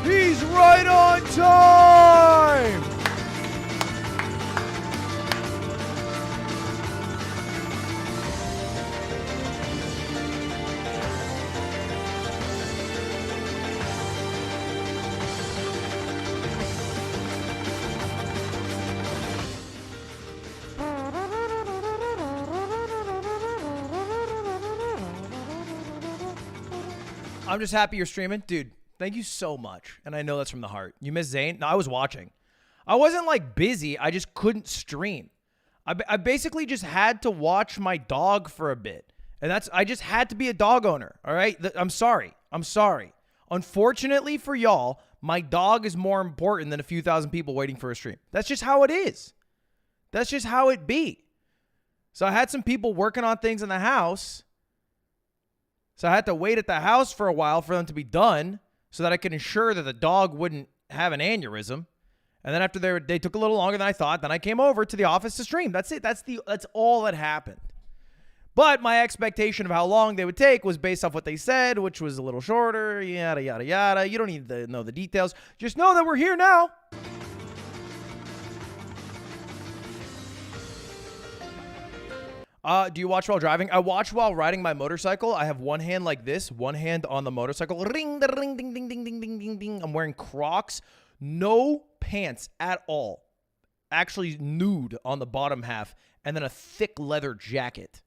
He's right on time! I'm just happy you're streaming. Dude, thank you so much. And I know that's from the heart. You miss Zain? No, I was watching. I wasn't like busy. I just couldn't stream. I basically just had to watch my dog for a bit. And I just had to be a dog owner. All right. I'm sorry. I'm sorry. Unfortunately for y'all, my dog is more important than a few thousand people waiting for a stream. That's just how it is. That's just how it be. So I had some people working on things in the house. So I had to wait at the house for a while for them to be done so that I could ensure that the dog wouldn't have an aneurysm. And then after they took a little longer than I thought, then I came over to the office to stream. That's it. That's all that happened. But my expectation of how long they would take was based off what they said, which was a little shorter, yada, yada, yada. You don't need to know the details. Just know that we're here now. Do you watch while driving? I watch while riding my motorcycle. I have one hand like this, one hand on the motorcycle. Ring, da, ring, ding, ding, ding, ding, ding, ding, ding. I'm wearing Crocs, no pants at all. Actually nude on the bottom half, and then a thick leather jacket.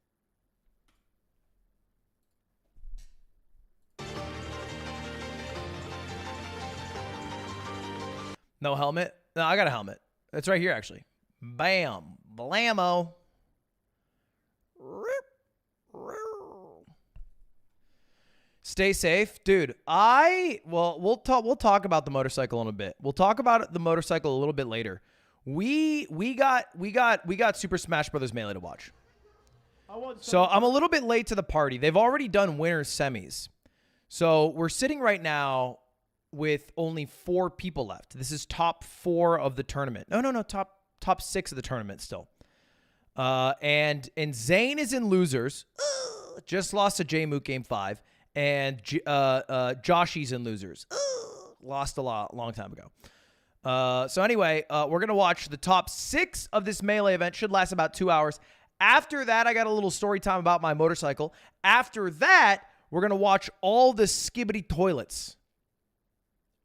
No helmet? No, I got a helmet. It's right here, actually. Bam. Blammo. Stay safe, dude. We'll talk about the motorcycle in a bit. We'll talk about the motorcycle a little bit later. We got Super Smash Brothers Melee to watch. So I'm a little bit late to the party. They've already done winners semis. So we're sitting right now with only 4 people left. This is top 4 of the tournament. No, top 6 of the tournament still. And Zain is in losers. Just lost to J-Mook game 5. And Joshy's in losers. Lost a long time ago. So anyway, we're going to watch the top 6 of this Melee event. Should last about 2 hours. After that, I got a little story time about my motorcycle. After that, we're going to watch all the Skibidi Toilets.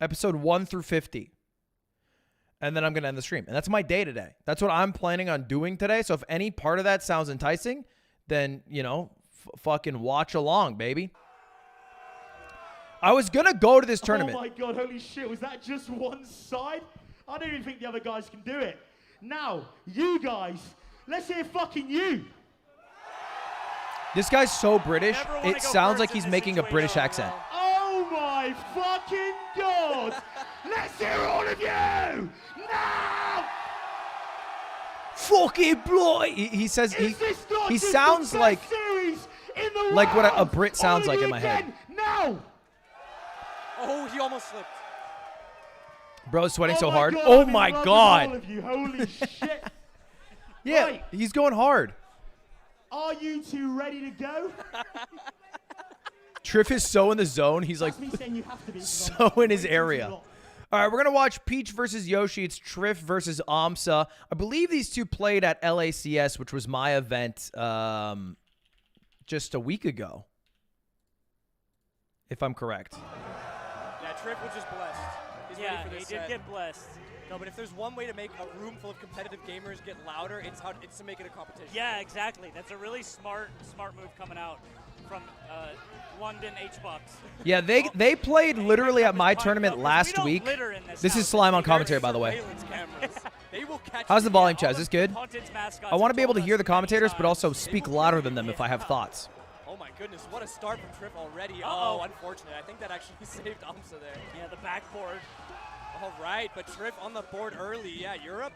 Episode 1 through 50. And then I'm going to end the stream. And that's my day today. That's what I'm planning on doing today. So if any part of that sounds enticing, then, you know, fucking watch along, baby. I was going to go to this tournament. Oh my God, holy shit. Was that just one side? I don't even think the other guys can do it. Now, you guys, let's hear fucking you. This guy's so British. It sounds like he's making a British accent. Oh my fucking God. Let's hear all of you. Now. Fucking boy. He says he sounds like what a Brit sounds like in my head. Now. Oh, he almost slipped. Bro's sweating so hard. Oh my God. All of you. Holy shit. Yeah, right. He's going hard. Are you two ready to go? Triff is so in the zone. He's like so in his area. All right, we're going to watch Peach versus Yoshi. It's Triff versus Amsa. I believe these two played at LACS, which was my event just a week ago, if I'm correct. Yeah, Triff was just blessed. He's ready for this he did get blessed. No, but if there's one way to make a room full of competitive gamers get louder, it's to make it a competition. Yeah, exactly. That's a really smart move coming out from London H-Bucks. Yeah, they played literally at my tournament last week. This is Slime on commentary, by the way. How's the volume, Chaz? Is this good? I want to be able to hear the commentators, but also speak louder than them if I have thoughts. Oh my goodness, what a start from Triff already. Oh, unfortunate. I think that actually saved Amsa there. Yeah, the backboard. All right, but Triff on the board early. Yeah, Europe.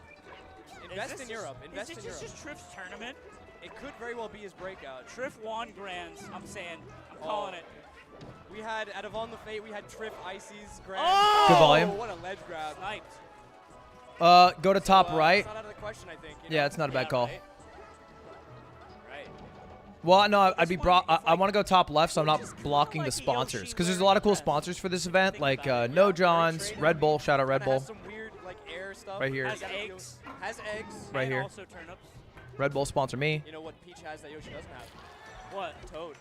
Invest in Europe. Invest in Europe. Is this just Triff's tournament? It could very well be his breakout. Triff won Grands, I'm saying. I'm calling it. We had, out of On the Fate, we had Triff Icy's Grand. Oh! Good volume. What a ledge grab. Sniped. Go to top right. It's not out of the question, I think. Yeah, it's not a bad call. Right. Well, no, I'd be This one, I it's want to go top left, so I'm not Which is kinda blocking like the a sponsors Yoshi because there's a wearing lot of cool vest. sponsors for this event, Think like about it. No Yeah, Johns, very Red Bull. Shout out Red Kinda Bull. has some weird like air stuff. Right here. Has Gotta feel- eggs. Has eggs. Right and here. also turnips. Red Bull sponsor me. You know what Peach has that Yoshi doesn't have? What? Toad.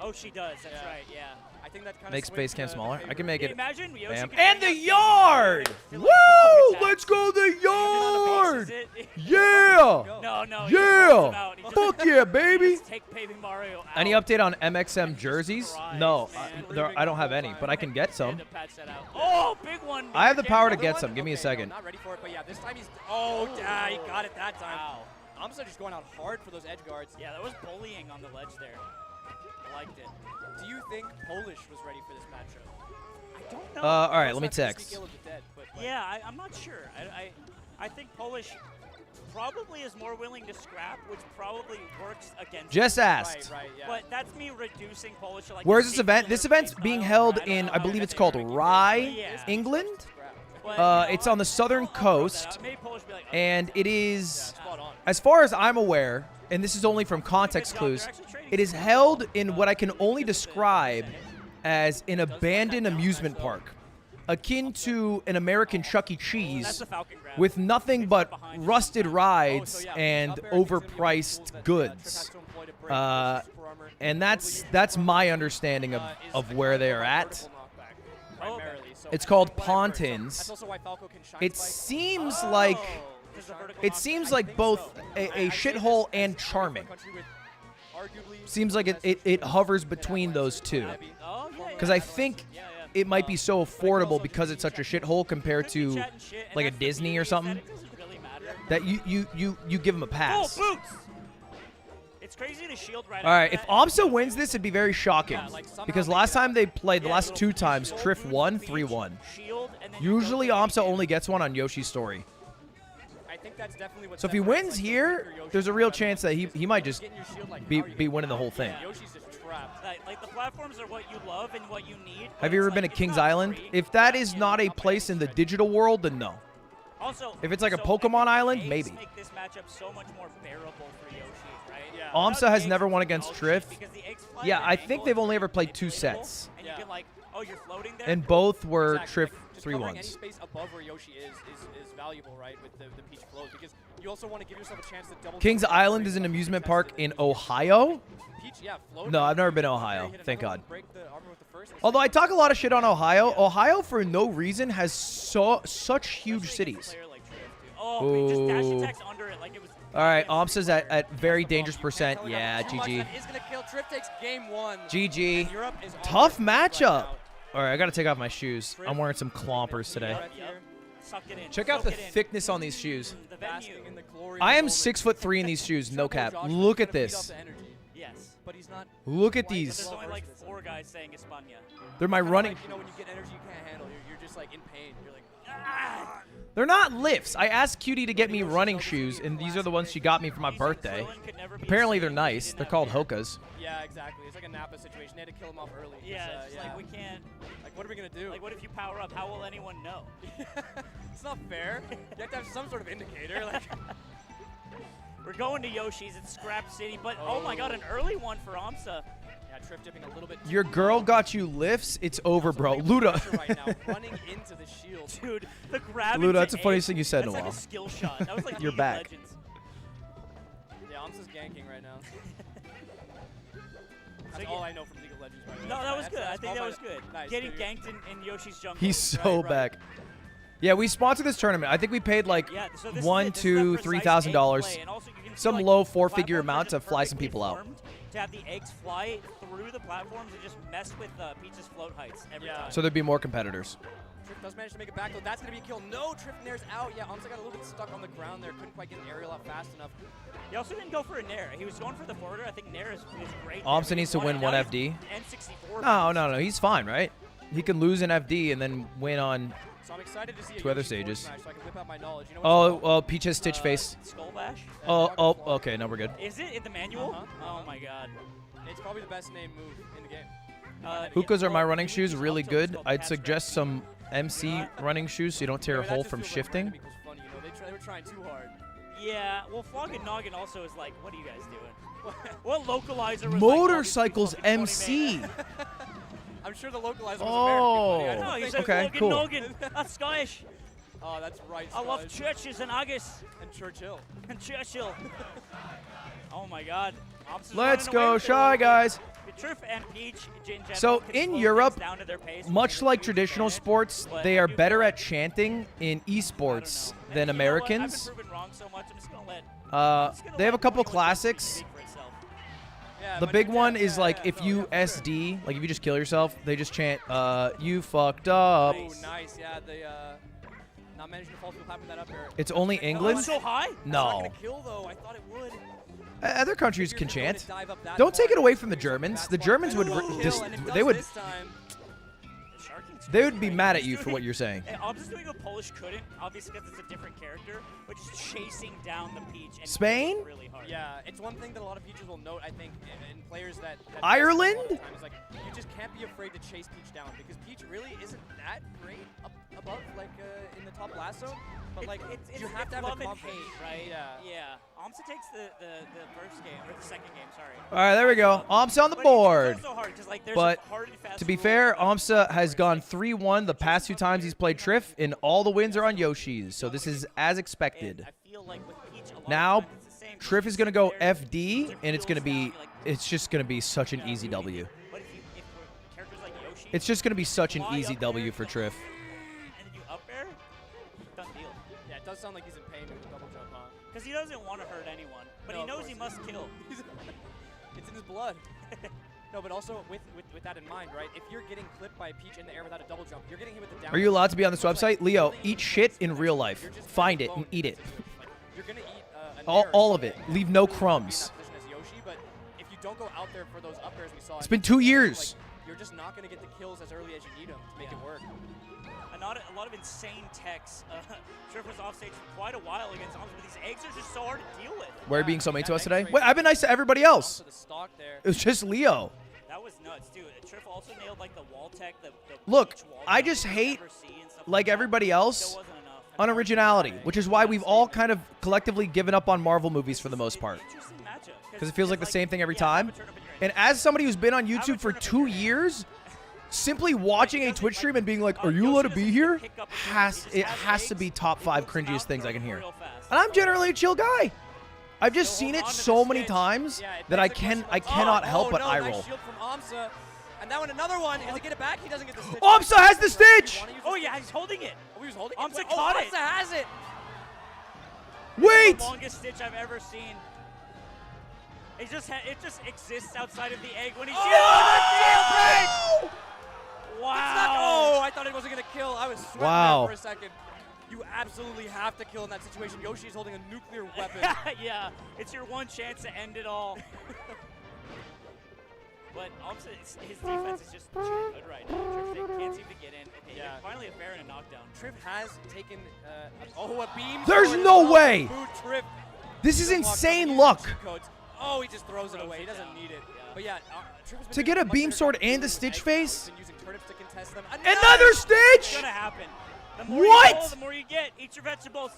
Oh, she does. That's Yeah. right. Yeah. I think that kind of Make Space Camp smaller. I can make Can it. you imagine Yoshi Bam. could And bring the up yard! to, Woo! like, pocket Let's tax. go the Even on the yard! bases, Yeah! No, no. he just holds them out. Yeah! He Fuck yeah, just baby! take Paving Mario out. Any update on MXM jerseys? Christ, No, man. I don't have any, but I can get Had some. to patch that out. Oh, big one. I have the power to Another get one? some. Give me a Okay, second. No, not ready for it, but yeah, this time he's. Oh, yeah, he got it that time. Wow. Amsa just going out hard for those edge guards. Yeah, that was bullying on the ledge there. I liked it. Do you think Polish was ready for this matchup? I don't know. All right, That's let me not to speak text. ill of the dead, but, like, Yeah, I'm not sure. I think Polish probably is more willing to scrap, which probably works against Just him. asked. Right, yeah. But that's me reducing Polish to like. Where's a this event? This singular event's play being style. held I don't in, know I how believe good it's they called are at Rye, Yeah. England. Scrap. But, It's on the southern I'll throw that coast, out. Maybe Polish be like, oh, and it Yeah, is, spot on. as far as I'm aware, and this is only from context clues, it is held in what I can only describe as an abandoned amusement park, akin to an American Chuck E. That's Cheese, the Falcon grab. with nothing but behind. rusted Oh, rides so yeah, and up air is gonna be one of the tools overpriced that, goods. Trip has to employ to break Uh, the super armor. And Totally that's used my from, understanding is of a where kind they of are a at. vertical knockback, primarily. So It's I called think whatever, so Pontins. that's also why Falco can shine It spike. seems Oh, like 'cause the vertical it knockback. seems I like think both so. a I say shithole this and as charming. a country with arguably Seems like the best it hovers shooting between that those has two. Abby. Oh, yeah, Because yeah. I think Yeah, yeah. it might be so But I can affordable also because just it's such a use that shithole compared Could be to chat and shit, and like a that's the Disney beauty or is that something it doesn't really matter. that you give them a pass. Oh, boots! It's crazy to shield right All right, after if that. Amsa wins this, it'd be very shocking Yeah, like, somehow because they last could- time they played, the Yeah, last little two times, shield Triff boots won with each 3-1. shield, and then you go Usually for the Amsa game. only gets one on Yoshi's story. I think that's definitely what So if he separates, wins like, the here, weaker Yoshi there's a from real the chance better that ones, he might because just getting your shield, like, be how are you be gonna winning the do whole that? thing. Yeah, Yoshi's just trapped. Like the platforms are what you love and what you need. but Have you it's ever been to like, it's Kings not Island? free. If that Yeah, is yeah, not a by place in the any stretch. digital world, then no. Also, If it's like a so Pokemon I think Island, eggs maybe. Make this matchup so much more bearable for Yoshi, right? Yeah. Amsa Without has eggs, never it's won an against oh shit, Triff. because the eggs fly Yeah, at I an think angle, they've it's only like ever played 2 manipulable, sets. And you Yeah. can like, oh, you're floating there. And both were Exactly, Triff like, just 3 covering any ones. space above where Yoshi is valuable, right? With the Peach flows, because you also want to give yourself a chance to double. Kings jump Island break is an up amusement contested park and in Ohio. Peach, yeah, float. No, I've never been to Up there, Ohio, hit thank another one, God. break the armor with the first and Although I second. talk a lot of shit on Ohio, Ohio for no reason has such huge Especially against a cities. player like Triff, too. Oh, he just dash Ooh. attacks under it like it was. All right, against Amsa's at player. very That's the problem, dangerous you can't percent. tell him Yeah, too much, GG. that is gonna kill. Triff takes game 1. GG. And Europe is on Tough their feet right matchup. now. All right, I got to take off my shoes. I'm wearing some clompers today. Yep, yep. Suck it in. Check out the soak it in. thickness on these shoes. The Basking venue. in the glory I of am the 6'3" in these shoes, no Turbo cap. Josh Look is at gonna feed off this. the energy, Yes. but he's not Look at quite these. There's only like well-versed in 4 this. guys saying España. They're my Kinda running. like, you know, when you get energy you can't handle, you're just like in pain. You're like, They're not lifts. I asked Cutie to get me running shoes, and these are the ones she got me for my He said birthday. Krillin could never be Apparently a they're Saiyan, nice. he didn't They're have called hair. Hokas. yeah, exactly. It's like a Nappa situation. They had to kill him off early. 'cause, Yeah, it's just like we can't. Like, what are we gonna do? Like, what if you power up? How will anyone know? It's not fair. You have to have some sort of indicator. Like, We're going to Yoshi's. It's Scrap City, but oh my God, an early one for Amsa. yeah, Triff dipping a little bit. Your girl got you lifts. It's over, bro. Luda. Right now, running into the shield. Dude, the grab. Luda, into that's the funniest A, thing you said in a that's while. like a skill shot. That was like You're League of back. Legends. Yeah, Amsa's ganking right now. That's So, all yeah. I know from League of Legends. By the way. No, that was That's- good. I that's think all that my- was good. Nice, Getting dude. ganked in Yoshi's jungle. He's so right. back. Yeah, we sponsored this tournament. I think we paid like Yeah, so this $1,000, is it. This is $2,000, that precise $3,000. egg play, and also you can see, Some like, low the four-figure platforms are amount to just fly some perfectly people out. formed To have the eggs fly through the platforms and just mess with Peach's float heights every Yeah. time. So there'd be more competitors. Triff does manage to make it back though. That's gonna be a kill. No, Triff nair's out. Yeah, Amsa got a little bit stuck on the ground there. Couldn't quite get an aerial out fast enough. He also didn't go for a Nair. He was going for the forwarder. I think Nair is great. Amsa there. needs to He win won it. one Now FD. he's N64. No. He's fine, right? He can lose an FD and then win on. So I'm excited to see a Two other Yoshi forward stages. smash so I can whip out my knowledge. You know Oh, what's well, Peach has Stitch face. Skull Bash. Oh, okay, no, we're good. Is it in the manual? Uh-huh. Oh my God. It's probably the best name move in the game. Hookahs are my well, running we shoes, just really up to it. It's good. called I'd Cat suggest Scratch. some MC running shoes so you don't tear a Anyway, that hole just from feels like shifting. random equals fun, you know? They were trying too hard. Yeah, well, Flog and Noggin also is like, what are you guys doing? What localizer was Motorcycles like, MC. I'm sure the localizer was Oh. American, buddy. I No, don't he's think- like, Okay, Noggin, cool. Noggin. That's Scottish. Oh, that's right. I love Scottish. churches and haggis And Churchill. and Churchill. Oh my God. Ops is Let's running away go, with it a Shy little bit. guys. Triff and Peach in general So can in slow Europe, things down to their pace, much which like is a huge traditional advantage. sports, But they I are do better feel at chanting in I don't esports know. than And you know what? Americans. I've been proven wrong so much. I'm just gonna let. They have a couple 21 classics. speak for itself. Yeah, The but big yeah, one is yeah, like yeah, if no, you yeah, for sure. SD, like if you just kill yourself, they just chant, you fucked up. Oh, nice. Yeah, the not managing to fall through clapping that up here. It's only Oh, England? it's so high? It's not No. gonna kill though. I thought it would. Other countries Figures can if you're going chant. to dive up that Don't take far, it away from the figures Germans. that The far, Germans and would it will dis- kill, and it they does would this time. Sharking's they would be great. mad at He's you for doing- what you're saying. Hey, I'm just doing what Polish couldn't, obviously because it's a different character, but just chasing down the Peach and Spain? hitting really hard. Yeah, it's one thing that a lot of Peaches will note, I think, in players that Ireland? a lot of times, like, you just can't be afraid to chase Peach down because Peach really isn't that great up above, like, in the top last zone. But, like, you have to have love the and confidence. hate, right? Yeah. Yeah. Amsa takes the first game, or the second game, sorry. All right, there we go. Amsa on the But board. It's also hard, 'cause, like, there's But a hard and fast to be rule fair, about Amsa has where gone it's like, 3-1 the past 2 times he's played Triff, and all the wins are on Yoshi's. So this is as and expected. I feel like with Peach, a lot of Now, times it's the same. Triff is going to go FD, Their and it's going to feels be, down, like, it's just going to be such an yeah, easy W. But if characters like Yoshi, It's just going to be such an fly easy up there, W for Triff. and then you up air, done deal. Yeah, it does sound like he's in pain with the double jump, huh? Because he doesn't want to hurt anyone, but No, he of knows he course. must kill. It's in his blood. No, but also with that in mind, right? If you're getting clipped by a Peach in the air without a double jump, you're getting hit with the down. Are you allowed to be on this So it's like website? Leo, building eat these shit things in that real you're life. just kinda Find it alone and in eat this it. situation. Like, you're gonna eat an All air, of it. so Leave you no really wanna be in crumbs. that position as Yoshi, but if you don't go out there for those up airs we saw, It's in been the 2 game, years. like, you're just not gonna get the kills as early as you need them to make it work. A lot of insane techs. Triff was offstage for quite a while against Amsa, but these eggs are just so hard to deal with. Why are you being so Yeah, mean to that us today? X-ray Wait, I've been nice to everybody else. Also the stock there. It was just Leo. That was nuts, dude. Triff also nailed like the wall tech, the Look, Peach wall I jump just you hate, never see and stuff like that. everybody Still else, wasn't enough. unoriginality, which is why we've all kind of collectively given up on Marvel movies for the most part. Interesting matchup. Because it feels like the same thing every yeah, have time. a tournament you're in. And as somebody who's been on Have a YouTube for tournament 2 you're in. years, simply watching a doesn't, Twitch like, stream and being like, "Are you Yoshi allowed to doesn't be here?" pick up a game, has he just has to eggs, be top he 5 whips them cringiest out, things I throws can them hear. real fast. And I'm generally a chill guy. I've just Still seen hold it on to so the many stitch. times Yeah, it that begs the question I of- cannot oh, help but no, eye nice roll. shield from Amsa. And now another one. Does he get it back? He doesn't get the stitch. Amsa has the Right, stitch! you wanna use Oh the yeah, stitch? he's holding it. Oh, he was holding Amsa it. caught it. Amsa has it. Wait! The longest stitch I've ever seen. It just exists outside of the egg when he's Oh, Wow. It's not, oh, I thought it wasn't going to kill. I was sweating Wow. there for a second. You absolutely have to kill in that situation. Yoshi is holding a nuclear weapon. Yeah, it's your one chance to end it all. But Amsa, his defense is just too good right now. Triff can't seem to get in. Okay, Yeah. finally a fair and a knockdown. Triff has taken, a beam. There's sword as no well. way. Boot Triff. This is Unlocked some insane easy luck. cheat codes. Oh, he just throws it Throws away. He it doesn't down. need it. Yeah. But yeah, Triff has been To get doing a much beam better sword job and a dealing with stitch eggs. face? He's been using turnips to contest them. Another It's stitch? gonna happen. The more What? you roll, the more you get. Eat your vegetables.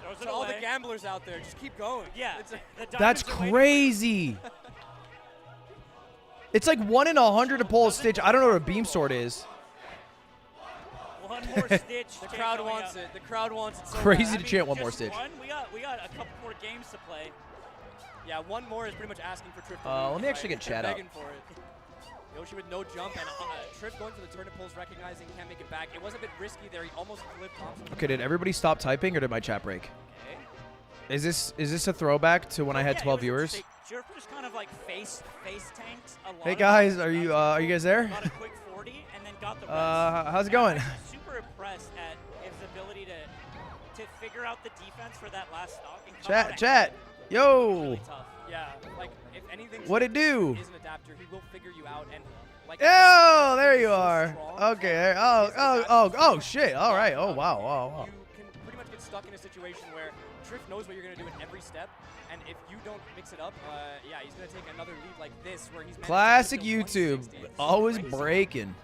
Throws it To all the away. gamblers out there, just keep going. Yeah. It's a- the That's diamonds are waiting. crazy. It's like 1 in 100 to pull a stitch. I don't know what a beam sword is. One more stitch. The chant crowd going wants up. it. The crowd wants it so Crazy bad. to chant one more just stitch. One? We got a couple more games to play. Yeah, one more is pretty much asking for Triff to Let lose, me actually right? get chat They're up. begging for it. Yoshi with no jump, and Triff going for the turnip pulls, recognizing can't make it back. It was a bit risky there. He almost flipped Thompson. Okay, did everybody stop typing or did my chat break? Okay. Is this a throwback to when I had 12 viewers? Jerf just kind of like face tanked a lot. Hey of guys, times. are you guys there? Got a quick 40 and then got the rest. How's it And going? I'm actually super impressed at his ability to figure out the defense for that last stock. And come out Chat. ahead. Yo. Really tough. Yeah, like if anything, What'd it do? is an adapter. He will figure you out and like. Oh, there you so are. strong Okay. that Oh, shit. All right. Oh, wow. You can pretty much get stuck in a situation where Triff knows what you're gonna do in every step, and if you don't mix it up, yeah, he's gonna take another lead like this where he's managed to Classic get to YouTube. 160. Always Crazy. breaking.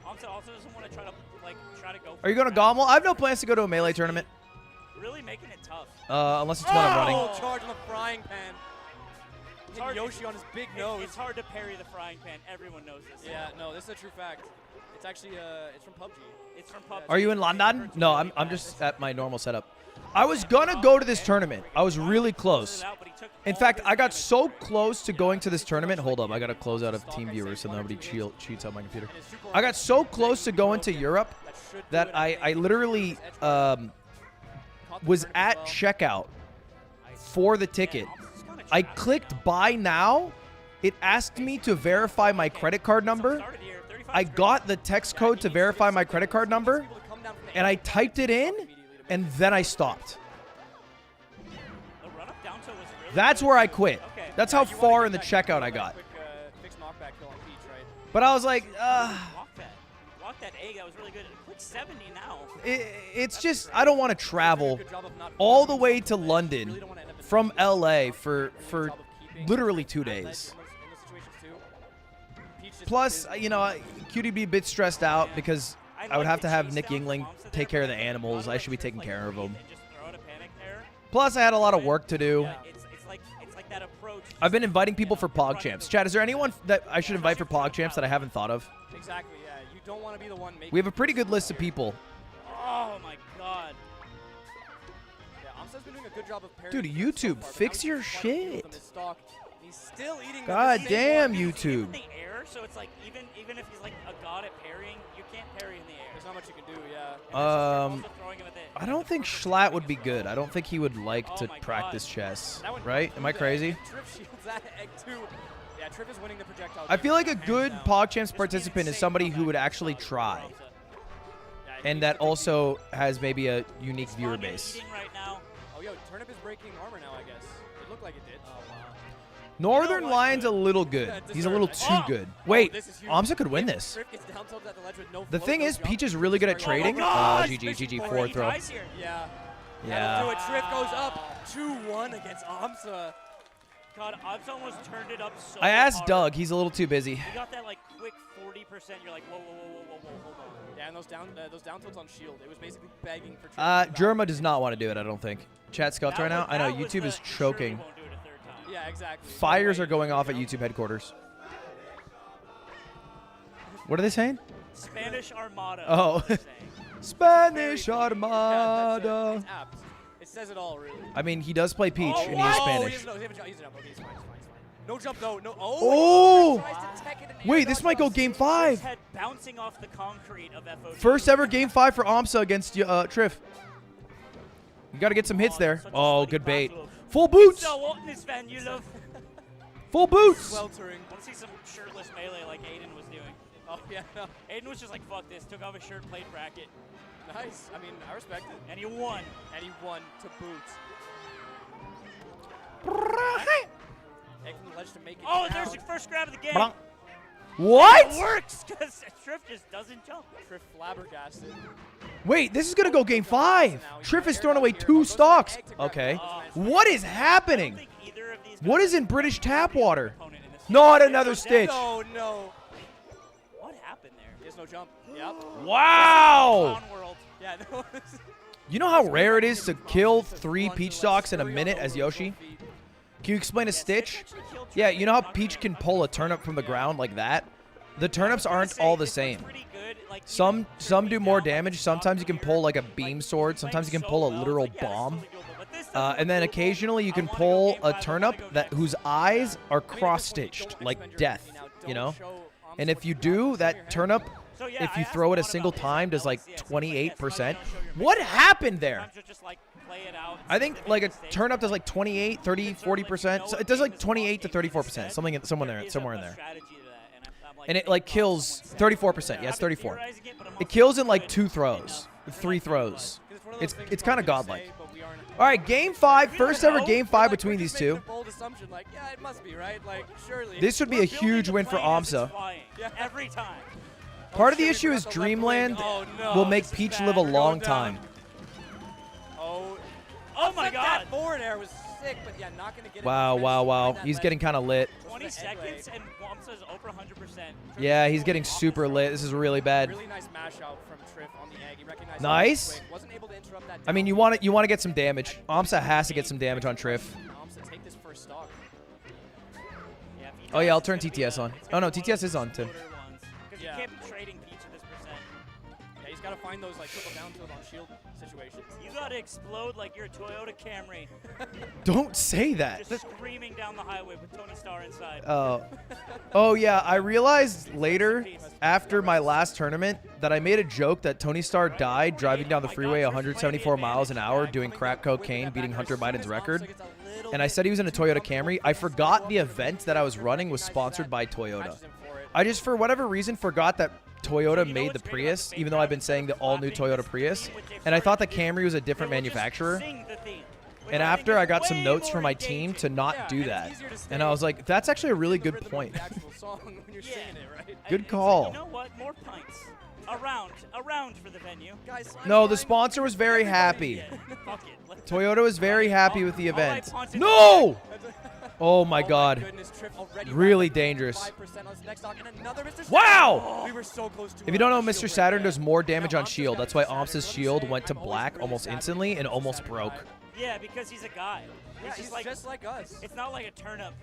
Also doesn't want to try to go. Are you going to Gommel? I have no plans to go to a Melee tournament. Really making it tough. Unless it's one I'm running. Oh, charge on the frying pan. It's hard- Yoshi on his big nose. It's hard to parry the frying pan. Everyone knows this. Yeah, no, this is a true fact. It's actually, it's from PUBG. It's from PUBG. Are you in London? No, I'm just at my normal setup. I was gonna go to this tournament. I was really close. In fact, I got so close to going to this tournament. Hold up, I gotta close out of team viewers so nobody cheats on my computer. I got so close to going to Europe that I literally was at checkout for the ticket. I clicked buy now. It asked me to verify my credit card number. I got the text code to verify my credit card number, and I typed it in, and then I stopped. That's where I quit. That's how far in the checkout I got. But I was like, Walk that egg. That was really good. Click 70 now. it's just, I don't want to travel all the way to London from LA for literally 2 days. Plus, you know, QD'd be a bit stressed out because I would have to have Nick Yingling take care of the animals. I should be taking care of them. Plus, I had a lot of work to do. It's like that approach. I've been inviting people for PogChamps. Chad, is there anyone that I should invite for PogChamps that I haven't thought of? Exactly, yeah. You don't want to be the one making. We have a pretty good list of people. Oh my god. Yeah, Amsa's been doing a good job of parrying Dude, defense so YouTube, far, but fix now your he's trying to deal with shit. them his stock. He's still eating God the same damn, one. YouTube. In the air, so it's like even if he's like a god at parrying, you can't parry in the air. There's not much you can do, yeah. Also throwing him at the I don't think Schlatt would be good. I don't think he would like to practice chess. That would Right? Am I do crazy? that. Triff shields that egg too. Yeah, Triff is winning the projectile. I feel like a hands good down. PogChamps participant is somebody who would actually try, and that also has maybe a unique viewer base. Right now. Oh, yo, Turnip is breaking armor now, I guess. It looked like it did. Oh, wow. Northern Lion's a little good. He's a little too good. Wait, this is huge. Amsa could win this. Triff gets down tilted at the ledge with no The float, thing no is, jump. Peach is really good at Oh my trading. God! GG, fourth throw. Yeah. Yeah. That'll do it. Triff goes up 2-1 against Amsa. God, I've almost turned it up so I asked hard. Doug. He's a little too busy. You got that like quick 40%. You're like, whoa, hold on. Yeah, and those down tilts on shield. It was basically begging for Triff. Germa does not want to do it, I don't think. Chat scuffed right now? I know, YouTube is choking. Yeah, exactly. Fires are going off at YouTube headquarters. What are they saying? Spanish Armada. Oh. they're saying. Spanish Yeah, Armada. it's apt. It says it all, really. I mean, he does play Peach, and he is Oh, Spanish. he's a jump. Okay, he's fine. No jump, though. No. Oh! Tries to tech it in air Wait, this dodge might go box. game 5. Head bouncing off the concrete of FOG. First ever game 5 for Amsa against Triff. You got to get some hits there. Such a Oh, sweaty good bait. battle. Full boots. So what in this van you love? Full boots. Sweltering. I want to see some shirtless melee like Aiden was doing. Oh, yeah, no. Aiden was just like, fuck this, took off his shirt, played bracket, Nice. I mean, I respect it. and he won. And he won to boot. Egg from the ledge to make it Oh, down. there's the first grab of the game. Blanc. What? It works, because Triff just doesn't jump. Triff flabbergasted. Wait, this is going to go game 5. Triff has thrown away 2 stocks. Okay. What is I happening? don't think either of these What guys is in British tap water? opponent in this Not game. another stitch. No. What happened there? There's no jump. Yep. Wow. Clown World. Yeah, no. You know how rare it is to kill 3 Peach stocks in a minute as Yoshi? Can you explain a Stitch? Yeah, you know how Peach can pull a turnip from the ground like that? The turnips aren't all the same. Some do more damage. Sometimes you can pull like a beam sword. Sometimes you can pull a literal bomb. And then occasionally you can pull a turnip whose eyes are cross-stitched like death, you know? And if you do, that turnip, if you throw it a single time, does like 28%. What happened there? I think like a turnip does like 28, 30, 40%. So it does like 28 to 34%, somewhere in there. And it like kills 34%. Yeah, it's 34. It kills in like 2 throws, 3 throws. It's kind of godlike. All right, game 5, first ever game 5 between these two. Bold assumption, like, yeah, it must be, right? Like, surely. This would be a huge win for Amsa. Every time. Part of the issue is Dreamland will make Peach live a long time. Oh. Oh my God! forward air was sick, but yeah, not going to get it. Wow, wow, wow. He's getting kind of lit. 20 seconds and Wamsa's over 100%. Yeah, he's getting super lit. This is really bad. Really nice mash out from Triff on the egg. He recognized Nice. wasn't able to interrupt that. I mean, you want to get some damage. Amsa has to get some damage on Triff. Amsa take this first stock. Yeah, if he Oh, yeah, does, I'll it's turn gonna be TTS a- on. it's Oh, gonna no, be one TTS of is on, those too. floater ones, 'cause Yeah. you can't be trading Peach at this percent. Yeah, he's got to find those like triple down field on shield situations. You gotta explode like you're a Toyota Camry, Don't say that. just screaming down the highway with Tony Starr inside. Oh, yeah, I realized later, after my last tournament, that I made a joke that Tony Starr died driving down the freeway 174 miles an hour doing crack cocaine, beating Hunter Biden's record. And I said he was in a Toyota Camry. I forgot the event that I was running was sponsored by Toyota. I just, for whatever reason, forgot that Toyota made the Prius, even though I've been saying the all-new Toyota Prius. And I thought the Camry was a different manufacturer. And after I got some notes from my team to not do that. And I was like, that's actually a really good point. Good call. You know what? More pints. Around for the venue. Guys, No, the sponsor was very happy. fuck it. Let's Toyota was very happy with the all right, event. Ponce, No! Oh my Oh god. goodness, Triff already Really wrapped up dangerous. 5% on his next stock, and another Mr. Wow! Saturn. We were so close to If you don't know, a Mr. shield Saturn right does there. more damage Now, on Amsa's shield. got That's why Saturn. Amsa's Let me shield say, went to I've always black really almost sad instantly with and the almost Saturn broke. guy. Yeah, because he's a guy. Yeah, He's he's just like just like us. it's not like a turnip.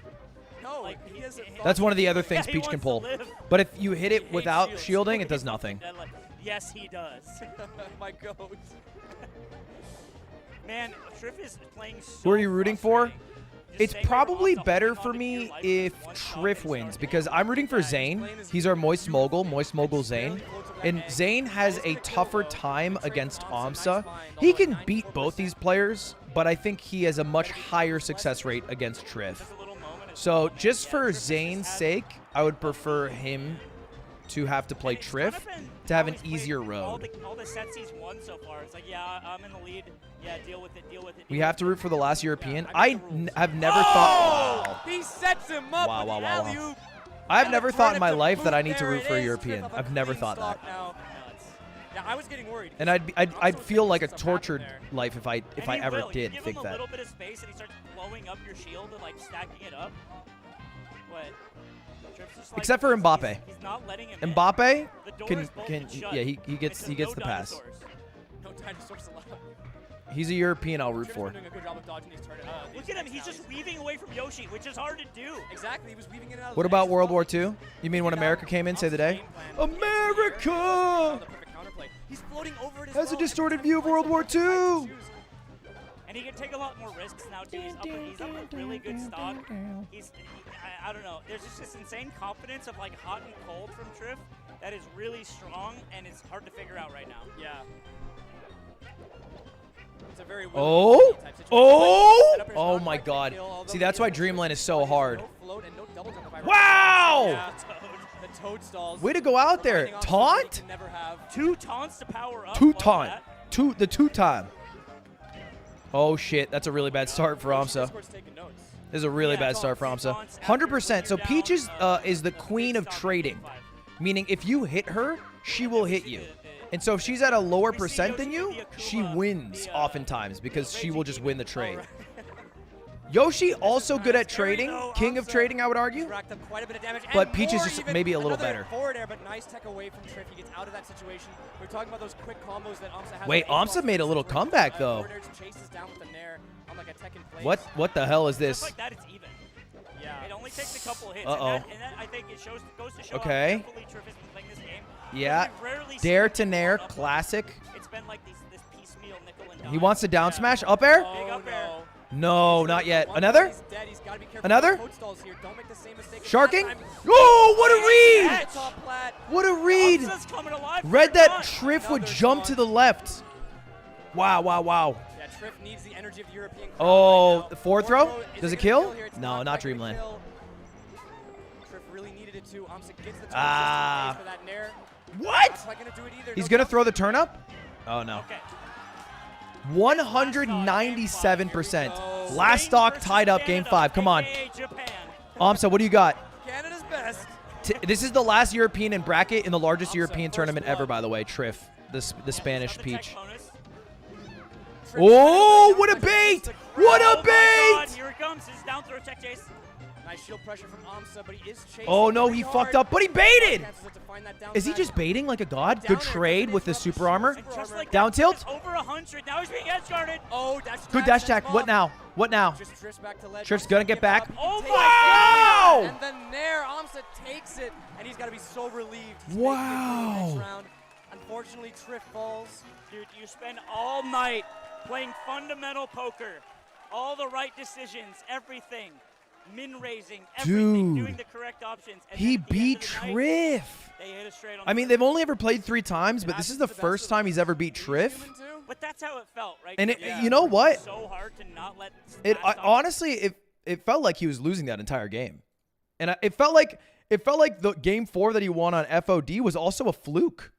No, Like he has a That's one of the other Yeah, things he Peach can wants pull. to live. But if you hit He it hates without shields. shielding, it Look does at nothing. that, like, yes, he does. my goat. Man, Triff is playing so Who are you rooting for? frustrating. Just It's staying where probably Wamsa better holding on for to me your life if with one stock Triff and wins start because getting- I'm rooting for Zain. He's our Moist Mogul Zain. And Zain has a tougher time against Amsa. He can beat both these players, but I think he has a much higher success rate against Triff. Took a little moment of So silence. just Yeah, for Triff has Zane's had- sake, I would prefer him to have to play and it's kind Triff of been to have how an he's played easier all road. all the sets he's won so far. It's like, yeah, I'm in the lead. Yeah, deal with it. We have to root for the last European. I I make the rules. have never thought. Wow. He sets him up Wow, with wow, the wow, wow. alley-oop. I've And never the thought in my turnip to life that I boot. need to There root it for a is. European. Triff of a I've never clean thought that. stock now. Yeah, I was getting worried. And I'd Amsa was feel making like a some stuff happen tortured there. life if I And he ever will. You did give think him a that. little bit of space and he starts blowing up your shield and like stacking it up. What? Triff's just like, Except for Mbappe. He's not letting him in. Mbappe The door can is bolted shut. yeah he gets It's he gets no the pass. dinosaurs. No dinosaurs allowed. He's a European I'll root Triff's for. been doing a good job of dodging these Look at him. He's just weaving away from Yoshi, which is hard to do. Exactly, he was weaving it out. of What the about edge as World well. War II? You mean when America came in, save the day? America The perfect counterplay. He's floating over it as has a well. distorted view of World War II. And he can take a lot more risks now too. He's up a really good stock. I don't know. There's just this insane confidence of like hot and cold from Triff that is really strong and it's hard to figure out right now. Yeah. It's a very Oh, Willy type situation. oh, Setup is oh not my quite God! kill, although See, he that's is why able to Dreamland is shoot. so There's hard. No float and no double jump if I Wow! Yeah, the toadstools. Way to go out there, reminding us of what he taunt, can never have. Two taunts to power up. two Love taunt, that. the two time. Oh shit, that's a really bad start for Amsa. Discord's taking notes. This is a really Yeah, bad start for taunts Amsa. after 100%. So putting Peach down, is the the queen of mid-stock trading, game 5. meaning if you hit her, she will hit you. The- And so if she's at a lower We see percent than Yoshi you, with the she Akuma, wins the, oftentimes because she will Raging just win the Demon. trade. Oh, right. Yoshi also good at Scary trading, though, king of Amsa trading, I would argue. Racked up quite a bit of damage. But and Peach is more just even. maybe a little Another better. Forward air, but nice tech away from Triff. He gets out of that situation. We're talking about those quick combos that Amsa has. Wait, on Amsa made a little comeback, though. Forward air just chases down with the nair on like a Tekken place. What the hell is Just this? like that, it's even. Yeah. It only takes a couple hits. Uh-oh. And that I think it goes to show Okay. how carefully Triff has been playing this game. Yeah, We've rarely dare seen to him nair, up. classic. It's been like this piecemeal nickel and dime. He wants to down smash, up air? Oh, Big up air. no. No, not yet. One Another? He's dead. He's gotta be careful Another? with the toadstools here. Don't make the same mistake as Sharking? last time. Oh, what a read! Hit top plat. What a read! Amsa's coming alive. Read that Not. Triff would Another jump taunt. to the left. Wow, wow, wow. Yeah, Triff needs the energy of the European crowd Oh, right now. the forward throw? Is Does it gonna kill? here? It's No, not quite gonna Dreamland. kill. Triff really needed it too. Amsa gets the Ah. for that nair. What? Not quite gonna do it either. He's No gonna jump. throw the turn up? Oh no. Okay. 197%. Last stock tied up, game 5. Come on. AKA Japan. Amsa, what do you got? Canada's best. This is the last European in bracket in the largest Amsa, European first tournament ever, blood. by the way. Triff, the Spanish Got the tech Peach. bonus. Oh, what a bait! What a Oh my God, bait! here it comes. His down throw check chase. Nice shield pressure from Amsa, but he is chasing. Oh no, he pretty fucked hard. up, but he baited! Chances to find that down Is he smash. just baiting like a god? Good trade with the super armor. And just like Down that, tilt? it's over 100. Now he's being edge guarded. Oh, dash Good attack, dash sends attack. him What off. now? What now? Just drifts back to ledge. Drift's Amsa gonna can't get give back. up. He Oh takes my Wow! it. And then there, Amsa takes it, and he's got to be so relieved. He's Wow. making it through the next round. Unfortunately, Triff falls. Dude, you spend all night playing fundamental poker. All the right decisions, everything. Min raising, everything, Dude. doing the correct options. And He then at the end beat of the night, Triff. they hit us straight on I the mean, wrist. they've only ever played 3 times, but this is the first time he's ever beat Triff. Human too. But that's how it felt, right? And Yeah. you know what? So hard to not let Honestly, it felt like he was losing that entire game, and it felt like the game 4 that he won on FOD was also a fluke.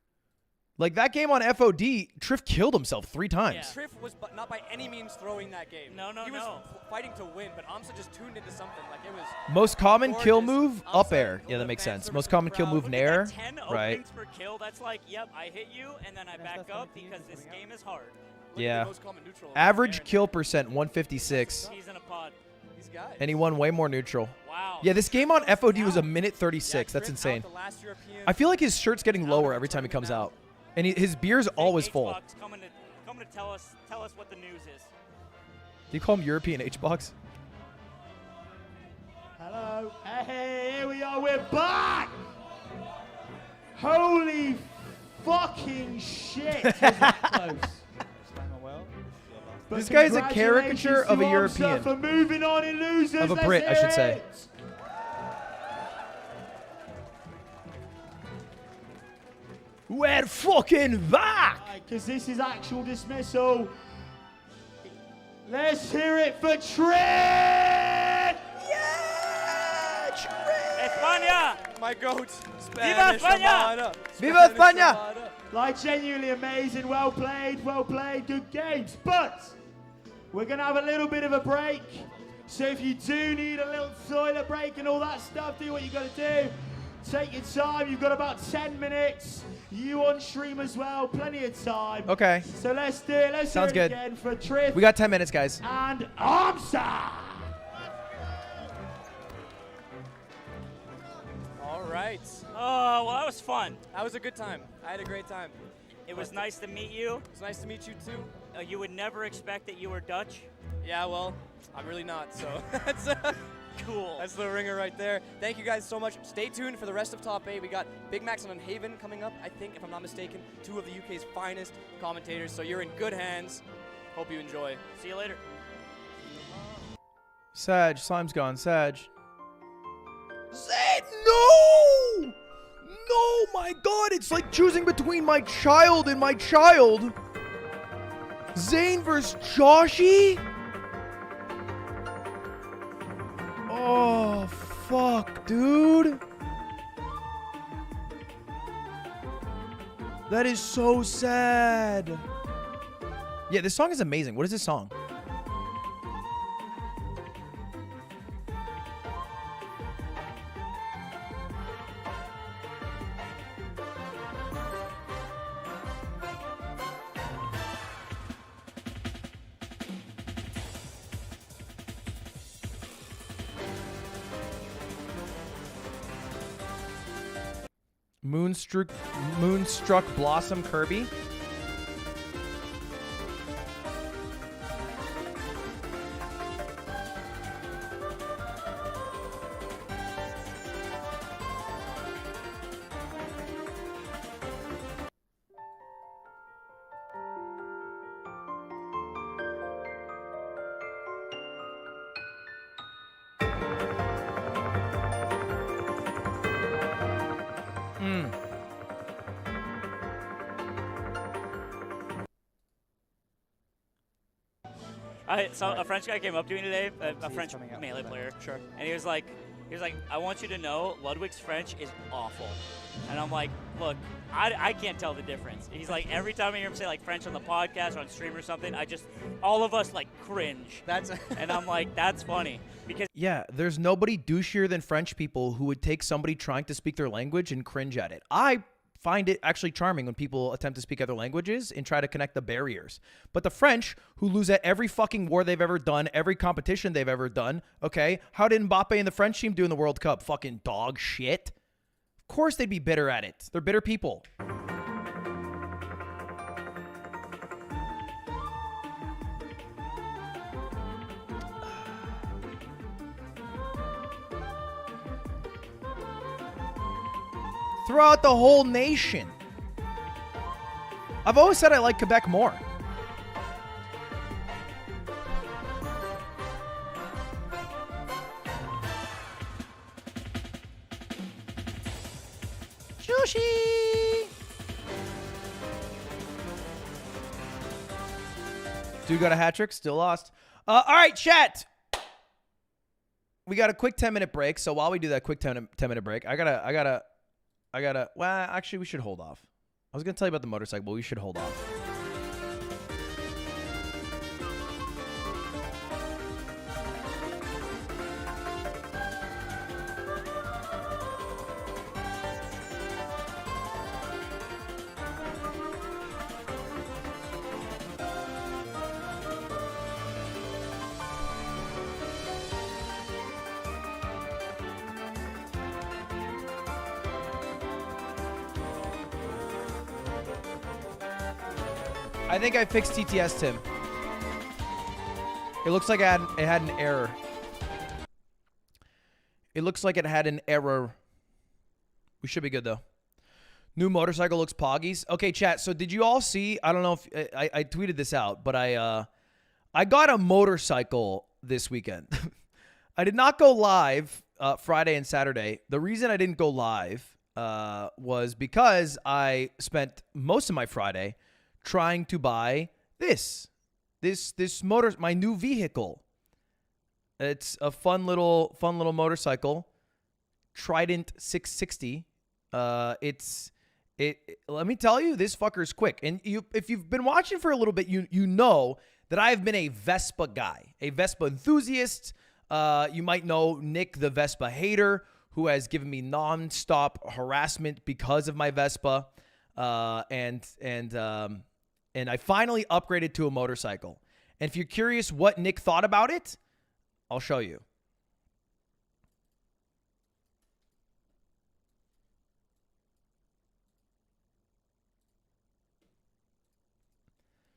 Like that game on FOD, Triff killed himself 3 times. Yeah. Triff was not by any means throwing that game. No, He was no. fighting to win, but Amsa just tuned into something. Like it was. Most common kill Gorgeous. move, Amsa up air. Yeah, with that a makes fan sense. service Most from common the kill crowd. move, Look nair. at that 10 Right. openings per kill. That's like, yep, I hit you, and then I back up because this game is hard. Look at Yeah. the most common neutral. Average kill percent 156, He's in a pod. These guys. and he won way more neutral. Wow. Yeah, this game on FOD was a Down. minute 36. Yeah, That's Triff insane. out the last European. I feel like his shirt's getting lower every time he comes out, and his beer's always full. H-Box coming to tell us what the news is. Do you call him European H-Box? Hello. Hey, here we are. We're back. Holy fucking shit. Was that close? But This guy's a caricature of a congratulations to European. Amsa for moving on in losers. Of a Let's Brit, I hear should say. it. We're fucking back! Because this is actual dismissal. Let's hear it for Trent! Yeah! España! My goat. Viva Spanish España! Armada. Viva Spanish España! Armada. Like, genuinely amazing. Well played, good games. But we're going to have a little bit of a break. So if you do need a little toilet break and all that stuff, do what you got to do. Take your time. You've got about 10 minutes. You on stream as well. Plenty of time. Okay. So let's do it. Let's Sounds hear it good. again for Triff We got 10 minutes, guys. and Amsa. All right. Oh, well, that was fun. That was a good time. I had a great time. It was nice to meet you. It's nice to meet you too. You would never expect that you were Dutch. Yeah, well, I'm really not, so that's Cool. that's the ringer right there. Thank you guys so much. Stay tuned for the rest of Top 8. We got Big Max and Unhaven coming up, I think, if I'm not mistaken. 2 of the UK's finest commentators, so you're in good hands. Hope you enjoy. See you later. Sag, Slime's gone. Sag. Zain, no! No, my God, it's like choosing between my child and my child. Zain versus Joshi? Oh, fuck, dude. That is so sad. Yeah, this song is amazing. What is this song? Moonstruck Blossom Kirby. A French guy came up to me today, a French melee player. Sure. And he was like, I want you to know Ludwig's French is awful. And I'm like, look, I can't tell the difference. He's like, every time I hear him say like French on the podcast or on stream or something, all of us like cringe. And I'm like, that's funny. Because Yeah, there's nobody douchier than French people who would take somebody trying to speak their language and cringe at it. I find it actually charming when people attempt to speak other languages and try to connect the barriers. But the French, who lose at every fucking war they've ever done, every competition they've ever done, okay? How did Mbappe and the French team do in the World Cup? Fucking dog shit. Of course they'd be bitter at it. They're bitter people. Throughout the whole nation. I've always said I like Quebec more. Sushi! Dude got a hat trick, still lost. All right, chat. We got a quick 10-minute break. So while we do that quick 10-minute break, I gotta, well, actually, we should hold off. I was going to tell you about the motorcycle, but we should hold off. I think I fixed TTS, Tim. It looks like it had an error. It looks like it had an error. We should be good, though. New motorcycle looks poggies. Okay, chat. So did you all see? I don't know if I tweeted this out, but I got a motorcycle this weekend. I did not go live Friday and Saturday. The reason I didn't go live was because I spent most of my Friday trying to buy this my new vehicle. It's a fun little motorcycle, Trident 660. Let me tell you, this fucker's quick. And if you've been watching for a little bit, you know that I've been a Vespa guy, a Vespa enthusiast. You might know Nick, the Vespa hater, who has given me nonstop harassment because of my Vespa. And I finally upgraded to a motorcycle. And if you're curious what Nick thought about it, I'll show you.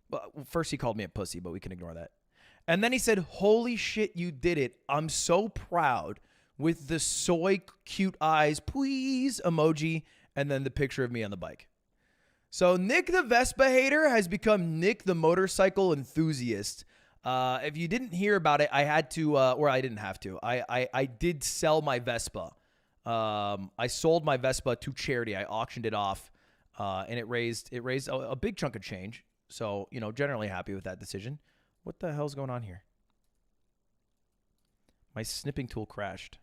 But first he called me a pussy, but we can ignore that. And then he said, "Holy shit, you did it. I'm so proud," with the soy cute eyes, please emoji, and then the picture of me on the bike. So Nick the Vespa hater has become Nick the motorcycle enthusiast. If you didn't hear about it, I had to, or I didn't have to. I did sell my Vespa. I sold my Vespa to charity. I auctioned it off, and it raised a big chunk of change. So, you know, generally happy with that decision. What the hell's going on here? My snipping tool crashed.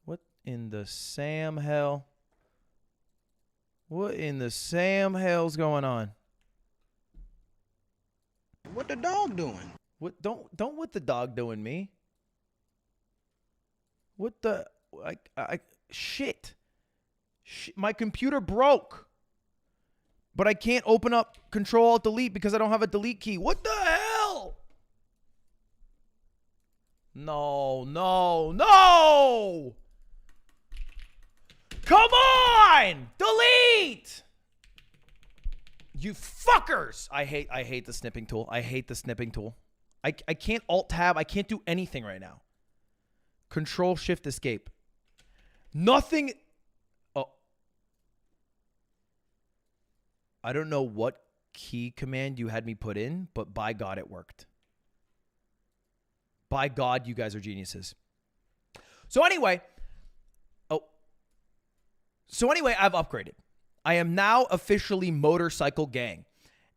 What in the Sam hell? What in the Sam hell's going on? What the dog doing? What what the dog doing me? What the shit. My computer broke. But I can't open up Control Alt Delete because I don't have a delete key. What the hell? No. Come on! Delete! You fuckers! I hate the snipping tool. I hate the snipping tool. I can't Alt Tab. I can't do anything right now. Control Shift Escape. Nothing. Oh. I don't know what key command you had me put in, but by God, it worked. By God, you guys are geniuses. So anyway, I've upgraded. I am now officially motorcycle gang.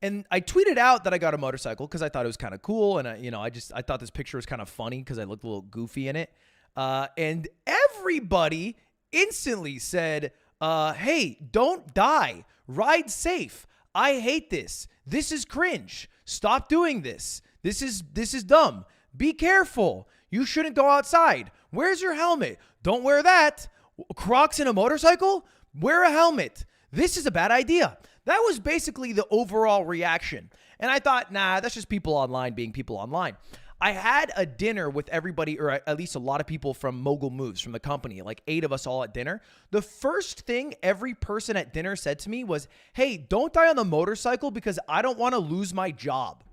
And I tweeted out that I got a motorcycle because I thought it was kind of cool. And I thought this picture was kind of funny because I looked a little goofy in it. And everybody instantly said, hey, don't die. Ride safe. I hate this. This is cringe. Stop doing this. This is dumb. Be careful. You shouldn't go outside. Where's your helmet? Don't wear that. Crocs in a motorcycle? Wear a helmet. This is a bad idea. That was basically the overall reaction. And I thought, nah, that's just people online being people online. I had a dinner with everybody, or at least a lot of people from Mogul Moves, from the company, like 8 of us all at dinner. The first thing every person at dinner said to me was, hey, don't die on the motorcycle because I don't want to lose my job.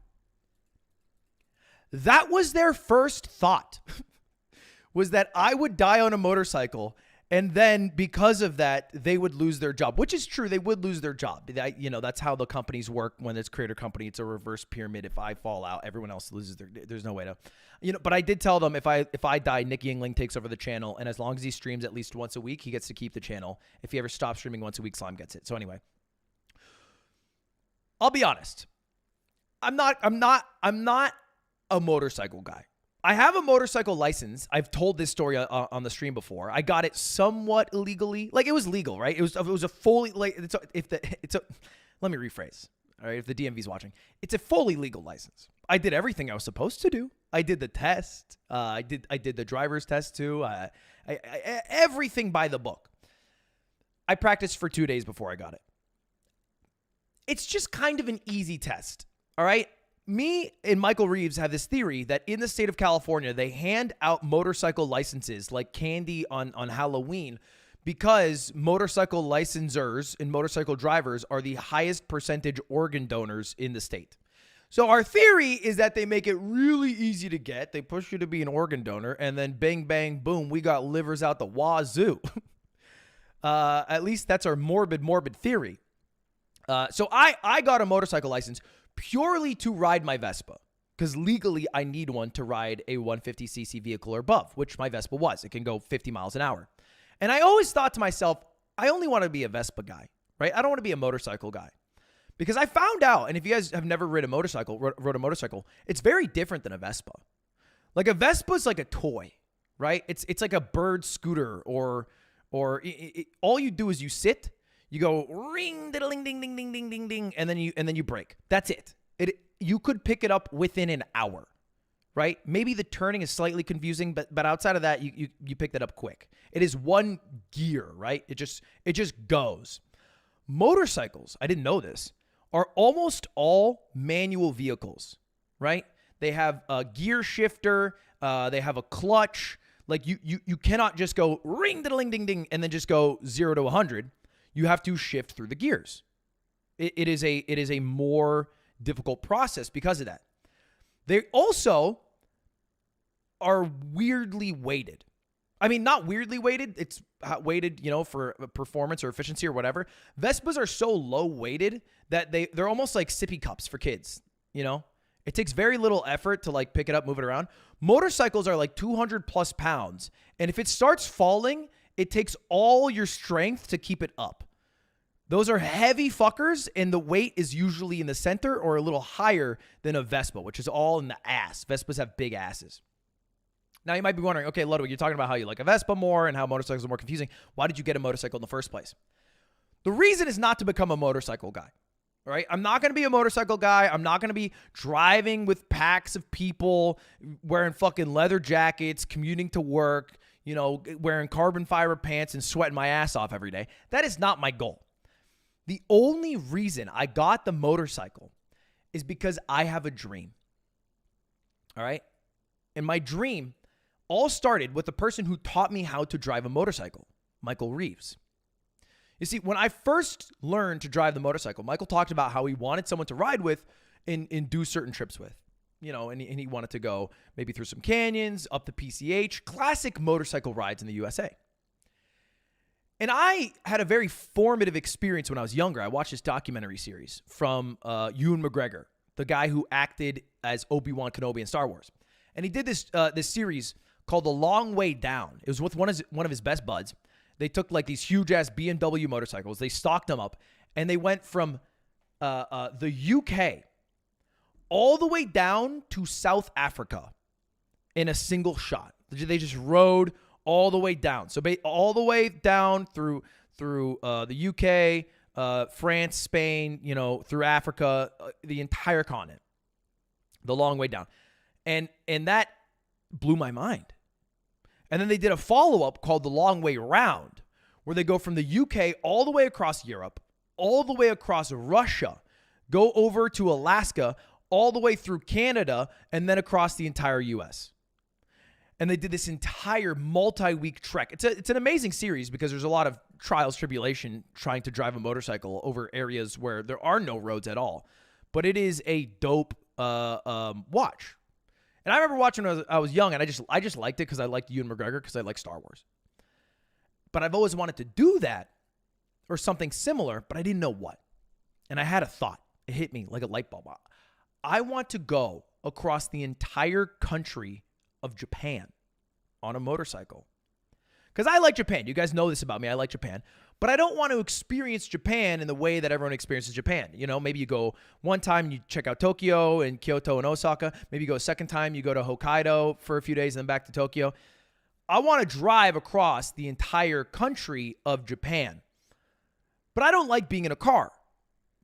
That was their first thought, was that I would die on a motorcycle. And then because of that, they would lose their job, which is true. They would lose their job. That's how the companies work. When it's creator company, it's a reverse pyramid. If I fall out, everyone else loses there's no way to, but I did tell them if I die, Nick Yingling takes over the channel. And as long as he streams at least once a week, he gets to keep the channel. If he ever stops streaming once a week, Slime gets it. So anyway, I'll be honest. I'm not a motorcycle guy. I have a motorcycle license. I've told this story on the stream before. I got it somewhat illegally. Like, it was legal, right? It was a fully, like, let me rephrase. All right, if the DMV's watching, it's a fully legal license. I did everything I was supposed to do. I did the test. I did the driver's test too. Everything by the book. I practiced for 2 days before I got it. It's just kind of an easy test. All right. Me and Michael Reeves have this theory that in the state of California, they hand out motorcycle licenses like candy on Halloween because motorcycle licensors and motorcycle drivers are the highest percentage organ donors in the state. So our theory is that they make it really easy to get. They push you to be an organ donor, and then bang, bang, boom, we got livers out the wazoo. At least that's our morbid theory. So I got a motorcycle license purely to ride my Vespa, because legally I need one to ride a 150cc vehicle or above, which my Vespa was. It can go 50 miles an hour. And I always thought to myself, I only want to be a Vespa guy, right? I don't want to be a motorcycle guy. Because I found out, and if you guys have never rode a motorcycle, it's very different than a Vespa. Like, a Vespa is like a toy, right? It's like a bird scooter, or all you do is you sit. You go ring, ding, ding, ding, ding, ding, ding, ding, and then you brake. That's it. You could pick it up within an hour, right? Maybe the turning is slightly confusing, but outside of that, you pick that up quick. It is one gear, right? It just goes. Motorcycles, I didn't know this, are almost all manual vehicles, right? They have a gear shifter. They have a clutch. Like, you cannot just go ring, ding, ding, ding, and then just go 0 to 100. You have to shift through the gears. It is a more difficult process because of that. They also are weirdly weighted. I mean, not weirdly weighted. It's weighted, for performance or efficiency or whatever. Vespas are so low weighted that they're almost like sippy cups for kids. It takes very little effort to like pick it up, move it around. Motorcycles are like 200 plus pounds. And if it starts falling, it takes all your strength to keep it up. Those are heavy fuckers, and the weight is usually in the center or a little higher than a Vespa, which is all in the ass. Vespas have big asses. Now, you might be wondering, okay, Ludwig, you're talking about how you like a Vespa more and how motorcycles are more confusing. Why did you get a motorcycle in the first place? The reason is not to become a motorcycle guy, all right? I'm not going to be a motorcycle guy. I'm not going to be driving with packs of people, wearing fucking leather jackets, commuting to work, wearing carbon fiber pants and sweating my ass off every day. That is not my goal. The only reason I got the motorcycle is because I have a dream. All right? And my dream all started with the person who taught me how to drive a motorcycle, Michael Reeves. You see, when I first learned to drive the motorcycle, Michael talked about how he wanted someone to ride with and do certain trips with. And he wanted to go maybe through some canyons, up the PCH, classic motorcycle rides in the USA. And I had a very formative experience when I was younger. I watched this documentary series from Ewan McGregor, the guy who acted as Obi-Wan Kenobi in Star Wars. And he did this series called The Long Way Down. It was with one of his best buds. They took like these huge-ass BMW motorcycles. They stocked them up, and they went from the UK all the way down to South Africa in a single shot. They just rode all the way down. So all the way down through the UK, France, Spain, through Africa, the entire continent, the long way down. And that blew my mind. And then they did a follow-up called The Long Way Round, where they go from the UK all the way across Europe, all the way across Russia, go over to Alaska, all the way through Canada, and then across the entire US. And they did this entire multi-week trek. It's an amazing series because there's a lot of trials, tribulation trying to drive a motorcycle over areas where there are no roads at all. But it is a dope watch. And I remember watching when I was young, and I just liked it because I liked Ewan McGregor because I like Star Wars. But I've always wanted to do that or something similar, but I didn't know what. And I had a thought. It hit me like a light bulb. I want to go across the entire country of Japan on a motorcycle. Because I like Japan. You guys know this about me. I like Japan. But I don't want to experience Japan in the way that everyone experiences Japan. You know, maybe you go one time, you check out Tokyo and Kyoto and Osaka. Maybe you go a second time, you go to Hokkaido for a few days and then back to Tokyo. I want to drive across the entire country of Japan. But I don't like being in a car.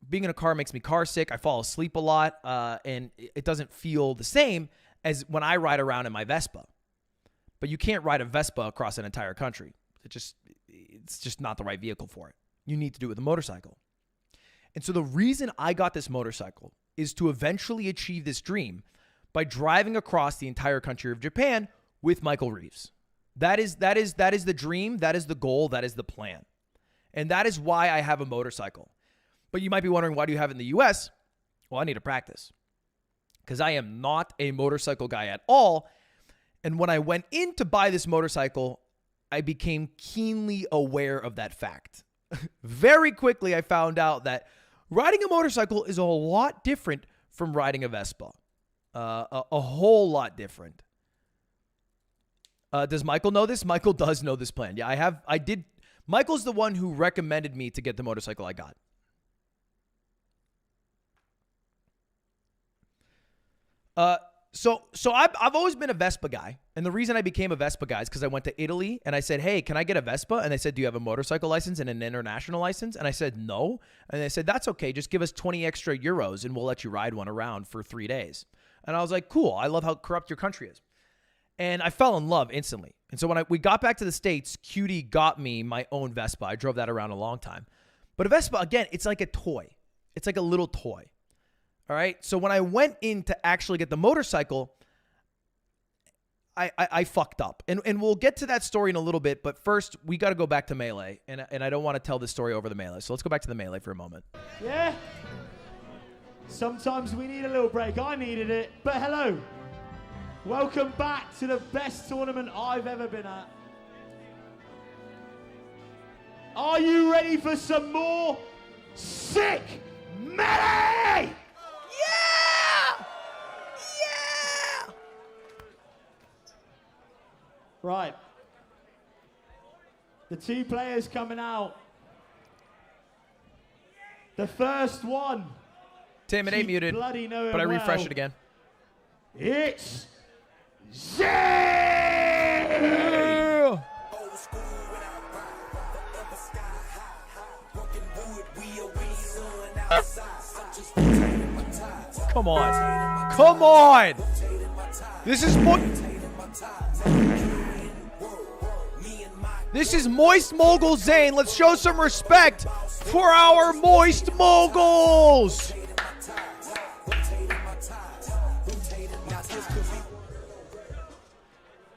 Being in a car makes me car sick. I fall asleep a lot, and it doesn't feel the same as when I ride around in my Vespa. But you can't ride a Vespa across an entire country. It's just not the right vehicle for it. You need to do it with a motorcycle. And so the reason I got this motorcycle is to eventually achieve this dream by driving across the entire country of Japan with Michael Reeves. That is the dream, that is the goal, that is the plan. And that is why I have a motorcycle. But you might be wondering, why do you have it in the US? Well, I need to practice. Because I am not a motorcycle guy at all. And when I went in to buy this motorcycle, I became keenly aware of that fact. Very quickly, I found out that riding a motorcycle is a lot different from riding a Vespa. A whole lot different. Does Michael know this? Michael does know this plan. Yeah, I did. Michael's the one who recommended me to get the motorcycle I got. So I've always been a Vespa guy. And the reason I became a Vespa guy is because I went to Italy and I said, hey, can I get a Vespa? And they said, do you have a motorcycle license and an international license? And I said, no. And they said, that's okay. Just give us 20 extra euros and we'll let you ride one around for 3 days. And I was like, cool. I love how corrupt your country is. And I fell in love instantly. And so when we got back to the States, Cutie got me my own Vespa. I drove that around a long time. But a Vespa, again, it's like a toy. It's like a little toy. All right. So when I went in to actually get the motorcycle, I fucked up. And we'll get to that story in a little bit. But first, we got to go back to Melee. And I don't want to tell this story over the Melee. So let's go back to the Melee for a moment. Yeah. Sometimes we need a little break. I needed it. But hello. Welcome back to the best tournament I've ever been at. Are you ready for some more sick Melee? Yeah! Yeah! Right. The two players coming out. The first one. Tim, it ain't muted, Bloody know but I refresh well. it again. It's Zain! Come on. Come on. This is Moist Mogul Zain. Let's show some respect for our Moist Moguls.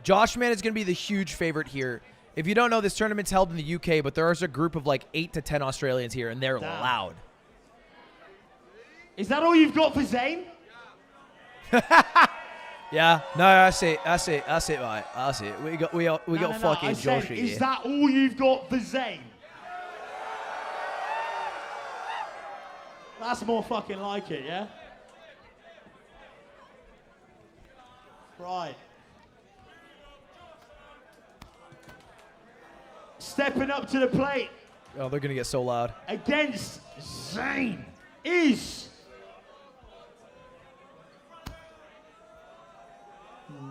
Josh Man is going to be the huge favorite here. If you don't know, this tournament's held in the UK, but there is a group of like 8 to 10 Australians here, and they're loud. Is that all you've got for Zain? Yeah, no, I see it, mate. I see it. We got fucking Josh here. Is that all you've got for Zain? That's more fucking like it, yeah? Right. Stepping up to the plate. Oh, they're gonna get so loud. Against Zain is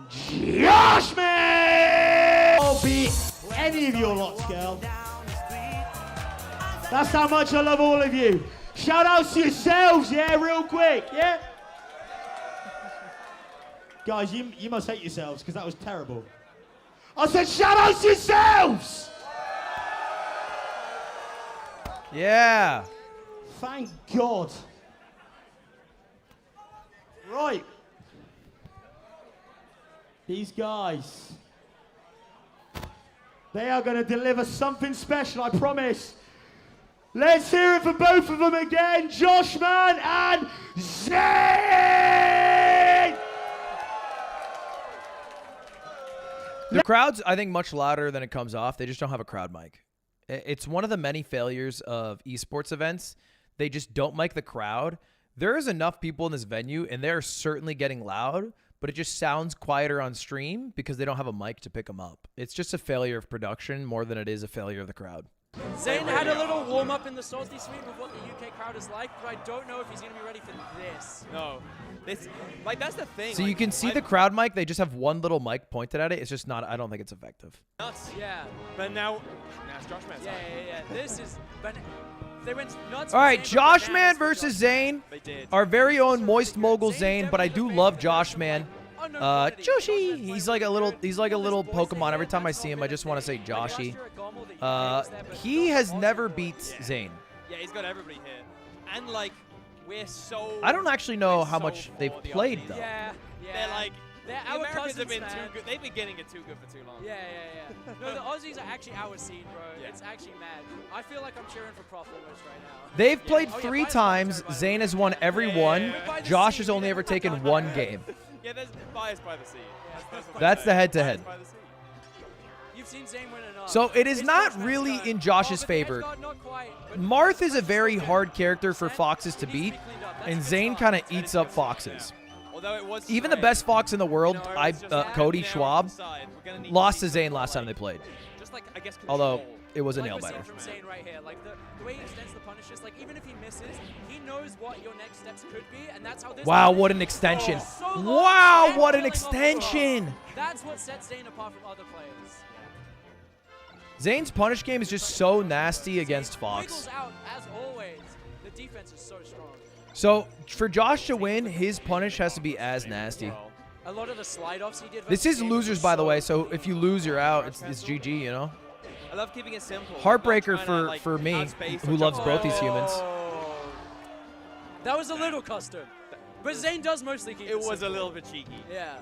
Josh Man! I'll beat any of your lots, girl. That's how much I love all of you. Shout outs to yourselves, yeah, real quick, yeah? Guys, you must hate yourselves, because that was terrible. I said shout outs to yourselves! Yeah. Thank God. Right. These guys. They are going to deliver something special, I promise. Let's hear it for both of them again. Joshman and Zain! The crowd's, I think, much louder than it comes off. They just don't have a crowd mic. It's one of the many failures of esports events. They just don't mic the crowd. There is enough people in this venue, and they're certainly getting loud, but it just sounds quieter on stream because they don't have a mic to pick them up. It's just a failure of production more than it is a failure of the crowd. Zain had a little warm-up in the Salty Suite with what the UK crowd is like, but I don't know if he's going to be ready for this. No. This, like, that's the thing. So like, you can see the crowd mic. They just have one little mic pointed at it. It's just not, I don't think it's effective. nuts. Yeah. But now it's Josh Man's Yeah, time. yeah, yeah. This is... They went nuts. All right, with Zain, but Josh bananas Man for versus Josh. Zain. They did. Our very own Moist Mogul Zain, but I do love Josh Man. Joshi. He's like a little Pokemon. Every time I see him, I just want to say Joshi. He has never beat Zain. Yeah, he's got everybody here. And, like, we're so... I don't actually know we're how so much for they've the played, Aussies. though. Yeah, yeah. They're like... They're the our Americans cousins, have been man. too good. They've been getting it too good for too long. Yeah, yeah, yeah. No, the Aussies are actually our scene, bro. Yeah. It's actually mad. I feel like I'm cheering for Prof almost right now. They've played Oh, yeah, 3 Bias times. commentary, by the Zain way. has won every Yeah, one. yeah, yeah. Josh has only ever taken 1 game. Yeah, there's bias by the sea. That's what That's I'm the saying. head-to-head. Bias by the sea. You've seen Zain win enough. So it is It's not Joshman's really turn. in Josh's but the favor. edgeguard not quite, but Marth is a very Joshman's hard good. character for Foxes to He needs beat, be cleaned up. That's a and good Zain start. kind of eats up Foxes. Although it was Even the strange. best Fox in the world, You know, it was just Cody now on Schwab, the side. We're gonna need lost see to Zain some more, last time they like, played. Just like, I guess, Although control. it was a Like nail we're seeing biter. from Zain right here, like the way he extends the punishes, like even if he misses, he knows what your next steps could be, and that's how this. Wow, one what is. an extension. So long Wow, and what an killing off the extension. front. That's what sets Zain apart from other players. Zain's punish game is just so nasty against Zain Fox. wiggles out as always. The defense is so strong. So for Josh to win, his punish has to be as nasty. A lot of the slide offs he did. This versus is Zain losers, was by the so way, so if you lose, you're out. It's GG, you know? I love keeping it simple. Heartbreaker Not trying to, like, for me, outspace who or loves jump both over. these humans. Oh. That was a little custom. But Zain does mostly keep It was a simple. little bit cheeky. Yeah.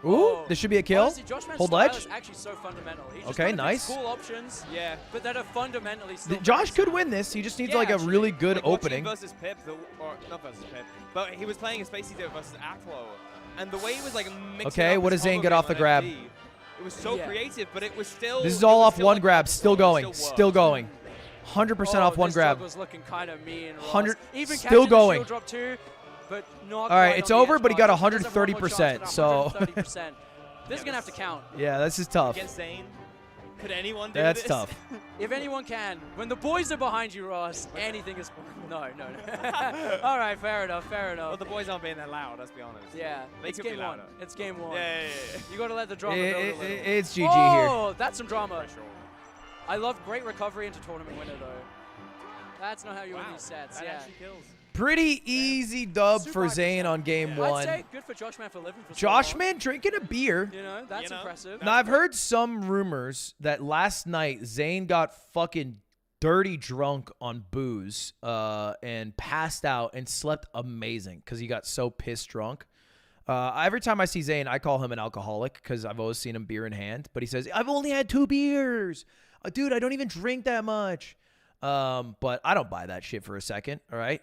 Ooh, Oh. this should be a kill. Honestly, Joshman's Hold style ledge. is actually so fundamental. He just Okay, kind of nice. picks cool options, Yeah. but that are fundamentally still. Josh very could win this. He just needs Yeah, like a actually, really good like, watching opening. versus Pip, or not versus Pip, but he was playing a Spacey Zero versus Aklo, and the way he was like mixing Okay, up what his does Zain combo get game off the on grab? FD, it was so Yeah. creative, but it was still. This is it all was off still one like grab. a Still control, going. it Still worked. going. 100% off one this grab. was looking kind of mean. 100 Even still catching the going. shield drop too, but not. All right, quite it's on the over, edge but he guard. got He does have one more chance 130%, for that, so- 130%. This is gonna have to count. Yeah, this is tough. Against Zain, could anyone do That's this? tough. If anyone can, when the boys are behind you, Ross, anything is. No. All right, fair enough. Well, the boys aren't being that loud. Let's be honest. Yeah, They it's could be game one. louder. It's game one. Yeah. You got to let the drama build a little. It's GG here. Oh, that's some drama. I love great recovery into tournament winner though. That's not how you win these sets. That Yeah. actually kills. Pretty easy dub Super for Zain 100%. on game I'd one. say good for Joshman for living for so Josh long. Man drinking a beer. You know, that's You know, impressive. Now, I've heard some rumors that last night Zain got fucking dirty drunk on booze and passed out and slept amazing because he got so pissed drunk. Every time I see Zain, I call him an alcoholic because I've always seen him beer in hand. But he says, I've only had 2 beers. Dude, I don't even drink that much. But I don't buy that shit for a second, all right?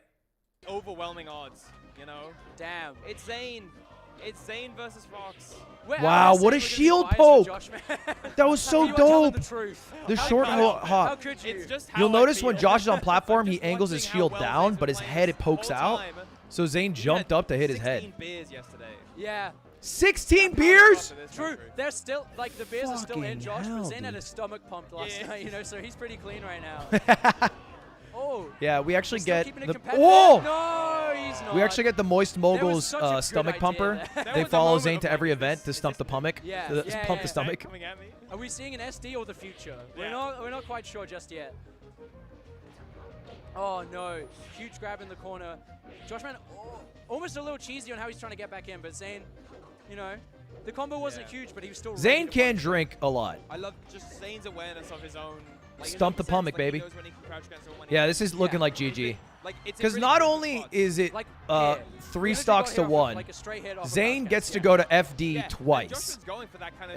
Overwhelming odds, you know. Damn. It's Zain. It's Zain versus Fox. Wow, what a shield poke. That was so You are telling dope. the truth. The How short could you? hop. How could you? It's just how You'll I notice when feel. Josh is on platform, I'm he just angles his watching how shield well down, Zain's but his been head, it playing pokes this whole out. time. So Zain He jumped had up to hit his 16 head. beers yesterday. Yeah. 16 beers? True. They're still like the beers are still in Fucking Josh, hell, but Zain had dude. his stomach pumped last Yeah. night, you know, so he's pretty clean right now. Oh. Yeah, we actually Still get keeping it the competitive. oh, No, he's not. we actually get the Moist Moguls such a good stomach idea pumper. there. There They was a follow moment Zain of to like, every is event this- to is stomp the this pummick. Yeah, to yeah, pump yeah. the stomach. Coming at me. Are we seeing an SD or the future? Yeah. We're not quite sure just yet. Oh no, huge grab in the corner. Joshman almost a little cheesy on how he's trying to get back in, but Zain, you know, the combo wasn't huge, but he was still ready Zain to can punch. drink a lot. I love just Zain's awareness of his own Like, Stump the it makes sense, pumic, like, he baby. knows when he can crouch against someone, when he Yeah, can't. this is looking like Really GG. good. Like, it's a Because really not good only spot. is it Like, here. 3 We stocks to literally got hit 1, off like a straight hit off a Zayn bounce gets cast. to go to FD Yeah, and twice. Joshman's going for that kind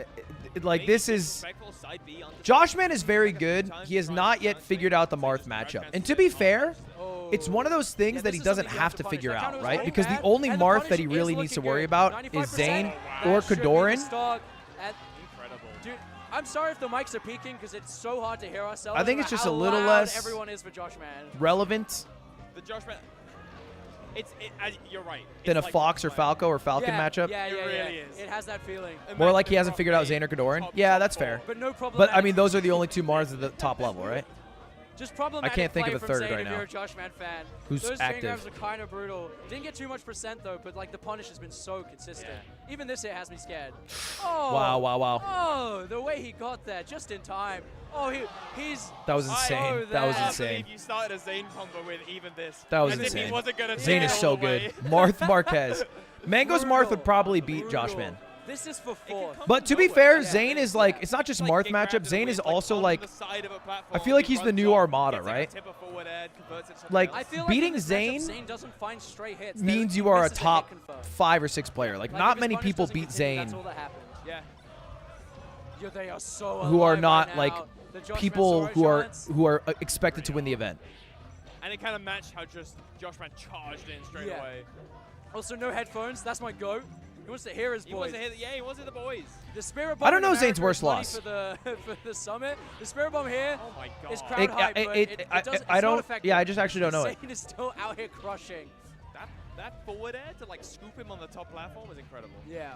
of Like, maybe this is... disrespectful side B onto Joshman is very good. He has not yet figured out the Marth matchup. And to be fair, it's one of those things Yeah, that this he is doesn't something you have have to to figure punish. That out, counter was right? so Because the bad, only and the Marth that he punish really is needs to looking worry good. about is 95%. Zayn That or should be the Kadoran. stock at- incredible. Dude, I'm sorry if the mics are peaking because it's so hard to hear ourselves. I think no it's matter just a how little loud less everyone is for Josh, man. relevant The Joshman, you're right. than a It's like Fox or Joshman. Falco or Falcon Yeah, matchup. Yeah, It yeah, really yeah. is. It has that feeling. More like he Imagine hasn't figured out Rock Zayn or Lee, Kadoran. top- Yeah, top that's four. fair. But no problem. But I mean, those are the only 2 Mars at the top level, right? Just problematic I can't think play of a from third Zayn right if now. you're a Josh Man fan. Who's Those chain active. grabs are kind of brutal. Didn't get too much percent though, but like the punish has been so consistent. Even this hit has me scared. Oh. Wow, wow, wow. Oh, the way he got there just in time. Oh, he's. That was insane. That was that. insane. You started a Zayn combo with even this. That was as if insane. He wasn't gonna Zayn take is it so all the way. good. Marth Marquez. Mango's Marth Brutal. would probably beat Josh Brutal. Man. This is for 4th. But to be fair, Zayn is like, it's not just Marth matchup. Zayn is also like, I feel like he's the new Armada, right? Like, I feel like beating in this matchup, Zayn Zayn doesn't find straight hits. means He you are a misses hit top confirmed. 5 or 6 player. Like, Like, not if his many punish people doesn't beat continue, Zayn That's all that happens. Yeah. Yo, they are so who are alive not right like now. The Josh people Mansoro shots. who are expected to win the event. And it kind of matched how just Joshman charged in straight Yeah. away. Also, no headphones. That's my goat. He wants to hear his He wants voice. to hit, yeah, he wants to hit the boys. The Spirit I Bomb don't know in Zayn's America worst is money loss. For the, for the summit. The Spirit Bomb here Oh my god. is crowd hype, but it doesn't, I it's don't. not effective. Yeah, I just actually don't know it. Zayn is still out here crushing. That forward air to like scoop him on the top platform was incredible. Yeah.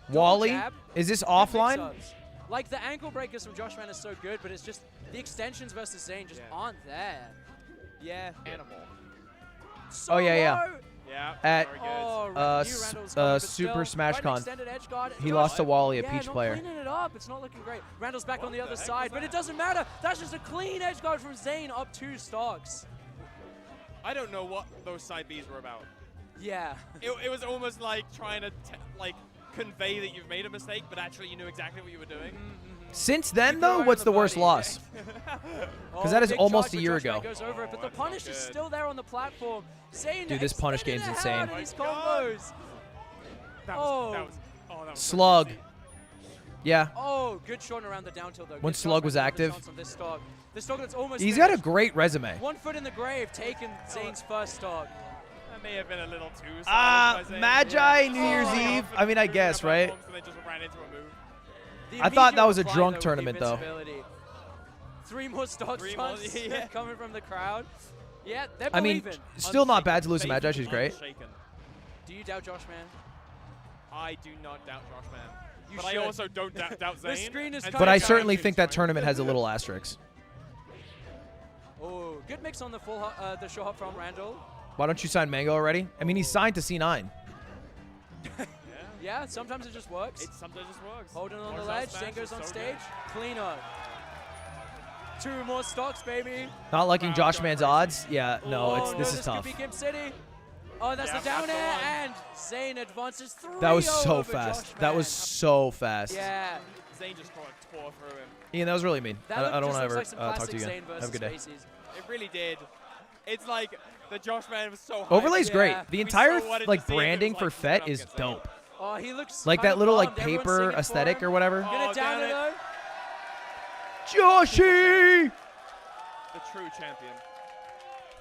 Wally, jab. is this Good offline? mix-ups. Like the ankle breakers from Josh Man is so good, but it's just the extensions versus Zayn just aren't there. Yeah. Animal. So Oh, yeah, yeah. low. Yeah. At, very good. Oh, Uh, knew s- Randall was coming, but Super still, Smash right Con. extended edge guard. He Josh- lost to Wally, a yeah, Peach not player. cleaning it up. It's not looking great. Randall's back on the other heck side, was but it that? doesn't matter. That's just a clean edge guard from Zayn up 2 stocks. I don't know what those side Bs were about. Yeah. It was almost like trying to like convey that you've made a mistake, but actually you knew exactly what you were doing. Since then, Keep though, your eye what's on the the worst body. loss? Because that is almost a year ago. Goes over it, but the that's punish not is good. still there on the platform. Zayn Dude, this punish extended game's the hell out insane. of these Oh my God. combos. That Oh. was so Slug. easy. Yeah. Oh, good shot around the down tilt though. When Good Slug shot was around the active. chance on this stock. This stock that's almost He's got a finished. great resume. 1 foot in the grave, taking Zayn's first stock. That may have been a little too Ah, savage by Zayn. Magi New Year's Oh. Eve. I mean, I guess, right? So they just ran into a move. The I thought that immediate was a reply, drunk though, with tournament, the though. invincibility. 3 more stock Three more, stunts yeah. coming from the crowd. Yeah, they're I mean, believing. still not bad to lose to Unshaken. Magi. She's great. Unshaken. Do you doubt Josh, man? I do not doubt Josh, man. You But should. I also don't doubt Zayn. The screen is and kinda But I Zayn certainly is think that trying. tournament has a little asterisk. Oh, good mix on the the short hop from Randall. Why don't you sign Mango already? I mean, he's signed to C9. Yeah, sometimes it just works. It sometimes just works. Holding on the Horizontal ledge, smash Zayn goes is on so stage. good. Cleaner. 2 more stocks, baby. Not liking Crowd Josh going Man's crazy. odds. Yeah, no, Oh, this is Could tough. be Kim City. Oh, that's Yeah, the down that's the air, one. and Zayn advances 3. That was so over fast. Josh That was Man. so fast. Yeah. Zayn just tore through him. Ian, that was really mean. That I don't just want to looks ever like some talk to you classic again. Zayn Have a good day. versus Spaces. It really did. It's like the Josh man was so high. Overlay's Yeah. great. The We entire so wanted to like see if it was, branding like, for put Fett up is against Zayn. dope. Oh, he looks Like kind that of little like bummed. Everyone's paper singing for aesthetic him. or whatever. Get it down damn it. though. Joshi! The true champion.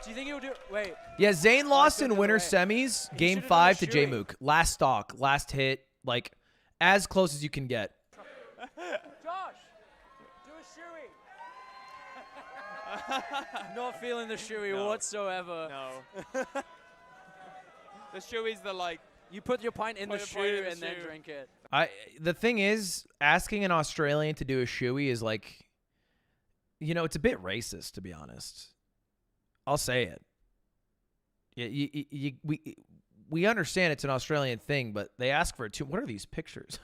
Do you think he'll do? Wait. Yeah, Zayn lost good in the winner other way. semis, He game should've done 5 the to shoey. J-Mook. Last stock, last hit, like as close as you can get. Josh, do a shoey. Not feeling the shoey No. whatsoever. No. The shoey's the like. You put your pint in the Put your pint in shoe the and then shoe. drink it. The thing is, asking an Australian to do a shoey is like, you know, it's a bit racist, to be honest. I'll say it. We understand it's an Australian thing, but they ask for it too. What are these pictures?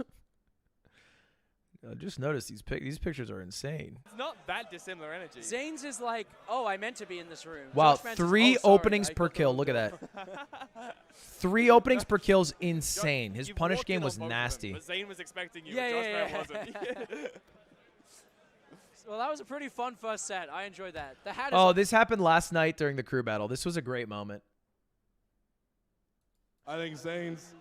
I just noticed these pictures are insane. It's not that dissimilar energy. Zayn's is like, oh, I meant to be in this room. Wow, Josh Man's is, 3 "Oh, sorry, openings I per got the kill. wrong Look at door." that. 3 openings per kill's insane. His You've punish walked game in on was both of them, nasty. but Zayn was expecting you, Yeah, and Josh yeah, Man wasn't. Well, that was a pretty fun first set. I enjoyed that. The hat is Oh, this happened last night during the crew battle. This was a great moment. I think Zane's.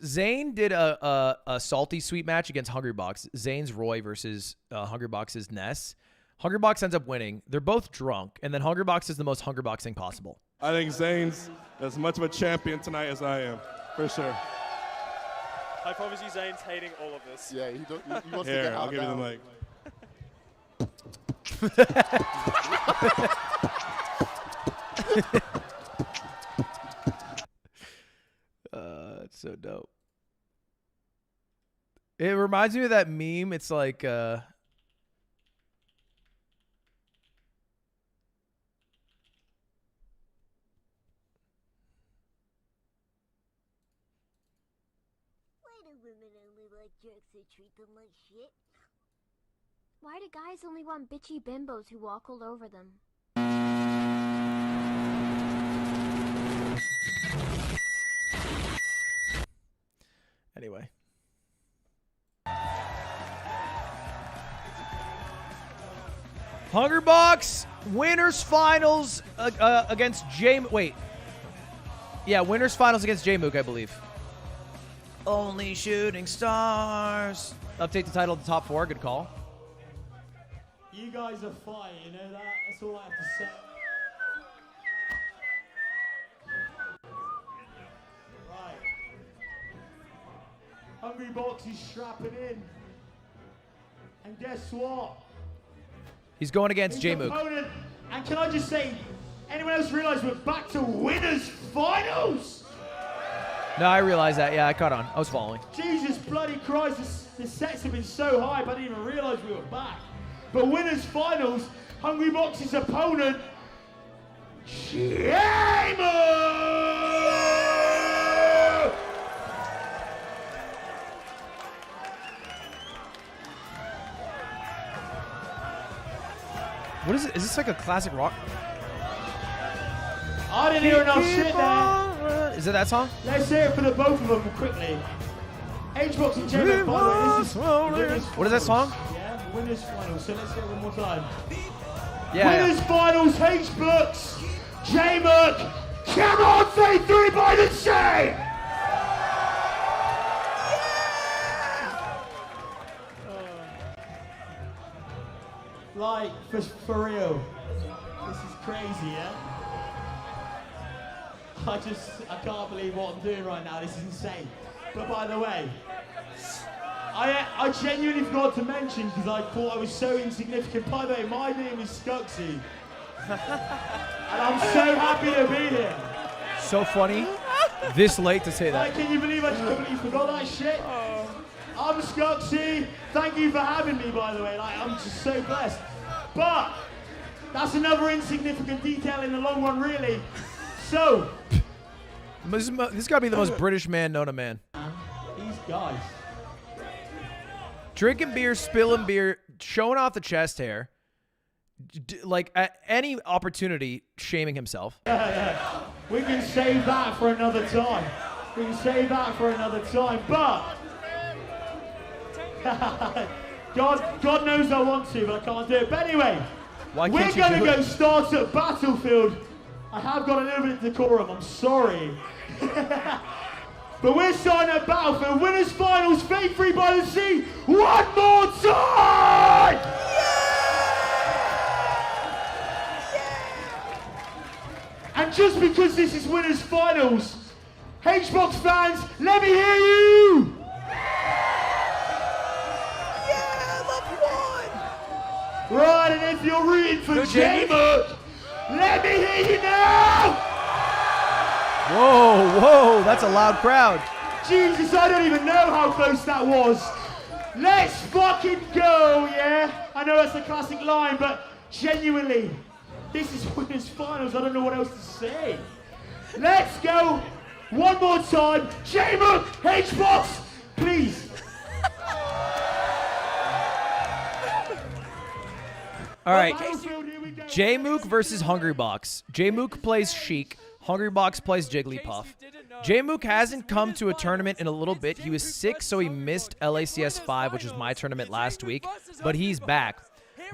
Zain did a salty sweet match against Hungrybox. Zane's Roy versus Hungrybox's Ness. Hungrybox ends up winning. They're both drunk, and then Hungrybox is the most Hungryboxing possible. I think Zane's as much of a champion tonight as I am, for sure. I promise you Zane's hating all of this. Yeah, he wants to Here, get out I'll give you the now. mic. It's so dope. It reminds me of that meme. It's like Women only like jerks who treat them like shit? Why do guys only want bitchy bimbos who walk all over them? anyway. Hungrybox winners finals against Wait. Yeah, winners finals against J-Mook, I believe. Only shooting stars. Update the title of the top 4. Good call. You guys are fire, you know that? That's all I have to say. Right. Hungrybox is strapping in. And guess what? He's going against His J-Mook. opponent, and can I just say, anyone else realize we're back to winners finals? No, I realized that. Yeah, I caught on. I was following. Jesus bloody Christ, the sets have been so high, but I didn't even realize we were back. But winners finals, Hungrybox's opponent, J-Mook! What is it? Is this like a classic rock? I didn't hear enough shit there. Is it that song? Let's hear it for the both of them quickly. H-Box and J-Mook, by the way, this is winners What is that song? Yeah, winners finals. So let's hear it one more time. Yeah. Winners finals, H-Box, J-Mook. Come on, say 3 by the sea! Like, for real, this is crazy, yeah? I can't believe what I'm doing right now, this is insane. But by the way, I genuinely forgot to mention, because I thought I was so insignificant. By the way, my name is Skuxy. And I'm so happy to be here. So funny. This late to say that. Like, can you believe I just completely forgot that shit? I'm Skuxy. Thank you for having me, by the way. Like, I'm just so blessed. But that's another insignificant detail in the long run, really. So, This got to be the most British man known to man. these guys. Drinking beer, spilling beer, showing off the chest hair. Like, at any opportunity, shaming himself. We can save that for another time. We can save that for another time. But God knows I want to, but I can't do it. But anyway, Why we're can't you going to do go it? start at Battlefield. I have got a little bit of decorum, I'm sorry. But we're starting at Battlefield. Winners finals, Fate Free by the Sea. One more time! And just because this is winners finals, H-Box fans, let me hear you! Right, and if you're rooting for J-Mook, let me hear you now! Whoa, that's a loud crowd. Jesus, I don't even know how close that was. Let's fucking go, yeah? I know that's a classic line, but genuinely, this is winners finals. I don't know what else to say. Let's go. One more time. J-Mook, H-Box, please. All right. Battlefield, here we go. J-Mook versus Hungrybox. J-Mook plays Sheik. Hungrybox plays Jigglypuff. J-Mook hasn't come to a tournament in a little bit. He was sick, so he missed LACS 5, which was my tournament last week, but he's back.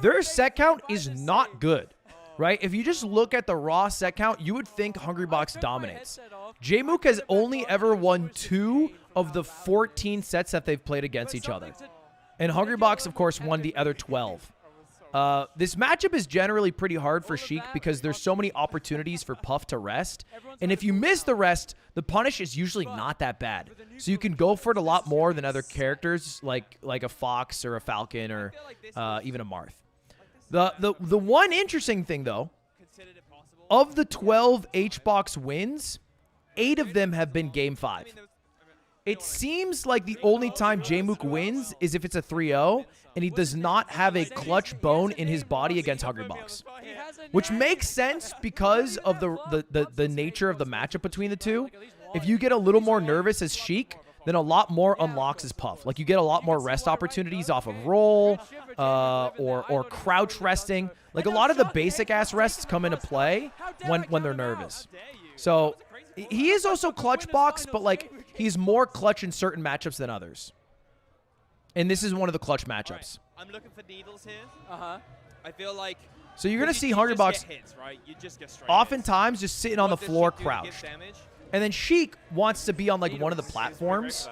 their set count is not good, right? If you just look at the raw set count, you would think Hungrybox dominates. Jmook has only ever won 2 of the 14 sets that they've played against each other. And Hungrybox, of course, won the other 12. This matchup is generally pretty hard for Sheik because there's so many opportunities for Puff to rest. And if you miss the rest, the punish is usually not that bad. So you can go for it a lot more than other characters like a Fox or a Falcon or even a Marth. The one interesting thing, though, of the 12 HBox wins, 8 of them have been Game 5. It seems like the only time Jmook wins is if it's a 3-0, and he does not have a clutch bone in his body against Hungrybox. Which makes sense because of the nature of the matchup between the two. If you get a little more nervous as Sheik, then a lot more unlocks as Puff. Like, you get a lot more rest opportunities off of roll or crouch resting. Like, a lot of the basic-ass rests come into play when they're nervous. So, he is also clutch box, but, like, he's more clutch in certain matchups than others. And this is one of the clutch matchups. Right. I'm looking for needles here. I feel like... So you're going to see Hungrybox right? oftentimes just sitting on the floor crouched. And then Sheik wants to be on, like, one of the platforms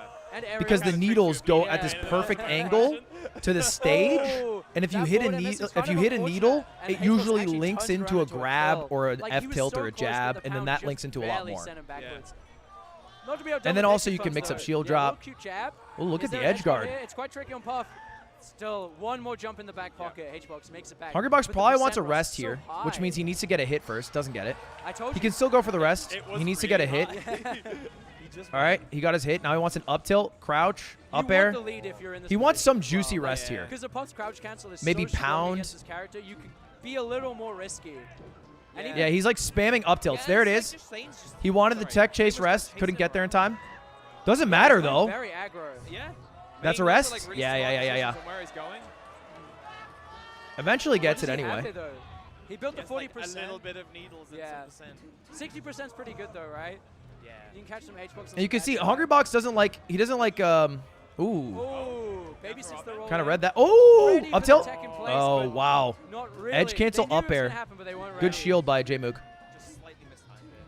because the needles go at this perfect angle to the stage. And if you hit a needle, it usually links into a grab or an F tilt or a jab, and then that links into a lot more. And then also you can mix up shield drop. Oh, look at the edge guard. It's quite tricky on Puff. Still, one more jump in the back pocket. HBox makes it back. Hungrybox probably wants a rest here, which means he needs to get a hit first. Doesn't get it. He can still go for the rest. He needs to get a hit. All right, he got his hit. Now he wants an up tilt, crouch, up air. He wants some juicy rest here. Because the Puff's crouch cancel is maybe so pound. His character, you could be a little more risky. Yeah, he's like spamming up tilts. There it is. He wanted the tech chase rest. Couldn't get there in time. Doesn't matter, though. Very aggro. Yeah. That's a rest? Yeah. Eventually gets it anyway. He built the 40%. Like a little bit of needles and some percent. 60% is pretty good, though, right? Yeah. You can catch some HBox. And you can see Hungrybox doesn't like, Babysits the roll. Kind of read that. Oh, Ready up for the tilt. tech in place, Oh, but wow. not really. Edge cancel They knew up it was air. gonna happen, but they weren't Good ready. shield by Jmook. Just slightly mistimed it.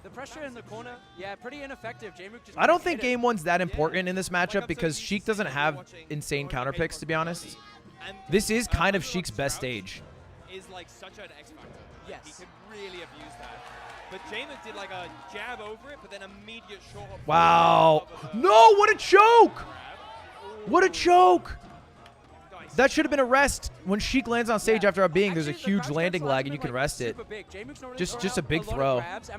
The pressure in the corner, yeah, pretty ineffective. Jmook just I don't couldn't think hit it. game one's that important in this matchup because Sheik doesn't have insane counter picks, to be honest. This is kind of Sheik's best stage. Is like such an X factor. Yes. He can really abuse that. But Jmook did like a jab over it, but then immediate short hop. Wow. No, what a choke. What a choke. That should have been a rest. When Sheik lands on stage after up being, there's a huge landing lag and you can rest it. Just a big throw. This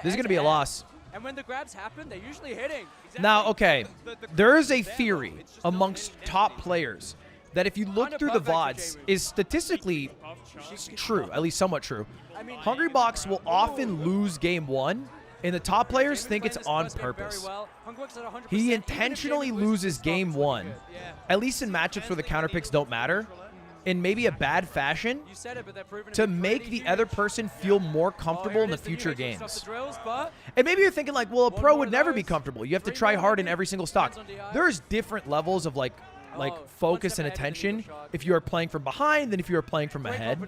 is going to be a loss. And when the grabs happen, they're usually hitting. Now, okay, there is a theory amongst top players that if you look through the VODs is statistically true, at least somewhat true. Hungrybox will often lose game one, and the top players think it's on purpose. He intentionally loses game one, at least in matchups where the counter picks don't matter, in maybe a bad fashion, to make the other person feel more comfortable in the future games. And maybe you're thinking like, well, a pro would never be comfortable. You have to try hard in every single stock. There's different levels of like focus and attention if you are playing from behind than if you are playing from ahead.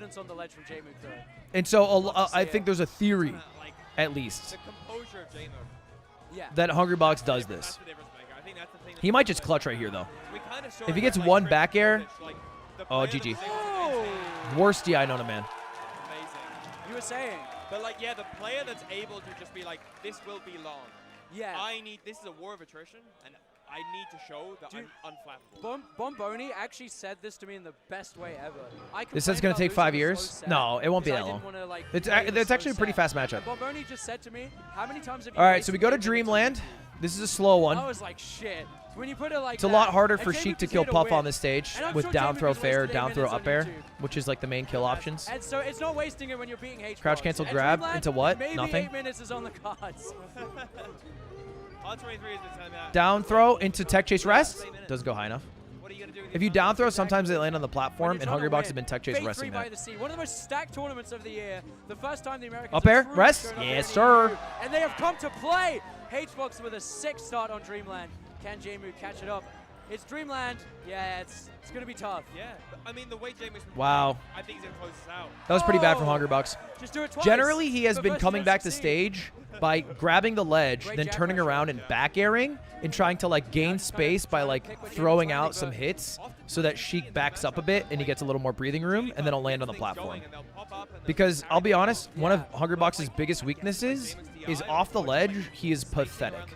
And so I think there's a theory, at least, that Hungrybox does this. He might just clutch right here, though. If he gets one back air, oh, GG. Worst DI known to man. Amazing. You were saying. But like, yeah, the player that's able to just be like, this will be long. Yeah. This is a war of attrition, and I need to show that I'm unflappable. Bomboni actually said this to me in the best way ever. This set's going to take 5 years? No, it won't be that long. It's actually a pretty fast matchup. Bomboni just said to me, how many times have you... All right, so we go to Dreamland. This is a slow one. I was like, shit. When you put it like it's a lot harder for Sheik to kill Puff on this stage with down throw fair, down throw up air, which is like the main kill options. And so it's not wasting it when you're beating HBox. Crouch cancel grab into what? Maybe Nothing. 8 minutes is on the cards. Down throw into tech chase rest. Doesn't go high enough. If you down throw, sometimes they land on the platform, and Hungrybox has been tech chase resting that. One of the most stacked tournaments of the year. The first time the Americans up air, rest? Yes, sir. And they have come to play. HBox with a 6 start on Dreamland. Can Jmook catch it up? It's Dreamland. Yeah, it's going to be tough. Yeah. I mean, the way Jameis was Wow. playing, I think he's going to close this out. That was pretty bad from Hungrybucks. Just do it twice. Generally, he has The been first coming you back ever to seen. stage by grabbing the ledge, Great then jab turning pressure. around and back airing and trying to like gain space by like throwing out some hits so that Sheik backs up a bit and he gets a little more breathing room and then he'll land on the platform. Because I'll be honest, one of Hungrybox's biggest weaknesses is off the ledge, he is pathetic.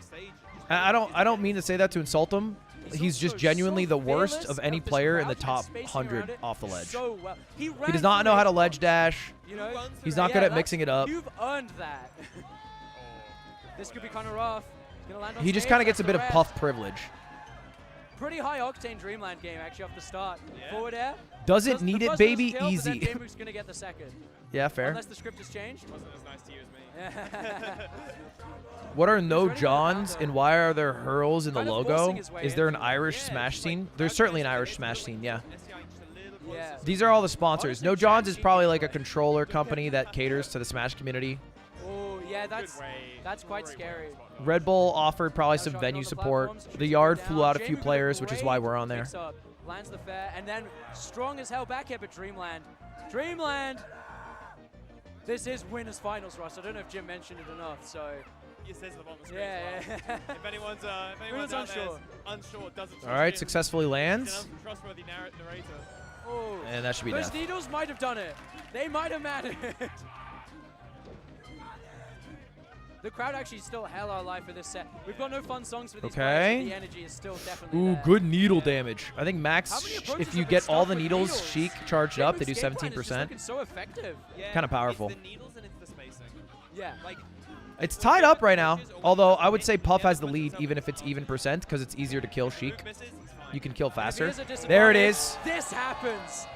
I don't mean to say that to insult him. He's just genuinely the worst of any player in the top 100 off the ledge. He does not know how to ledge dash. He's not good at mixing it up. You've earned that. This could be kind of rough. Gonna land on He just stage kind of gets a after bit the of ref. puff privilege. Pretty high octane Dreamland game actually off the start. Forward air. Doesn't The need it, first baby. one was a kill, but then Easy. Jameis gonna get the second. Yeah, fair. Unless the script has changed. Wasn't as nice to you as me. What are no anyone Johns around, though? and why are there hurls in the Kind of logo? forcing his way Is there an into it. Irish Yeah, smash it's scene? There's certainly an Irish smash scene, yeah. Yeah. These are all the sponsors. No Johns is probably like a controller company that caters to the Smash community. Oh yeah, that's quite scary. Red Bull offered probably some venue support. The Yard flew out a few players, which is why we're on there. Picks up, lands the fair, and then strong as hell back here, but Dreamland. Dreamland! This is winners finals, Ross. I don't know if Jim mentioned it enough, so. It says at the bottom of the screen Yeah, as well. yeah. If anyone's out there unsure, doesn't trust All right, Jim, successfully lands. he's an untrustworthy narrator. Oh. And that should be Those death. needles might have done it. They might have mattered. The crowd actually still hella alive for this set. We've got no fun songs for these players, but the energy is still definitely Ooh, there. good needle damage. I think How max, many approaches if you have been get all stuck the with needles, Sheik charged up, they do Jameis' game plan is just 17%. looking so effective. Yeah, Kinda powerful. It's the needles and it's the spacing. Yeah. Like, It's tied up right now, although I would say Puff has the lead even if it's even percent because it's easier to kill Sheik. misses, he's fine. You can kill If he faster. is a There it disadvantage, is. This happens.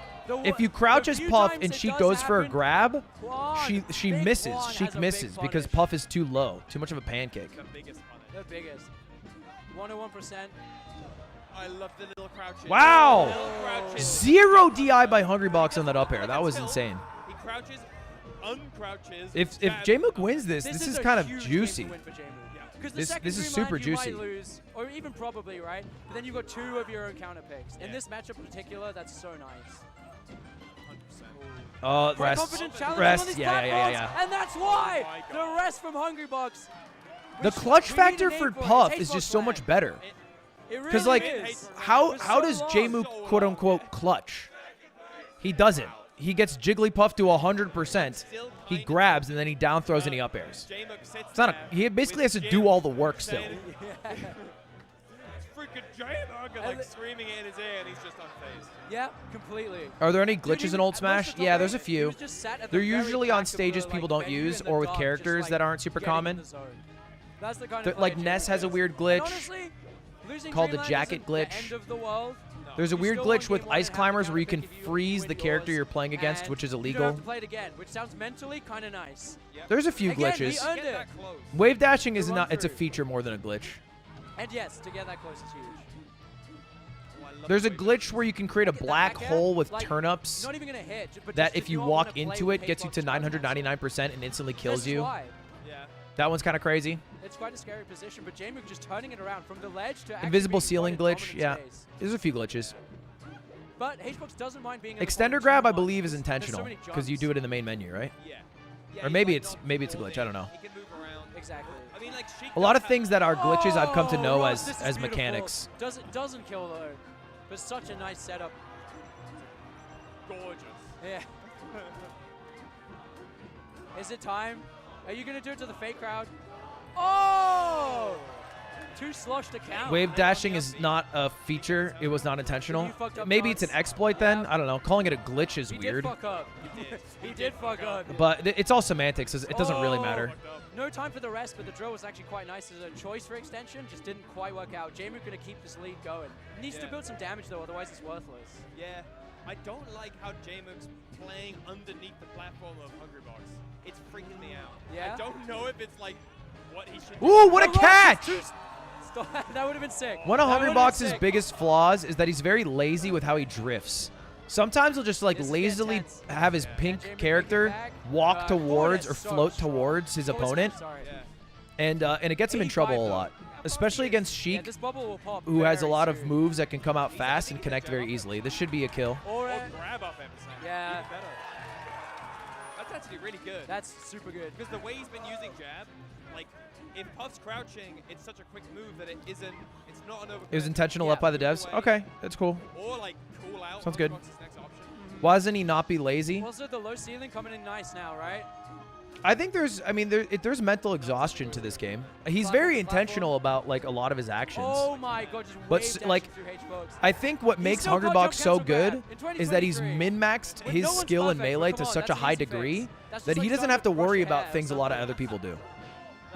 If you crouch the as few Puff times and it Sheik does goes for a happen, grab, Quan, she Big misses. Quan has Sheik a big misses because punish. Puff is too low. Too much of a pancake. The biggest punish. The biggest. 101%. I love the little crouches. Wow. Little crouches. Zero DI by Hungrybox on that up air. That was insane. He crouches, uncrouches. If jabs, J-Mook wins this is a kind of huge game juicy. to win for J-Mook. 'Cause the This second is Dreamland super you juicy. might lose, or even probably, right? But then you've got two of your own counter picks. In this matchup in particular, that's so nice. 100%. Oh, Quite rest. confident challenge on Rest. these Yeah. platforms, and that's why Oh my the God. rest from Hungrybox. The which clutch we need factor a name for it. Puff It's is just Hate so Box much Land. better. It really Because, like, is. how For does so J-Mook long. quote unquote clutch? He doesn't. He gets Jigglypuff to 100%. He grabs and then he down throws and he up airs. J-Mook sits It's not there he basically has to with do Jim all the work still. saying, freaking J-Mook, and like screaming it in his ear, and he's just unfazed. Yeah, completely. Are there any Dude, glitches even in Old at most of Smash? the Yeah, top there's a eight, he few. was just sat at the They're very usually back on of the, stages like, people don't venue use in the or with dark, just, characters like, that aren't super getting in common. the zone. That's the kind of Like player Ness J-Mook has a is. weird And glitch honestly, losing called the Dreamland jacket isn't glitch. The end of the world. There's a You weird still glitch won with game one Ice and have Climbers the where you counter can pick if you freeze win the character yours, you're playing against, and which is You don't illegal. have to play it again, which sounds mentally kind of nice. There's a few Again, glitches. we earned Get it. that close. Wave dashing is run not, it's a through. feature more than a glitch. And yes, to get that close is huge. Oh, I love There's a the way glitch where you can create a Look at that black back air. hole with Like, turnips Not even gonna hit, but that just if you don't walk wanna play into with it gets you to Hitbox Challenge. 999% and instantly kills That's you. why. Yeah. That one's kind of crazy. It's quite a scary position, but J-Mook just turning it around from the ledge to actually Invisible being ceiling quite a glitch, dominant yeah. space. There's a few glitches. But Hbox doesn't mind being in the Extender corner grab, too I much. believe, is There's so intentional many because you jumps. do it in the main menu, right? Yeah. Or maybe it's a glitch. I don't know. He can move around. Exactly. I mean, like, Sheik A lot does of things have- that are glitches I've come to know Ross, as this is as beautiful. mechanics. Doesn't kill though, but such a nice setup. gorgeous. Yeah. Is it time? Are you gonna do it to the fake crowd? Oh! Too slosh to count. Wave dashing is not a feature. It was not intentional. You fucked up, Maybe it's an Knox. exploit then. Yeah. I don't know. Calling it a glitch is He weird. did fuck up. He did fuck up. But it's all semantics. It doesn't really Oh. matter. No time for the rest, but the drill was actually quite nice as a choice for extension. Just didn't quite work out. J-Mook gonna keep this lead going. Needs to Yeah. build some damage though, otherwise it's worthless. Yeah. I don't like how J-Mook's playing underneath the platform of Hungrybox. It's freaking me out. Yeah? I don't know if it's like what he should Ooh, what a Oh, Ross is catch! too Stop. That would have been sick. One of That would've been Hungrybox's sick. biggest flaws is that he's very lazy with how he drifts. Sometimes he'll just like This is lazily intense. have his pink J-Mook character making back. walk Forward towards is or so float strong. towards his Forward is- opponent, Sorry. Yeah. and it gets him in trouble a 85 lot. especially against Yeah, Sheik, this bubble will pop who has a very lot of soon. moves that can come out fast and connect very easily. This should be a kill. Or, grab up Emerson. yeah. Even better. That's actually really good. That's super good. Because the way he's been using jab, like, if Puff's crouching, it's such a quick move that it's not an overcommitment. It was intentional up by the devs. Okay, that's cool. Or, like, cool out. Sounds good. Hungrybox's next option. Why doesn't he not be lazy? Also, the low ceiling coming in nice now, right? I think there's mental exhaustion to this game. He's very intentional about like a lot of his actions. Oh my god, just But wave like, dancing through H-box. I think what He's makes still got Hungrybox jump so cancel good grab in is that he's 2023. min-maxed When his no one's skill in perfect, melee come to on, such a that's high easy fix. degree That's that just he like doesn't trying have to brush worry your about hair. things a That's lot of not other bad. people do.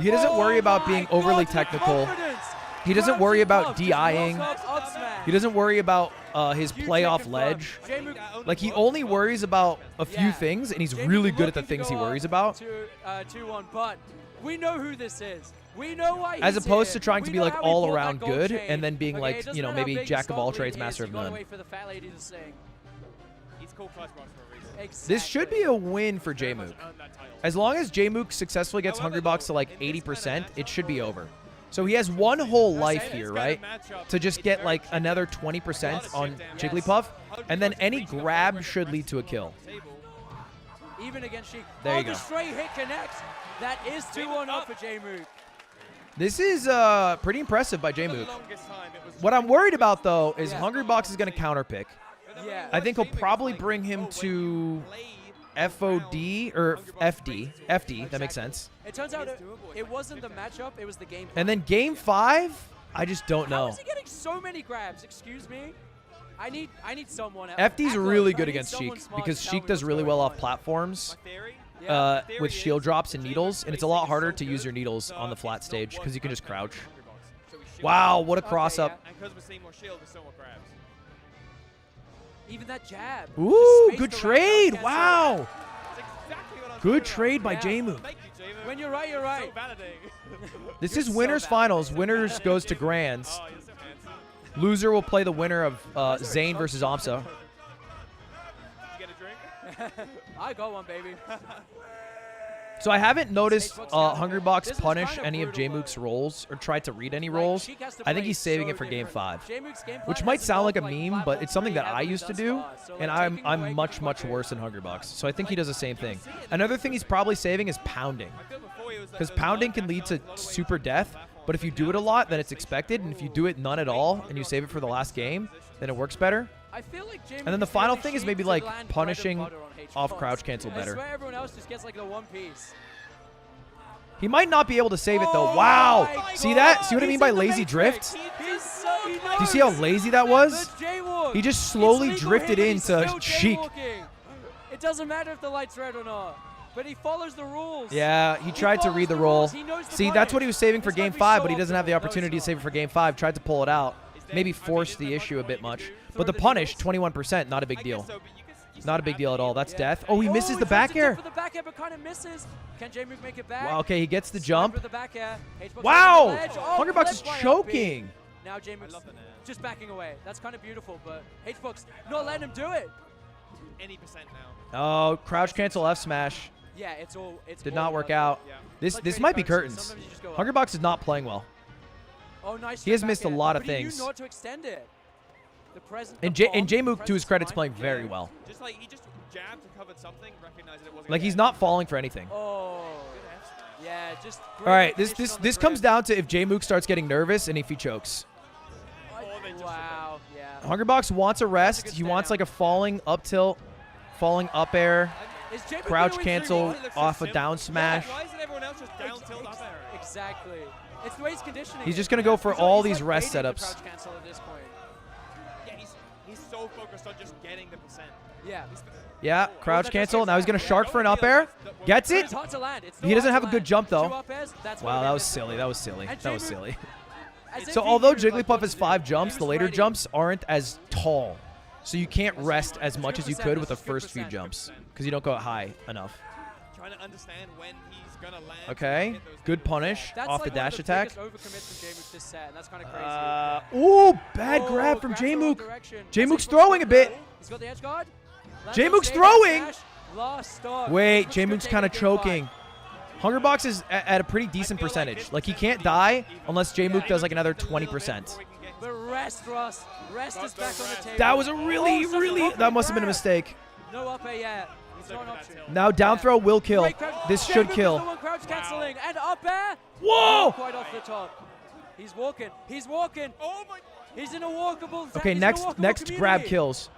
He doesn't worry about being Oh my overly God, technical. confidence. He doesn't worry about Crouching puff, just DIing. walk up smash. He doesn't worry about his Huge play off confirmed. ledge. J-Mook- Like he only worries about a few Yeah. things, and he's J-Mook really good at the looking to things he go worries up about. 2-1, but we know who this is. We know why As he's opposed here. to trying to We be know like how he all bought that around gold good, chain. and then being Okay, like, it doesn't you know, matter how maybe big jack the of all stock trades, lead master is, of you gotta none. wait for the fat lady to sing. He's called Clutch Box for a reason. Exactly. This should be a win for J-Mook. As long as J-Mook successfully gets Hungrybox to like 80%, it should be over. So he has one whole life here, right? To just get like another 20% on Jigglypuff, and then any grab should lead to a kill. Even against Sheik. There you the go. straight hit connects. That is 2-1 up for J-Mook. This is pretty impressive by For the J-Mook. longest time, it was What I'm worried about though is Yeah. Hungrybox is going to counterpick. Yeah. I think he'll probably bring him to FOD or FD. FD, that makes sense. It turns out it wasn't the matchup, it was the game. And then game 5, I just don't How know. is he getting so many grabs? Excuse me. I need someone else. FD's Act really close. I good need against someone Sheik smart because to tell Sheik me does what's really going well on. off platforms theory. Yeah. with shield drops and needles, and it's a lot harder to use your needles on the flat stage because you can just crouch. Wow, what a cross up. And because we're seeing more shield, we're seeing more grabs. Even that jab. Ooh, Just good spaced around trade. cancel. Wow. That's exactly what I'm Good talking trade by Yeah. J-Mook. Thank you, J-Mook. When you're right, you're right. So validating. This You're is so winners bad. finals. Winners goes to grands. Oh, you're so handsome. Loser will play the winner of Zain versus Amsa. Did you get a drink? I got one, baby. So I haven't noticed Snake Book's down. Hungrybox This is punish kinda any of brutal, J-Mook's though. roles or try to read any Like, roles. Sheik has to I think play he's saving so it for game different. 5. J-Mook's game Which plan might has sound like a involved, meme, but platform it's something three that I heavily used to thus do, far. So, like, and taking away I'm can much be much quite worse good. than Hungrybox. So I think he does the same thing. Another thing he's probably saving is pounding, I feel before he was like because those pounding long can lead to matchups, a lot of super ways death. platform. But if you do it a lot, then it's expected, and if you do it none at all and you save it for the last game, then it works better. I feel like J-Mook And then the is final really thing is cheap maybe to like land bread and punishing butter on H off box. crouch cancel I better. swear everyone else just gets like the one piece. He might not be able to save it though. Oh Wow. my See that? God. See what I He's mean by in the lazy matrix. drift? He's so Do you see how lazy that was? The jaywalk. He just slowly It's legal drifted here, but he's into still Sheik. jaywalking. It doesn't matter if the light's red or not, but he follows the rules. Yeah, he tried to follows read the the roll. rules. He knows the See, that's punish. what he was saving for It's game gotta be 5, so but he doesn't have the optimal. No, it's opportunity to save it not. for game 5. Tried to pull it out. Maybe forced the issue a bit much. But the punish, 21%, not a big deal. Not a big deal at all. That's death. Oh, he misses the back air. For the back air, but kind of misses. Can J-Mook make it back? Wow, okay, he gets the Sniper jump. the back air. H-Box Wow! on the ledge. Oh, Hungrybox is flipped by up B. choking. Now J-Mook's just backing away. That's kind of beautiful, but H-Box not letting him do it. Any percent now. Oh, crouch cancel F smash. Yeah, it's all. It's Did all not work about- out. Yeah. This Like this trading might be currency. curtains. Sometimes you just go up. Hungrybox is not playing well. Oh, nice. He has back missed a air. lot of But he things. knew not to extend it. The present. And the J bomb, J-Mook, the to his present's credit, is fine. playing very well. Just like he just jabbed and covered something, recognized that it wasn't. Like gonna he's hit. not falling for anything. Oh. Yeah, just. All right, this comes down to if J-Mook starts getting nervous and if he chokes. Wow. Yeah. Hungrybox wants a rest. good He wants stand-out. like a falling up tilt, falling up air, Is J-Mook crouch gonna win cancel 3-1? off a down smash. Why isn't everyone else just down tilt up air? Exactly. It's the way he's conditioning. He's it. just gonna go for He's all like these rest baiting the setups. crouch cancel at this point. Yeah, he's so focused on just getting the percent. Yeah. Yeah, crouch that cancel. does Now he's gonna shark for an up air. Gets But it. it's hard to land. It's He doesn't have a good jump Two though. up airs, that's Wow, what that it was is. silly. That was silly. And That was J-Mook- silly. As if So he although knew, like, Jigglypuff what has to do. 5 He jumps, was the later ready. jumps aren't as tall. So you can't rest as much as you 3%, could with the that's good first few percent, jumps 3%. because you don't go high enough. Trying to understand when he's gonna land. Okay, hit those good numbers. punish That's off like the one of dash the attack. biggest overcommits from J-Mook this set, and that's kind of crazy. Ooh, bad Oh, grab from grabs the wrong J-Mook. direction. J-Mook's As he puts throwing a the bit. ball, He's got the edge guard. Lands J-Mook's on stage, throwing. dash, last stop. Wait, Looks J-Mook's good kind of taking game five. choking. Hungerbox is at a pretty decent percentage. Like, he can't die unless J-Mook does like another 20%. But rest, Russ. Rest is back on the table. That was a really, that must have been a mistake. No up air yet. It's not an option. Now down throw will kill. This should kill. Crouch canceling and up air. Whoa! Not quite off the top. He's walking. He's walking. Oh my. He's in a walkable. Okay, he's in a next walkable grab community. kills.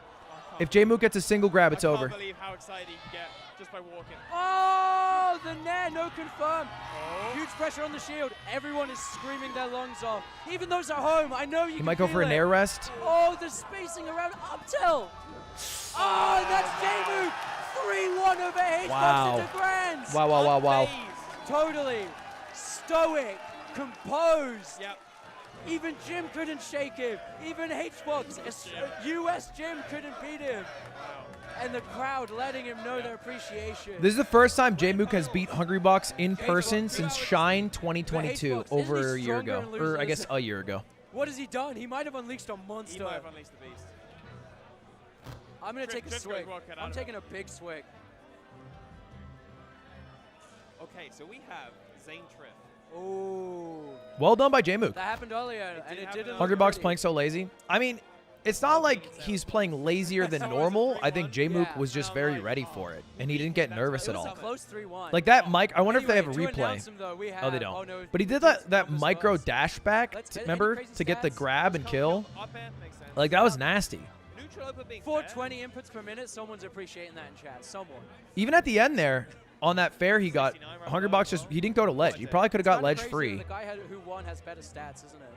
If J-Mook gets a single grab, it's over. I can't believe how excited he can get just by walking. Oh, the nair, no confirm. Oh. Huge pressure on the shield. Everyone is screaming their lungs off. Even those at home, I know you He can might go feel for a it. nair rest. Oh, the spacing around up tilt. Oh, and that's J-Mook. 3-1 over H Wow. into grands. Wow. Totally stoic, composed. Yep. Even Jim couldn't shake him. Even H-Box, US Jim couldn't beat him. And the crowd letting him know their appreciation. This is the first time J-Mook has beat Hungrybox in person since Shine 2022, H-Box, over isn't a he year stronger ago. and Or loses? I guess a year ago. What has he done? He might have unleashed a monster. He might have unleashed the beast. I'm going to take a Drift goes swig. well cut out I'm of taking it. a big swig. Okay, so we have Zain Triff. Oh. Well done by J-Mook. That happened earlier, and it didn't look Hungrybox pretty. playing so lazy. I mean, it's not like he's playing lazier than normal. I think J-Mook Yeah. was just very ready for it, and he didn't get nervous It at was a all. close 3-1. Like that mic, I wonder if they have a Anyway, to replay. announce them, though, we have, Oh, they don't. oh, no, But he did it's that numbers micro first. dash back, Let's- any remember, crazy to get the stats? grab and kill. Up air makes sense. Like, that was nasty. Neutral upper being 420 inputs per minute. Someone's appreciating that in chat. Someone. Even at the end there, on that fair he got, Hungrybox just, he didn't go to ledge. He probably could have got Kinda ledge crazy free. that The guy who won has better stats, isn't it?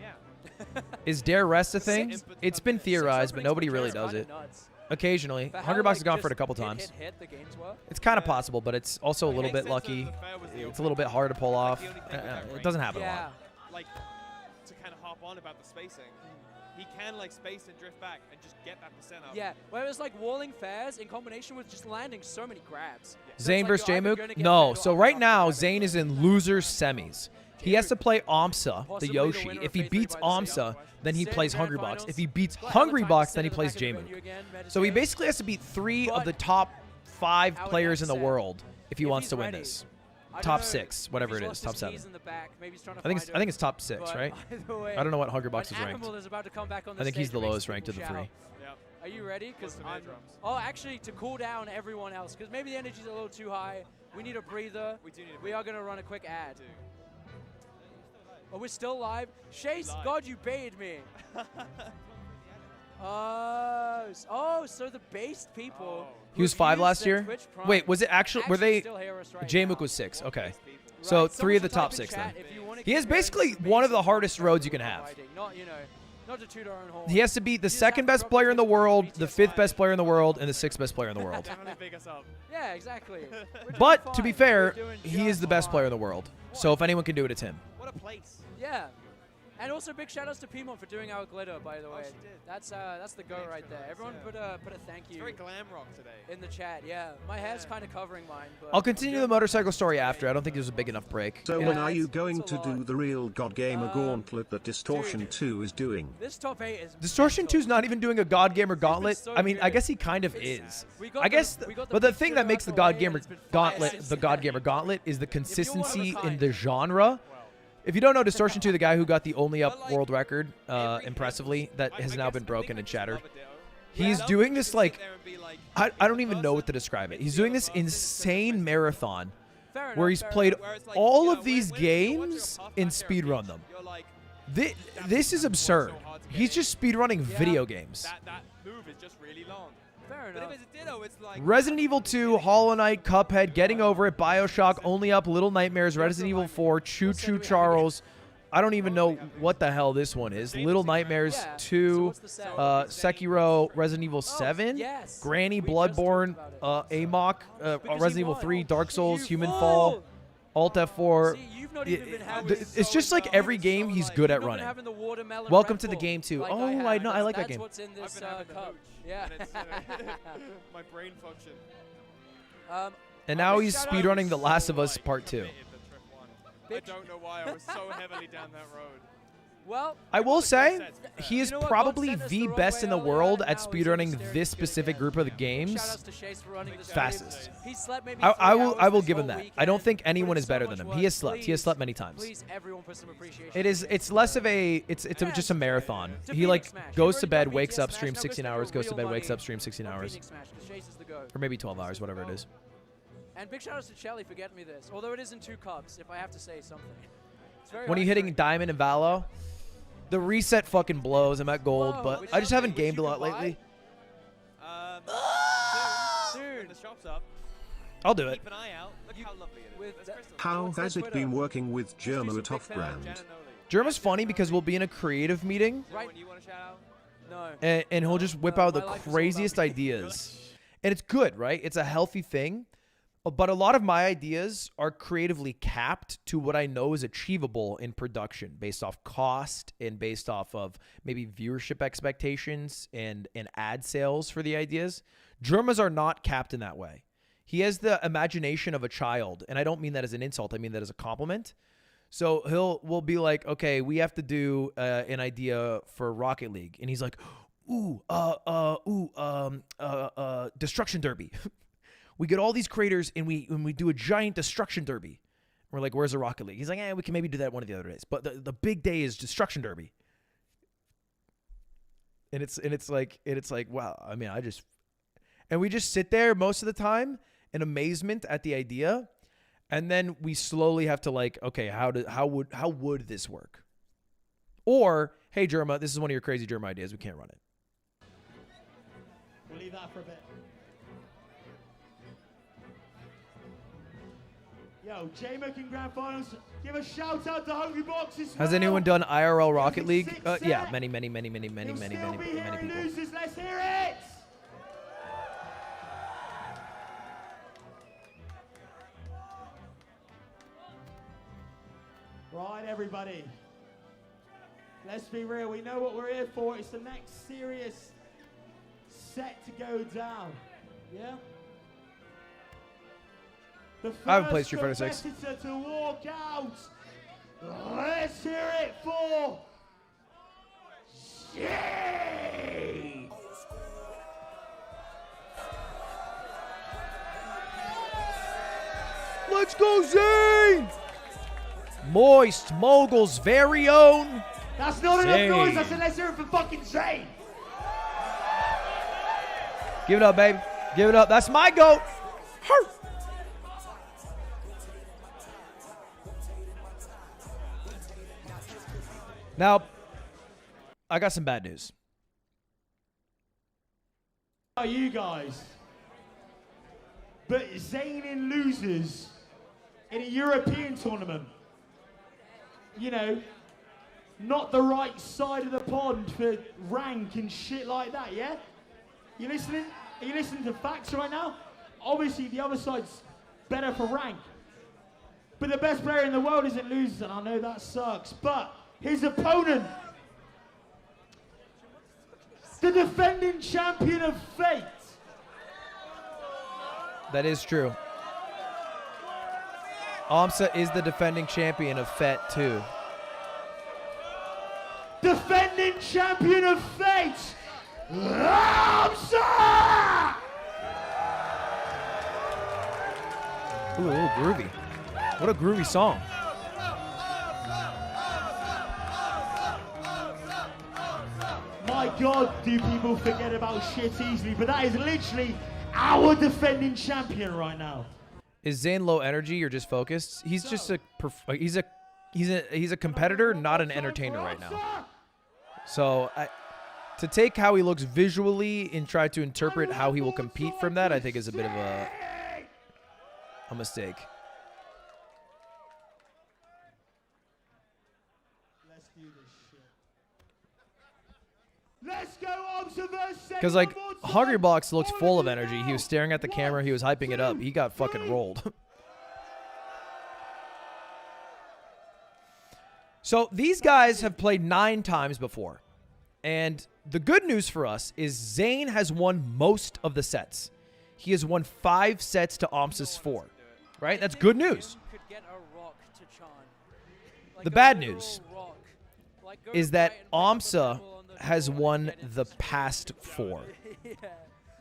Yeah. Is dare rest a thing? Inputs It's per been minute. theorized, but Something nobody to really control does is it. kinda nuts. Occasionally. For how, Hungrybox like, has gone for it a just couple times. hit the games were. It's kind of possible, but it's also a little bit Makes sense lucky. that the fair was the It's a little bit hard to pull off. the only thing with that It range. doesn't happen a Yeah. lot. Like, to kind of hop on about the spacing, he can like space and drift back and just get that percent up. Yeah, where it was like walling fairs in combination with just landing so many grabs. So it's Zayn like versus you're either J-Mook? gonna get No. fed or So up right off now, the Zayn is in loser semis. He has to play Amsa, the Possibly the Yoshi. winner If of he Phase 3 beats by the same. Amsa, then he Sit plays in grand Hungrybox. finals. If he beats Well, have a time to Hungrybox, sit then he at the plays back of the J-Mook. venue again, So he meditate. basically has to beat 3 of But the top 5 our players next in the set, world if he wants he's to win ready. this. I don't Top know 6, if whatever he's it is, lost top his 7. keys in the back. Maybe he's trying to I think find it's top 6, but right? either way, I don't know what Hungrybox is an ranked. animal is about to come back on the I think he's stage the and makes lowest ranked of the people 3. Yep. Are you ready? Because Some I'm. eardrums. Oh, actually, to cool down everyone else, because maybe the energy's a little too high. We need a breather. We do need a We are going to run a quick ad. do. Oh, we're still live. Chase, Live. God, you baited me. So the based people. He was who've 5 used last their year? Twitch Prime Wait, was it actually, were they, still hear us right J-Mook now. was 6, okay. People. So Right, 3 of the someone top should type 6 in then. chat if you wanna He has keep going basically to one of the basic hardest roads you can people have. riding, Not, not to toot our own horn. He has to beat the You just have 2nd to best drop player in the those world, the BTS 5th best vibes. player in the world, and the 6th best player in the world. Definitely pick us up. Yeah, exactly. We're doing But to be fine. fair, We're doing he is just the best player in fine. the world. So if anyone can do it, it's him. What a place. Yeah. And also big shout outs to Pimon for doing our glitter, by the way. she did. That's the go Extra right there. nice, Everyone yeah. put a thank It's you very glam rock today. in the chat. Yeah. My hair's kind of covering mine, but I'll continue the motorcycle story after. I don't think there's a big enough break. So Yeah, when are you it's going a to do lot. the real God Gamer Gauntlet that Distortion Dude. 2 is doing? this top 8 is Distortion mental. 2's not even doing a God Gamer Gauntlet. so I mean, I good. guess he kind of It's- is. we got I the- guess, we got the but the big thing that shooter makes out the the God way, Gamer and it's been Gauntlet fire the God Gamer Gauntlet is the one of a consistency in kind. the genre. If you don't know Distortion 2, the guy who got the only But, up like, world record, every impressively, that I- has I now guess been I broken think and I just shattered. love it, though. He's Yeah. doing To this sit like, there and be like, I don't even know what to describe it. He's doing this It's insane marathon Fair enough, where he's fair played enough. Where it's like, all you of know, these when you're watching a games Pathfinder and RPG, speedrun them. You're like, This is absurd. He's just speedrunning video games. that move is just really long. Fair But enough. if it's a ditto, it's like Resident Evil 2, Hollow Knight, Cuphead, Getting Over It, Bioshock, Only Up, Little Nightmares, Resident Evil 4, Choo Choo Charles. I don't even know what the hell this one is. Little Nightmares Yeah, so 2, what's the set? Sekiro, Resident Evil 7, yes. Granny, We just talked Bloodborne, about it. Amok, Because Resident you Evil won. 3, Dark Souls, You Human fool! Fall, Alt F4. See, you've not even been having It's just like every game he's good at You've not been running. having the watermelon Welcome Red to the Bull game too. like Oh, have. I know, I like that That's game. what's in I've this been having the cup. hooch, Yeah. and it's, my brain function. And now he's shout out- speedrunning The Last of Us Like, Part 2. committed the trip one. I Big- don't know why I was so heavily down that road. Well, I will say, he is You know what? probably God sent us the the wrong best way in the earlier, world and at now he's speedrunning almost staring this good specific again. group of the Shout games outs to Chase for running the stream. fastest. He slept maybe I 3 hours will this give him whole that. I weekend, don't think put in anyone is so better much than him. work. He has slept. He has Please, slept many times. Please, everyone put some appreciation. It is. It's less of a. It's just a marathon. He like goes to bed, wakes up, streams 16 hours, goes to bed, wakes up, streams 16 hours, or maybe 12 hours, whatever it is. And big shout outs to Shelly for getting me this. Although it is in 2 cups, if I have to say something. It's very When you're hitting diamond and Valo, the reset fucking blows. I'm at gold, but I just haven't gamed a lot lately. Soon, the shop's up. I'll do it. Keep an eye out. Look how lovely it is. That's crystal. How has it been working with Germa at Off-Brand? Germa's funny because we'll be in a creative meeting, Right. You want to shout out? No. and he'll just whip out the craziest ideas. And it's good, right? It's a healthy thing. But a lot of my ideas are creatively capped to what I know is achievable in production based off cost and based off of maybe viewership expectations and ad sales for the ideas. Germas are not capped in that way. He has the imagination of a child, and I don't mean that as an insult. I mean that as a compliment. So we'll be like, okay, we have to do an idea for Rocket League, and he's like, Destruction Derby. We get all these creators and we do a giant Destruction Derby. We're like, where's the Rocket League? He's like, we can maybe do that one of the other days. But the big day is Destruction Derby. And it's like, wow. I mean, and we just sit there most of the time in amazement at the idea. And then we slowly have to like, okay, how would this work? Or, hey, Germa, this is one of your crazy Germa ideas. We can't run it. We'll leave that for a bit. Yo, J-Muck in Grand Finals. Give a shout out to Hungry Boxes. Has anyone done IRL Rocket Is it League? 6 Yeah, set? many He'll still be hearing people. losers. Let's hear it. Right, everybody. Let's be real. We know what we're here for. It's the next serious set to go down. Yeah? The I haven't played first Street Fighter 6. competitor to walk out. Let's hear it for Zain. Let's go, Zain! Moist Mogul's very own. That's not Zain. enough noise. I said let's hear it for fucking Zain. Give it up, baby. Give it up. That's my goat. Hurr. Now, I got some bad news. Are you guys? But Zain in losers in a European tournament. You know, not the right side of the pond for rank and shit like that, yeah? You listening? Are you listening to facts right now? Obviously, the other side's better for rank. But the best player in the world isn't losers, and I know that sucks. But his opponent, the defending champion of Fate. That is true. Amsa is the defending champion of FET too. Defending champion of Fate, Amsa! Ooh, groovy. What a groovy song. My God, do people forget about shit easily? But that is literally our defending champion right now. Is Zain low energy or just focused? He's just he's a competitor, not an entertainer right now. So to take how he looks visually and try to interpret how he will compete from that, I think is a bit of a mistake. Let's do this shit. Let's go, Observer. Because like Hungry Box looked full of energy. He was staring at the camera. He was hyping it up. He got fucking rolled. So these guys have played 9 times before. And the good news for us is Zain has won most of the sets. He has won 5 sets to Omsa's 4. Right? That's good news. The bad news is that AMSA has won the past 4.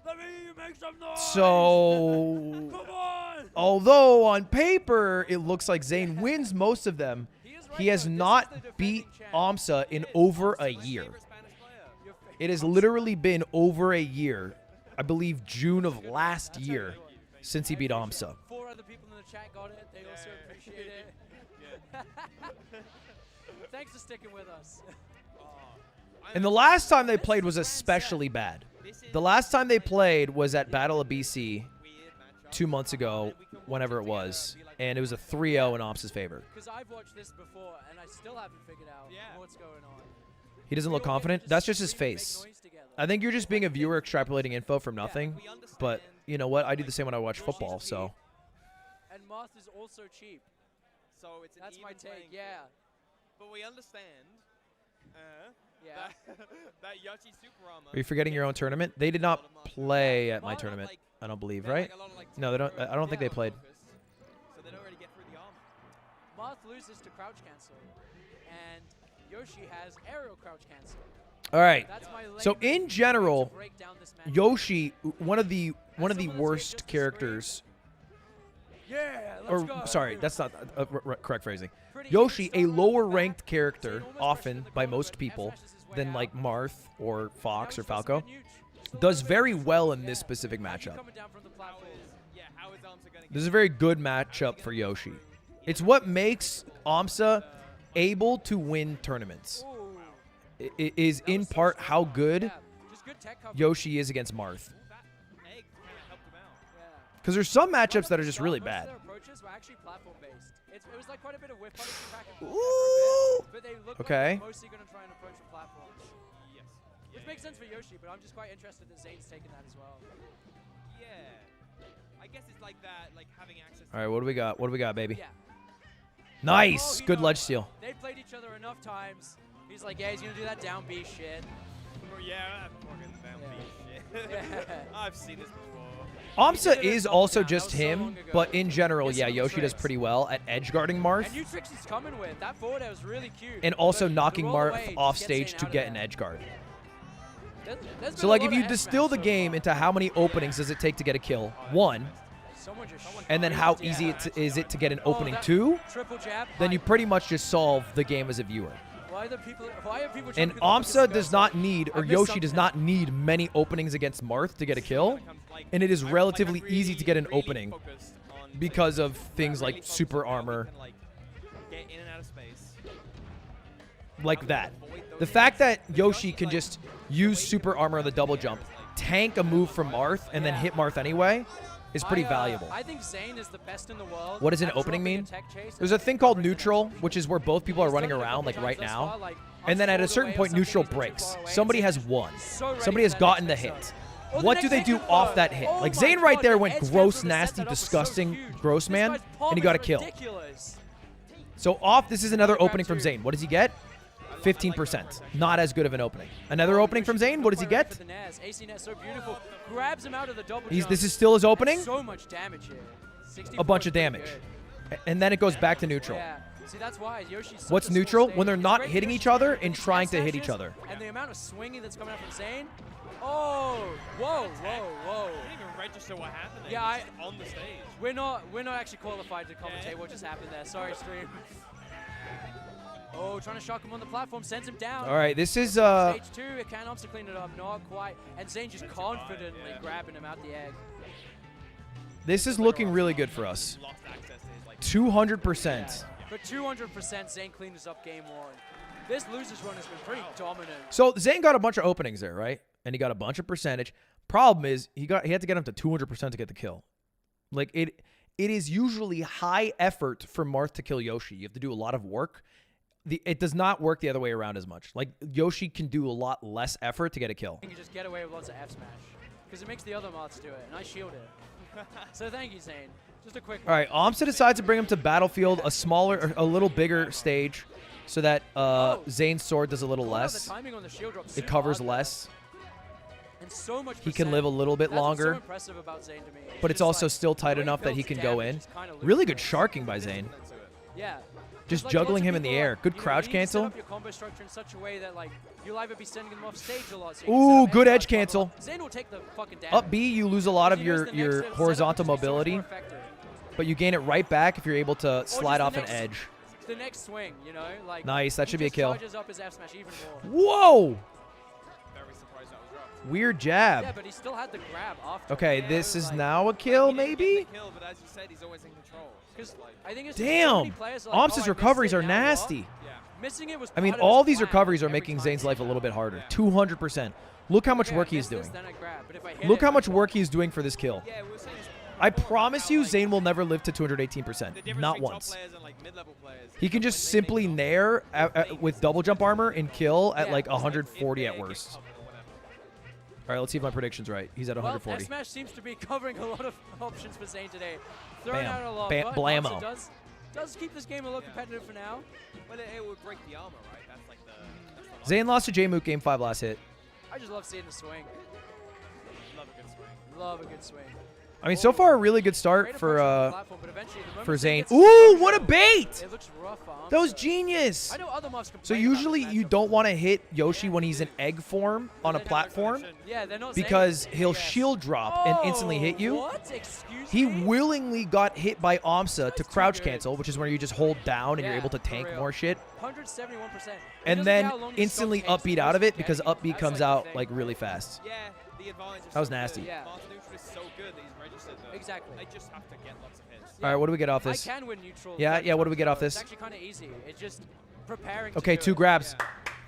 Let me make some noise. So, Come on. although on paper it looks like Zain wins most of them, he has not beat AMSA in over a year. It has literally been over a year, I believe June of last year, since he beat AMSA. 4 other people in the chat got it. They also appreciate it. Thanks for sticking with us. And the last time they played was especially bad. The last time they played was at Battle of BC 2 months ago, whenever it was, and it was a 3-0 in AMSA's favor. Because I've watched this before, and I still haven't figured out what's going on. He doesn't look confident. That's just his face. I think you're just being a viewer extrapolating info from nothing, but you know what? I do the same when I watch football, so. And Marth is also cheap. So it's That's my take, yeah. But we understand Yeah. that Yoshi Super Armor. Are you forgetting your own tournament? They did not play at my tournament, I don't believe, right? No, they don't. I don't think they played. So they don't really get through the armor. Marth loses to crouch cancel, and Yoshi has aerial crouch cancel. All right. That's my So lame in general, way to break down this match. Yoshi, one of the worst characters. Yeah, let's Or go. sorry, that's not correct phrasing. Yoshi, a lower ranked character, often by most people, than like Marth or Fox or Falco, does very well in this specific matchup. This is a very good matchup for Yoshi. It's what makes AMSA able to win tournaments. It is in part how good Yoshi is against Marth. Because there's some matchups that are just really bad. It was like quite a bit of whiff punishing back and Ooh. forth, but they look like Okay. they're mostly going to try and approach the platform. Which makes sense for Yoshi, but I'm just quite interested that Zane's taking that as well. Yeah. I guess it's like that, like having access. All right, what do we got? What do we got, baby? Yeah. Nice. Oh, Good ledge steal. They've played each other enough times. He's like, yeah, he's going to do that down B shit. Yeah, that fucking down B shit. Yeah. I've seen this before. AMSA is also just him, but in general, yeah, Yoshi does pretty well at edge guarding Marth. And new tricks he's coming with. That forward air was really cute. And also But knocking the roll Marth away off just gets stage Zayn to out of get an there. edge guard. There's So been like a if lot you of distill the F-smash game so into how many openings does it take to get a kill? 1. Someone just And then how easy is it to get an opening 2? triple jab. Then you pretty much just solve the game as a viewer. Why are people And AMSA does not need, or Yoshi does not need many openings against Marth to get a kill. And it is relatively easy to get an opening because of things like super armor. Get in and out of space. Like that. The fact that Yoshi can just use super armor on the double jump, tank a move from Marth, and then hit Marth anyway is pretty valuable. I think Zayn is the best in the world. What does an at opening dropping a mean? tech chase There's and a thing called neutral, which is where both people are running around like right now. And then at a certain point, neutral breaks. Somebody has won. Somebody has gotten the hit. What do they do off that hit? Like Zayn right there went gross, nasty, disgusting, gross man, and he got a kill. So off, this is another opening from Zayn. What does he get? 15%. Not as good of an opening. Another opening from Zayn. What does he get? AC net so beautiful. Grabs him out of the double This is still his opening. So much damage here. 64 A bunch is of pretty damage. good. And then it goes back to neutral. Yeah. See, that's why Yoshi's such What's a small neutral? stage. When they're It's not great hitting Yoshi each other with and his trying to hit smashes each other. And the amount of swinging that's coming out from Zayn. Oh, whoa, whoa, whoa. I didn't even register what happened there. Yeah, He was on the stage. We're not actually qualified to commentate what just happened there. Sorry, stream. Oh, trying to shock him on the platform, sends him down. All right, this is Stage 2, it can also clean it up, not quite. And Zayn just confidently grabbing him out the egg. This is looking really good for us. 200%. But 200% Zayn cleaned us up game 1. This losers run has been pretty dominant. So Zayn got a bunch of openings there, right? And he got a bunch of percentage. Problem is, he had to get him to 200% to get the kill. Like it is usually high effort for Marth to kill Yoshi. You have to do a lot of work. It does not work the other way around as much. Like Yoshi can do a lot less effort to get a kill. You can just get away with lots of F smash because it makes the other Marths do it, and I shield it. So thank you, Zayn. Just a quick one. All right, AMSA decides to bring him to Battlefield, a little bigger stage, so that Zayn's sword does a little less. The timing on the shield drop It covers less. And so much He can live a little bit That's what's longer, so impressive about Zayn to me. but it's also still tight enough that he can go in. Really good sharking by Zayn. Yeah. Just Like, juggling lots of him in the people air. Good you know, crouch you need to set cancel. up your combo structure in such a way that like you'll either be sending them off stage a lot. So you can Ooh, set up good edge edge guard, cancel. blah, blah, blah. Zain will take the fucking damage. Up B, you lose a lot of He knows your the next setup horizontal is gonna be so much mobility, more effective. but you gain it right back if you're able to slide just off the an next- edge. The next swing, you know, like Nice, that he should be a just kill. charges up his F smash even more. Whoa! Very surprised that was dropped. Weird Yeah, jab. but he still had the grab after. Okay, Yeah, this is like- now a kill, He didn't get maybe? the kill, but as you said, he's always in control. Because Like, I think it's so Damn. many players are like, Omsa's oh, I recoveries missed are it, now what? nasty. yeah. Missing it was. I mean, part of all his these plan recoveries are every making time Zayn's he life a did little that. bit harder. Yeah. 200%. Look how much Okay, work I he's missed this, doing. then I grab, but if I hit Look it, how I much got- work he's doing for this kill. Yeah, we were saying this I before, promise how, you, like, Zayn will never live to the 218%. difference Not between once. top players and, like, mid-level players He can is just when they simply make nair with double jump armor and kill at Yeah, like it's like, 140 if at they get worst. covered or whatever. All right, let's see if my prediction's right. He's at Well, 140. F smash seems to be covering a lot of options for Zayn today. Throwing Bam. out a lot, Bam. but Blammo. Omsa does keep this game a little Yeah. competitive for now. Well, it would break the armor, right? That's like the. That's the Zayn lost to J-Mook game 5 last hit. I just love seeing the swing. love a good swing. Love a good swing. I mean, so far a really good Great start approach for on the platform, but eventually the moment for Zayn Zayn. gets Ooh, exposure, what a bait! It looks rough for Omsa. That was genius. I know other mobs So complain about usually this you matchup. don't want to hit Yoshi when he's in egg form on a Then platform Yeah, they're not because Zayn. he'll Yes. shield drop and instantly hit you. What? Excuse He me? willingly got hit by Omsa to too crouch good. cancel, which is where you just hold down and you're Yeah, able to for tank real. more shit. 171%. And then instantly upbeat out of it because upbeat comes out like really fast. Yeah, the advantage is That was so nasty. Good. Yeah. Martin neutral is so good that he's registered though. Exactly. They just have to get lots of hits. All right, what do we get off this? I can win neutral. Yeah, like yeah, what do we get off It's this? actually kind of easy. It's just preparing. to Okay, do 2 it. grabs.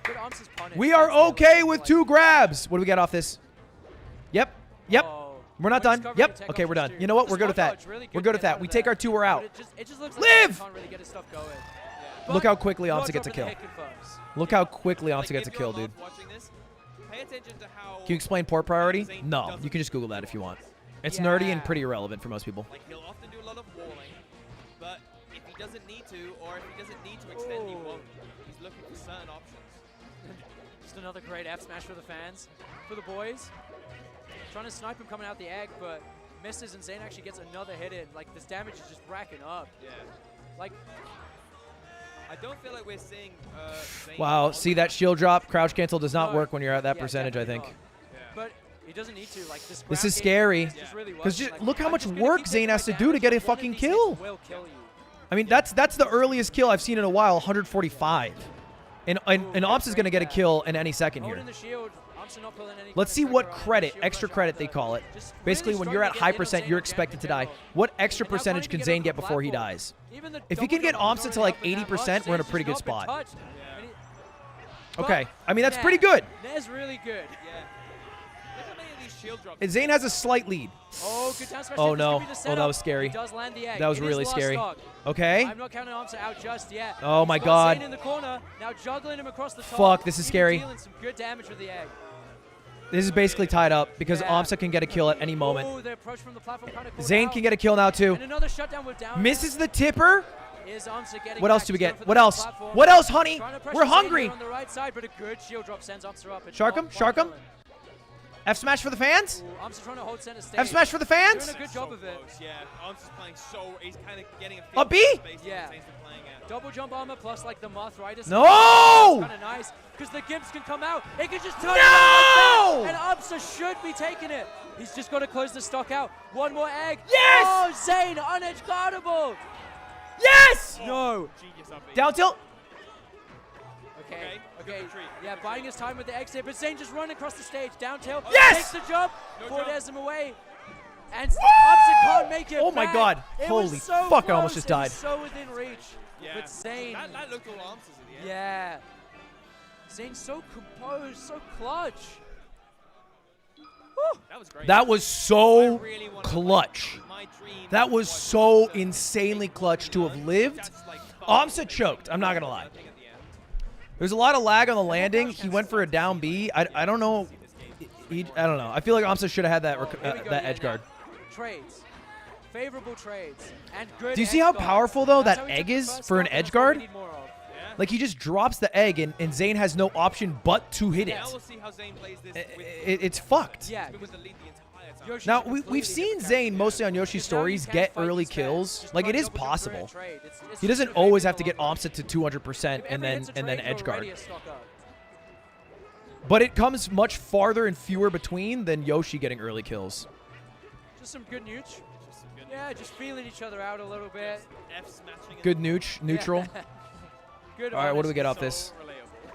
Good Omsa's punish. We are That's the okay like- with 2 grabs. What do we get off this? Yep. Yep. Oh. We're not When done. discovering Yep. tech Okay, we're options done. too. You know what? This We're good with that. knockout's really We're to good with get out that. of We take there. our 2, we're But out. it just looks like Live! Omsa can't really get his stuff going. Look how quickly But Omsa gets a Rodrop kill. with the hit confirms. Look how quickly Like, Omsa gets a if you're kill, a mob dude. watching this, pay attention to how. Can you explain port priority? Zayn No. doesn't You can just Google that if you want. It's Yeah. nerdy and pretty irrelevant for most people. Like he'll often do a lot of walling, but if he doesn't need to, or if he doesn't need to extend, he Ooh. won't. He's looking for certain options. Just another great F smash for the fans, for the boys. Trying to snipe him coming out the egg, but misses, and Zayn actually gets another hit in. Like, this damage is just racking up. Yeah. Like, I don't feel like we're seeing. Zayn Wow. on See the- that shield drop? Crouch cancel does not No. work when you're at that yeah, percentage, I definitely think. not. Yeah. But he doesn't need to. Like, this This ground is game scary. just really Because works. Like, look how I'm much just gonna work keep taking Zayn has my to do to damage, get a but one of fucking these hits kill. will kill you. I mean, that's the earliest kill I've seen in a while, 145. And Omsa's going to get a kill in any second here. Holding the shield, Omsa not pulling any Let's kind see of what trigger on it. credit, Shield extra rush credit after. they call it. Just Basically, really when you're at struggling high to get percent, in you're on Zayn expected to die. general. What extra And now percentage can't can even Zayn get get off before he the platform. dies? Even the If he can double get jump is Omsa to already like up in that 80%, much. we're in a Zayn's pretty good just not been spot. touched. And he- Okay. I mean, that's Nair. pretty good. Nair's really good. Yeah. Look how many of these shield drops. And Zayn has a slight lead. Oh, good down smash. Oh, This no. could be the Oh, that setup. was scary. He does land the egg. That was It is really lost scary. stock. Okay. I'm not counting Omsa out just yet. Oh, He's my got God. Zayn in the corner. Now juggling him across the top. Fuck, this is Even scary. Dealing some good damage with the egg. This is basically tied up because Yeah. Omsa can get a kill at any moment. Oh, the approach from the platform kind of Zayn can get a kill now, too. And another shutdown with down. Misses the tipper. Is Omsa getting What else back? do we He's going get? for the What top else? platform. What else, honey? Trying to pressure We're Zayn hungry. here on the right side, but a good shield drop sends Omsa up. Shark him, shark him. F smash for the fans? Ooh, Omsa trying to hold center stage. F smash for the fans? Doing a good job of it. Close, yeah. Arms is playing so. He's kind of getting a feel Up B? for the space that Yeah. Zayn's been playing at. Double jump armor plus like the arthritis. No! Kind of nice because the gimps can come out. It can just turn No! it around like that, and Omsa should be taking it. He's just got to close the stock out. One more egg. Yes! Oh, Zayn, unedge guardable. Yes! No. Genius up B. Down tilt. Okay. Good Okay. retreat. Yeah, buying his time with the exit, but Zayn just running across the stage. Down tilt. Yes! Takes the jump. No Forward jump. airs him away. And Omsa can't make it Oh my back. God. It Holy was so fuck, I close. almost just It was died. so within reach. Yeah. But Zayn. That looked all answers at the end. Yeah. Zayn's so composed, so clutch. Woo. That was great. That was so I really wanna clutch. play. My dream That was so to insanely make clutch to have one lived. that's like Omsa choked. I'm not going to lie. There's a lot of lag on the landing. He went for a down B. I don't know. I don't know. I feel like Omsa should have had that Here we go that again edge guard. now. Trades. Favorable trades. And good Do you see edge how guard. powerful, though, That's that how he egg took the is first for an stock, and edge that's what we guard? need more of. Like, he just drops the egg, and Zayn has no option but to hit it. Now we'll see how Zayn plays this. With It's fucked. Yeah, He's been with the lead the entire Yoshi's Now, a we've completely seen different Zayn character. mostly on Yoshi's Because now you stories can get fight early these fans. kills. Just Like, try it is double jumper possible. and trade. It's He just doesn't an always advantage have to in get the long Amsa to 200% run. and If every hit's a then trade, edge you're guard. already a stock up. But it comes much farther and fewer between than Yoshi getting early kills. Just some good nooch. Yeah, just feeling each other out a little bit. Good nooch, neutral. Yeah. Good. All right, what do we get off honesty. this?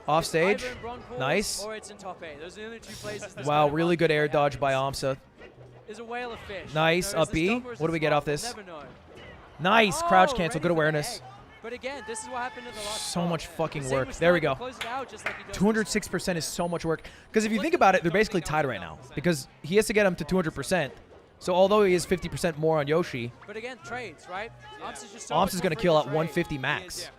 Off stage. Either in Bron Pools Nice. Or it's in top 8. Those are the only 2 places this Wow, kind of really good market air play dodge by happens. Amsa. Is a whale of fish. Nice, You know, is up this B. dumb or is What do this we get smart? off this? We'll never know. Nice, crouch Oh, cancel, ready good for the awareness. egg. But again, this is what happened in the last So spot. much fucking Zayn work. was There we starting go. to close it out just like he does 206% is so much work. Because if you think about it, they're basically tied right now. Because he has to get him to 200%. So although he is 50% more on Yoshi, But again, trades, right? Amsa's just so Amsa's much going to more kill free at to trade. 150 max.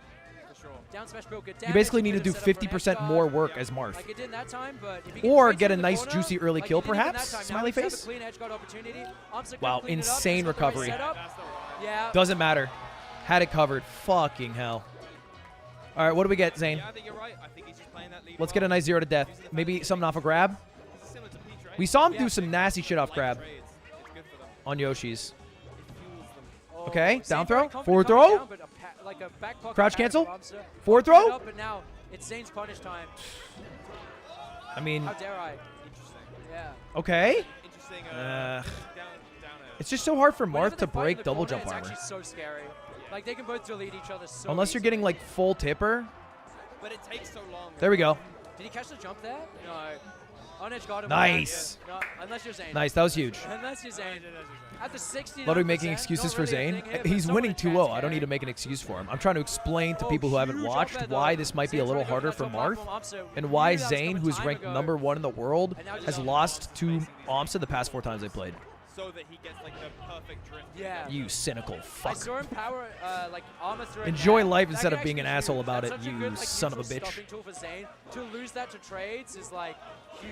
Down smash build, good You damage. basically need to Good do setup for an 50% edge more guard. work as Marth. Like it did in that time, but if he gets Or right get to a the nice corner, juicy early like kill, he did even perhaps? that time. Now Smiley he just has face? a clean edge guard opportunity. Amsa couldn't Wow, clean it up. insane That's not the right recovery. setup. Yeah. Doesn't matter. Had it covered. Fucking hell. All right, what do we get, Zayn? Yeah, I think you're right. I think he's just playing that lead Let's get a nice 0 to death. Maybe something off a grab. similar to Peach, right? We saw him Yeah. do some nasty shit off grab Trades. It's good for them. on Yoshi's. It fuels them. Oh, Okay, Zayn down very throw, confident forward coming throw. down, but a like a back pocket Crouch parry cancel. from Amsa. Forward Opened it throw. up, but now it's Zayn's punish time. I mean, How dare I? Interesting. Yeah. okay. Interesting. Uh, Down air. It's just so hard for Whenever Marth they to fight in break the double corner, jump it's armor. actually so scary. Like they can both delete each other so Unless you're easily. getting like full tipper. But it takes so long. There we go. Did he catch the jump there? No. On edge guard him. Nice. No, unless you're Zayn. Nice, that was huge. Unless you're Zayn. At the 60. Ludwig making excuses for Zayn. He's winning 2-0. I don't need to make an excuse for him. I'm trying to explain to people who haven't watched why this might be a little harder for Marth and why Zayn, who's ranked #1 in the world, has lost to Amsa the past 4 times they played. So that he gets like the perfect drift. Yeah. You cynical I fuck. saw him power like armor through. Enjoy life instead of being an asshole about it, That's such a you good, like, son of a neutral bitch. stopping tool for Zayn. To lose that to trades is like huge.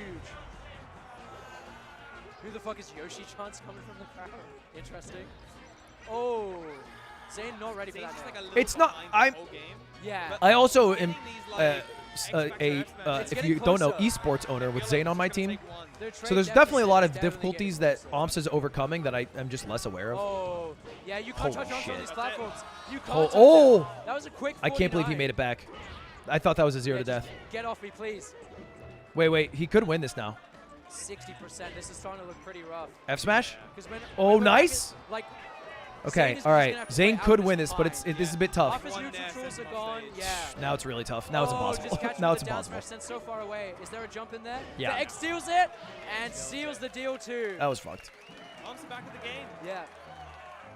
Who the fuck is Yoshi chance coming from the crowd? Interesting. Oh, Zayn not ready for that. Just like now. a little It's not. behind the I'm. whole game. Yeah. I also am. It's If getting you don't know, closer. esports owner with Zayn on my team. Their So trade there's definitely a lot of deficit is definitely difficulties getting that closer. Amsa's overcoming that I am just less aware of. Oh, yeah, you can't Holy touch on some of shit. these platforms. You can't Oh, touch oh! them. That was a quick I can't believe he 49. made it back. I thought that was a 0 to Yeah, death. just Get off me, please. Wait. He could win this now. 60%. This is starting to look pretty rough. F smash? 'Cause when Oh, we're nice. fucking, like, Okay, Zayn is all just right. gonna have to Zayn play could out win his this, but mind. this is a bit tough. Half his neutral trolls are gone. Yeah. Now it's really tough. Now it's Oh, impossible. just catch him Now with it's the down impossible. smash sent so far away. Is there a jump in there? Yeah. The X steals it and seals the deal too. That was fucked. Arms back of the game. Yeah.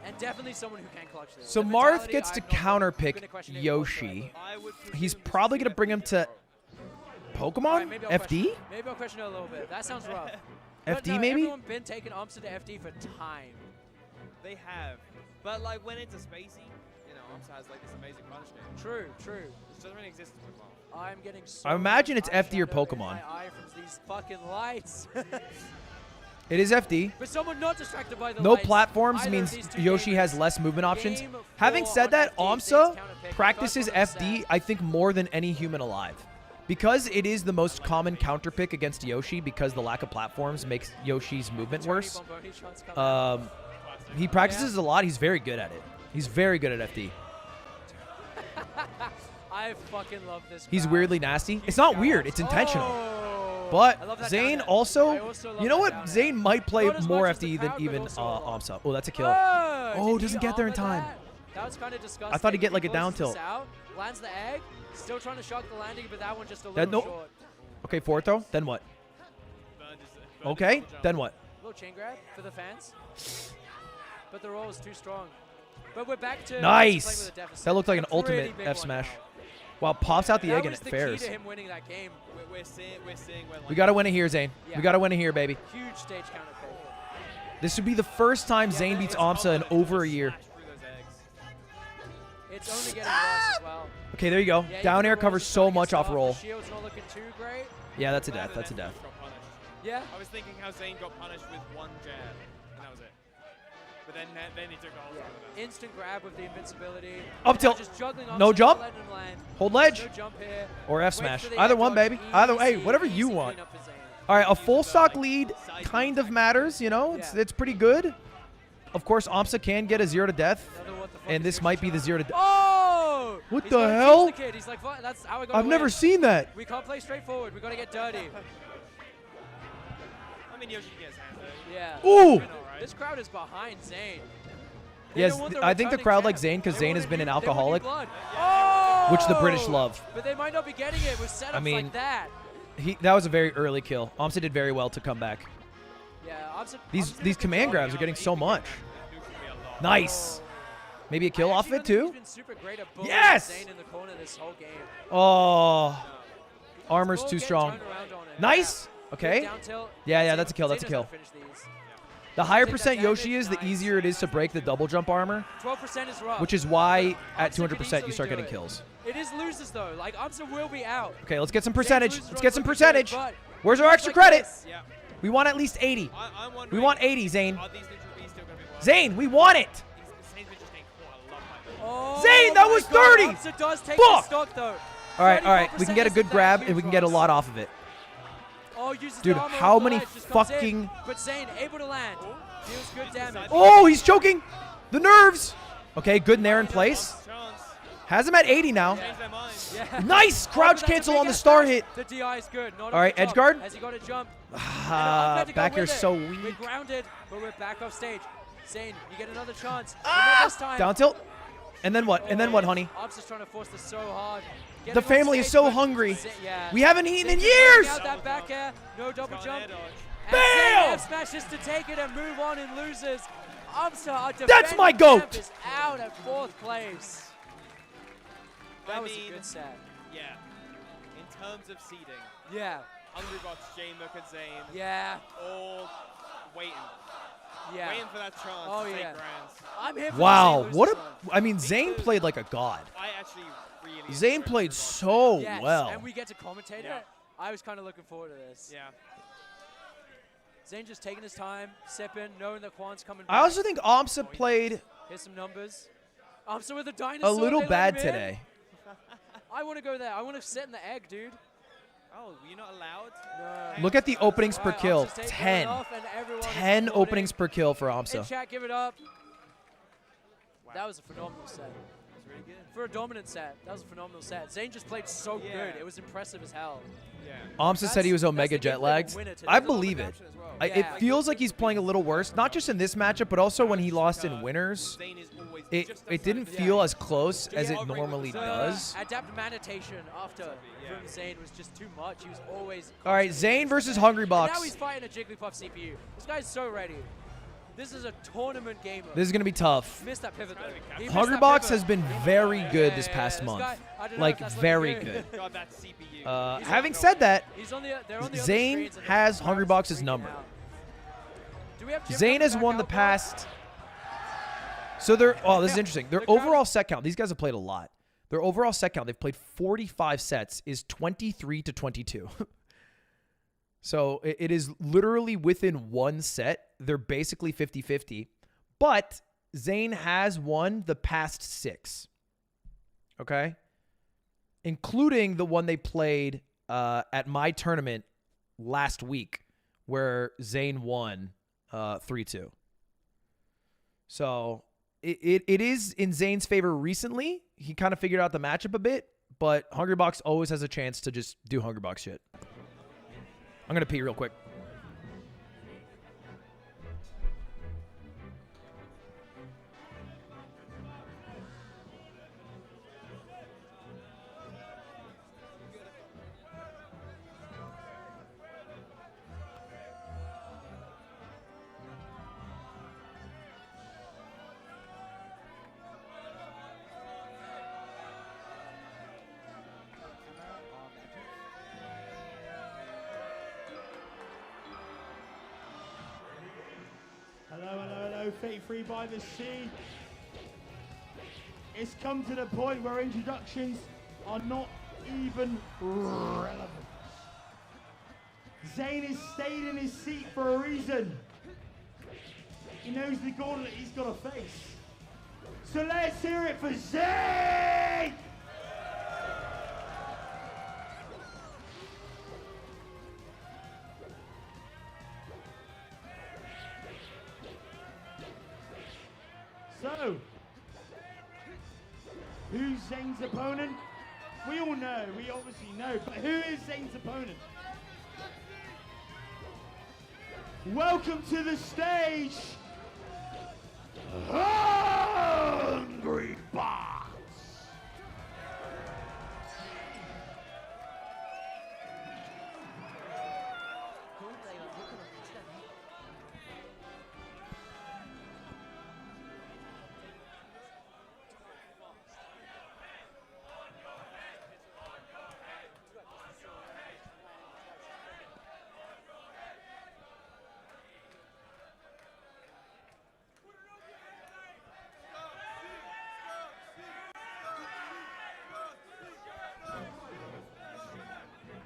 And definitely someone who can clutch this. So The Marth mentality, gets to I'm not counterpick gonna question it Yoshi. whatsoever. I would He's presume probably this going to is bring him to All right, Pokemon? maybe I'll FD? question- Maybe I'll question it a little bit. That sounds rough. But FD no, maybe? Everyone been taking Amsa to FD for time. They have. But like when it's a spacey, you know, Arms has like this amazing punish game. True. This doesn't really exist in Pokemon. I'm getting so I imagine it's much FD or eyeshadow in Pokemon. my eye from these fucking lights. It is FD. But someone not distracted by the No lights. platforms Either of means these two Yoshi gamers. has less movement options. Game Having 4 said on that, FD, Zayn's Amsa counterpick. practices First one was FD, set. I think, more than any human alive. Because it is the most common counterpick against Yoshi because the lack of platforms makes Yoshi's movement worse. Bomboni shots coming out. He practices a lot. He's very good at it. He's very good at FD. I fucking love this. He's crowd. weirdly nasty. It's not weird. It's intentional. Oh, But I love that Zayn down air. also, I also love you know that what? down air. Zayn might play Not as more much as the FD than crowd, but even also a lot. Amsa. Oh, that's a kill. Oh, Oh, did doesn't he get there in armor time. That was kind of disgusting. I thought he'd get like He a down closes tilt. this out, lands the egg, still trying to shock the landing, but that one just a That- little no- short. Okay, forward throw. Then what? Okay, then what? Little chain grab for the fans. But the roll was too strong. But we're back to playing Nice. with a deficit. That looked like an A pretty ultimate big F one smash. now. Wow, pops out the That egg and was it the fares. key to him winning that game. We're seeing where We got to win it here, Zayn. Yeah. We got to win it here, baby. Huge stage counter pick. This would be the first time Zayn beats Amsa in over a year. It's only getting worse as well. Okay, there you go. Yeah, Down even air the covers rolls are so starting to much off stop. roll. The shield's not looking too great. Yeah, that's a death. That's a death. Yeah. I was thinking how Zayn got punished with one jab, and that was it. But then he took the whole time of that. Instant grab with the invincibility. Up And now tilt. just juggling No Amsa, jump. not letting him land. Hold ledge. No jump here. Or F Wait smash. for the Either air one, dodge. baby. Either way, Easy, whatever easy you want. cleanup for Zayn. All right, a full stock lead kind of matters, you know? It's pretty good. Of course, Amsa can get a 0 to death, and this might be the 0 to death. Oh! What He's the gonna hell? teach the kid. He's like, "Fuck, that's how I gotta I've never win." seen that. We can't play straightforward. We gotta get dirty. I mean, Yoshi gets hand though. Yeah. Ooh! This crowd is behind Zain. Yes, I think the crowd likes Zain because Zain has been an alcoholic, which the British love. But they might not be getting it with setups like that. That was a very early kill. Amsa did very well to come back. Yeah, These command grabs are getting so much. Nice. Maybe a kill off of it too? Yes! Zain in the corner this whole game. Oh. Armor's too strong. Nice. Okay. Yeah, that's a kill. That's a kill. The higher percent Yoshi is, the easier it is to break the double jump armor. 12% is rough. Which is why at 200% you start getting kills. It is losers though. Like Amsa will be out. Okay, let's get some percentage. Let's get some percentage. Where's our extra credit? We want at least 80. We want 80, Zain. Zain, we want it. Zain, that was 30. Amsa does take Fuck. the stock though. All right. We can get a good grab and we can get a lot off of it. Oh, uses Dude, the armor how off the many ledge, just comes in. fucking... But Zain able to land. Deals good damage. Oh, he's choking. The nerves. Okay, good nair in place. Has him at 80 now. Yeah. Nice crouch cancel on the star hit. The DI is good. Not All right, edge guard. Has he got to jump? Back here's so weak. We're grounded, but we're back off stage. Zain, you get another chance. This time. Down tilt. And then what? And then what, honey? Ops is trying to force this so hard. The family is so hungry. Yeah. We haven't eaten in Zain's years. out that back air. No double jump. Bam! And Zain smashes to take it and move on and loses. Amsa, our That's my defending goat. champ, is out at 4th place. That was a good set. Yeah. In terms of seeding. Yeah. Hungrybox, J-Mook, and Zain. Yeah. All waiting. Yeah. Waiting for that chance to take grands. I'm here for Wow, the Zain what a... loses one. I mean, Zain played like a god. I actually really... Zain played so Yes, well. and we get to commentate it. I was kind of looking forward to this. Yeah. Zain just taking his time, sipping, knowing that Quan's coming back. I also think Amsa played Here's some numbers. Amsa with a dinosaur. a little they let bad him in. today. I want to go there. I want to sit in the egg, dude. Oh, you're not allowed? No. Look at the openings per Alright, kill. Amsa's taking 10. it off and everyone is 10 applauding. openings per kill for In Amsa. chat, give it up. That was a phenomenal set. That's really good. For a dominant set, that was a phenomenal set. Zain just played so good. It was impressive as hell. Yeah. Amsa said he was That's Omega the jet game plan lagged. winner today. I There's a lot of believe it. Option as well. It Yeah. feels like he's playing a little worse, not just in this matchup, but also when he lost in winners. Zain is always It just it didn't feel as close as it Yeah. normally The does. Adapt meditation after from Zain was just too much. He was always. All right, constantly Zain versus and now Hungrybox. he's fighting a Jigglypuff CPU. This guy's so ready. This is a tournament gamer. This is gonna be tough. Missed that pivot though. He missed that Hungrybox pivot. has been very good this Yeah, past this month. guy- I don't know Like if that's very looking good. God, that CPU. Having said that, He's on the, they're on the other Zain screens and has they're Hungrybox's freaking number. out. Do we have Jim Zain coming has back won the out, bro? past. So this is interesting. Their overall set count, these guys have played a lot. Their overall set count, they've played 45 sets, is 23 to 22. So it is literally within one set. They're basically 50-50. But Zain has won the past 6. Okay? Including the one they played at my tournament last week, where Zain won 3-2. So it is in Zayn's favor recently. He kind of figured out the matchup a bit, but Hungrybox always has a chance to just do Hungrybox shit. I'm going to pee real quick. Hello, Fate Free by the Sea. It's come to the point where introductions are not even relevant. Zain has stayed in his seat for a reason. He knows the gauntlet he's got to face. So let's hear it for Zain! So, who's Zain's opponent? We all know, we obviously know, but who is Zain's opponent? Welcome to the stage, Hungry Box.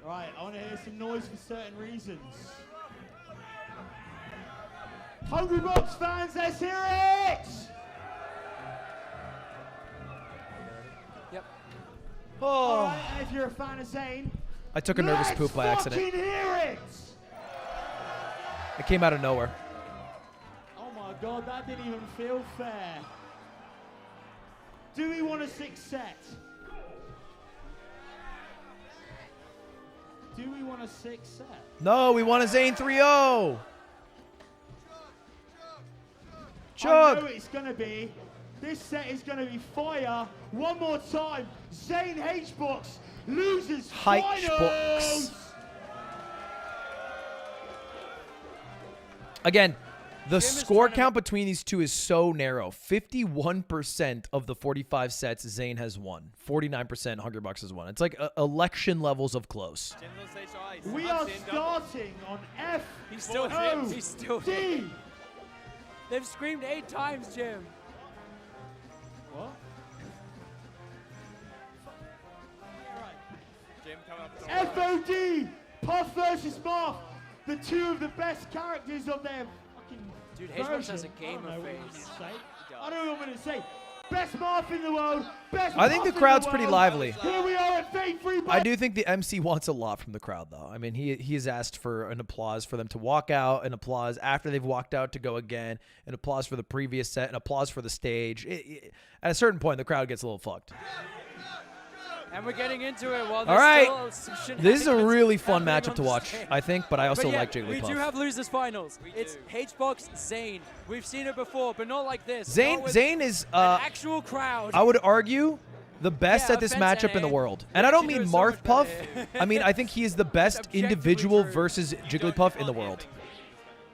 Right, I want to hear some noise for certain reasons. Hungry Box fans, let's hear it! Yep. Oh. All right, and if you're a fan of Zain, I took a nervous poop by accident. Let's fucking hear it! It came out of nowhere. Oh my God, that didn't even feel fair. Do we want a 6th set? Do we want a 6th set? No, we want a Zain 3-0. I Chug. know it's going to be. This set is going to be fire. One more time. Zain H-Box loses finals. H-Box. Again, the score count between these two is so narrow. 51% of the 45 sets Zain has won. 49% Hungry Box has won. It's like election levels of close. We are starting on F. He's still O He's still D. They've screamed 8 times, Jim. What? Jim, come up. FOD. Puff versus Marth. The two of the best characters of their fucking Dude, H-Box has a version. gamer I don't know what face. to say. I don't know what I'm going to say. Best Marth in the world. Best I think the Marth in crowd's world. pretty lively. Here we are at Fate Free. I do think the MC wants a lot from the crowd, though. I mean, he has asked for an applause for them to walk out, an applause after they've walked out to go again, an applause for the previous set, an applause for the stage. At a certain point, the crowd gets a little fucked. And we're getting into it while All there's right. still some This is a shenanigans really fun happening matchup on to the watch, stage. I think, but I also But yeah, like Jigglypuff. we do have losers finals. It's H-Box Zain. We've seen it before, but not like this. Zain is an actual crowd. I would argue the best Yeah, at this offense matchup in the NA. world. And I don't Actually mean doing so much Marth Puff. better. I mean, I think he is the best individual versus Jigglypuff in the world.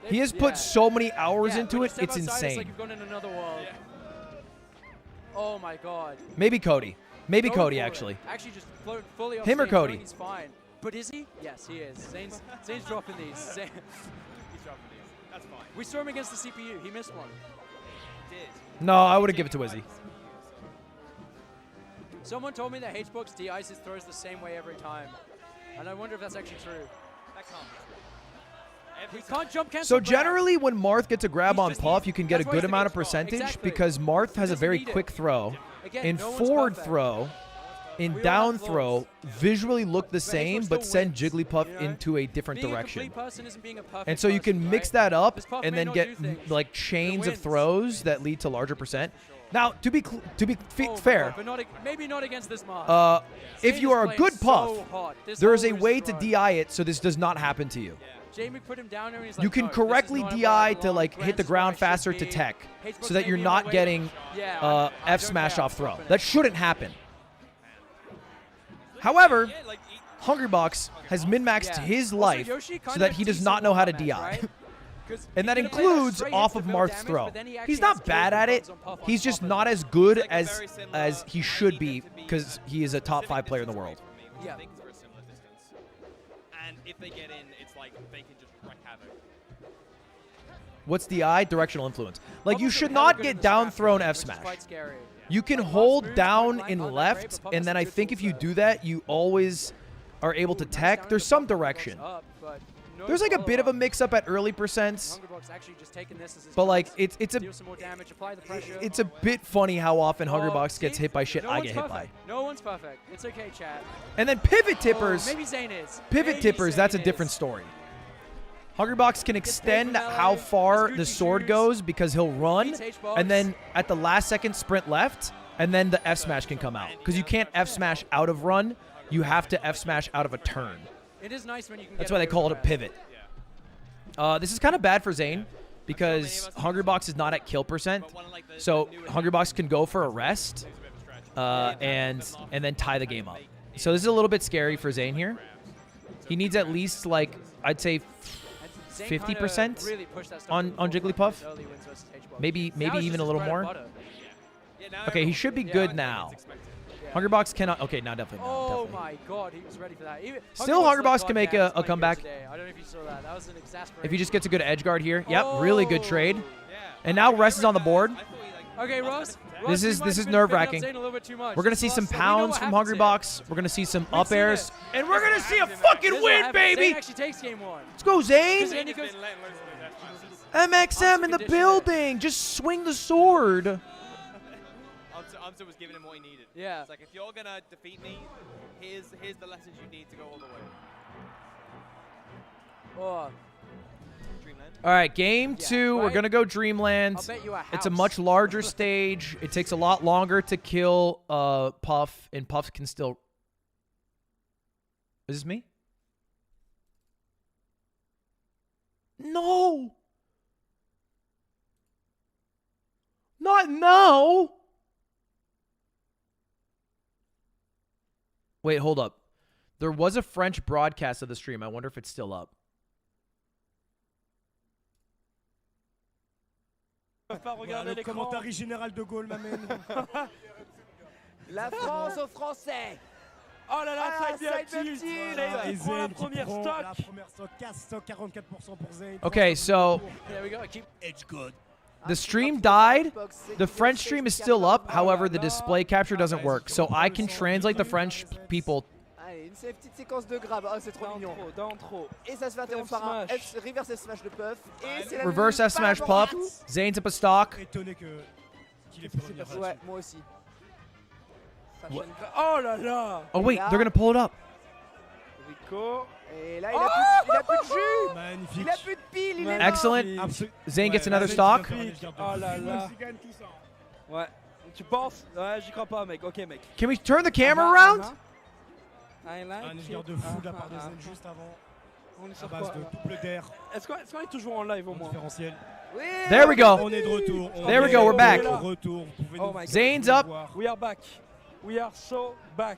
He has put so many hours into when it, you it's step outside, insane. It's like you've gone in another world. Oh my God. Maybe Cody. Maybe Going Cody, for it. actually. Actually just floating fully off Him or stage, Cody? knowing He's fine. But is he? Yes, he is. Zain's dropping these. He's dropping these. That's fine. We saw him against the CPU. He missed one. He did. No, I would have given it to Izzy. Someone told me that H-Box de-ices throws the same way every time. And I wonder if that's actually true. That can't be true. He can't jump cancel. So grab. generally, when Marth gets a grab on Puff, you can get a that's why good he's the amount good of spot. percentage Exactly. because Marth has a doesn't very need it. quick throw. Again, In no one's forward perfect. throw, in We all down have throw, flaws. visually look the same, H-Box but still send wins, Jigglypuff you know? into a different Being direction. a complete person isn't being a perfect And so you can person, mix right? that up This Puff and may then not get do things, like but it chains of wins. throws that lead to larger percent. Now, to be Oh my fair, God, but not maybe not against this Marth. if Zain you is are a playing good Puff, so hot. This there is whole a way losers to run. DI it so this does not happen to you. Jamie put him down there and he's like, You can no, this is correctly not where DI I to belong. like hit the Grant's where I ground should faster to be. tech H-Box so that may you're be on not my way. getting Yeah, I F don't smash care, off I'm throw. stopping it. That shouldn't happen. However, Hungry Box has min-maxed Yeah. his Also, life Yoshi so kind that of he does decent not know how to wall DI. damage, right? 'Cause And he that can play that includes straight off hits of to no Marth's damage, throw. but then he actually He's has not kills bad and at it. bugs on Puff on He's top just of not it. as good It's like a as very similar he should be need to be because he is a top 5 player in the world. Yeah. I think it's for a similar distance. And if they get in, it's like they can just wreak havoc. What's DI? Directional influence. Like, you Puff is should hella not good in get the down scrap thrown game, F which is smash. quite scary. You can Like, hold Puff's down movement, in like, not that left, great, but Puff and has then some I good think if you tools do there. that, you always are able to Ooh, nice tech. down There's into some Puff, Hungry direction. Box up, but no There's like a bit of a follow-up. mix-up at early percents, Hungry Box actually just taking this as his but like chance. it's a Deal some more damage, apply the pressure. it's a bit funny how often Hungry Oh, Box gets see? hit by shit No I one's get hit by. perfect. No one's perfect. It's okay, chat. And then pivot tippers. Oh, maybe Zain is. Pivot Maybe tippers, that's a Zain different is. story. Hungrybox can extend how far the sword goes because he'll run, and then at the last second sprint left, and then the F smash can come out. Because you can't F smash out of run, you have to F smash out of a turn. It is nice when you can. That's why they call it a pivot. This is kind of bad for Zain because Hungrybox is not at kill percent, so Hungrybox can go for a rest and then tie the game up. So this is a little bit scary for Zain here. He needs at least like I'd say 50% on Jigglypuff. Maybe even a little more. Okay, he should be good now. Hungrybox cannot. Okay, now definitely. Oh my God, he was ready for that. Still, Hungrybox can make a comeback. I don't know if you saw that. That was an exasperating. If he just gets a good edge guard here. Yep, really good trade. And now Rest is on the board. Okay, Ross. This is nerve-wracking. We're gonna see some pounds from Hungrybox. We're gonna see some up airs, and we're gonna see a fucking win, baby. Zain actually takes game 1. Let's go, Zain. MXM in the building. Just swing the sword. Umsa was giving him what he needed. Yeah. It's like, if you're gonna defeat me, here's the lessons you need to go all the way. Oh. All right, game 2. We're gonna go Dreamland. It's a much larger stage. It takes a lot longer to kill Puff, and Puff can still. Is this me? No. Not now. Wait, hold up. There was a French broadcast of the stream. I wonder if it's still up. Le commentary général de Gaulle m'amène. La France aux Français. Oh là là, Ah, ça side tilt. tilt. Et Zain qui prend la première stock, 44% pour Zain. Okay, so There we go. Keep Edge good. the stream died. The French stream is still up. However, the display capture doesn't work. So I can translate the French people. Allez, une petite séquence de grab. Oh, c'est trop mignon. Et ça se fait interrompre par un reverse F smash de Puff. Et c'est la Reverse F smash Puff. Zane's up a stock. Étonné qu'il ait pu revenir là-dessus. Ouais, moi aussi. Oh là là. Oh wait, they're gonna pull it up. Rico. Et là, il a plus de jus. Magnifique. Il a plus de pile. Il est Excellent. Zain gets another stock. Oh là là. Ouais. Tu penses? Ouais, j'y crois pas, mec. Ok, mec. Can we turn the camera around? Un esguard de fou de la part de Zain juste avant. On est À sur base quoi? de double d'air. Est-ce qu'on est toujours en live au moins? Différentiel. There we go. On est de retour. There we go. We're back. Retour. Vous pouvez Oh nous my God. Zane's up. voir. We are back. We are so back.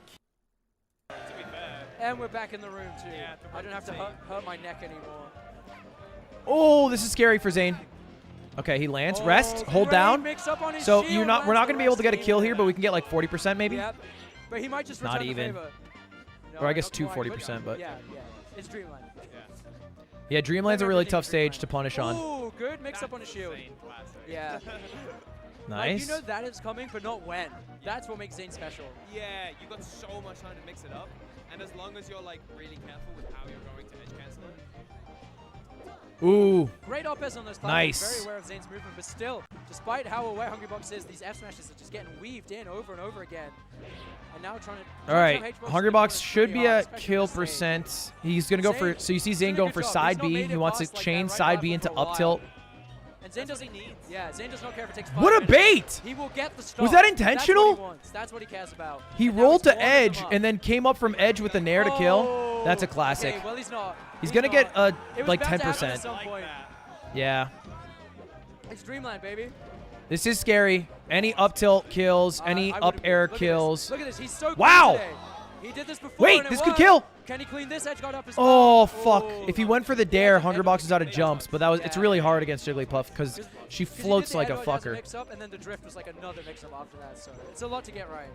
And we're back in the room too. I don't have to hurt my neck anymore. Oh, this is scary for Zain. Okay, he lands. Rest. Hold down. So we're not gonna be able to get a kill here, but we can get like 40% maybe. Yep. But he might just Not return the even. favor. No, Or I guess not two quite, 40%, but yeah. It's Dreamland. yeah, Dreamland's a really tough stage to punish on. Ooh, good mix up on the shield. Yeah. Like, Nice. you know that is coming, but not when. That's what makes Zain special. Yeah, you got so much time to mix it up, and as long as you're like really careful with how you're going to edge cancel it. Ooh. Great op-airs on those platforms. Nice. Very aware of Zain's movement, but still, despite how aware Hungrybox is, these F smashes are just getting weaved in over and over again. And now trying to. All right, Hungrybox is should pretty be hard, at especially kill with Zain. percent. He's gonna go for. So you see Zain going for side B. He wants to chain side B into up tilt. And Zain doesn't need. Yeah, Zain does not care if it takes 5 What a minutes. bait! He will get the stop. Was that intentional? That's what he wants. That's what he cares about. He And now rolled he's to warming them edge up. and then came up from edge with the nair to kill. That's a classic. Okay, well, he's not. He's gonna get It was like bound to happen 10%. at some point. Yeah. It's Dreamland, baby. This is scary. Any up tilt kills, any I up would've- air look at this. kills. Look at this. He's so Wow! good today. He did this before. Wait, and it this could worked. kill. Can he clean this edge guard up as Oh well? fuck! Oh, If he went for the dare, Hungrybox is out of jumps, but it's really hard against Jigglypuff because she he did floats the like a edge guard as fucker. Mix up, and then the drift was like another mix up after that. So it's a lot to get right.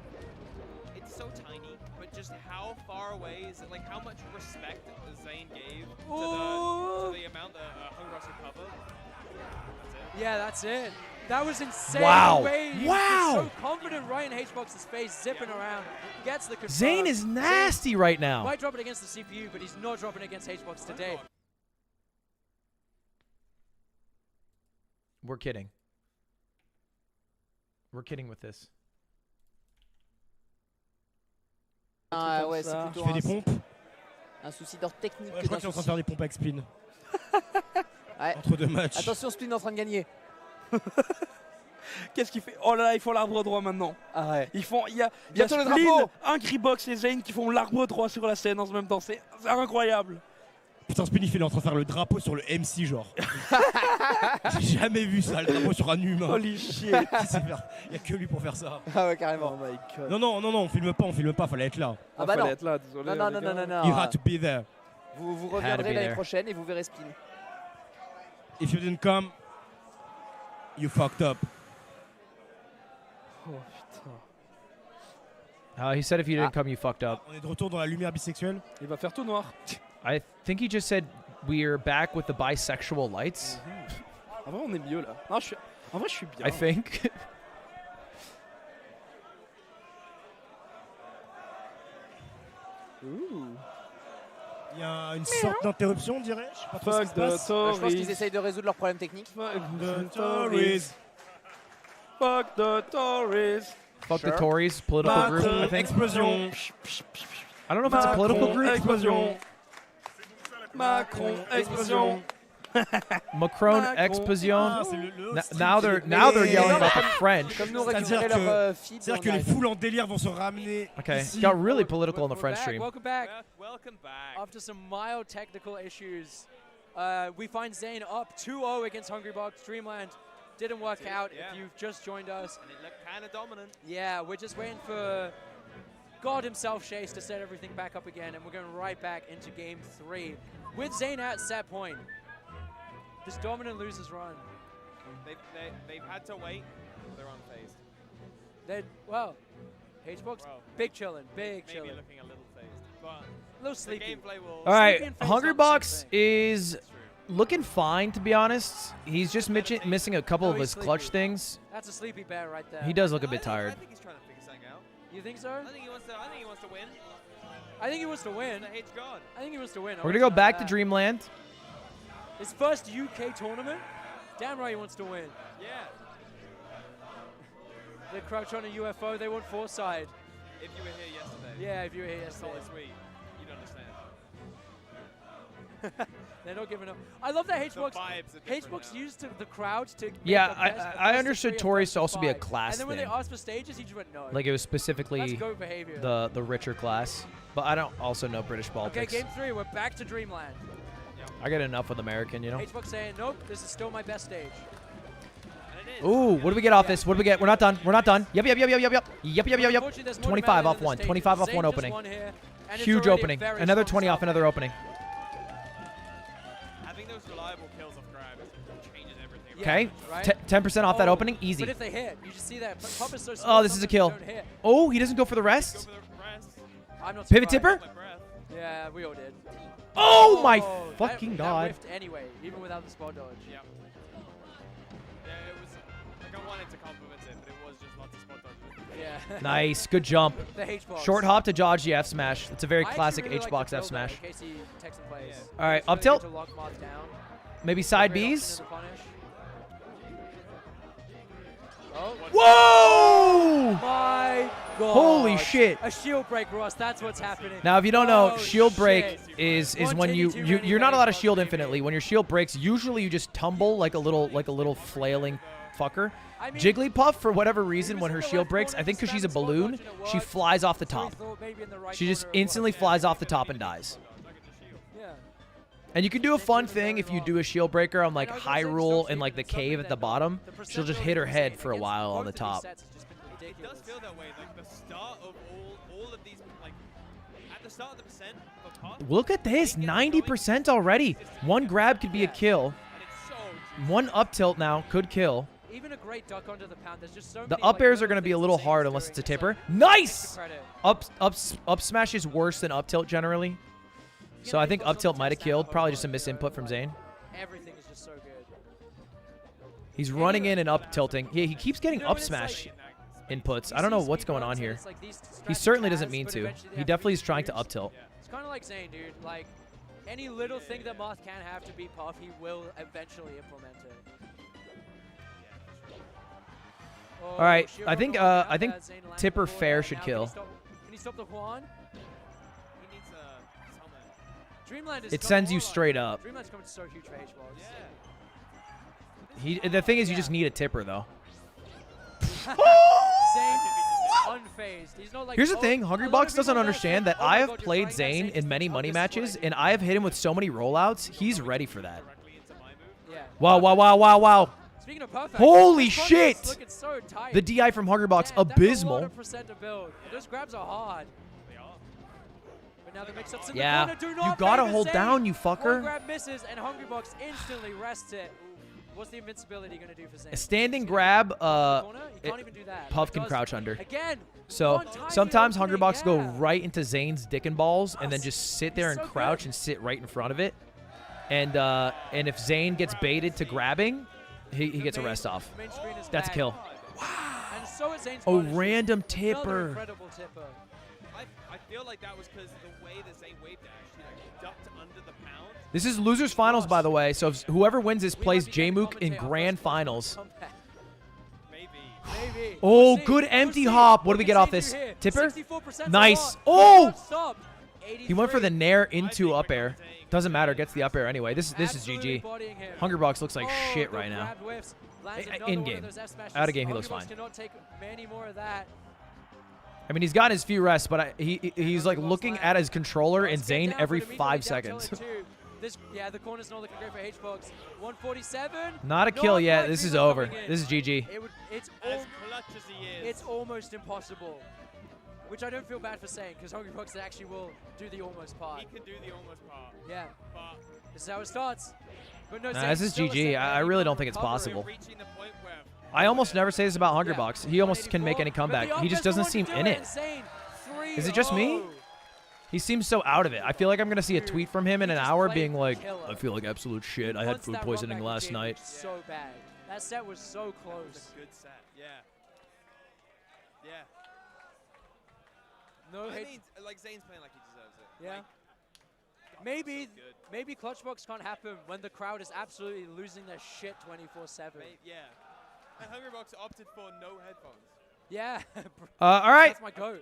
It's so tiny, but just how far away is it? Like how much respect Zain gave to the amount that Hungrybox could cover. That's it. Yeah, that's it. That was insane. Wow. The way he Wow. was so confident right in H-Box's face, zipping around. Gets the confirm. Zain is nasty right now. Might drop it against the CPU, but he's not dropping it against H-Box today. We're kidding. We're kidding with this. Ah ouais, c'est Tu plutôt fais des pompes. un souci d'ordre technique Ouais, je que crois d'un qu'il est en train de souci. faire des pompes avec spin. Ouais. Entre deux matchs. Attention, Spin est en train de gagner. Qu'est-ce qu'il fait? Oh là là, ils font l'arbre droit maintenant. Ah ouais. Il y a Bientôt le Spleen, drapeau. un Gribox et Zain qui font l'arbre droit sur la scène en même temps. C'est incroyable. Putain, Spin, il est en train de faire le drapeau sur le MC, genre. J'ai jamais vu ça, le drapeau sur un humain. Holy shit. Il y a que lui pour faire ça. Ah ouais, carrément. Oh my god. Non, on filme pas, fallait être là. Ah bah non. Fallait être là, désolé. Non. You had to be there. Vous Had to reviendrez be l'année there. prochaine et vous verrez Spin. If you didn't come, you fucked up. Oh putain. He said if you didn't come, you fucked up. On est de retour dans la lumière bisexuelle. Il va faire tout noir. I think he just said we're back with the bisexual lights. En vrai, on est mieux là. Non, en vrai, je suis bien. I think. Ouh. Il y a une sorte d'interruption, on dirait. Je sais pas trop ce qui Fuck se passe. the Je pense qu'ils Tories. essayent de résoudre leurs problèmes techniques. Fuck the Tories. Fuck the Tories. Fuck the Tories, political group, I think. Explosion. I don't know if it's a political group. Explosion. Macron, explosion. Macron, Ah, explosion. c'est le Now they're yelling about the French. Comme nous, on C'est-à-dire récupérait leur feed. C'est-à-dire que les foules en délire vont se ramener. Okay, ici. got really political in the We're French back. stream. Welcome back. Welcome back. After some mild technical issues, we find Zain up 2-0 against Hungrybox. Dreamland didn't work out yeah. if you've just joined us. And it looked kind of dominant. Yeah, we're just waiting for God himself, Chase, to set everything back up again, and we're going right back into game 3 with Zain at set point. This dominant losers run. They've had to wait. They're unfazed. Well, H-Box, Well, big chillin', big maybe chillin'. looking a little phased, but A little the sleepy. gameplay will. All right, Sleepy and phased Hungry aren't the same Box thing. is That's true. looking fine, to be honest. He's just missing a couple Oh, of he's his clutch sleepy. things. That's a sleepy bear right there. He does look a I bit tired. think he's trying to figure something out. You think so? I think he wants to win. I think he wants to win. The H God. I think he wants to win. We're gonna go back to Dreamland. His first UK tournament. Damn right he wants to win. Yeah. They crouch on a UFO. They want Foresight. If you were here yesterday. Yeah, if you were here That's yesterday. all sweet. You'd understand. They're not giving up. I love that The H-Box. vibes are different H-Box now. used the crowd to. Make Yeah, the best, I best understood of three or Tories best to of also be a five. class And then when thing. they asked for stages, he just went no. Like it was That's specifically goat behavior. the richer class. But I don't also know British Okay, politics. game 3. We're back to Dreamland. I get enough with American, you know. H-Box saying, nope, this is still my best stage. And it is. Ooh, what do we get off this? What do we get? We're not done. We're not done. Yep. Unfortunately, there's more 25 development off in the one. stages. 25 off Zain one just opening. won here, and it's Huge already a opening. very Another strong 20 off start. another opening. Having those reliable kills off grab changes everything. Okay. right? 10% off that Oh, opening. Easy. But if they hit, you just see that. Pop is so small, Oh, this is a kill. sometimes they don't hit. Oh, he doesn't go for the Go rest. for the rest. I'm not Pivot surprised. tipper? My breath. Yeah, we all did. Oh my that- fucking that god. whiffed anyway, even without the spot dodge. Yeah. Yeah, it was. Like I wanted to compliment it, but it was just lots of spot dodges. Yeah. Nice. Good jump. The H-box. Short hop to dodge the F smash. It's a very I actually classic really like H-box the F build smash. there in case he takes and plays. Yeah. All right, It's up really tilt. good to lock Moth down. Maybe side Great option Bs. in the punish. Oh. Whoa! My God. Holy shit. A shield break, Ross. That's what's happening. Now, if you don't know, Oh, shield break shit. is One when taking too many you're not allowed to waves, shield maybe. infinitely. When your shield breaks, usually you just tumble like a little flailing fucker. I mean, Jigglypuff, for whatever reason, was when in her the shield left breaks, corner I think because to she's a spam the spot balloon, dodge and it she worked. flies off the So he top. thought maybe in the right She just corner it instantly worked. flies off the top and dies. Yeah. And you can do a fun thing if you do a shield breaker on like And I was gonna say, Hyrule just and like the something cave that at the bottom. the She'll just percent hit her build is head insane. for a Against while on both the of these top. sets, it's just been It ridiculous. does feel that way. Like the start of all of these, like at the start of the percent for Puff, Look at this, 90% already. One grab could be a kill. and it's so juicy. One up tilt now could kill. Even a great duck under the pound. There's just so The many, up like, airs are little going to be a things little Zayn's hard unless doing. it's a It's tipper. like, Nice! extra credit. Up smash is worse than up tilt generally. So I think up tilt might have killed. Probably just a misinput from Zayn. Everything is just so good. He's running in and up tilting. Yeah, he keeps getting You know, up it's smash like- inputs. You I don't know see what's speedruns going on and here. it's like these He strategies certainly has, doesn't mean but to. eventually they He have definitely be is trying to years. up tilt. It's kind of like Zayn, dude. Like, any little thing that Moth can have to beat Puff, he will eventually implement it. Oh, All right, shield I think roll going I think down, Zayn landing Tipper the ball Fair down. should Now, kill. Can he stop the Juan? He needs a summon. Dreamland is it coming sends you more straight like- up. Dreamland's coming so huge for HBox. The thing is, you just need a tipper though. Zain unfazed. He's not like. Here's the oh, thing, a Hungry lot of Box people doesn't that understand think, that oh I my have God, you're played trying that Zain Zain in many oh, money this is what I matches, need. and I have hit him with so many rollouts. He's ready for that. Yeah. Wow, wow, wow, wow, wow. Speaking of perfect, Holy this Connor's shit! looking so tight. The DI from Hungry Box, Yeah, that's a lot abysmal. of percent to build. Those grabs are hard. But now the mix-ups in Yeah, the corner do you not gotta favor hold Zain. down, you One fucker. grab misses, and Hungry Box instantly rests it. What's the invincibility going to do for Zain? A standing grab, You can't even do that. Puff can Because, crouch under. Again, So one tiny sometimes Hungry opening, Box go yeah. right into Zane's dick and balls and then just sit there and so crouch good. and sit right in front of it. And if Zayn gets baited to grabbing, he gets a rest off. Main screen is That's a back. kill. And so is Zane's Oh, punish. random Another tipper. incredible tipper. I feel like that was because the way that Zain wave dash, he like ducked under the pound. This is losers finals, by the way. So if whoever wins this plays J-Mook in grand finals. Maybe. Oh, We'll see. good We'll empty see. hop. What do we What get can off Zain this? do here? Tipper? 64% Nice. a lot. Oh! Not stopped. He went for the 83. nair into up air. Doesn't matter. Gets the up air anyway. This is Absolutely GG. bodying him. Hungry Box looks like Oh, shit good right now. grab whiffs. Lands another In one of game. those F smashes. Out of game, he looks Hungry Box fine. cannot take many more of that. I mean, he's gotten his few rests, but he's like looking at his controller and Let's get Zayn down every for the 5 immediately down seconds. tilt it too. Yeah, the corner's not looking great for H-Box. 147. Not a kill yet. quite. This is Dreamland over. coming in. This is GG. It's As clutch as he is. It's almost impossible. Which I don't feel bad for saying, because Hungry Box actually will do the almost part. He can do the almost part. Yeah. But This is how it starts. But no, Nah, Zayn's this is still a GG. second I hand. really He don't will think it's recover. possible. reaching the point where I almost never say this about Hungry Yeah. Box. He almost can make any 184, but comeback. the He just offense doesn't won't seem do in it. Zayn, Is it just me? 3-0. He seems so out of it. I feel like I'm going to see a tweet from him in an just hour played being like, killer. I feel like absolute shit. I had Once food that poisoning run back last with night. Jay was so bad. That set was so close. good set. Yeah. Yeah. No I hate. mean, like Zayn's playing like he deserves it. Yeah. Like, Maybe, so good. maybe Clutchbox can't happen when the crowd is absolutely losing their shit 24/7. Yeah. And Hungry Box opted for no headphones. Yeah. All right. That's my goat.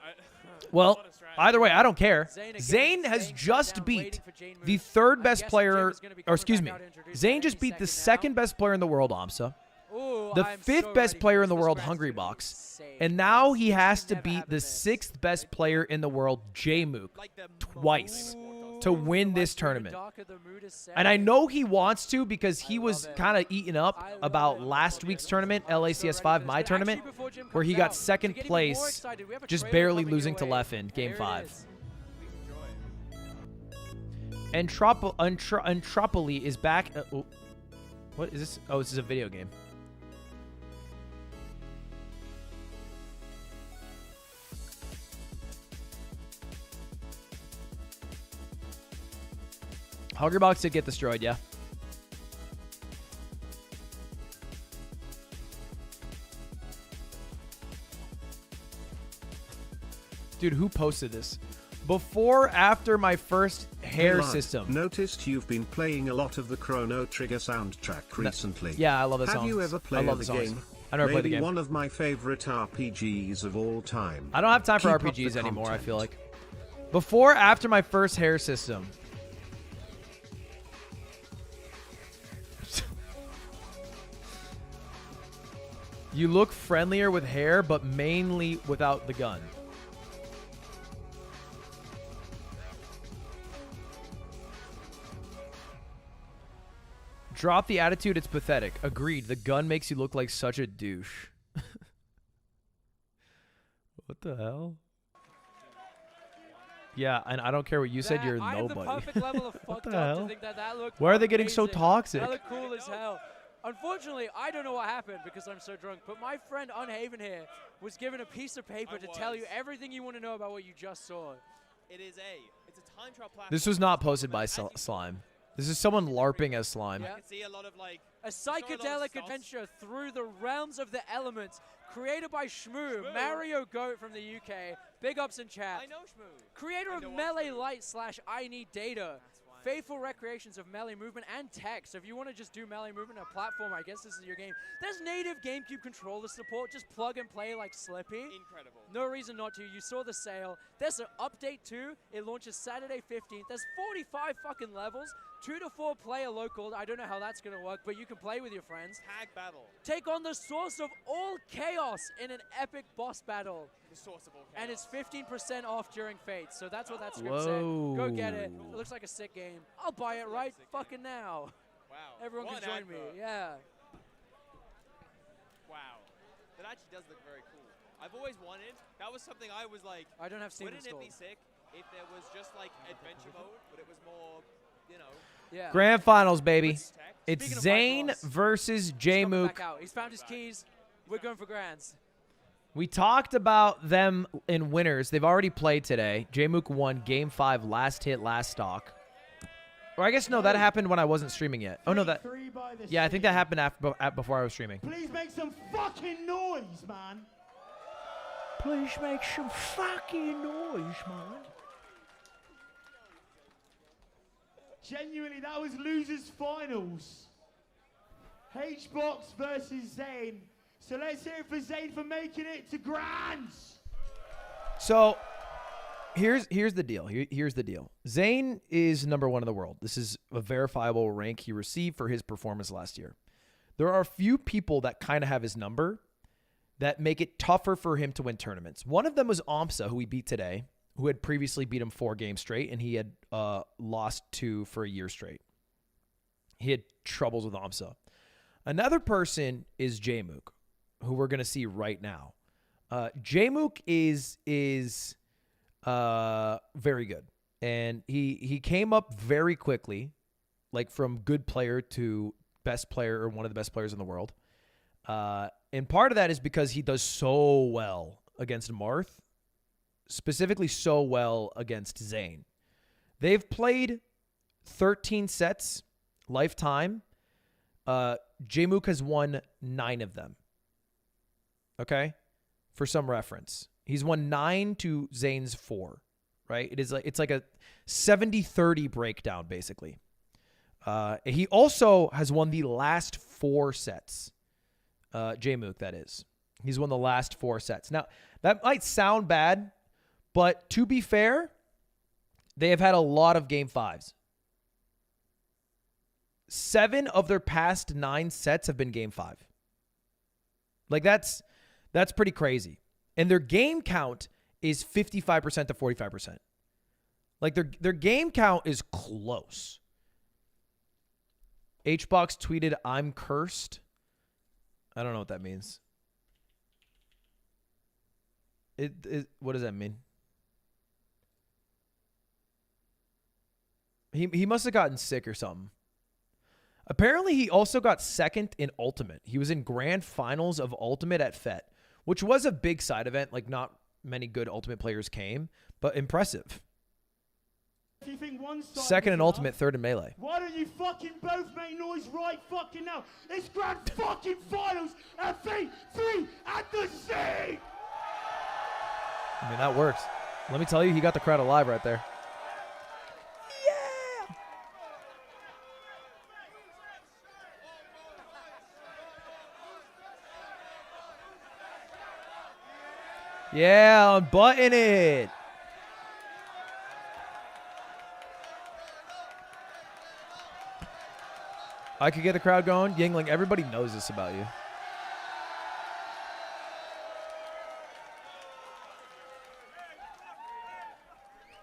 Well, What a strategy. either way, I don't care. Zayn again, Zayn has staying just down, beat waiting for Jane the move. third I'm best guessing player, Jim is gonna be or coming excuse back me, out to introduce Zayn him just any beat the second now. second best player in the world, AMSA. Ooh, The I'm fifth so best ready player for in the this. world, This Hungry match is gonna be Box. insane. And now he has to Never beat happen the this. sixth best player in the world, J-Mook, Like the twice Ooh, to win the this lights really tournament. darker, the mood is set. And I know he wants to because he I was love it. kind of eaten up I love about it. last week's tournament, I'm so LACS5, ready for my this. But tournament, actually, before Jim where he comes got out, second to get even more place, excited, we have a just trailer barely coming losing your to way. Leffen, And game here it 5. is. Antropoly is back. Oh, what is this? Oh, this is a video game. Hungrybox did get destroyed, yeah. Dude, who posted this? Before, after my first hair Hey, lad, system. Noticed you've been playing a lot of the Chrono Trigger soundtrack recently. Yeah, I love the Have songs. you ever I played love the the songs. game? I never played the Maybe game. one of my favorite RPGs of all time. I don't have time for Keep up the RPGs anymore, I content. feel like. Before, after my first hair system. You look friendlier with hair, but mainly without the gun. Drop the attitude, it's pathetic. Agreed, the gun makes you look like such a douche. What the hell? Yeah, and I don't care what you said, you're I have the nobody. perfect level of What fucked the up hell? to think that looked Why are they getting so amazing. toxic? That looked cool as hell. Unfortunately, I don't know what happened because I'm so drunk, but my friend Unhaven here was given a piece of paper to tell you everything you want to know about what you just saw. It's a time trial platform. This was not posted by Slime. This is someone LARPing as Slime. I can see a lot of like A psychedelic adventure through the realms of the elements, created by Shmoo, Mario Goat from the UK. Big ups in chat. I know Shmoo. Creator of Melee Light / I Need Data. faithful recreations of melee movement and tech. So if you want to just do melee movement on a platform, I guess this is your game. There's native GameCube controller support. Just plug and play like Slippy. Incredible. No reason not to. You saw the sale. There's an update too. It launches Saturday 15th. There's 45 fucking levels. 2 to 4 player local. I don't know how that's going to work, but you can play with your friends. Tag battle. Take on the source of all chaos in an epic boss battle. The source of all chaos. And it's 15% off during Fates, so that's what that script said. Go get it. It looks like a sick game. I'll buy it right fucking now. Wow. Everyone What can an join me. advert. Yeah. Wow. That actually does look very cool. I've always wanted, that was something I was like, I don't have Steam wouldn't installed. it be sick if there was just like adventure mode, but it was more, you know. Yeah. Grand finals, baby. It's Speaking of Zain bypass, versus He's J coming Mook. back out. He's found his keys. We're going for grands. We talked about them in winners. They've already played today. J Mook won Game 5, last hit, last stock. Or I guess, no, that happened when I wasn't streaming yet. Oh, no, that... Yeah, I think that happened before I was streaming. Please make some fucking noise, man. Please make some fucking noise, man. Genuinely, that was losers finals. H-Box versus Zain. So let's hear it for Zain for making it to grands. So here's the deal. Here's the deal. Zain is #1 in the world. This is a verifiable rank he received for his performance last year. There are a few people that kind of have his number that make it tougher for him to win tournaments. One of them was Omsa, who he beat today, who had previously beat him 4 games straight, and he had lost 2 for a year straight. He had troubles with Omsa. Another person is J-Mook, who we're going to see right now. J-Mook is very good, and he came up very quickly, like from good player to best player or one of the best players in the world. And part of that is because he does so well against Marth, specifically so well against Zain. They've played 13 sets lifetime. J-Mook has won 9 of them. Okay? For some reference. He's won 9 to Zain's 4. Right? It's like a 70-30 breakdown, basically. He also has won the last 4 sets. J-Mook, that is. He's won the last 4 sets. Now, that might sound bad, but to be fair, they have had a lot of Game 5s. 7 of their past 9 sets have been Game 5. Like, that's pretty crazy. And their game count is 55% to 45%. Like, their game count is close. HBox tweeted, "I'm cursed." I don't know what that means. What does that mean? He must have gotten sick or something. Apparently, he also got second in Ultimate. He was in grand finals of Ultimate at FET, which was a big side event. Like, not many good Ultimate players came, but impressive. If you think one side Second is in enough, Ultimate, third in Melee. why don't you fucking both make noise right fucking now? It's grand fucking finals at V3 at the sea! I mean, that works. Let me tell you, he got the crowd alive right there. Yeah, unbutton it. I could get the crowd going. Yingling, everybody knows this about you.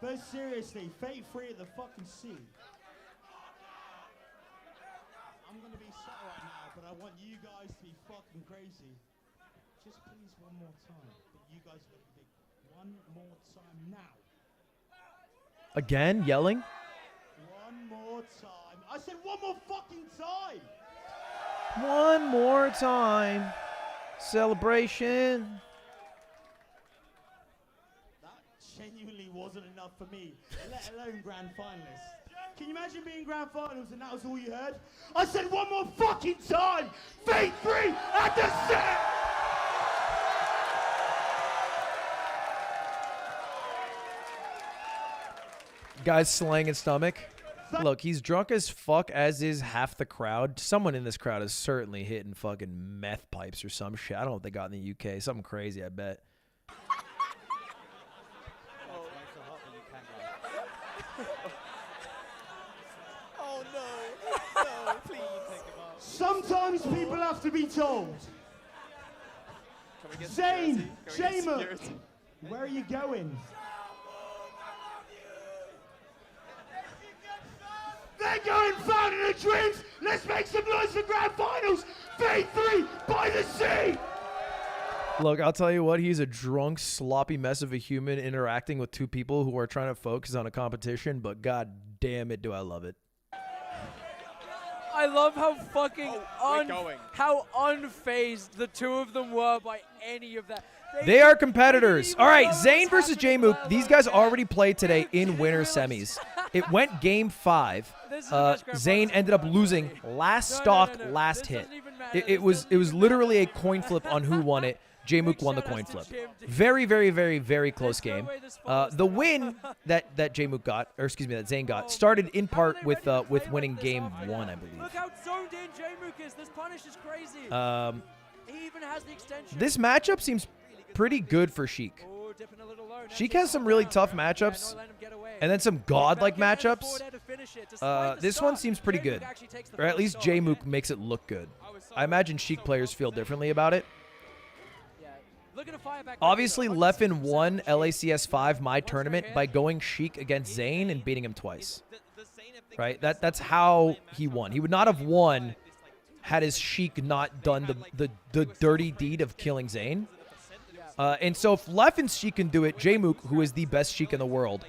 But seriously, Fate 3 at the fucking sea. I'm gonna be sad right now, but I want you guys to be fucking crazy. Just please one more time. But you guys look big. One more time now. Again, yelling? One more time. I said one more fucking time. One more time. Celebration. That genuinely wasn't enough for me, let alone grand finalists. Can you imagine being grand finals and that was all you heard? I said one more fucking time. Fate 3 at the set. Guys slanging stomach. Look, he's drunk as fuck, as is half the crowd. Someone in this crowd is certainly hitting fucking meth pipes or some shit. I don't know what they got in the UK. Something crazy, I bet. Oh no, no, please. Sometimes people have to be told. Zain, Shamer, where are you going? They're going Fountain of Dreams. Let's make some noise for Grand Finals. Phase 3 by the sea. Look, I'll tell you what. He's a drunk, sloppy mess of a human interacting with two people who are trying to focus on a competition, but god damn it, do I love it. I love how fucking how unfazed the two of them were by any of that. They are competitors. All right, Zain versus Jmook. These guys already played today in winter semis. It went game 5. Zain ended up losing last stock, last hit. It was literally a coin flip on who won it. Jmook won the coin flip. Very, very, very, very close game. The win that Jmook got, or excuse me, that Zain got, started in part with winning game 1, I believe. Look how zoned in Jmook is. This punish is crazy. He even has the extension. This matchup seems pretty good for Sheik. Sheik has some really tough matchups, and then some godlike matchups. This one seems pretty good, or at least Jmook makes it look good. I imagine Sheik players feel differently about it. Obviously, Leffen won LACS 5 my tournament by going Sheik against Zain and beating him twice. Right? That's how he won. He would not have won had his Sheik not done the dirty deed of killing Zain. And so if Leffen's Sheik can do it, Jmook, who is the best Sheik in the world,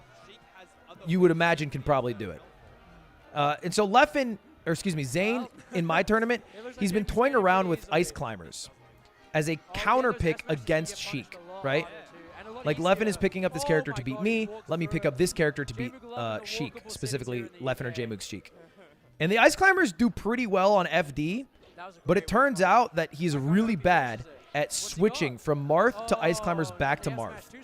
you would imagine can probably do it. And so Zain, in my tournament, he's been toying around with Ice Climbers as a counter pick against Sheik, right? Like, Leffen is picking up this character to beat me. Let me pick up this character to beat Sheik, specifically Leffen or Jmook's Sheik. And the Ice Climbers do pretty well on FD, but it turns out that he's really bad at switching from Marth to Ice Climbers back to Marth.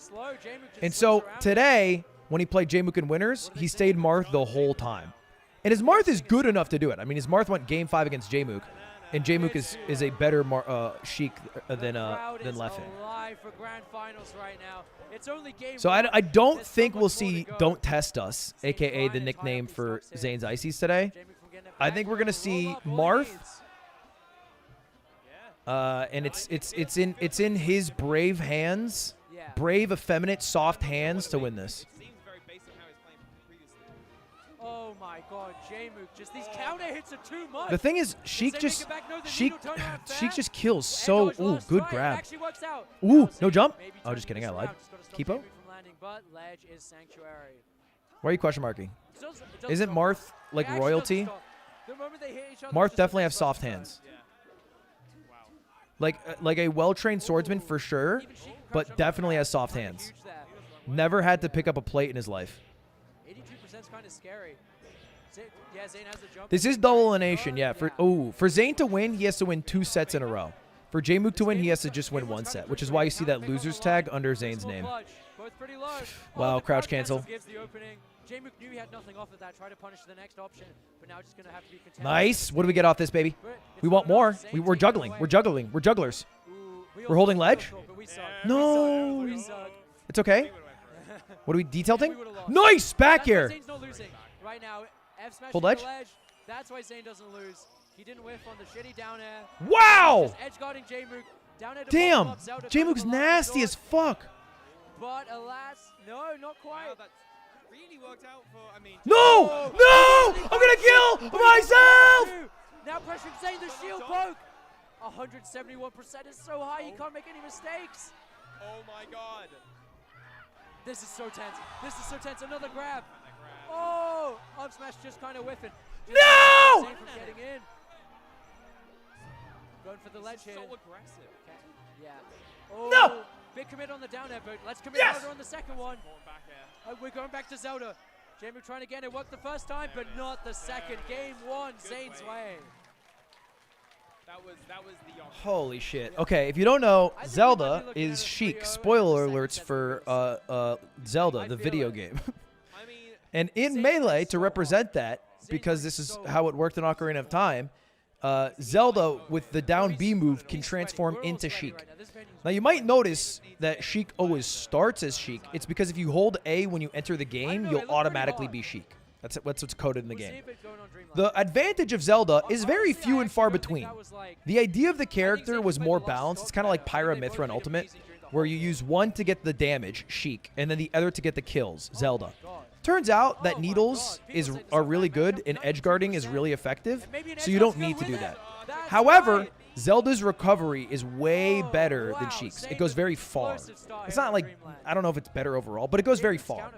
And so today, when he played Jmook in Winners, he stayed Marth the whole time. And his Marth is good enough to do it. I mean, his Marth went game 5 against Jmook. And Jmook is a better Sheik than Leffen. So I don't think we'll see Don't Test Us, a.k.a. the nickname for Zain's Ices today. I think we're going to see Marth. And it's in his brave hands, brave, effeminate, soft hands to win this. Oh my god, Jmook, just these counter hits are too much. The thing is, Sheik just kills so. Ooh, good grab. Ooh, no jump. Oh, just kidding, I lied. Keepo? Why are you question marking? Isn't Marth like royalty? Marth definitely have soft hands. Like a well-trained swordsman for sure, but definitely has soft hands. Never had to pick up a plate in his life. 82% kind of scary. Yeah, Zain has the jump. This is double elimination, yeah. For Zain to win, he has to win 2 sets in a row. For Jmook to win, he has to just win 1 set, which is why you see that loser's tag under Zain's name. Wow, crouch cancel. Jmook knew he had nothing off of that, tried to punish the next option, but now just going to have to be content. Nice. What do we get off this, baby? We want more. We're juggling. We're juggling. We're jugglers. We're holding ledge? No. It's okay. What are we detilting? Nice! Back air! Right now, hold ledge. That's why Zain doesn't lose. He didn't whiff on the shitty down air. Wow! Edge guarding Jmook. Down air to damn! Jmook's nasty as fuck. But alas, no, not quite. Really worked out for, I mean... No! No! I'm gonna kill myself! Now pressuring Zain, the shield poke. 171% is so high, he can't make any mistakes. Oh my god. This is so tense. This is so tense. Another grab. Oh! Up smash just kind of whiffing. No! Zain from getting in. Going for the ledge here. So aggressive. Okay. Yeah. Oh, no! Big commit on the down air, but let's commit harder on the second one. We're going back to Zelda. Jmook trying to get it. Worked the first time, but not the second. Game 1, Zain's way. That was the holy shit. Okay, if you don't know, Zelda is Sheik. Spoiler alerts for Zelda, the video game. And in Melee, to represent that, because this is how it worked in Ocarina of Time, Zelda with the down B move can transform into Sheik. Now you might notice that Sheik always starts as Sheik. It's because if you hold A when you enter the game, you'll automatically be Sheik. That's what's coded in the game. The advantage of Zelda is very few and far between. The idea of the character was more balanced. It's kind of like Pyra, Mithra, and Ultimate, where you use one to get the damage, Sheik, and then the other to get the kills, Zelda. Turns out that needles are really good and edge guarding is really effective, so you don't need to do that. However, Zelda's recovery is way better than Sheik's. It goes very far. It's not like, I don't know if it's better overall, but it goes very far.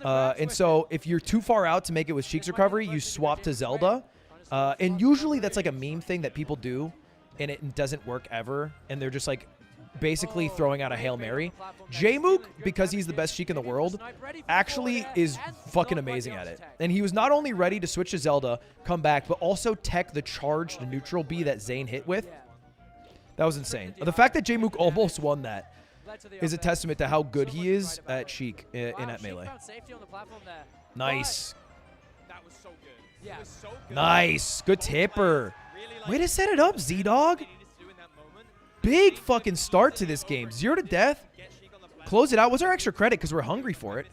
And so if you're too far out to make it with Sheik's recovery, you swap to Zelda. And usually that's like a meme thing that people do, and it doesn't work ever. And they're just like basically throwing out a Hail Mary. Jmook, because he's the best Sheik in the world, actually is fucking amazing at it. And he was not only ready to switch to Zelda, come back, but also tech the charged neutral B that Zain hit with. That was insane. The fact that Jmook almost won that is a testament to how good he is at Sheik in at melee. Nice. That was so good. It was so good. Nice. Good tipper. Way to set it up, Z-Dog. Big fucking start to this game. 0 to death. Close it out. What's our extra credit? Because we're hungry for it.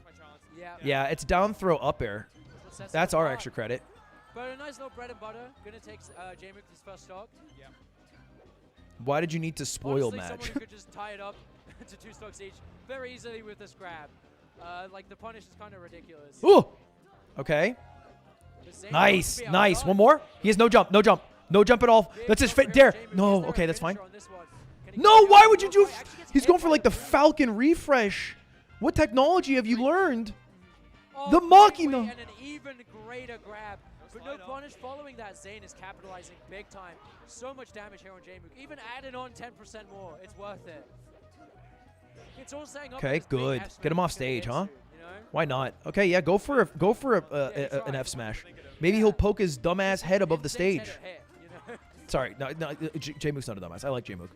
Yeah, it's down throw up air. That's our extra credit. But a nice little bread and butter. Gonna take Jmook his first stock. Why did you need to spoil Honestly, match? Someone who could just tie it up to 2 stocks each very easily with this grab. Like the punish is kind of ridiculous. Ooh. Okay. Nice. Nice. One more. He has no jump. No jump. No jump at all. That's his fit dare. No. Okay, that's fine. No, why would you do? He's going for like the Falcon refresh. What technology have you learned? The Machina. And an even greater grab. But no punish following that. Zain is capitalizing big time. So much damage here on Jmook. Even adding on 10% more. It's worth it. It's all setting up. Okay, good. Get him off stage, huh? Why not? Okay, yeah, go for an F smash. Maybe he'll poke his dumbass head above the stage. Sorry, no, Jmook's not a dumbass. I like Jmook.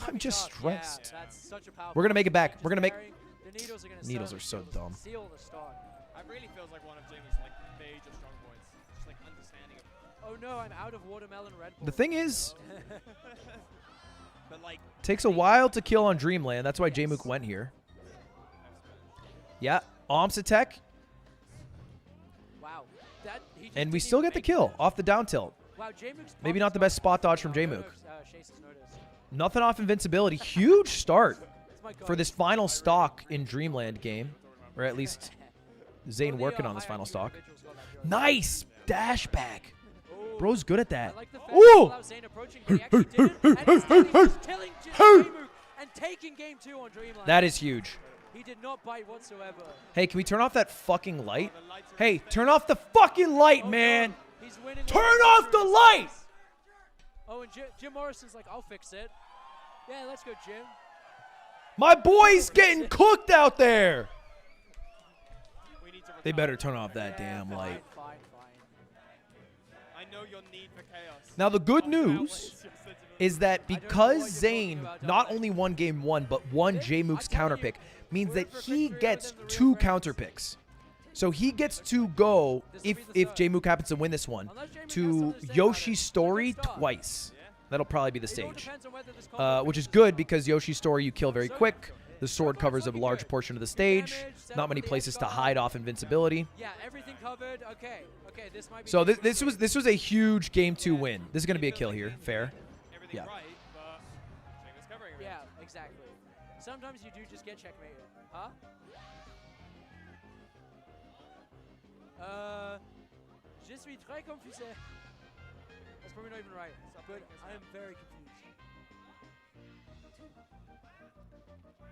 I'm just stressed. We're gonna make it back. We're gonna make. Needles are so dumb. It really feels like one of Jmook's like major strong points. Just like understanding of. Oh no, I'm out of watermelon Red Bull. The thing is, but like takes a while to kill on Dreamland. That's why Jmook went here. Yeah, Omps attack. Wow. And we still get the kill off the down tilt. Wow, maybe not the best spot dodge from Jmook. Nothing off invincibility. Huge start for this final stock in Dreamland game. Or at least Zain working on this final stock. Nice dash back. Bro's good at that. Ooh! That is huge. He did not bite whatsoever. Hey, can we turn off that fucking light? Hey, turn off the fucking light, man. Turn off the light! Oh, and Jim Morrison's like, I'll fix it. Yeah, let's go, Jim. My boy's getting cooked out there. They better turn off that damn light. Fine. I know your need for chaos. Now, the good news is that because Zain not only won game 1, but won Jmook's counter pick, means that he gets 2 counter picks. So he gets to go, if Jmook happens to win this one, to Yoshi's Story twice. That'll probably be the stage. Which is good because Yoshi's Story you kill very quick. The sword covers a large portion of the stage. Not many places to hide off invincibility. Yeah, everything covered. Okay, this might be. So this was a huge game 2 win. This is going to be a kill here. Fair. Yeah. Yeah, exactly. Sometimes you do just get checkmated. Huh? Je suis très confusé. That's probably not even right, but I am very confused.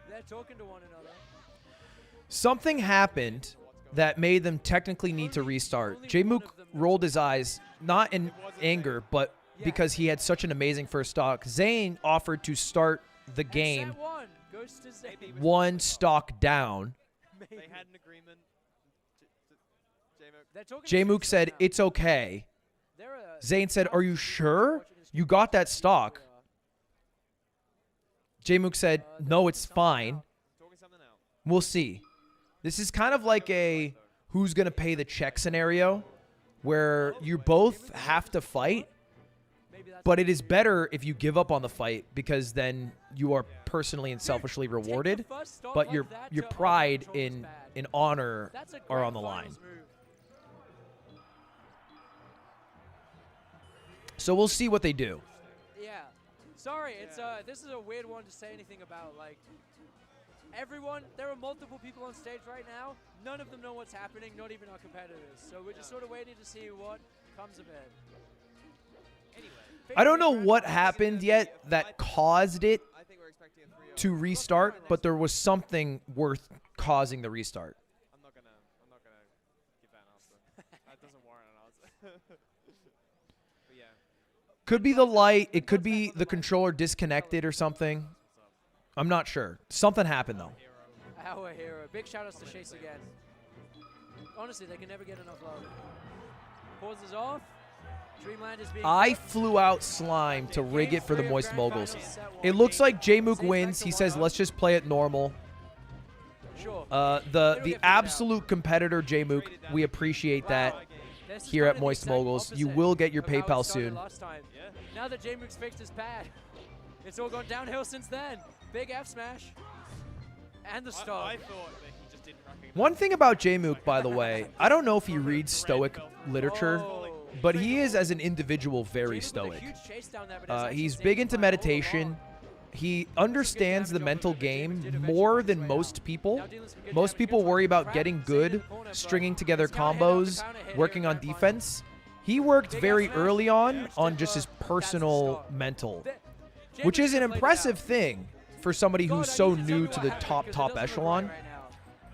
They're talking to one another. Something happened that made them technically need to restart. Jmook rolled his eyes, not in anger, but because he had such an amazing first stock. Zain offered to start the game 1 stock down. They had an agreement. Jmook said, it's okay. Zain said, are you sure? You got that stock. Jmook said, no, it's fine. We'll see. This is kind of like a who's going to pay the check scenario where you both have to fight, but it is better if you give up on the fight because then you are personally and selfishly rewarded, but your pride in honor are on the line. So we'll see what they do. Yeah. Sorry, it's this is a weird one to say anything about. Like, everyone, there are multiple people on stage right now. None of them know what's happening, not even our competitors. So we're just sort of waiting to see what comes of it. Anyway, I don't know what happened yet that caused it to restart, but there was something worth causing the restart. I'm not gonna give that an answer. That doesn't warrant an answer. But yeah. Could be the light. It could be the controller disconnected or something. I'm not sure. Something happened, though. Our hero. Big shout-outs to Chase again. Honestly, they can never get enough love. Pause is off. Dreamland is being... I flew out Slime to rig it for the Moist Moguls. It looks like J-Mook wins. He says, let's just play it normal. Sure. The absolute competitor, J-Mook, we appreciate that here at Moist Moguls. You will get your PayPal soon. Now that J-Mook's fixed his pad, it's all gone downhill since then. Big F smash. And the stop. I thought that he just didn't recognize. One thing about J-Mook, by the way, I don't know if he reads Stoic literature, but he is, as an individual, very stoic. He's big into meditation. He understands the mental game more than most people. Most people worry about getting good, stringing together combos, working on defense. He worked very early on just his personal mental, which is an impressive thing for somebody who's so new to the top echelon.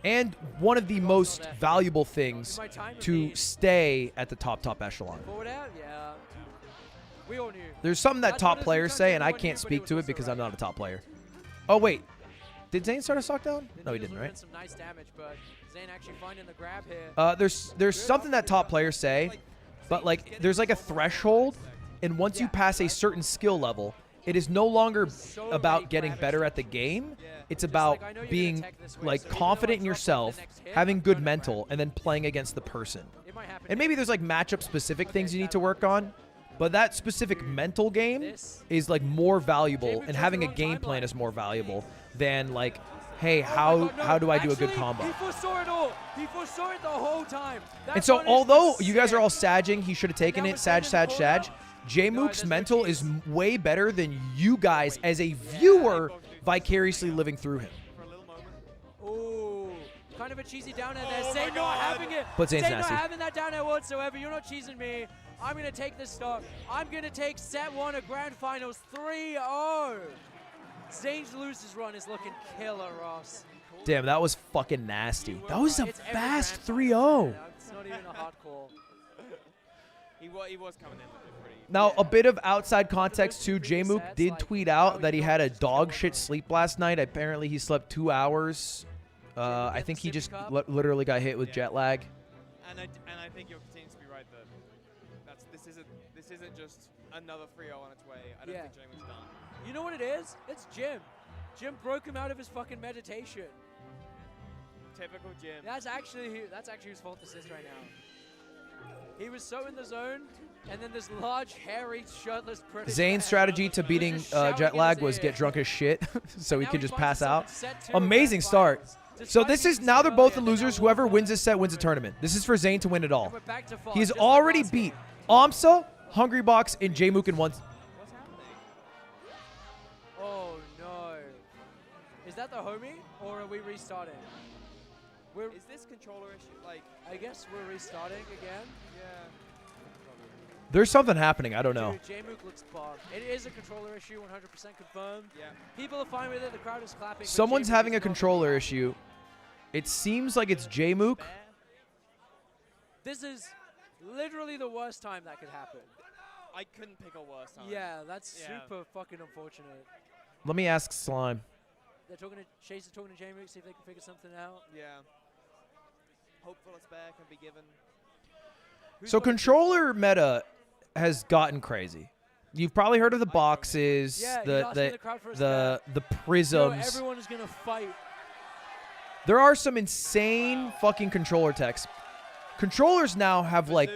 And one of the most valuable things to stay at the top echelon. There's something that top players say, and I can't speak to it because I'm not a top player. Oh, wait. Did Zain start a stock down? No, he didn't, right? Some nice damage, but Zain actually finding the grab here. There's something that top players say, but like there's like a threshold, and once you pass a certain skill level, it is no longer about getting better at the game. It's about being like confident in yourself, having good mental, and then playing against the person. And maybe there's like matchup specific things you need to work on, but that specific mental game is like more valuable, and having a game plan is more valuable than like, hey, how do I do a good combo? He foresaw it all. He foresaw it the whole time. And so although you guys are all sagging, he should have taken it, sag. J-Mook's mental is way better than you guys as a viewer vicariously living through him. Ooh, kind of a cheesy down air there. Zain not having it. But Zain's Zain not nasty. having that down air whatsoever. You're not cheesing me. I'm going to take this stock. I'm going to take set one of Grand Finals 3-0. Zain's loses run is looking killer, Ross. Damn, that was fucking nasty. That was a fast 3-0. It's not even a hard call. He was coming in with it pretty. Now, a bit of outside context too. J-Mook did tweet out that he had a dog shit sleep last night. Apparently, he slept 2 hours. I think he just literally got hit with jet lag. And I think you're continuing to be right that this isn't just another 3-0 on its way. I don't think J-Mook's done. You know what it is? It's Jim. Jim broke him out of his fucking meditation. Typical Jim. That's actually whose fault this is right now. He was so in the zone, and then this large, hairy, shirtless British Zain's strategy to beating jet lag was get drunk as shit, so he could just pass out. Amazing start. So this is, now they're both the losers. Whoever wins this set wins a tournament. This is for Zain to win it all. He has already beat Amsa, Hungrybox, and J-Mook in one. Oh no. Is that the homie, or are we restarting? Is this controller issue? Like, I guess we're restarting again. Yeah. There's something happening. I don't know. Dude, J-Mook looks bogged. It is a controller issue, 100% confirmed. Yeah. People are fine with it. The crowd is clapping. Someone's having a controller issue. It seems like it's J-Mook. This is literally the worst time that could happen. I couldn't pick a worse time. Yeah, that's super fucking unfortunate. Let me ask Slime. They're talking to Chase, is talking to J-Mook, see if they can figure something out. Yeah. Hopeful a spare can be given. So controller meta has gotten crazy. You've probably heard of the boxes, the prisms. Everyone is gonna fight. There are some insane fucking controller techs. Controllers now have like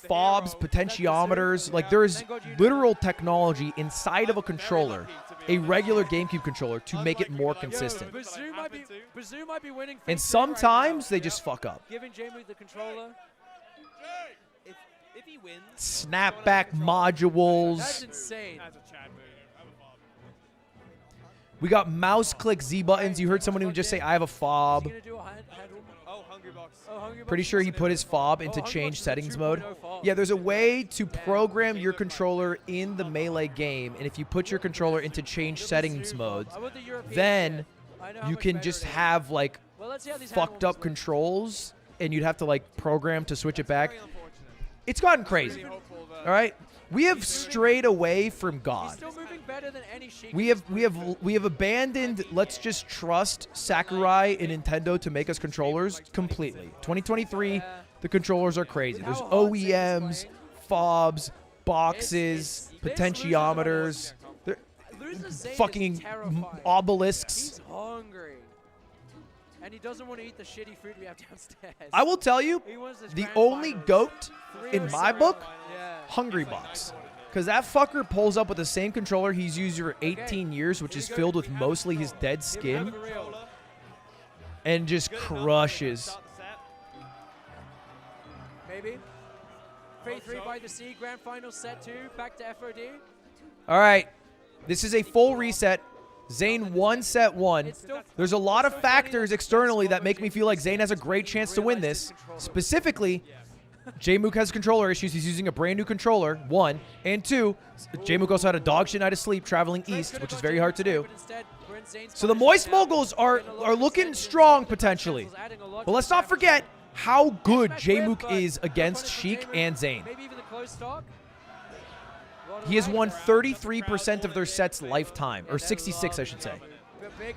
fobs, potentiometers. Like there's literal technology inside of a controller, a regular GameCube controller, to make it more consistent. Bazoo might be winning. And sometimes they just fuck up. Giving J-Mook the controller. If he wins, Snapback modules. That's insane. We got mouse click Z buttons. You heard someone who just say, I have a fob. oh, Hungry Box. Pretty sure he put his fob into change settings mode. Yeah, there's a way to program your controller in the Melee game, and if you put your controller into change settings mode, then you can just have like fucked up controls, and you'd have to like program to switch it back. It's gotten crazy. All right, we have strayed away from God. We have abandoned. Let's just trust Sakurai and Nintendo to make us controllers completely. 2023, the controllers are crazy. There's OEMs, fobs, boxes, potentiometers, fucking obelisks. He's hungry. And he doesn't want to eat the shitty food we have downstairs. I will tell you, the only GOAT in my book, Hungry Box. Because that fucker pulls up with the same controller he's used for 18 years, which is filled with mostly his dead skin, and just crushes. Maybe. Fate 3 by the Sea, Grand Final Set 2, back to FOD. All right, this is a full reset. Zain won set 1. There's a lot of factors externally that make me feel like Zain has a great chance to win this. Specifically, J-Mook has controller issues. He's using a brand new controller, 1. And 2, J-Mook also had a dog shit night of sleep traveling east, which is very hard to do. So the Moist Moguls are looking strong potentially. But let's not forget how good J-Mook is against Sheik and Zain. He has won 33% of their sets lifetime, or 66, I should say.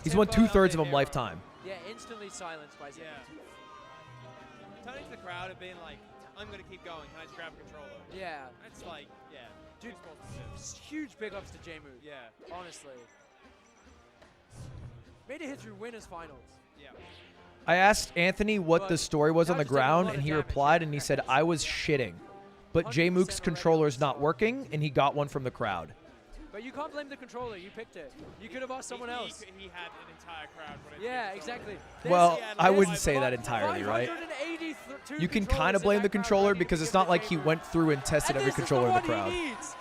He's won 2/3 of them lifetime. Yeah, instantly silenced by Zain. Turning to the crowd and being like, I'm going to keep going. Can I just grab a controller? Yeah. That's like, yeah. Dude, huge big ups to J-Mook. Yeah. Honestly. Made it hit through winners finals. Yeah. I asked Anthony what the story was on the ground, and he replied, and he said, I was shitting. But J-Mook's controller's not working, and he got one from the crowd. But you can't blame the controller. You picked it. You could have asked someone else. He had an entire crowd. Yeah, exactly. Well, I wouldn't say that entirely, right? You can kind of blame the controller because it's not like he went through and tested every controller in the crowd.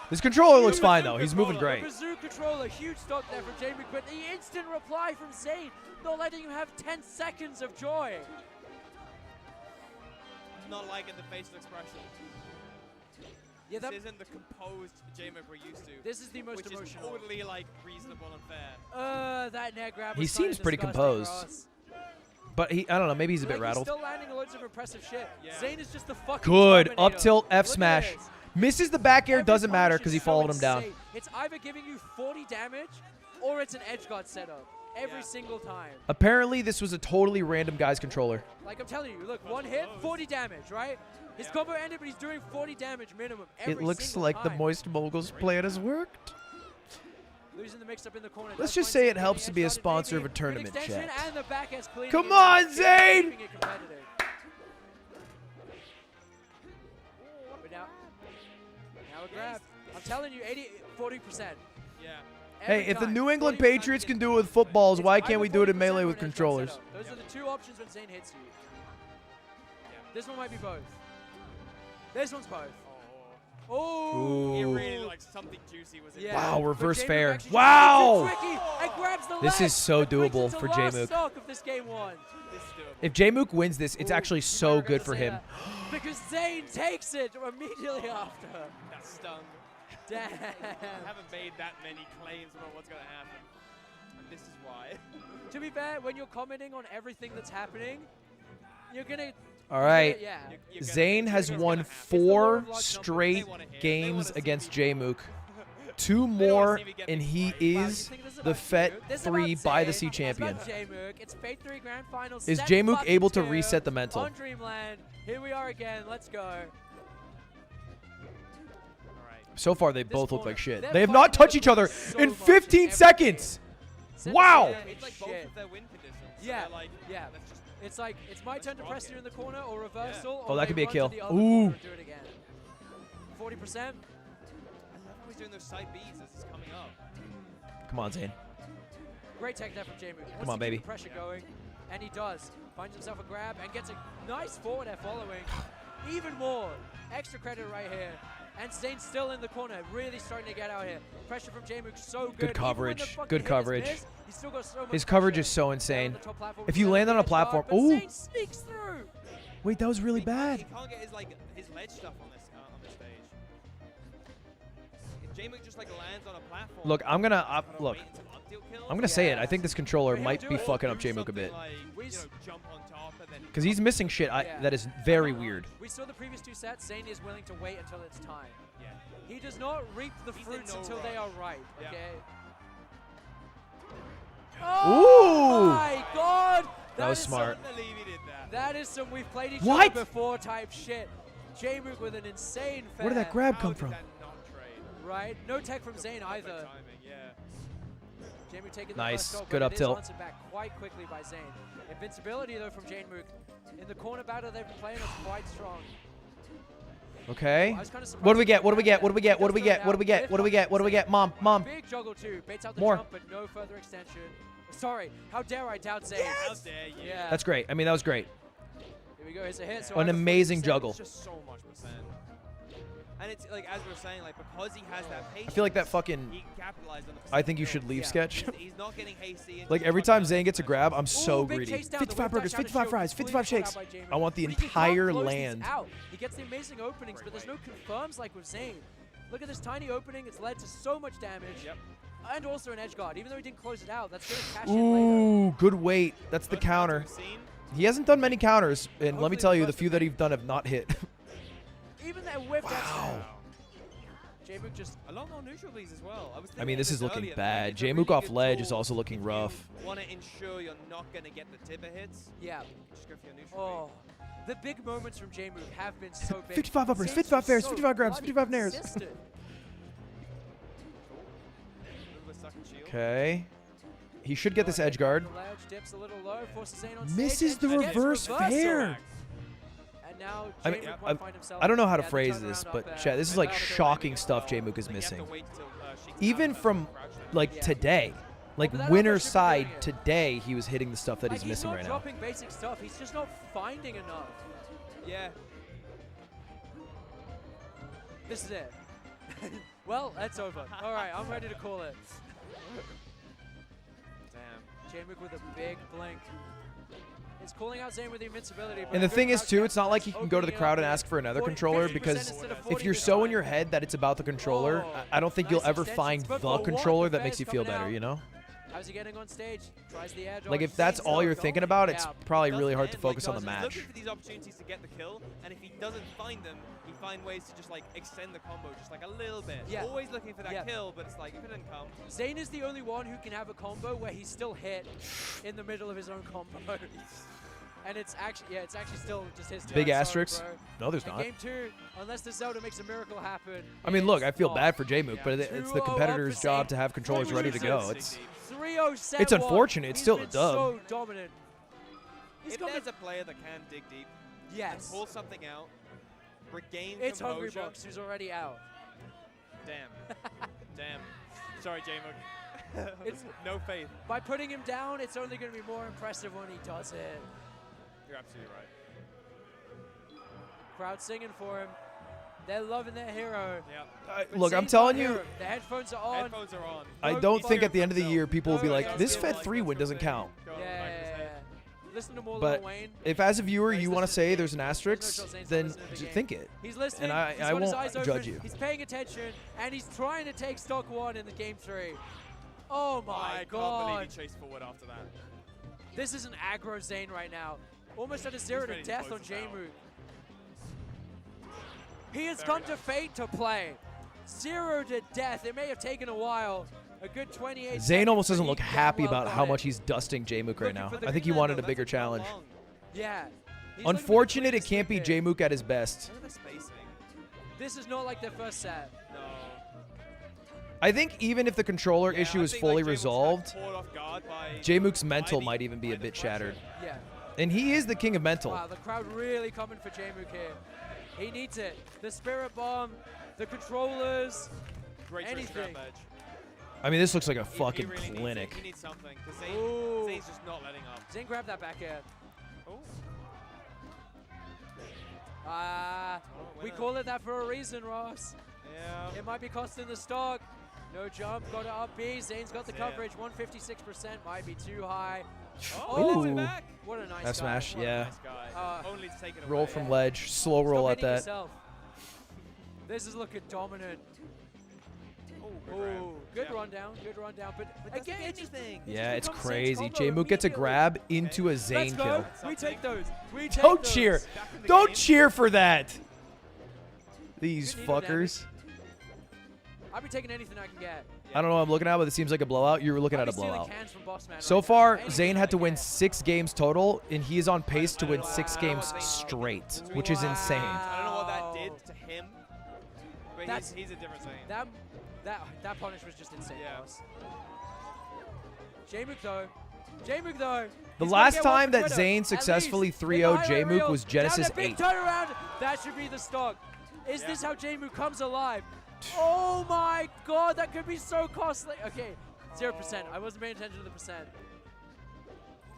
This controller looks fine, though. He's moving great. Bazoo controller, huge stock there from J-Mook, but the instant reply from Zain, not letting him have 10 seconds of joy. Not liking the facial expression. Yeah, this isn't the composed J-Mook we're used to. This is the most emotional. Which is totally like reasonable and fair. That net grab. He seems pretty composed. But I don't know, maybe he's a bit rattled. He's still landing loads of impressive shit. Yeah. Zain is just the fucking good. Terminator. Up tilt F smash. Misses the back air, doesn't matter because he followed him down. It's either giving you 40 damage or it's an edge guard setup. Every single time. Apparently, this was a totally random guy's controller. Like I'm telling you, look, one hit, 40 damage, right? His combo ended, but he's doing 40 damage minimum every It looks like the Moist Moguls plan has worked. Losing the mix up in the corner. Let's just say it helps to be a sponsor of a tournament, chat. And the back S clean. Come on, Zain! But now a grab. I'm telling you, 40%. Yeah. Hey, if the New England Patriots can do it with footballs, why can't we do it in Melee with controllers? Those are the two options when Zain hits you. This one might be both. This one's both. Oh. He really like something juicy was in Wow, reverse fair. Wow. This is so doable for J-Mook. If J-Mook wins this, it's actually so good for him. Because Zain takes it immediately after. That stung. Damn. I haven't made that many claims about what's going to happen. And this is why. To be fair, when you're commenting on everything that's happening, you're going to... All right. Yeah. Zain has won 4 straight games against J-Mook. 2 more, and he is the FET 3 by the Sea champion. Is J-Mook able to reset the mental? On Dreamland. Here we are again. Let's go. So far, they both look like shit. They have not touched each other in 15 seconds. Wow. It's like both of their win conditions. Yeah. Like, yeah. It's like, it's my turn to press you in the corner or reversal. Oh, or that could be a run to kill. the other Ooh. corner and do it again. 40%. I love how he's doing those side Bs as he's coming up. Come on, Zain. Great tech there from J-Mook. Come on, baby. Pressure going, and he does. Finds himself a grab and gets a nice forward air following. Even more. Extra credit right here. And Zayn still in the corner, really starting to get out here. Pressure from J-Mook so good. Good coverage. Good coverage. Missed, he's still got so much His coverage pressure. is so insane. Platform, If you land on a platform, but ooh. Zayn sneaks through. Wait, that was really bad. He can't get his his ledge stuff on this stage. If J-Mook just lands on a platform. Look, I'm gonna say it. I think this controller might be fucking up J-Mook a bit. Jump on top and then Because he's missing shit that is very weird. We saw the previous two sets. Zayn is willing to wait until it's time. Yeah. He does not reap the fruits until they are ripe. Yeah. Okay. Ooh! My God! That was is smart. That is some we've played each What? other before type shit. J-Mook with an insane fair. Where did that grab come from? Right? No tech from Zayn either. J-Mook taking Nice. the first stock, Good but up it is tilt. answered back quite quickly by Zayn. Invincibility though from J-Mook. In the corner battle they've been playing is quite strong. Okay. I was kinda surprised What do we he get? didn't What do we grab get? that. What do we get? He What do we does get? throw What do it we out. get? What do we get? What do we get? Mom, mom. Big juggle too. Baits out the More. jump, but no further extension. Sorry, how dare I doubt Zayn? How dare you? Yeah. That's great. I mean, that was great. Here we go. Here's a hit. So An over amazing 40%. juggle. It's just so much percent. And it's as we were saying, because he has that patience. I feel like that fucking. He capitalized on the I think you should leave sketch. He's not getting hasty. Like every time Zayn gets a grab, I'm so big greedy. chase down, the 55 whip burgers, dash out of 55 shield, fries, completely 55 caught shakes. out by J-Mook. I want the But he can't entire close these land. out. He gets the amazing openings, but there's no confirms like with Zayn. Look at this tiny opening. It's led to so much damage. Yep. And also an edge guard. Even though he didn't close it out, that's going to cash in later. Ooh, good weight. That's the counter. He hasn't done many counters, and let me tell you, the few that he's done have not hit. Even that whip dash. Wow. J-Mook just a lot more neutral these as well. I mean, this is looking earlier, bad. it's a J-Mook really off good ledge tool is also looking if rough. You want to ensure you're not going to get the tipper hits. Yeah. Just go for your neutral. Oh, the big moments from J-Mook have been so big. 55 uppers, Zayn's 55 just fairs, so 55 grabs, bloody 55 nairs. consistent. Okay. He should get this edge guard. The ledge dips a little low, forces Zayn on Misses stage, the and gets reverse reversal. fair. And now I mean, J-Mook might find himself I don't know how to the phrase turnaround this, up but there. chat, this is like shocking stuff J-Mook is missing. Even from like today, like But that winner's upper should be side doing it. today, he was hitting the stuff that Like, he's missing not right now. dropping basic stuff. He's just not finding enough. Yeah. This is it. Well, that's over. All right, I'm ready to call it. Damn. J-Mook with a big blink. It's calling out Zayn with the invincibility. but And a the good thing is crouch too, down it's not like he smash, can go to the opening it crowd up and with ask for another 40, controller 50% because instead of if 40 you're this so in time. your head that it's about the controller, Oh, I don't think nice you'll ever extensions, find but the for what? controller The that makes you fair's feel coming better, out. you know? How's he getting on stage? Tries the air Like dodge. if that's Zayn's all still you're thinking about, it's Yeah. probably really Doesn't hard to end, focus on the He's match. looking for these opportunities to get the kill, and if he doesn't find them, he finds ways to just extend the combo just a little bit. Yeah. Always looking for that Yeah. kill, but it's if it doesn't come. Zayn is the only one who can have a combo where he's still hit in the middle of his own combo. And it's actually still just his turn. Big Sorry, asterisks? bro. No, there's And not. Game 2, unless the Zelda makes a miracle happen. I mean, look, it's I feel not. bad for J-Mook, but it's the 2-0 up competitor's for job Zayn. to have controllers ready to go. 3-0 set It's one. unfortunate. It's He's still a been dub. so dominant. He's If got there's a player that can dig deep, Yes. and pull something out, regain It's composure. Hungrybox who's already out. Damn. Damn. Sorry, J-Mook. It's no faith. By putting him down, it's only going to be more impressive when he does it. You're absolutely right. Crowd singing for him. They're loving their hero. Yeah. But Look, I'm Zayn's telling not you, here. The headphones are on. Headphones are on. I No don't think fire at the end of the year people will be like, this Fed 3 win doesn't count. Yeah. Listen to more But Lil Wayne. if as a viewer He's you want to listening say to there's an There's no asterisk, shot Zayn's not then listening to the game. think it. He's listening. And I He's got his won't eyes judge open. you. He's paying attention, and he's trying to take stock one in the game 3. Oh my I can't god. believe he chased forward after that. This is an aggro Zayn right now. Almost at a 0 to ready to death close on this out. J-Mook. He has Very come to nice. fate to play. 0 to death. It may have taken a while. A good 28 Zayn seconds, almost but doesn't he look damn happy well about got how it. much he's dusting J-Mook right Looking now. for the I think he green wanted a land, though. bigger That's not challenge. long. Yeah. He's looking for the Unfortunate it cleanest can't be sweep J-Mook at his best. Look at the spacing. This is not like their first set. No. I think even if the controller Yeah, issue I is think, fully J-Mook's resolved, caught off guard by J-Mook's mental by might even be a bit the pressure. shattered. Yeah. And he is the king of mental. Wow, the crowd really coming for J-Mook here. He needs it. The Spirit Bomb the controllers, Great choice to grab anything. ledge. I mean, this looks like a He fucking really clinic. He needs something. Because Ooh. Zane's just not letting up. Zain grabbed that back air. Oh. We call it that for a reason, Ross. Yeah. It might be costing the stock. No jump, got it up B. Zane's got the That's it. coverage. 156% might be too high. Oh, Ooh. back. What a nice That smash, guy. yeah. Nice guy. Only to take it Roll away. from ledge, slow roll Stop at hitting that. yourself. This is looking dominant. Good Ooh, good Yeah. rundown, good rundown. But again, it's just Yeah, it's becomes Zane's crazy. combo J-Mook gets a immediately. grab into a Zain Let's go. kill. We take those. We take Don't those. cheer. Back in the Don't game. cheer for that. These Good needle fuckers. I'll be taking anything I can get. I don't know what I'm looking at, but it seems like a blowout. You're looking I'll at a be stealing blowout. cans from Boss Man So right now. far, Anything Zain I had to can win get. 6 games total, and he is on pace to win 6 games Wow. straight, which is insane. I don't know what that did to him, but That's- he's a different Zain. That punish was just insane, Yeah. boss. J-Mook though. J-Mook though. The He's last gonna get one time for that Twitter, Zain at successfully least. 3-0'd In the highlight J-Mook reel. was Genesis Down that big 8. turnaround. That should be the stock. Is this how J-Mook comes alive? Oh my god, that could be so costly. Okay, 0%. I wasn't paying attention to the percent.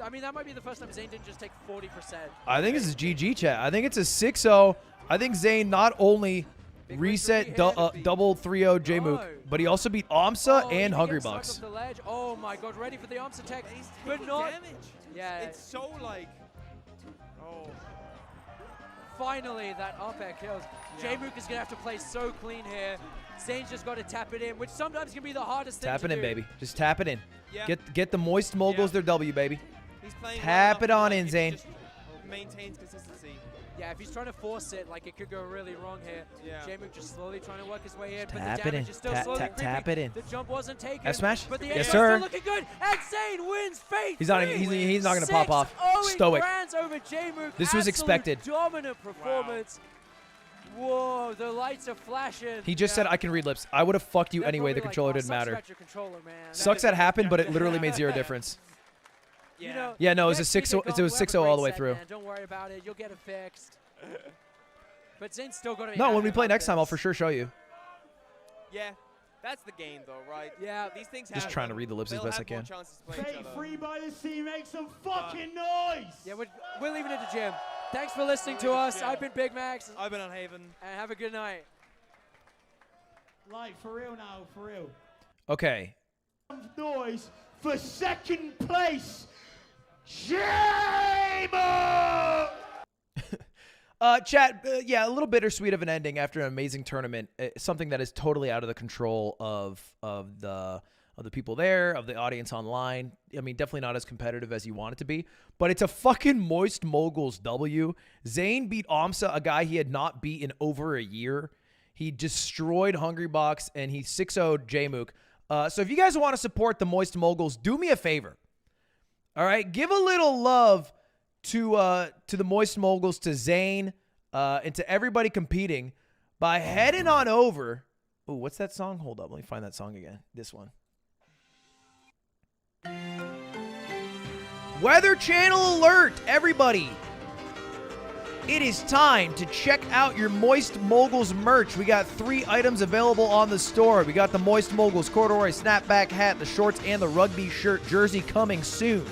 I mean, that might be the first time Zain didn't just take 40%. I think this is GG chat. I think it's a 6-0. I think Zain not only reset double 3-0 J-Mook, but he also beat Amsa Oh, and he Hungry gets stuck Bucks. off the ledge. Oh my god, ready for the Amsa tech. He's But taking not. damage. Yeah. It's so like. Oh. Finally, that up air kills. J-Mook is going to have to play so clean here. Zane's just got to tap it in, which sometimes can be the hardest thing Tap to it in, do. baby. Just tap it in. Yeah. Get the moist moguls their W, baby. He's playing Tap well it enough on that, in, like, Zain. It just maintains consistency. Yeah, if he's trying to force it, like it could go really wrong here. Yeah. J-Mook just slowly trying to work his way in, but Tap the it in. damage is still Tap- slowly tap- creeping. tap it in. The jump wasn't taken. F smash? But the Yes, edge is sir. still looking good. And Zain wins fate. He's not gonna pop off. Stoic. Over J-Mook. This was Absolute expected. Dominant performance. Whoa, the lights are flashing. He just said, I can read lips. I would have fucked you They're anyway. The probably like, controller "Oh, didn't sucks matter. about your controller, man." Sucks that happened, but it literally made 0 difference. You know, Yeah, no, it was a next week 6-0 they're it was gone. We'll have a 6-0 all the great way set, through. man. Don't worry about it. You'll get it fixed. But Zane's still got to be No, when happy we play about next time, I'll this. for sure show you. Yeah, that's the game though, right? Yeah. These things Just happen. trying to read the lips as They'll best I have more can. chances to play each Fate other. free by the sea, make some fucking noise! Yeah, we're leaving it to Jim. Thanks for listening to us. I've been Big Max. I've been on Haven. And have a good night. Like, for real now, for real. Okay. Noise for second place, J-Mook! Chat, yeah, a little bittersweet of an ending after an amazing tournament. Something that is totally out of the control of the people there, of the audience online. I mean, definitely not as competitive as you want it to be, but it's a fucking Moist Moguls W. Zain beat Amsa, a guy he had not beat in over a year. He destroyed Hungry Box, and he 6-0'd J-Mook. So if you guys want to support the Moist Moguls, do me a favor. All right, give a little love to the Moist Moguls, to Zain, and to everybody competing by heading on over. Ooh, what's that song? Hold up, let me find that song again. This one. Weather Channel alert, everybody. It is time to check out your Moist Moguls merch. We got 3 items available on the store. We got the Moist Moguls corduroy snapback hat, the shorts, and the rugby shirt jersey coming soon.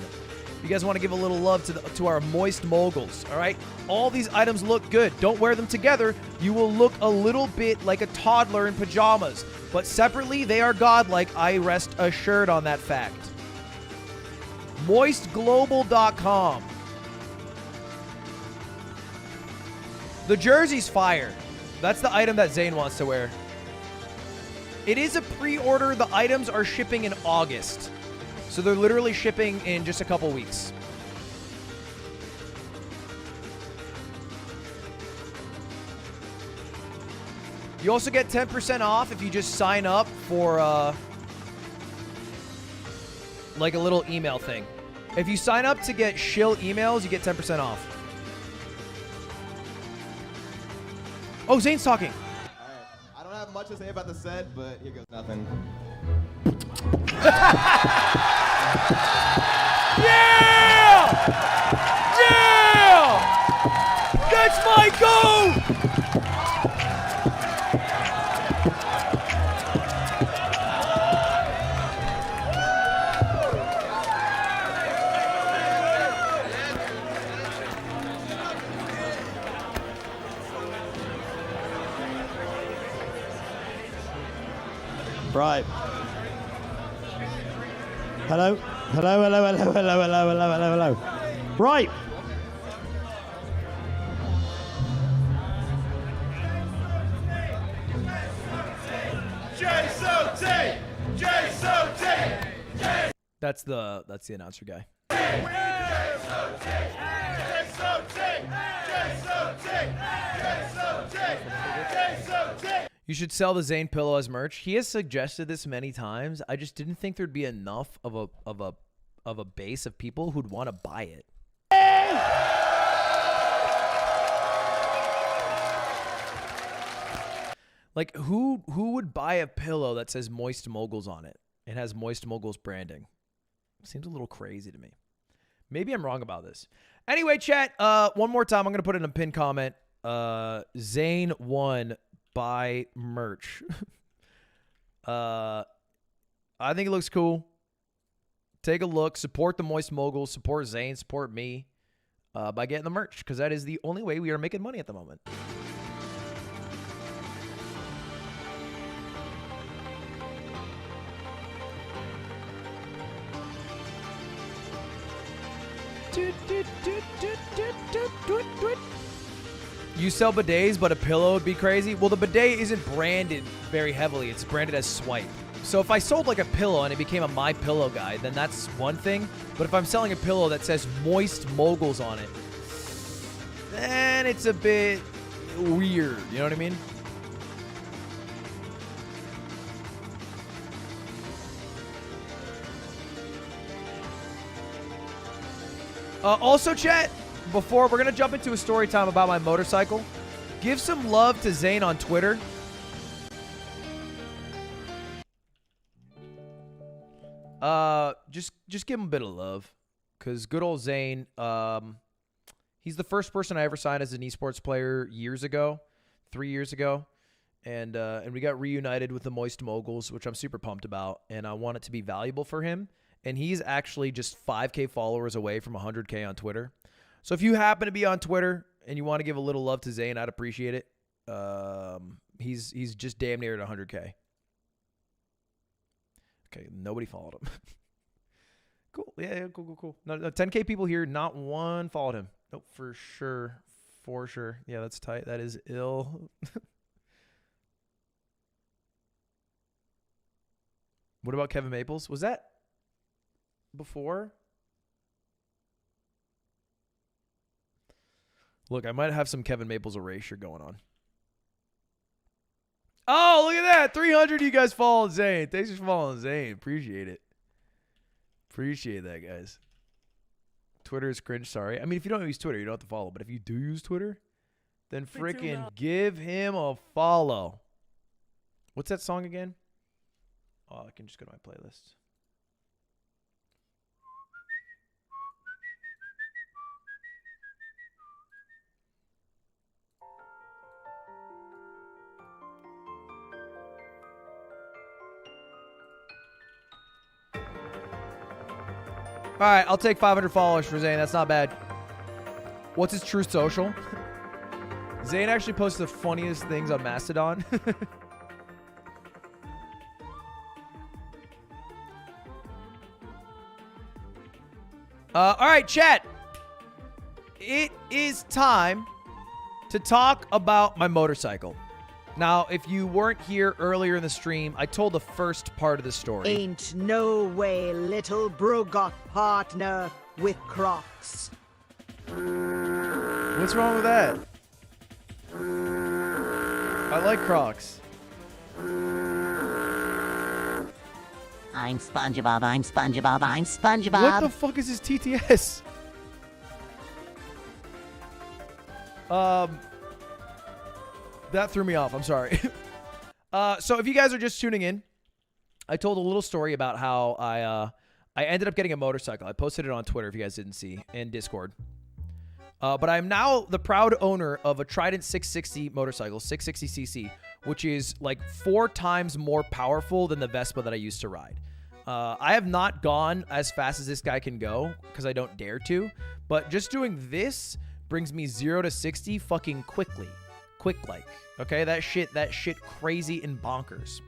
You guys want to give a little love to our Moist Moguls, all right? All these items look good. Don't wear them together. You will look a little bit like a toddler in pajamas. But separately, they are godlike. I rest assured on that fact. MoistGlobal.com. The jersey's fire. That's the item that Zain wants to wear. It is a pre-order. The items are shipping in August. So they're literally shipping in just a couple weeks. You also get 10% off if you just sign up for like a little email thing. If you sign up to get shill emails, you get 10% off. Oh, Zane's talking. I don't have much to say about the set, but here goes nothing. Yeah! Yeah! That's my goal! Right. Hello. Hello, hello, hello, hello, hello, hello, hello, hello. Right. That's the announcer guy. You should sell the Zain pillow as merch. He has suggested this many times. I just didn't think there'd be enough of a base of people who'd want to buy it. Like who would buy a pillow that says Moist Moguls on it? It has Moist Moguls branding. Seems a little crazy to me. Maybe I'm wrong about this. Anyway, chat, one more time I'm going to put in a pin comment. Zain won buy merch. I think it looks cool. Take a look. Support the Moist Moguls. Support Zain. Support me by getting the merch, because that is the only way we are making money at the moment. You sell bidets, but a pillow would be crazy. Well, the bidet isn't branded very heavily. It's branded as Swipe. So if I sold like a pillow and it became a My Pillow guy, then that's one thing. But if I'm selling a pillow that says Moist Moguls on it, then it's a bit weird. You know what I mean? Also, chat, before we're going to jump into a story time about my motorcycle, give some love to Zain on Twitter. Just give him a bit of love, because good old Zain, he's the first person I ever signed as an esports player years ago, 3 years ago, and we got reunited with the Moist Moguls, which I'm super pumped about, and I want it to be valuable for him. And he's actually just 5K followers away from 100K on Twitter. So if you happen to be on Twitter and you want to give a little love to Zain, I'd appreciate it. He's just damn near at 100K. Okay, nobody followed him. Cool. Yeah, cool. No, 10K people here, not one followed him. Nope, for sure. For sure. Yeah, that's tight. That is ill. What about Kevin Maples? Was that before? Look, I might have some Kevin Maples erasure going on. Oh, look at that. 300 of you guys following Zain. Thanks for following Zain. Appreciate it. Appreciate that, guys. Twitter is cringe, sorry. I mean, if you don't use Twitter, you don't have to follow. But if you do use Twitter, then freaking give him a follow. What's that song again? Oh, I can just go to my playlist. All right, I'll take 500 followers for Zain. That's not bad. What's his Truth Social? Zain actually posts the funniest things on Mastodon. All right, chat. It is time to talk about my motorcycle. Now, if you weren't here earlier in the stream, I told the first part of the story. Ain't no way little bro got partner with Crocs. What's wrong with that? I like Crocs. I'm SpongeBob, I'm SpongeBob, I'm SpongeBob. What the fuck is his TTS? That threw me off. I'm sorry. So if you guys are just tuning in, I told a little story about how I ended up getting a motorcycle. I posted it on Twitter if you guys didn't see, and Discord. But I'm now the proud owner of a Trident 660 motorcycle, 660cc, which is like 4 times more powerful than the Vespa that I used to ride. I have not gone as fast as this guy can go because I don't dare to, but just doing this brings me 0 to 60 fucking quickly. Quick like. Okay, that shit crazy and bonkers.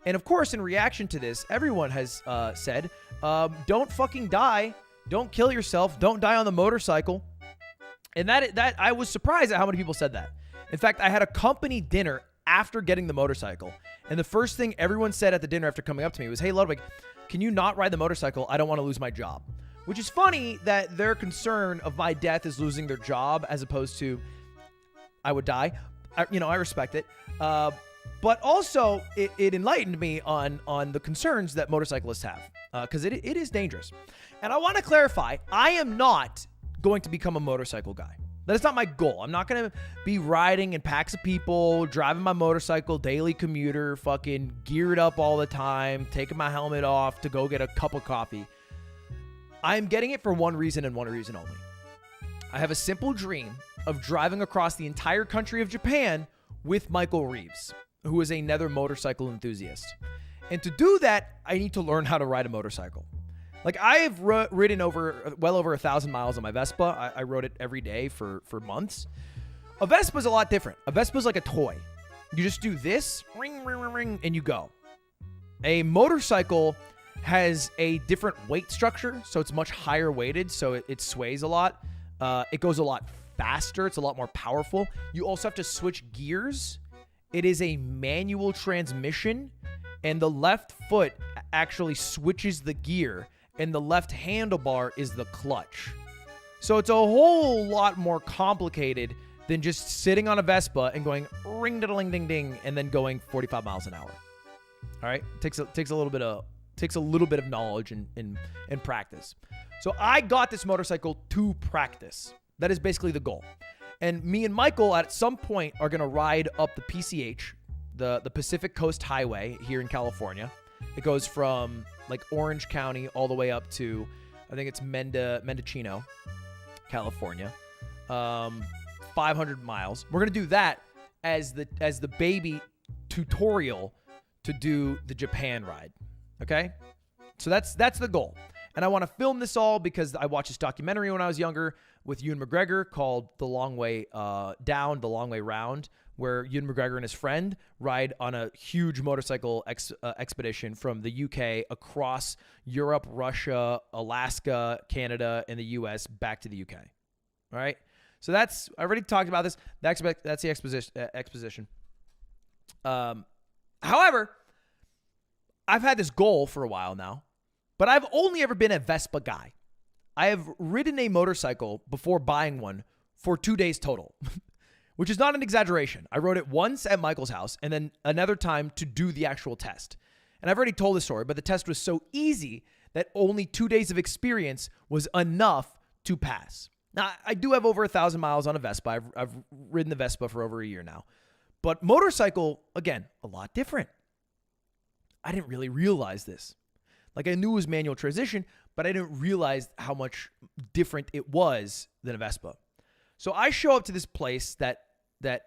And of course, in reaction to this, everyone has said, don't fucking die. Don't kill yourself. Don't die on the motorcycle. And that I was surprised at how many people said that. In fact, I had a company dinner after getting the motorcycle. And the first thing everyone said at the dinner after coming up to me was, hey, Ludwig, can you not ride the motorcycle? I don't want to lose my job. Which is funny that their concern of my death is losing their job as opposed to I would die. I respect it. But also, it enlightened me on the concerns that motorcyclists have. Because it is dangerous. And I want to clarify, I am not going to become a motorcycle guy. That is not my goal. I'm not going to be riding in packs of people, driving my motorcycle, daily commuter, fucking geared up all the time, taking my helmet off to go get a cup of coffee. I'm getting it for one reason and one reason only. I have a simple dream of driving across the entire country of Japan with Michael Reeves, who is another motorcycle enthusiast. And to do that, I need to learn how to ride a motorcycle. Like, I have ridden well over 1,000 miles on my Vespa. I rode it every day for months. A Vespa is a lot different. A Vespa is like a toy. You just do this, ring, ring, ring, ring, and you go. A motorcycle has a different weight structure, so it's much higher weighted, so it sways a lot. It goes a lot faster. It's a lot more powerful. You also have to switch gears. It is a manual transmission, and the left foot actually switches the gear, and the left handlebar is the clutch. So it's a whole lot more complicated than just sitting on a Vespa and going ring-a-ding-ding-ding and then going 45 miles an hour. All right? Takes a little bit of knowledge and practice. So I got this motorcycle to practice. That is basically the goal. And me and Michael at some point are going to ride up the PCH, the Pacific Coast Highway here in California. It goes from like Orange County all the way up to, I think it's Mendocino, California. 500 miles. We're going to do that as the baby tutorial to do the Japan ride. Okay? So that's the goal. And I want to film this all because I watched this documentary when I was younger with Ewan McGregor called The Long Way Down, The Long Way Round, where Ewan McGregor and his friend ride on a huge motorcycle expedition from the UK across Europe, Russia, Alaska, Canada, and the US back to the UK. All right? So I already talked about this. That's the exposition. However, I've had this goal for a while now, but I've only ever been a Vespa guy. I have ridden a motorcycle before buying one for 2 days total, which is not an exaggeration. I rode it once at Michael's house and then another time to do the actual test. And I've already told this story, but the test was so easy that only 2 days of experience was enough to pass. Now, I do have over 1,000 miles on a Vespa. I've ridden the Vespa for over a year now. But motorcycle, again, a lot different. I didn't really realize this. Like, I knew it was manual transition, but I didn't realize how much different it was than a Vespa. So I show up to this place that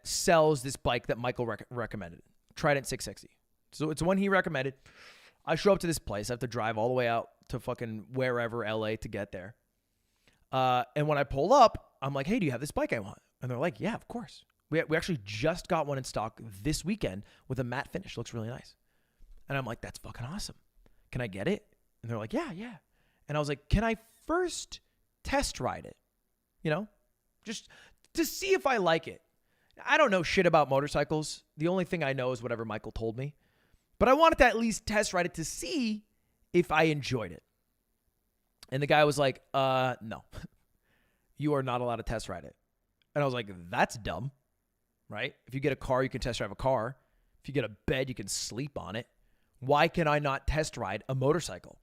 sells this bike that Michael recommended, Trident 660. So it's one he recommended. I show up to this place. I have to drive all the way out to fucking wherever, LA, to get there. And when I pull up, I'm like, hey, do you have this bike I want? And they're like, yeah, of course. We actually just got one in stock this weekend with a matte finish. Looks really nice. And I'm like, that's fucking awesome. Can I get it? And they're like, yeah. And I was like, can I first test ride it? You know, just to see if I like it. I don't know shit about motorcycles. The only thing I know is whatever Michael told me. But I wanted to at least test ride it to see if I enjoyed it. And the guy was like, no, you are not allowed to test ride it. And I was like, that's dumb, right? If you get a car, you can test drive a car. If you get a bed, you can sleep on it. Why can I not test ride a motorcycle?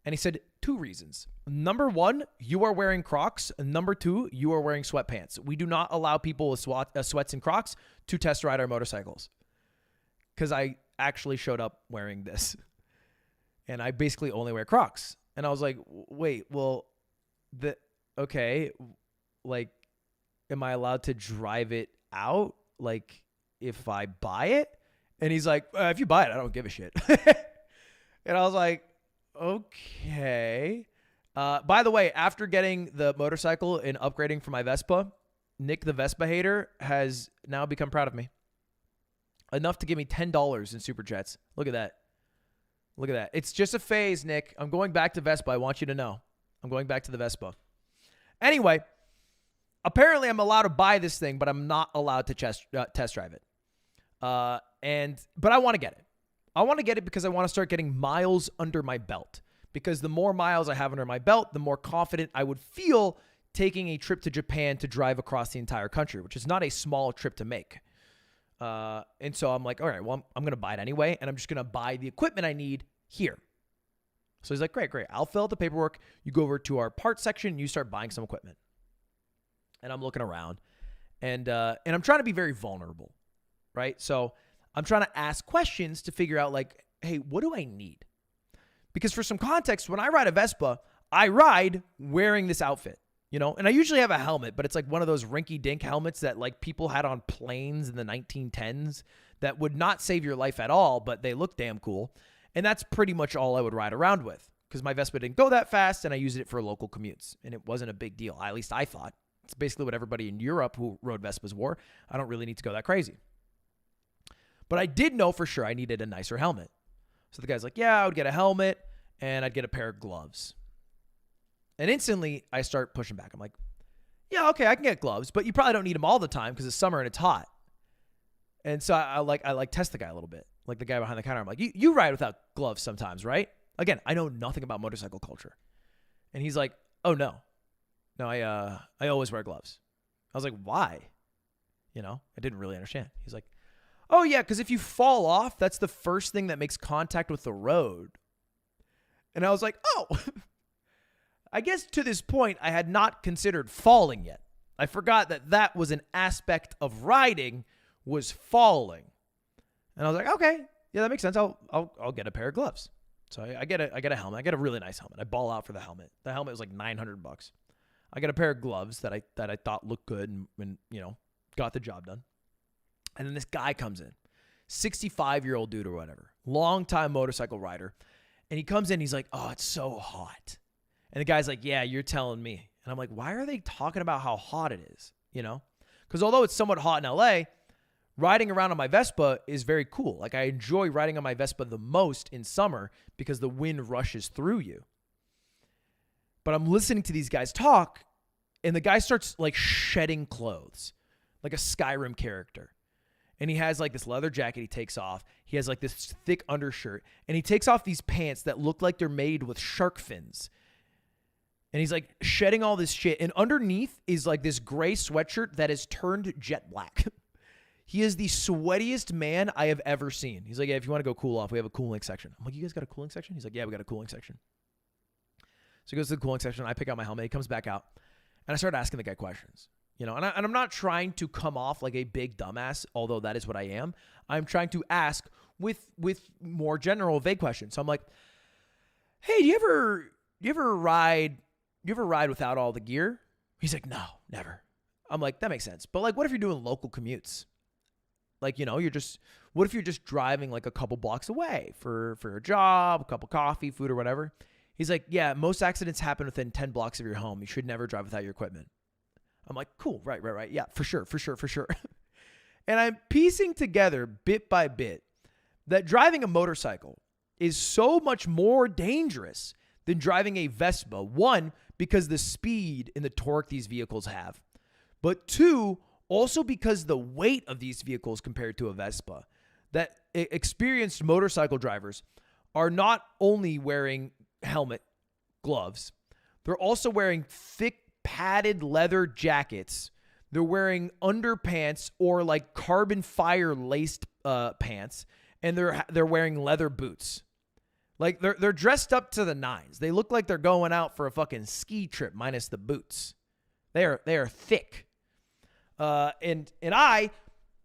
And he said 2 reasons. Number 1, you are wearing Crocs. Number 2, you are wearing sweatpants. We do not allow people with sweats and Crocs to test ride our motorcycles. Because I actually showed up wearing this. And I basically only wear Crocs. And I was like, wait, well, okay, like, am I allowed to drive it out? Like, if I buy it? And he's like, if you buy it, I don't give a shit. And I was like, okay. By the way, after getting the motorcycle and upgrading from my Vespa, Nick the Vespa hater has now become proud of me. enough to give me $10 in super chats. Look at that. Look at that. It's just a phase, Nick. I'm going back to Vespa. I want you to know. I'm going back to the Vespa. Anyway, apparently I'm allowed to buy this thing, but I'm not allowed to test drive it. But I want to get it. I want to get it because I want to start getting miles under my belt. Because the more miles I have under my belt, the more confident I would feel taking a trip to Japan to drive across the entire country, which is not a small trip to make. And so I'm like, all right, well, I'm going to buy it anyway, and I'm just going to buy the equipment I need here. So he's like, great. I'll fill out the paperwork. You go over to our parts section, and you start buying some equipment. And I'm looking around, and I'm trying to be very vulnerable, right? So I'm trying to ask questions to figure out, like, hey, what do I need? Because for some context, when I ride a Vespa, I ride wearing this outfit. You know, and I usually have a helmet, but it's like one of those rinky-dink helmets that like people had on planes in the 1910s that would not save your life at all, but they look damn cool. And that's pretty much all I would ride around with because my Vespa didn't go that fast and I used it for local commutes. And it wasn't a big deal. At least I thought. It's basically what everybody in Europe who rode Vespas wore. I don't really need to go that crazy. But I did know for sure I needed a nicer helmet. So the guy's like, yeah, I would get a helmet and I'd get a pair of gloves. And instantly, I start pushing back. I'm like, yeah, okay, I can get gloves, but you probably don't need them all the time because it's summer and it's hot. And so I test the guy a little bit. Like the guy behind the counter, I'm like, you ride without gloves sometimes, right? Again, I know nothing about motorcycle culture. And he's like, oh, no. No, I always wear gloves. I was like, why? You know, I didn't really understand. He's like, oh, yeah, because if you fall off, that's the first thing that makes contact with the road. And I was like, oh. I guess to this point, I had not considered falling yet. I forgot that was an aspect of riding was falling. And I was like, okay, yeah, that makes sense. I'll get a pair of gloves. So I get a helmet. I get a really nice helmet. I ball out for the helmet. The helmet was like $900. I get a pair of gloves that I thought looked good and you know, got the job done. And then this guy comes in, 65-year-old dude or whatever, long-time motorcycle rider. And he comes in, he's like, oh, it's so hot. And the guy's like, yeah, you're telling me. And I'm like, why are they talking about how hot it is? You know? Because although it's somewhat hot in LA, riding around on my Vespa is very cool. Like I enjoy riding on my Vespa the most in summer because the wind rushes through you. But I'm listening to these guys talk and the guy starts like shedding clothes like a Skyrim character. And he has like this leather jacket he takes off. He has like this thick undershirt and he takes off these pants that look like they're made with shark fins. And he's like shedding all this shit. And underneath is like this gray sweatshirt that is turned jet black. He is the sweatiest man I have ever seen. He's like, yeah, if you want to go cool off, we have a cooling section. I'm like, you guys got a cooling section? He's like, yeah, we got a cooling section. So he goes to the cooling section. I pick out my helmet. He comes back out. And I start asking the guy questions. You know, and I'm not trying to come off like a big dumbass, although that is what I am. I'm trying to ask with more general vague questions. So I'm like, hey, do you ever ride without all the gear? He's like, no, never. I'm like, that makes sense. But like, what if you're doing local commutes? Like, you know, what if you're just driving like a couple blocks away for a job, a cup of coffee, food or whatever? He's like, yeah, most accidents happen within 10 blocks of your home. You should never drive without your equipment. I'm like, cool, right. Yeah, for sure. And I'm piecing together bit by bit that driving a motorcycle is so much more dangerous than driving a Vespa. One, because the speed and the torque these vehicles have. But two, also because the weight of these vehicles compared to a Vespa. That experienced motorcycle drivers are not only wearing helmet, gloves, they're also wearing thick padded leather jackets. They're wearing underpants or like carbon fiber laced pants. And they're wearing leather boots. Like they're dressed up to the nines. They look like they're going out for a fucking ski trip minus the boots. They are thick. And I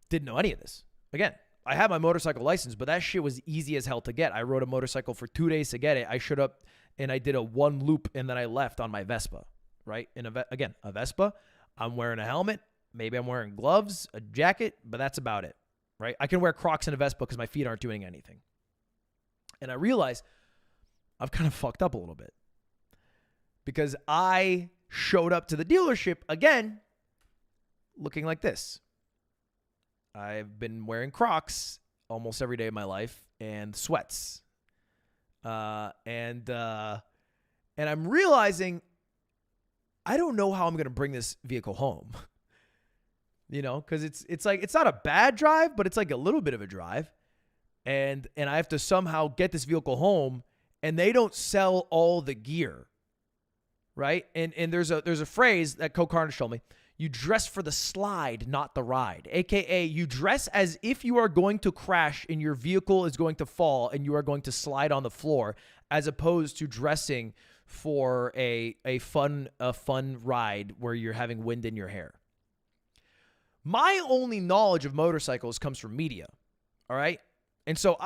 didn't know any of this. Again, I had my motorcycle license, but that shit was easy as hell to get. I rode a motorcycle for 2 days to get it. I showed up and I did a one loop and then I left on my Vespa, right? And again, a Vespa, I'm wearing a helmet. Maybe I'm wearing gloves, a jacket, but that's about it, right? I can wear Crocs in a Vespa because my feet aren't doing anything. And I realized I've kind of fucked up a little bit because I showed up to the dealership again looking like this. I've been wearing Crocs almost every day of my life and sweats. And I'm realizing I don't know how I'm going to bring this vehicle home. You know, because it's like, it's not a bad drive, but it's like a little bit of a drive. And I have to somehow get this vehicle home, and they don't sell all the gear. Right? And there's a phrase that Co Carnage told me. You dress for the slide, not the ride. AKA, you dress as if you are going to crash and your vehicle is going to fall and you are going to slide on the floor, as opposed to dressing for a fun ride where you're having wind in your hair. My only knowledge of motorcycles comes from media. All right? And so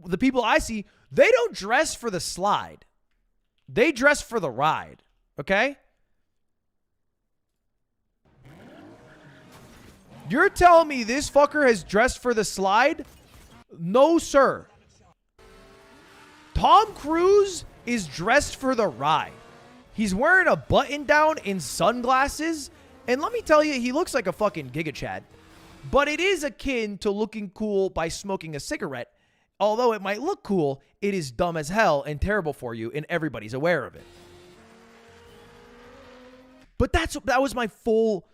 the people I see, they don't dress for the slide. They dress for the ride. Okay? You're telling me this fucker has dressed for the slide? No, sir. Tom Cruise is dressed for the ride. He's wearing a button down and sunglasses. And let me tell you, he looks like a fucking Giga Chad. But it is akin to looking cool by smoking a cigarette. Although it might look cool, it is dumb as hell and terrible for you, and everybody's aware of it. But that was my full...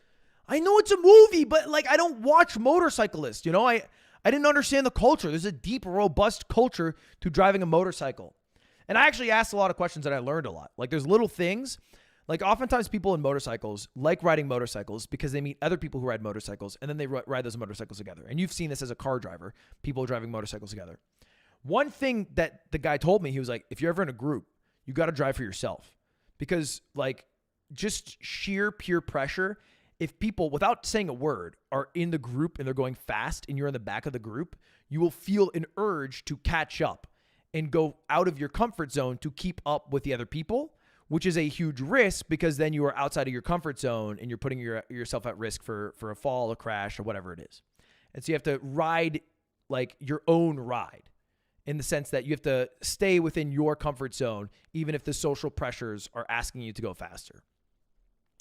I know it's a movie, but like I don't watch motorcyclists, you know? I didn't understand the culture. There's a deep, robust culture to driving a motorcycle. And I actually asked a lot of questions and I learned a lot. Like there's little things... Like oftentimes people in motorcycles like riding motorcycles because they meet other people who ride motorcycles and then they ride those motorcycles together. And you've seen this as a car driver, people driving motorcycles together. One thing that the guy told me, he was like, if you're ever in a group, you got to drive for yourself. Because like just sheer peer pressure, if people, without saying a word, are in the group and they're going fast and you're in the back of the group, you will feel an urge to catch up and go out of your comfort zone to keep up with the other people, which is a huge risk because then you are outside of your comfort zone and you're putting yourself at risk for a fall, a crash, or whatever it is. And so you have to ride like your own ride in the sense that you have to stay within your comfort zone, even if the social pressures are asking you to go faster.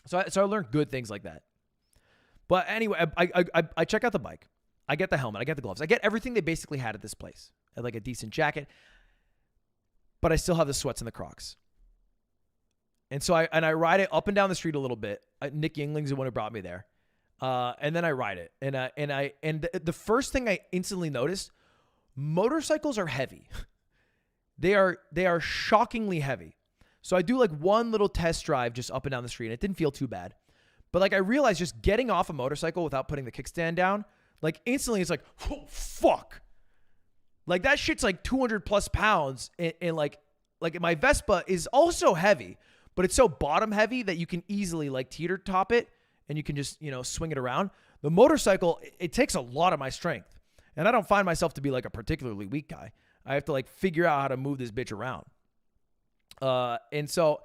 So I learned good things like that. But anyway, I check out the bike. I get the helmet. I get the gloves. I get everything they basically had at this place. I had like a decent jacket, but I still have the sweats and the Crocs. And so I ride it up and down the street a little bit. Nick Yingling's the one who brought me there. And then I ride it. And the first thing I instantly noticed, motorcycles are heavy. They are shockingly heavy. So I do like one little test drive just up and down the street. And it didn't feel too bad. But like I realized just getting off a motorcycle without putting the kickstand down, like instantly it's like, oh, fuck. Like that shit's like 200 plus pounds. And like my Vespa is also heavy. But it's so bottom heavy that you can easily like teeter top it and you can just, you know, swing it around. The motorcycle, it takes a lot of my strength. And I don't find myself to be like a particularly weak guy. I have to like figure out how to move this bitch around. And so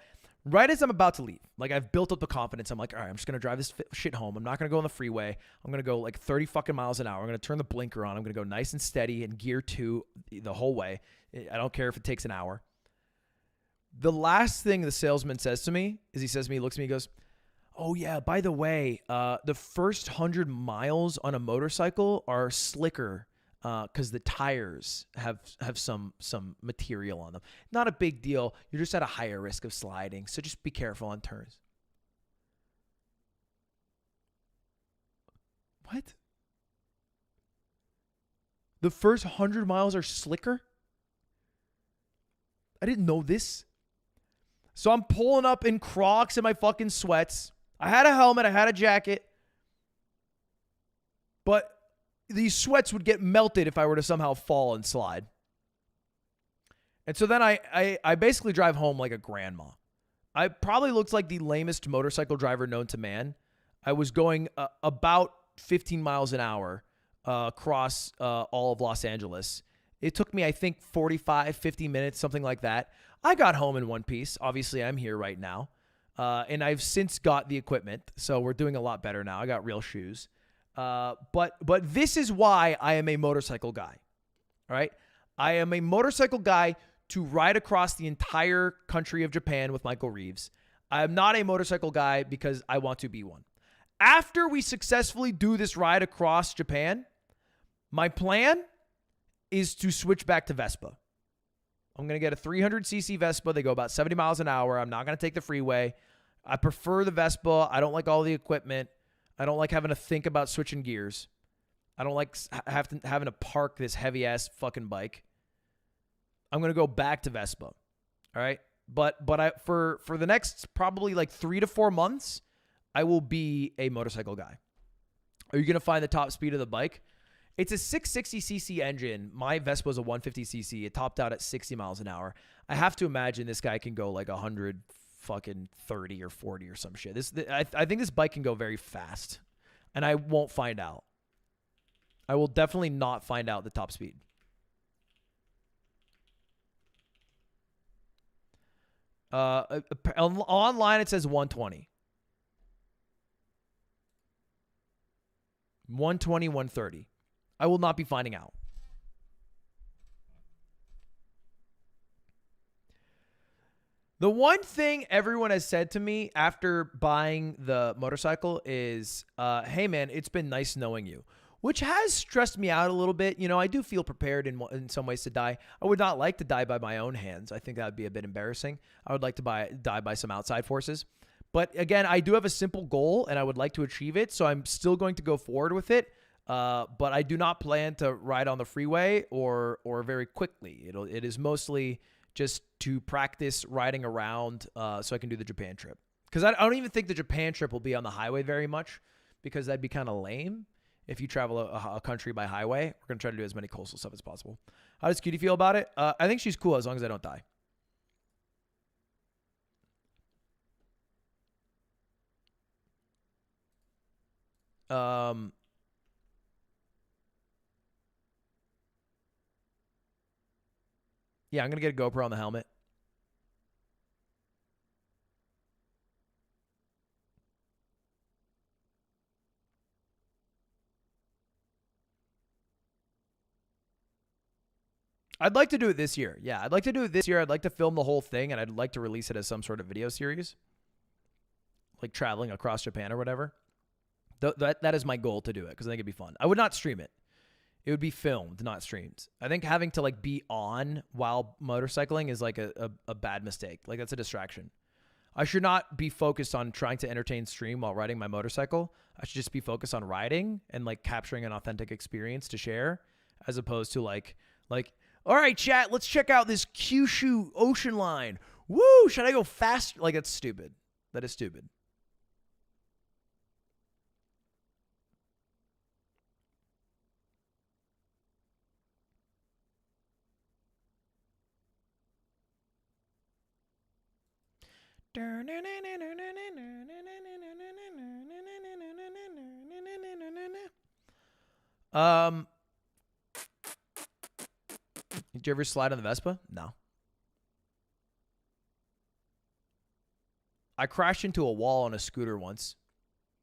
right as I'm about to leave, like I've built up the confidence. I'm like, all right, I'm just going to drive this shit home. I'm not going to go on the freeway. I'm going to go like 30 fucking miles an hour. I'm going to turn the blinker on. I'm going to go nice and steady in gear 2 the whole way. I don't care if it takes an hour. The last thing the salesman says to me is he looks at me, he goes, oh yeah, by the way, the first 100 miles on a motorcycle are slicker because the tires have some material on them. Not a big deal. You're just at a higher risk of sliding, so just be careful on turns. What? The first 100 miles are slicker? I didn't know this. So I'm pulling up in Crocs and my fucking sweats. I had a helmet. I had a jacket. But these sweats would get melted if I were to somehow fall and slide. And so then I basically drive home like a grandma. I probably looked like the lamest motorcycle driver known to man. I was going about 15 miles an hour across all of Los Angeles. It took me, I think, 45, 50 minutes, something like that. I got home in one piece. Obviously, I'm here right now. And I've since got the equipment, so we're doing a lot better now. I got real shoes. But this is why I am a motorcycle guy. All right? I am a motorcycle guy to ride across the entire country of Japan with Michael Reeves. I am not a motorcycle guy because I want to be one. After we successfully do this ride across Japan, My plan is to switch back to Vespa. I'm going to get a 300cc Vespa. They go about 70 miles an hour. I'm not going to take the freeway. I prefer the Vespa. I don't like all the equipment. I don't like having to think about switching gears. I don't like having to park this heavy-ass fucking bike. I'm going to go back to Vespa. All right? But for the next probably like 3 to 4 months, I will be a motorcycle guy. Are you going to find the top speed of the bike? It's a 660cc engine. My Vespa is a 150cc. It topped out at 60 miles an hour. I have to imagine this guy can go like 100 fucking 30 or 40 or some shit. I think this bike can go very fast, and I won't find out. I will definitely not find out the top speed. Online it says 120. 120, 130. I will not be finding out. The one thing everyone has said to me after buying the motorcycle is, hey man, it's been nice knowing you, which has stressed me out a little bit. You know, I do feel prepared in some ways to die. I would not like to die by my own hands. I think that would be a bit embarrassing. I would like to die by some outside forces. But again, I do have a simple goal and I would like to achieve it. So I'm still going to go forward with it. But I do not plan to ride on the freeway or very quickly. It is mostly just to practice riding around so I can do the Japan trip. Because I don't even think the Japan trip will be on the highway very much, because that'd be kind of lame if you travel a country by highway. We're going to try to do as many coastal stuff as possible. How does Cutie feel about it? I think she's cool as long as I don't die. Yeah, I'm going to get a GoPro on the helmet. I'd like to do it this year. Yeah, I'd like to do it this year. I'd like to film the whole thing, and I'd like to release it as some sort of video series, like traveling across Japan or whatever. That is my goal to do it, because I think it'd be fun. I would not stream it. It would be filmed, not streamed. I think having to like be on while motorcycling is like a bad mistake. Like, that's a distraction. I should not be focused on trying to entertain stream while riding my motorcycle. I should just be focused on riding and like capturing an authentic experience to share, as opposed to like, all right, chat, let's check out this Kyushu ocean line. Woo! Should I go fast? Like, that's stupid. That is stupid. Did you ever slide on the Vespa? No. I crashed into a wall on a scooter once.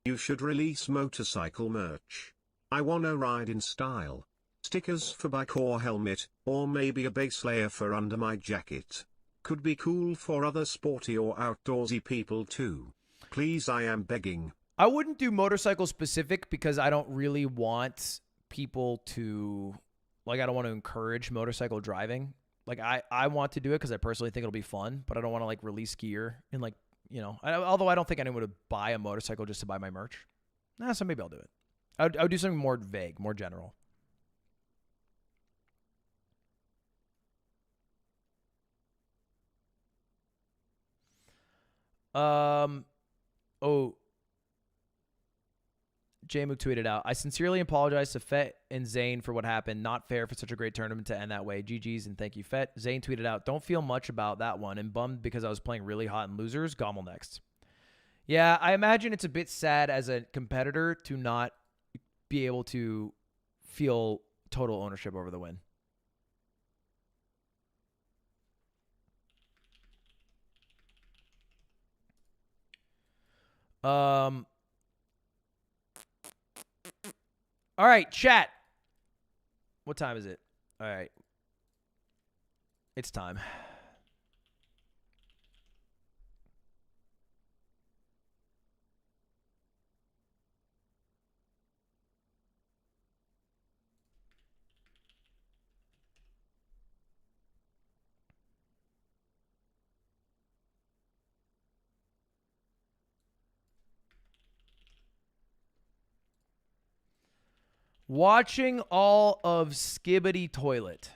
You should release motorcycle merch. I wanna ride in style. Stickers for bike or helmet, or maybe a base layer for under my jacket. Could be cool for other sporty or outdoorsy people too. Please, I am begging. I wouldn't do motorcycle specific because I don't really want people to, like, I don't want to encourage motorcycle driving. Like, I want to do it because I personally think it'll be fun, but I don't want to like release gear and like, you know, although I don't think anyone would buy a motorcycle just to buy my merch. So maybe I'll do it. I would do something more vague, more general. J-Mook tweeted out, I sincerely apologize to Fett and Zain for what happened. Not fair for such a great tournament to end that way. GG's and thank you, Fett. Zain tweeted out, don't feel much about that one and bummed because I was playing really hot in losers. Gommel next. Yeah, I imagine it's a bit sad as a competitor to not be able to feel total ownership over the win. All right, chat. What time is it? All right. It's time. Watching all of Skibidi Toilet.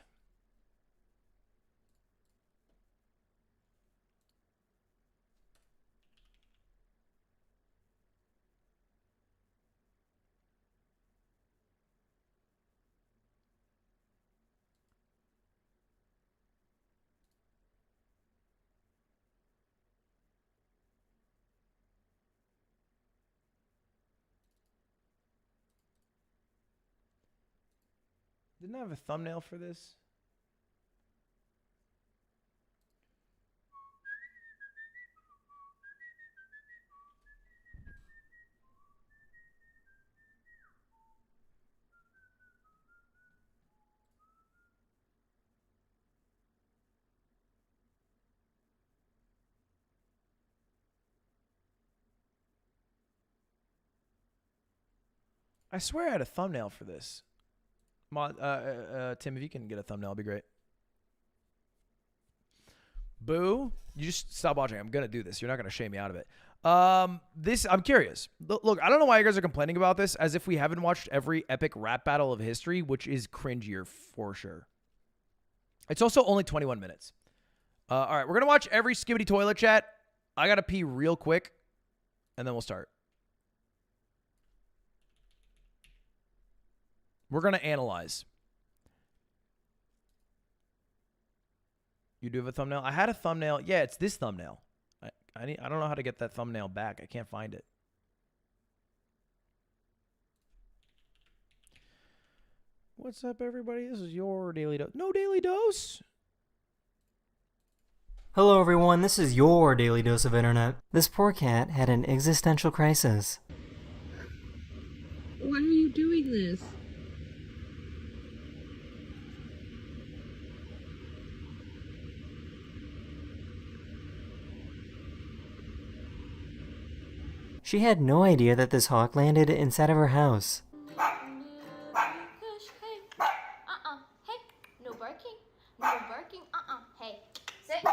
Didn't I have a thumbnail for this? I swear I had a thumbnail for this. Tim, if you can get a thumbnail, it'd be great. Boo. You just stop watching. I'm going to do this. You're not going to shame me out of it. I'm curious. Look, I don't know why you guys are complaining about this as if we haven't watched every epic rap battle of history, which is cringier for sure. It's also only 21 minutes. All right, we're going to watch every Skibidi Toilet chat. I got to pee real quick, and then we'll start. We're going to analyze. You do have a thumbnail? I had a thumbnail. Yeah, it's this thumbnail. I don't know how to get that thumbnail back. I can't find it. What's up, everybody? This is your Daily Dose. No Daily Dose? Hello everyone, this is your Daily Dose of Internet. This poor cat had an existential crisis. Why are you doing this? She had no idea that this hawk landed inside of her house. No barking. No barking. Hey, sit.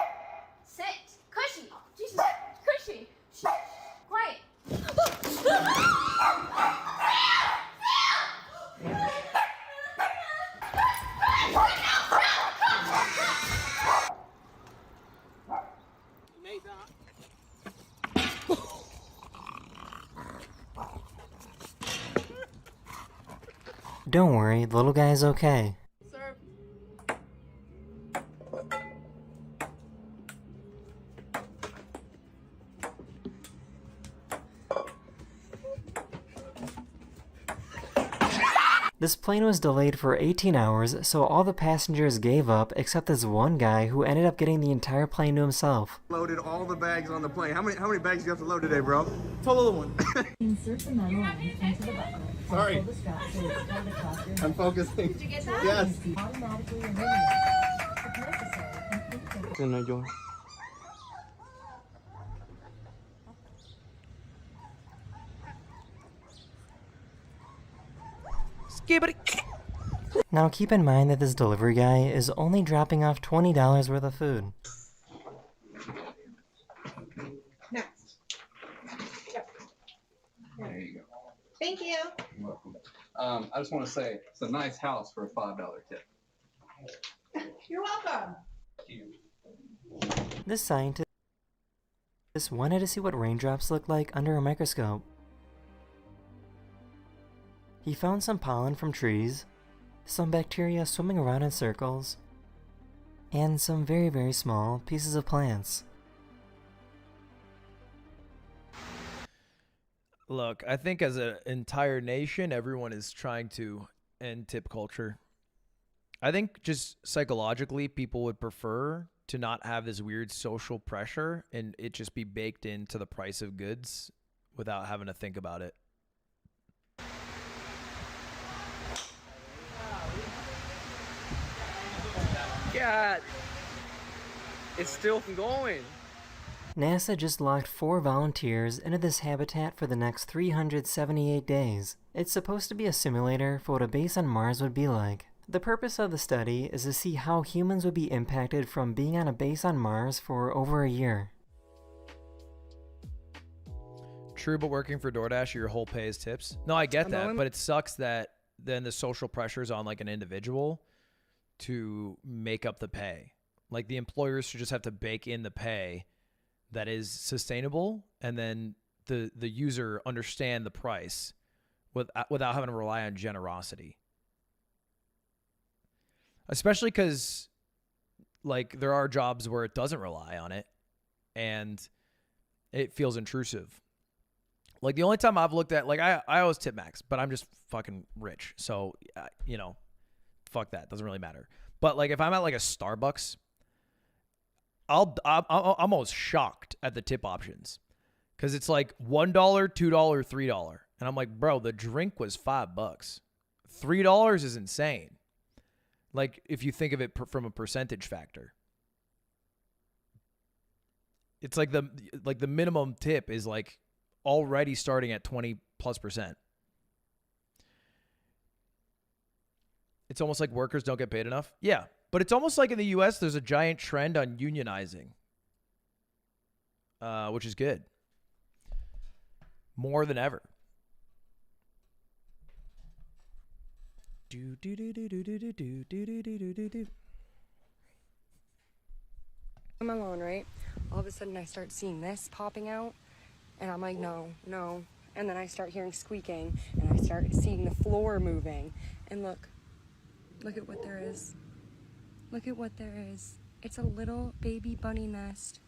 Sit. Cushy. Jesus. Cushy. Shh. Quiet. Don't worry, the little guy's okay. This plane was delayed for 18 hours, so all the passengers gave up except this one guy who ended up getting the entire plane to himself. Loaded all the bags on the plane. How many bags do you have to load today, bro? Total of one. Insert the metal end into the buckle. Sorry. I'm focusing. Did you get that? Yes. Automatically eliminate. If necessary, Now keep in mind that this delivery guy is only dropping off $20 worth of food. Next. Yep. There you go. Thank you. You're welcome. I just want to say it's a nice house for a $5 tip. You're welcome. This scientist wanted to see what raindrops look like under a microscope. He found some pollen from trees, some bacteria swimming around in circles, and some very, very small pieces of plants. Look, I think as an entire nation, everyone is trying to end tip culture. I think just psychologically, people would prefer to not have this weird social pressure and it just be baked into the price of goods without having to think about it. God, it's still going. NASA just locked 4 volunteers into this habitat for the next 378 days. It's supposed to be a simulator for what a base on Mars would be like. The purpose of the study is to see how humans would be impacted from being on a base on Mars for over a year. True, but working for DoorDash, your whole pay is tips. No, I get that, but it sucks that then the social pressures on like an individual to make up the pay. Like the employers should just have to bake in the pay that is sustainable, and then the user understand the price without having to rely on generosity. Especially because like there are jobs where it doesn't rely on it and it feels intrusive. Like the only time I've looked at, like I always tip max, but I'm just fucking rich. So, you know, fuck that. Doesn't really matter. But like if I'm at like a Starbucks, I'm almost shocked at the tip options because it's like $1, $2, $3. And I'm like, bro, the drink was $5. $3 is insane. Like if you think of it from a percentage factor. It's like the minimum tip is like already starting at 20+%. It's almost like workers don't get paid enough. Yeah. But it's almost like in the US, there's a giant trend on unionizing, which is good. More than ever. I'm alone, right? All of a sudden I start seeing this popping out and I'm like, no. And then I start hearing squeaking and I start seeing the floor moving. And look at what there is. Look at what there is. It's a little baby bunny nest.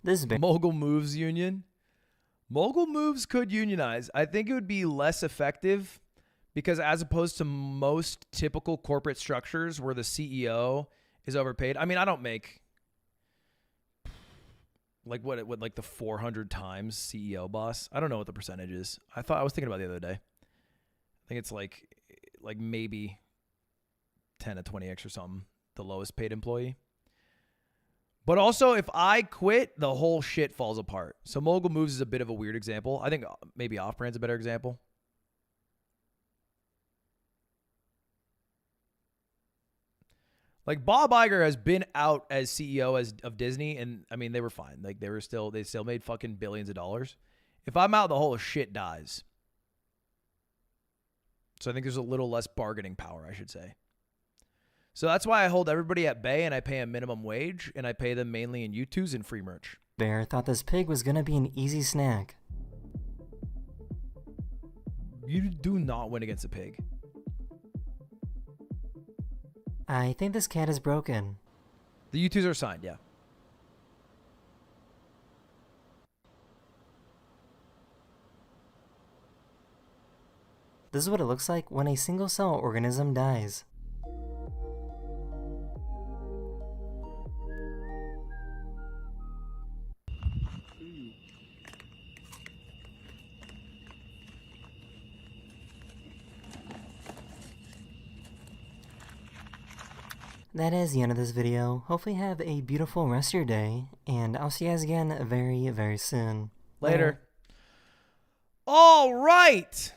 This Mogul Moves union. Mogul Moves could unionize. I think it would be less effective because as opposed to most typical corporate structures where the CEO is overpaid. I mean, I don't make like what like the 400 times CEO boss. I don't know what the percentage is. I was thinking about it the other day. I think it's like maybe 10 to 20x or something. The lowest paid employee. But also, if I quit, the whole shit falls apart. So Mogul Moves is a bit of a weird example. I think maybe Off-Brand's a better example. Like Bob Iger has been out as CEO of Disney, and I mean they were fine. Like they still made fucking billions of dollars. If I'm out, the whole shit dies. So I think there's a little less bargaining power, I should say. So that's why I hold everybody at bay and I pay a minimum wage and I pay them mainly in U2s and free merch. Bear thought this pig was gonna be an easy snack. You do not win against a pig. I think this cat is broken. The U2s are signed, yeah. This is what it looks like when a single cell organism dies. That is the end of this video. Hopefully you have a beautiful rest of your day, and I'll see you guys again very, very soon. Later. All right.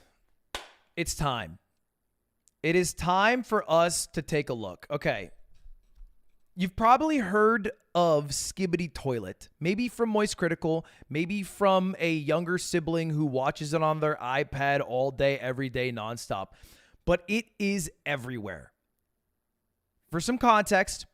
It's time. It is time for us to take a look. Okay. You've probably heard of Skibidi Toilet. Maybe from Moist Critical. Maybe from a younger sibling who watches it on their iPad all day, every day, nonstop. But it is everywhere. For some context,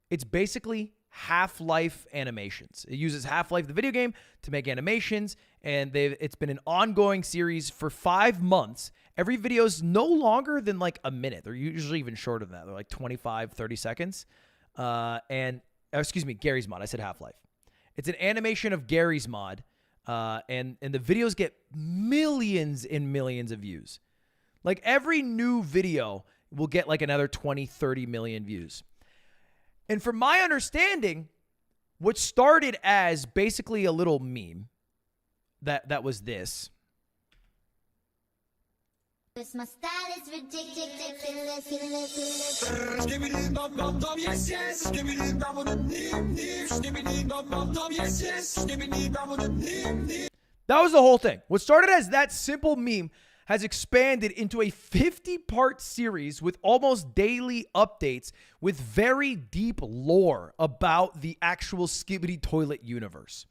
it's basically Half-Life animations. It uses Half-Life, the video game, to make animations, and it's been an ongoing series for 5 months. Every video is no longer than like a minute. They're usually even shorter than that. They're like 25, 30 seconds. Excuse me, Gary's Mod. I said Half-Life. It's an animation of Gary's Mod, and the videos get millions and millions of views. Like every new video will get like another 20, 30 million views. And from my understanding, what started as basically a little meme that was this. My style is ridiculous. That was the whole thing. What started as that simple meme has expanded into a 50-part series with almost daily updates with very deep lore about the actual Skibidi Toilet universe.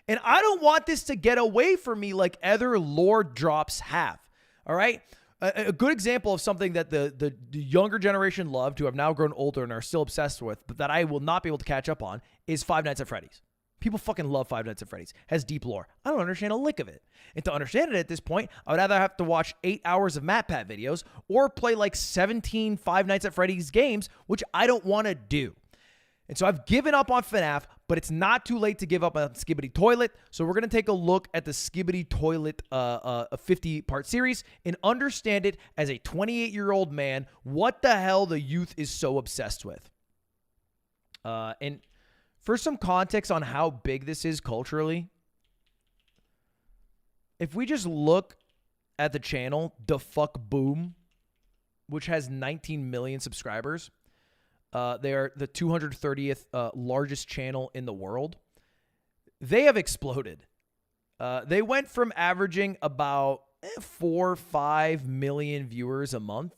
And I don't want this to get away from me like other lore drops have, all right? A good example of something that the younger generation loved, who have now grown older and are still obsessed with, but that I will not be able to catch up on, is Five Nights at Freddy's. People fucking love Five Nights at Freddy's. Has deep lore. I don't understand a lick of it. And to understand it at this point, I would either have to watch 8 hours of MatPat videos or play like 17 Five Nights at Freddy's games, which I don't want to do. And so I've given up on FNAF, but it's not too late to give up on Skibidi Toilet. So we're going to take a look at the Skibidi Toilet a 50-part series and understand it as a 28-year-old man, what the hell the youth is so obsessed with. And for some context on how big this is culturally, if we just look at the channel, Da Fuck Boom, which has 19 million subscribers, they are the 230th largest channel in the world. They have exploded. They went from averaging about 4 or 5 million viewers a month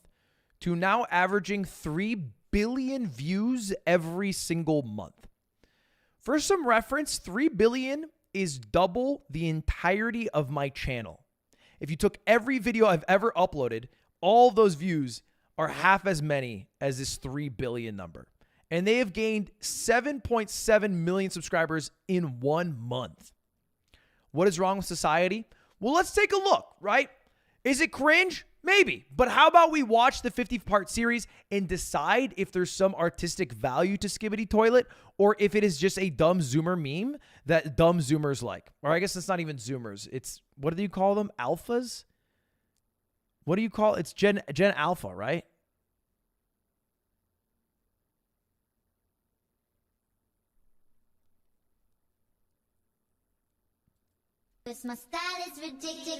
to now averaging 3 billion views every single month. For some reference, 3 billion is double the entirety of my channel. If you took every video I've ever uploaded, all of those views are half as many as this 3 billion number. And they have gained 7.7 million subscribers in 1 month. What is wrong with society? Well, let's take a look, right? Is it cringe? Maybe. But how about we watch the 50-part series and decide if there's some artistic value to Skibidi Toilet, or if it is just a dumb Zoomer meme that dumb Zoomers like. Or I guess it's not even Zoomers. It's, what do you call them? Alphas? What do you call it? It's Gen Alpha, right? This my style is ridiculous.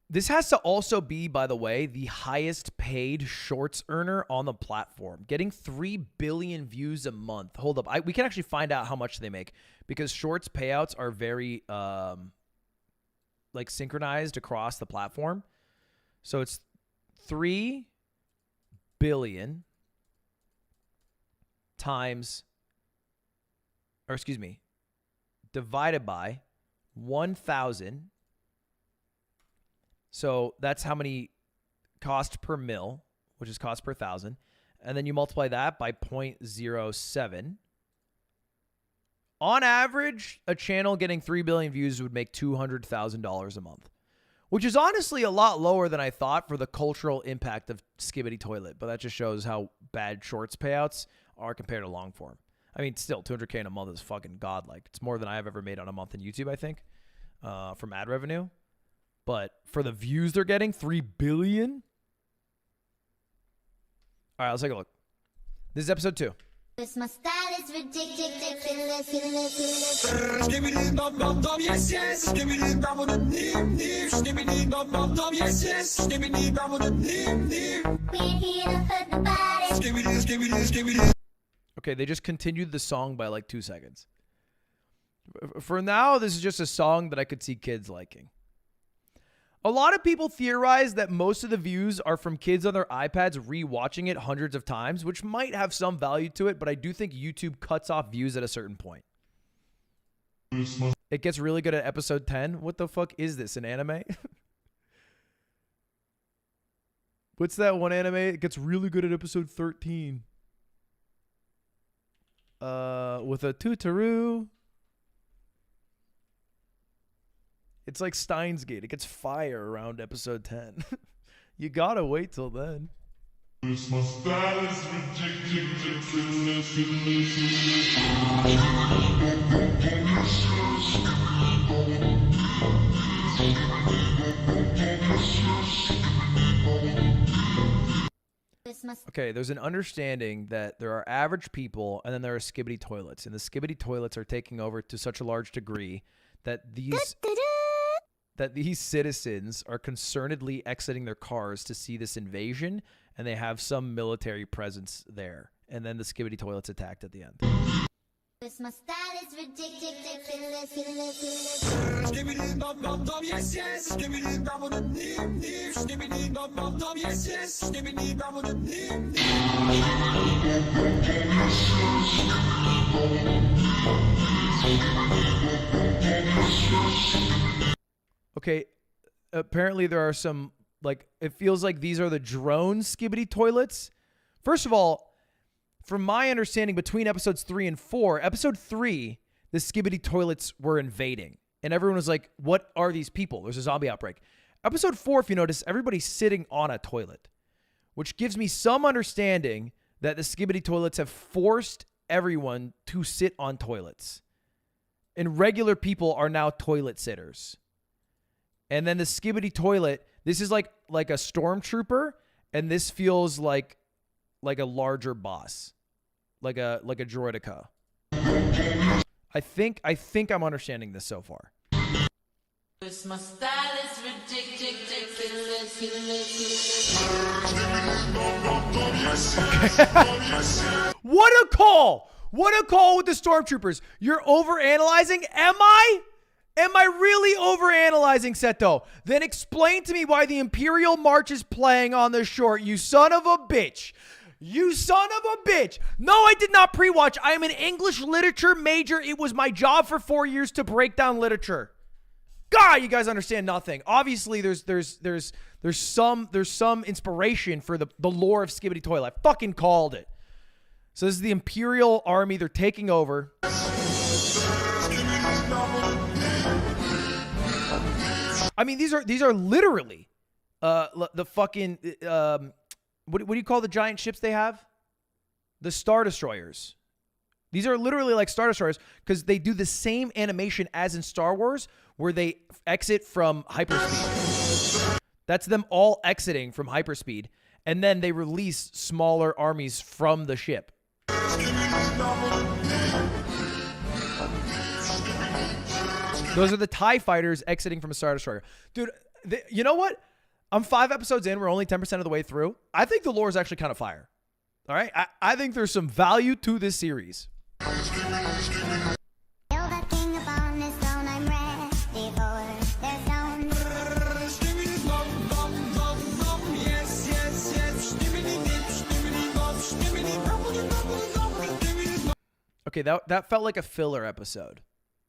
This has to also be, by the way, the highest paid shorts earner on the platform, getting 3 billion views a month. Hold up. We can actually find out how much they make, because shorts payouts are very like synchronized across the platform. So it's 3 billion times, or excuse me, divided by 1,000. So that's how many cost per mil, which is cost per 1,000. And then you multiply that by 0.07. On average, a channel getting 3 billion views would make $200,000 a month, which is honestly a lot lower than I thought for the cultural impact of Skibidi Toilet. But that just shows how bad shorts payouts are compared to long form. I mean, still, $200K in a month is fucking godlike. It's more than I have ever made on a month in YouTube, I think, from ad revenue. But for the views they're getting, 3 billion? All right, let's take a look. This is episode 2. This my style is ridiculous. Okay, they just continued the song by like 2 seconds. For now, this is just a song that I could see kids liking. A lot of people theorize that most of the views are from kids on their iPads rewatching it hundreds of times, which might have some value to it, but I do think YouTube cuts off views at a certain point. It gets really good at episode 10. What the fuck is this, an anime? What's that one anime? It gets really good at episode 13. With a tutaroo. It's like Steins Gate. It gets fire around episode 10. You gotta wait till then. Okay, there's an understanding that there are average people and then there are Skibidi Toilets. And the Skibidi Toilets are taking over to such a large degree that these citizens are concernedly exiting their cars to see this invasion, and they have some military presence there. And then the Skibidi Toilet's attacked at the end. My style is ridiculous. Yes, yes. Yes, yes. Okay, apparently there are some, like, it feels like these are the drone Skibidi Toilets. First of all, from my understanding, between episodes 3 and 4, episode 3, the Skibidi Toilets were invading. And everyone was like, what are these people? There's a zombie outbreak. Episode 4, if you notice, everybody's sitting on a toilet, which gives me some understanding that the Skibidi Toilets have forced everyone to sit on toilets. And regular people are now toilet sitters. And then the Skibidi Toilet, this is like a stormtrooper, and this feels like a larger boss, like a droideka. I think I'm understanding this so far. My style is ridiculous. What a call! What a call with the stormtroopers. You're overanalyzing? Am I? Am I really overanalyzing, Seto? Then explain to me why the Imperial March is playing on the short, you son of a bitch. You son of a bitch. No, I did not pre-watch. I am an English literature major. It was my job for 4 years to break down literature. God, you guys understand nothing. Obviously, there's some inspiration for the lore of Skibidi Toilet. I fucking called it. So this is the Imperial Army. They're taking over. I mean, these are literally the fucking what do you call the giant ships they have? The Star Destroyers. These are literally like Star Destroyers because they do the same animation as in Star Wars where they exit from hyperspeed. That's them all exiting from hyperspeed, and then they release smaller armies from the ship. Those are the TIE fighters exiting from a Star Destroyer. Dude, you know what? I'm 5 episodes in. We're only 10% of the way through. I think the lore is actually kind of fire. All right? I think there's some value to this series. Okay, that felt like a filler episode.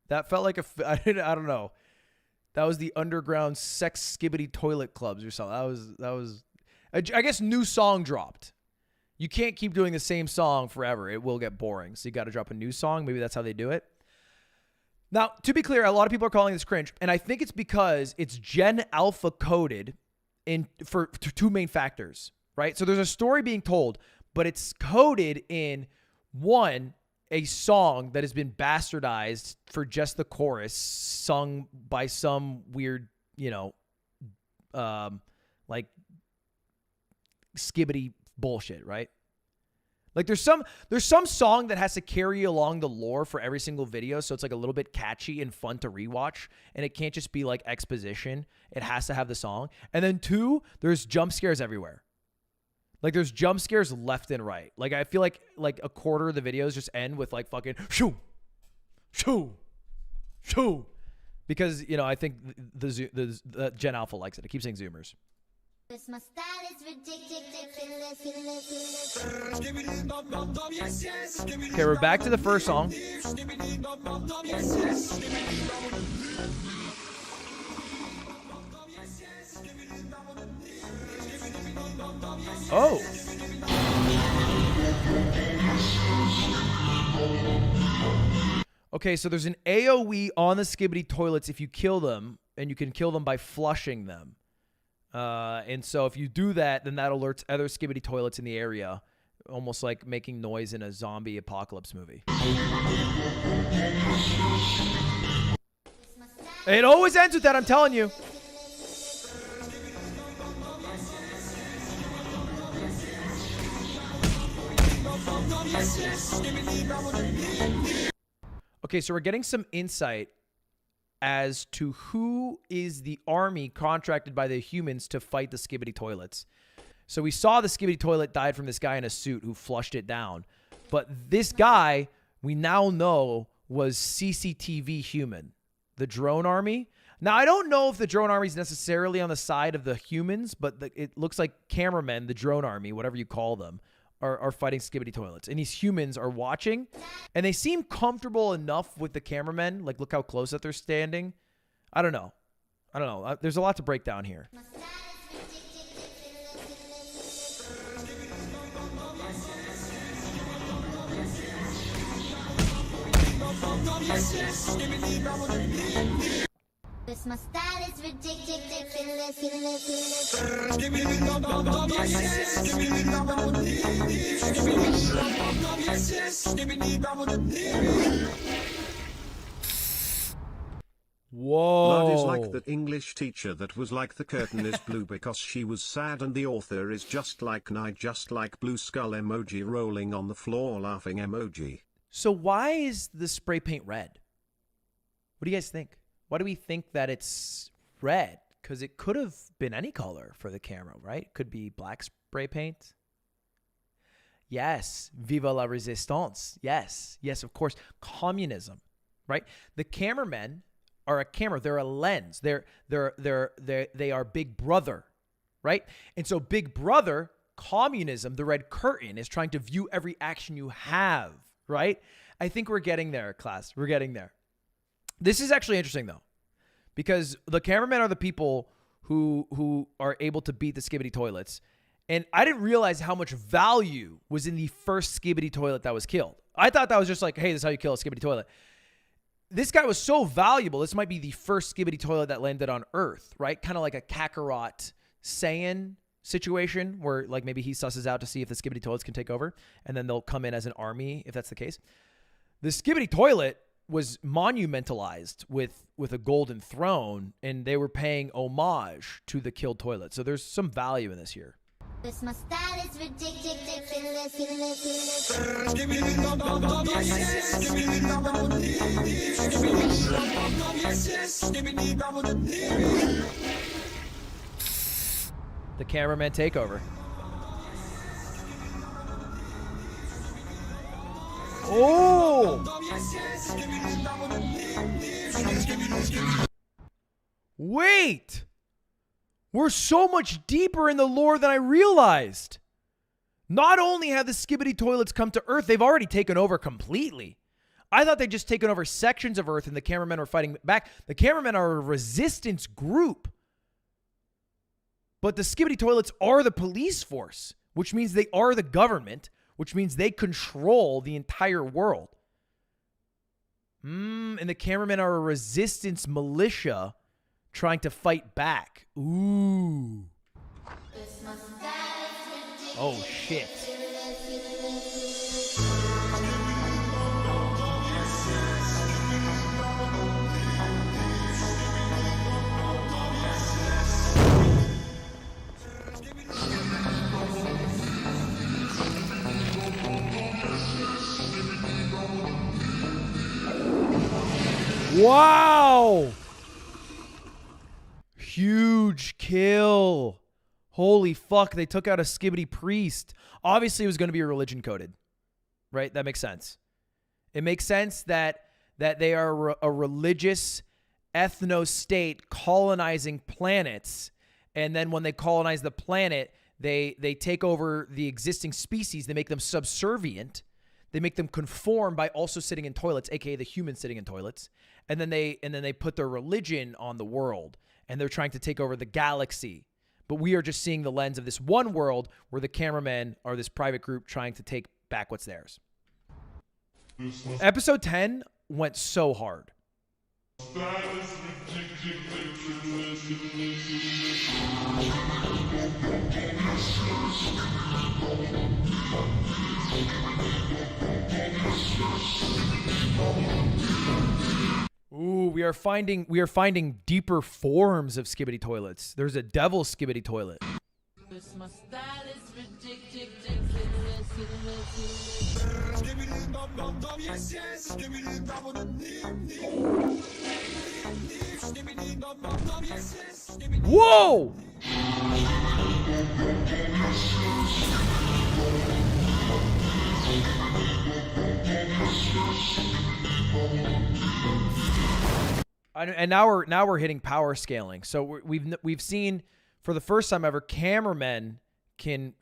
That felt like I don't know. That was the underground sex Skibidi Toilet clubs or something. That was I guess new song dropped. You can't keep doing the same song forever. It will get boring. So you got to drop a new song. Maybe that's how they do it. Now, to be clear, a lot of people are calling this cringe, and I think it's because it's Gen Alpha coded for two main factors, right? So there's a story being told, but it's coded in one, a song that has been bastardized for just the chorus, sung by some weird, like Skibidi bullshit, right? Like there's some song that has to carry along the lore for every single video, so it's like a little bit catchy and fun to rewatch, and it can't just be like exposition. It has to have the song. And then 2, there's jump scares everywhere. Like there's jump scares left and right. Like I feel like a quarter of the videos just end with like fucking shoo, shoo, shoo, because I think the Gen Alpha likes it. I keep saying Zoomers. My style is ridiculous. Okay, we're back to the first song. Oh. Okay, so there's an AoE on the Skibidi Toilets if you kill them, and you can kill them by flushing them. And so if you do that, then that alerts other Skibidi Toilets in the area, almost like making noise in a zombie apocalypse movie. It always ends with that, I'm telling you. Okay, so we're getting some insight as to who is the army contracted by the humans to fight the Skibidi Toilets. So we saw the Skibidi Toilet died from this guy in a suit who flushed it down. But this guy we now know was CCTV human, the drone army. Now, I don't know if the drone army is necessarily on the side of the humans, but it looks like cameramen, the drone army, whatever you call them, are fighting Skibidi Toilets. And these humans are watching, and they seem comfortable enough with the cameramen. Like, look how close that they're standing. I don't know. There's a lot to break down here. This my style is ridiculous. Whoa. Blood is like that English teacher that was like the curtain is blue because she was sad, and the author is just like Nye, just like blue skull emoji rolling on the floor laughing emoji. So why is the spray paint red? What do you guys think? Why do we think that it's red? Because it could have been any color for the camera, right? Could be black spray paint. Yes. Viva la resistance. Yes. Yes, of course. Communism, right? The cameramen are a camera. They're a lens. They are Big Brother, right? And so Big Brother, communism, the red curtain, is trying to view every action you have, right? I think we're getting there, class. We're getting there. This is actually interesting, though, because the cameramen are the people who are able to beat the Skibidi Toilets. And I didn't realize how much value was in the first Skibidi Toilet that was killed. I thought that was just like, hey, this is how you kill a Skibidi Toilet. This guy was so valuable. This might be the first Skibidi Toilet that landed on Earth, right? Kind of like a Kakarot Zain situation where like maybe he susses out to see if the Skibidi Toilets can take over, and then they'll come in as an army if that's the case. The Skibidi Toilet was monumentalized with a golden throne, and they were paying homage to the killed toilet. So there's some value in this here. This my style is ridiculous. The cameraman takeover. Oh! Wait! We're so much deeper in the lore than I realized. Not only have the Skibidi Toilets come to Earth, they've already taken over completely. I thought they'd just taken over sections of Earth and the cameramen were fighting back. The cameramen are a resistance group. But the Skibidi Toilets are the police force, which means they are the government, which means they control the entire world. And the cameramen are a resistance militia trying to fight back. Ooh. Oh, shit. Wow! Huge kill. Holy fuck, they took out a Skibidi priest. Obviously, it was going to be religion coded, right? That makes sense. It makes sense that they are a religious ethno-state colonizing planets, and then when they colonize the planet, they take over the existing species. They make them subservient. They make them conform by also sitting in toilets, aka the humans sitting in toilets, and then they put their religion on the world, and they're trying to take over the galaxy. But we are just seeing the lens of this one world where the cameramen are this private group trying to take back what's theirs. Episode 10 went so hard. Ooh, we are finding deeper forms of Skibidi Toilets. There's a devil Skibidi Toilet. Whoa! And now we're hitting power scaling. So we've seen for the first time ever, cameramen can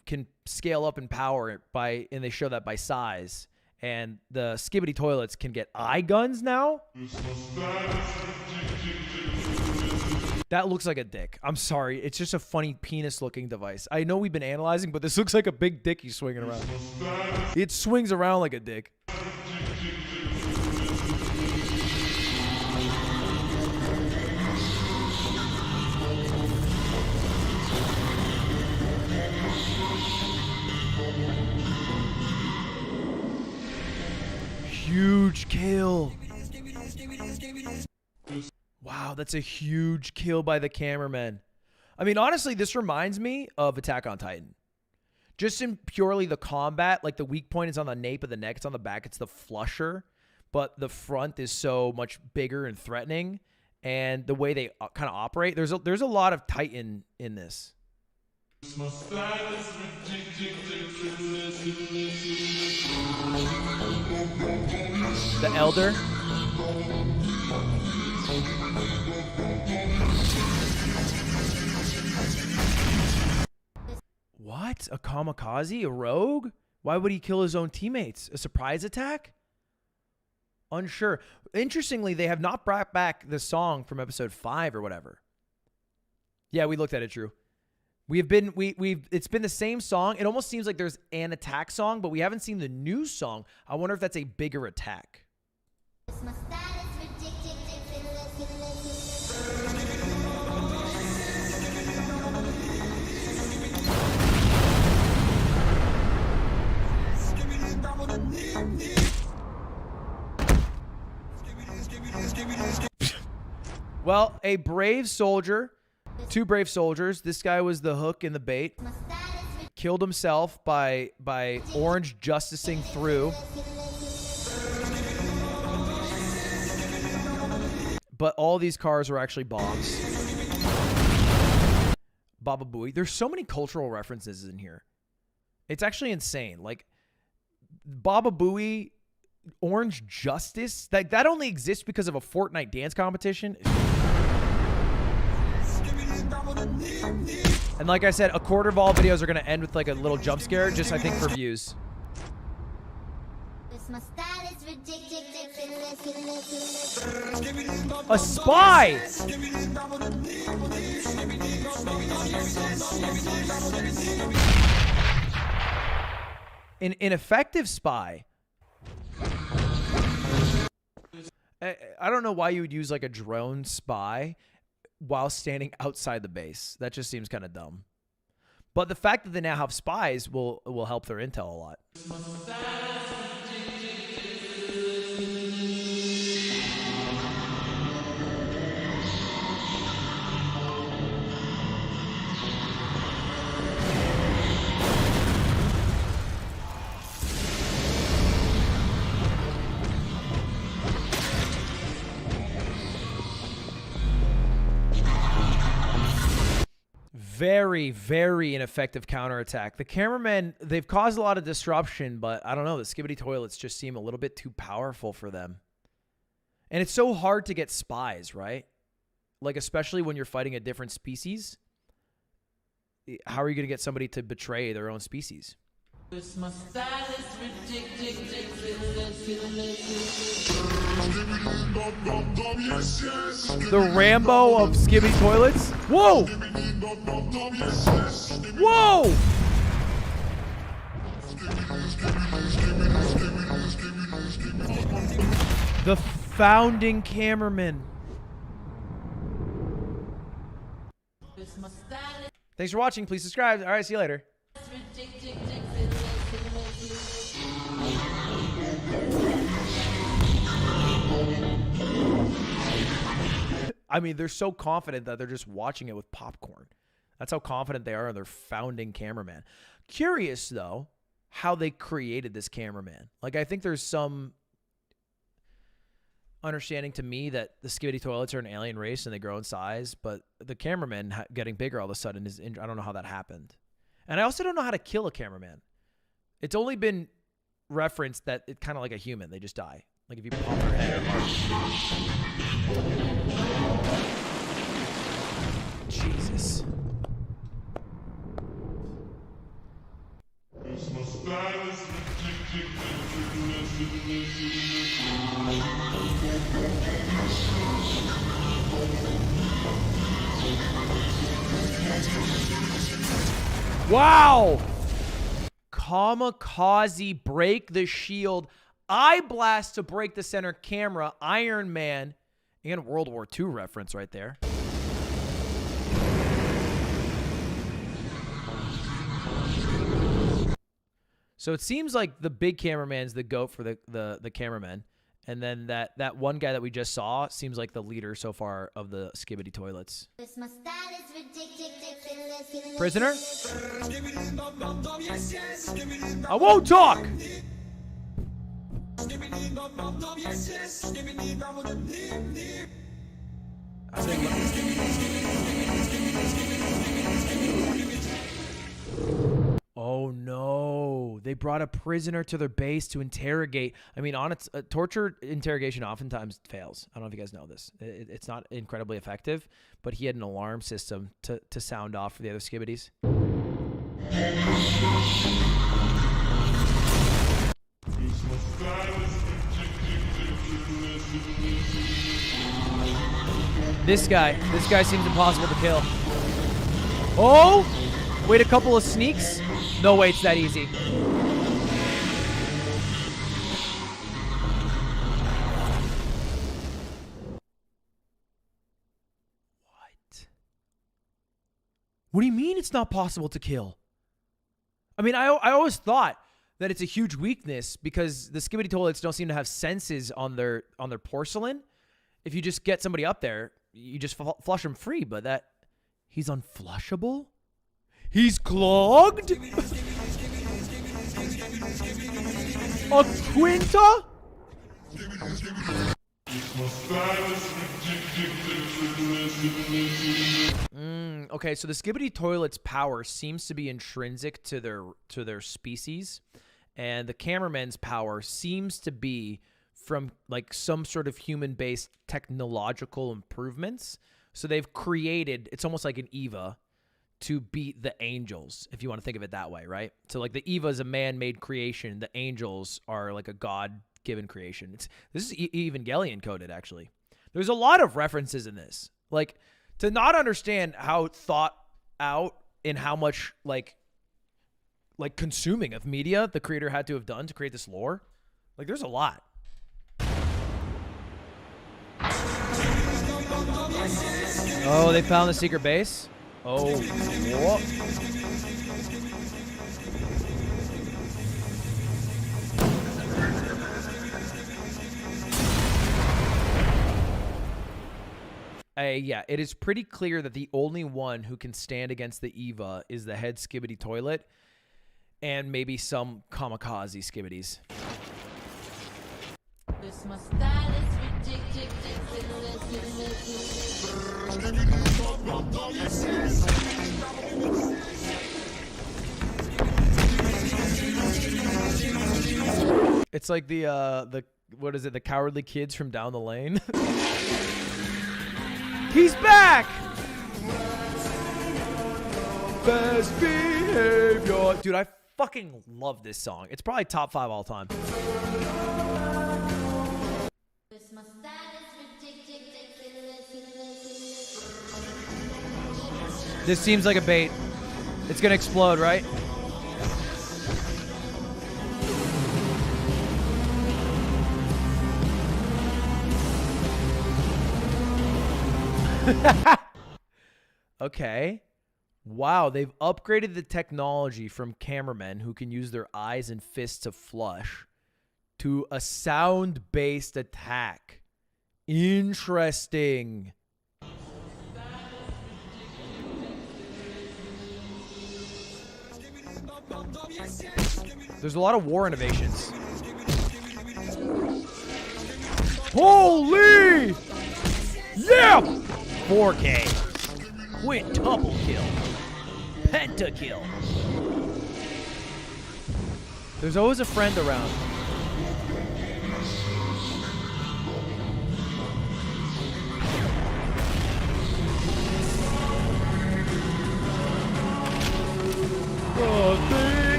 scale up in power and they show that by size. And the Skibidi Toilets can get eye guns now. That looks like a dick. I'm sorry. It's just a funny penis-looking device. I know we've been analyzing, but this looks like a big dick he's swinging around. It swings around like a dick. Huge kill. Wow, that's a huge kill by the cameraman. I mean, honestly, this reminds me of Attack on Titan. Just in purely the combat, like the weak point is on the nape of the neck. It's on the back. It's the flusher. But the front is so much bigger and threatening. And the way they kind of operate, there's a lot of Titan in this. The Elder. What? A kamikaze? A rogue? Why would he kill his own teammates? A surprise attack? Unsure. Interestingly, they have not brought back the song from episode 5 or whatever. Yeah, we looked at it, Drew. It's been the same song. It almost seems like there's an attack song, but we haven't seen the new song. I wonder if that's a bigger attack. Well, a brave soldier, 2 brave soldiers. This guy was the hook and the bait. Killed himself by orange justicing through. But all these cars were actually bombs. Baba Booey. There's so many cultural references in here. It's actually insane. Like Baba Booey, Orange Justice, that only exists because of a Fortnite dance competition. And like I said, a quarter of all videos are going to end with like a little jump scare, just I think for views. A spy! An ineffective spy. I don't know why you would use like a drone spy while standing outside the base. That just seems kind of dumb. But the fact that they now have spies will help their intel a lot. Very, very ineffective counterattack. The cameramen, they've caused a lot of disruption, but I don't know. The Skibidi Toilets just seem a little bit too powerful for them. And it's so hard to get spies, right? Like, especially when you're fighting a different species. How are you going to get somebody to betray their own species? The Rambo of Skibidi Toilets? Whoa! Whoa! The founding cameraman. Thanks for watching. Please subscribe. All right, see you later. I mean, they're so confident that they're just watching it with popcorn. That's how confident they are in their founding cameraman. Curious, though, how they created this cameraman. Like, I think there's some understanding to me that the Skibidi Toilets are an alien race and they grow in size, but the cameraman getting bigger all of a sudden is, I don't know how that happened. And I also don't know how to kill a cameraman. It's only been referenced that it's kind of like a human. They just die. Like if you pump her head hard. Jesus. Wow! Kamikaze, break the shield. Eye blast to break the center camera. Iron Man. And World War II reference right there. So it seems like the big cameraman's the GOAT for the cameraman. And then that one guy that we just saw seems like the leader so far of the Skibidi Toilets. Prisoner? I won't talk! Oh no, they brought a prisoner to their base to interrogate. I mean, on its torture interrogation oftentimes fails. I don't know if you guys know this. It's not incredibly effective, but he had an alarm system to sound off for the other Skibidis. This guy seems impossible to kill. Oh, wait, a couple of sneaks? No way it's that easy. What do you mean it's not possible to kill? I mean, I always thought that it's a huge weakness because the Skibidi Toilets don't seem to have senses on their porcelain. If you just get somebody up there, you just flush them free, but that he's unflushable? He's clogged? A Quinta? Okay, so the Skibidi Toilet's power seems to be intrinsic to their species, and the cameraman's power seems to be from like some sort of human-based technological improvements. So they've created, it's almost like an EVA to beat the angels, if you want to think of it that way, right? So like the EVA is a man-made creation. The angels are like a God-given creation. This is Evangelion coded, actually. There's a lot of references in this. Like, to not understand how thought out and how much like consuming of media the creator had to have done to create this lore, like there's a lot. Oh, they found the secret base? Oh, whoa. Yeah, it is pretty clear that the only one who can stand against the EVA is the head Skibidi Toilet and maybe some kamikaze Skibidis. It's like the what is it? The Cowardly Kids from Down the Lane. He's back! Best behavior. Dude, I fucking love this song. It's probably top 5 all time. This seems like a bait. It's gonna explode, right? Okay. Wow, they've upgraded the technology from cameramen who can use their eyes and fists to flush to a sound-based attack. Interesting. There's a lot of war innovations. Holy! Yeah! 4K. Quintuple kill. Pentakill. There's always a friend around.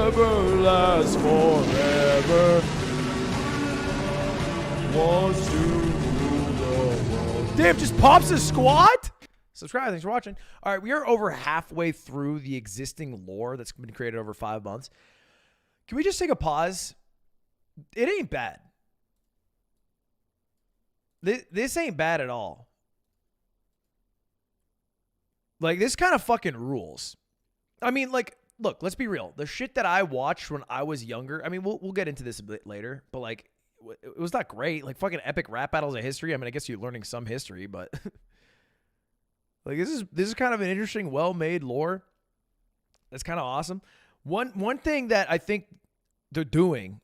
never last forever. Wants to rule the world. Damn, just pops his squat? Subscribe. Thanks for watching. All right, we are over halfway through the existing lore that's been created over 5 months. Can we just take a pause? It ain't bad. This ain't bad at all. Like, this kind of fucking rules. I mean, like, look, let's be real. The shit that I watched when I was younger, I mean, we'll get into this a bit later, but, like, it was not great. Like, fucking epic rap battles of history. I mean, I guess you're learning some history, but like, this is kind of an interesting, well-made lore. That's kind of awesome. One thing that I think they're doing,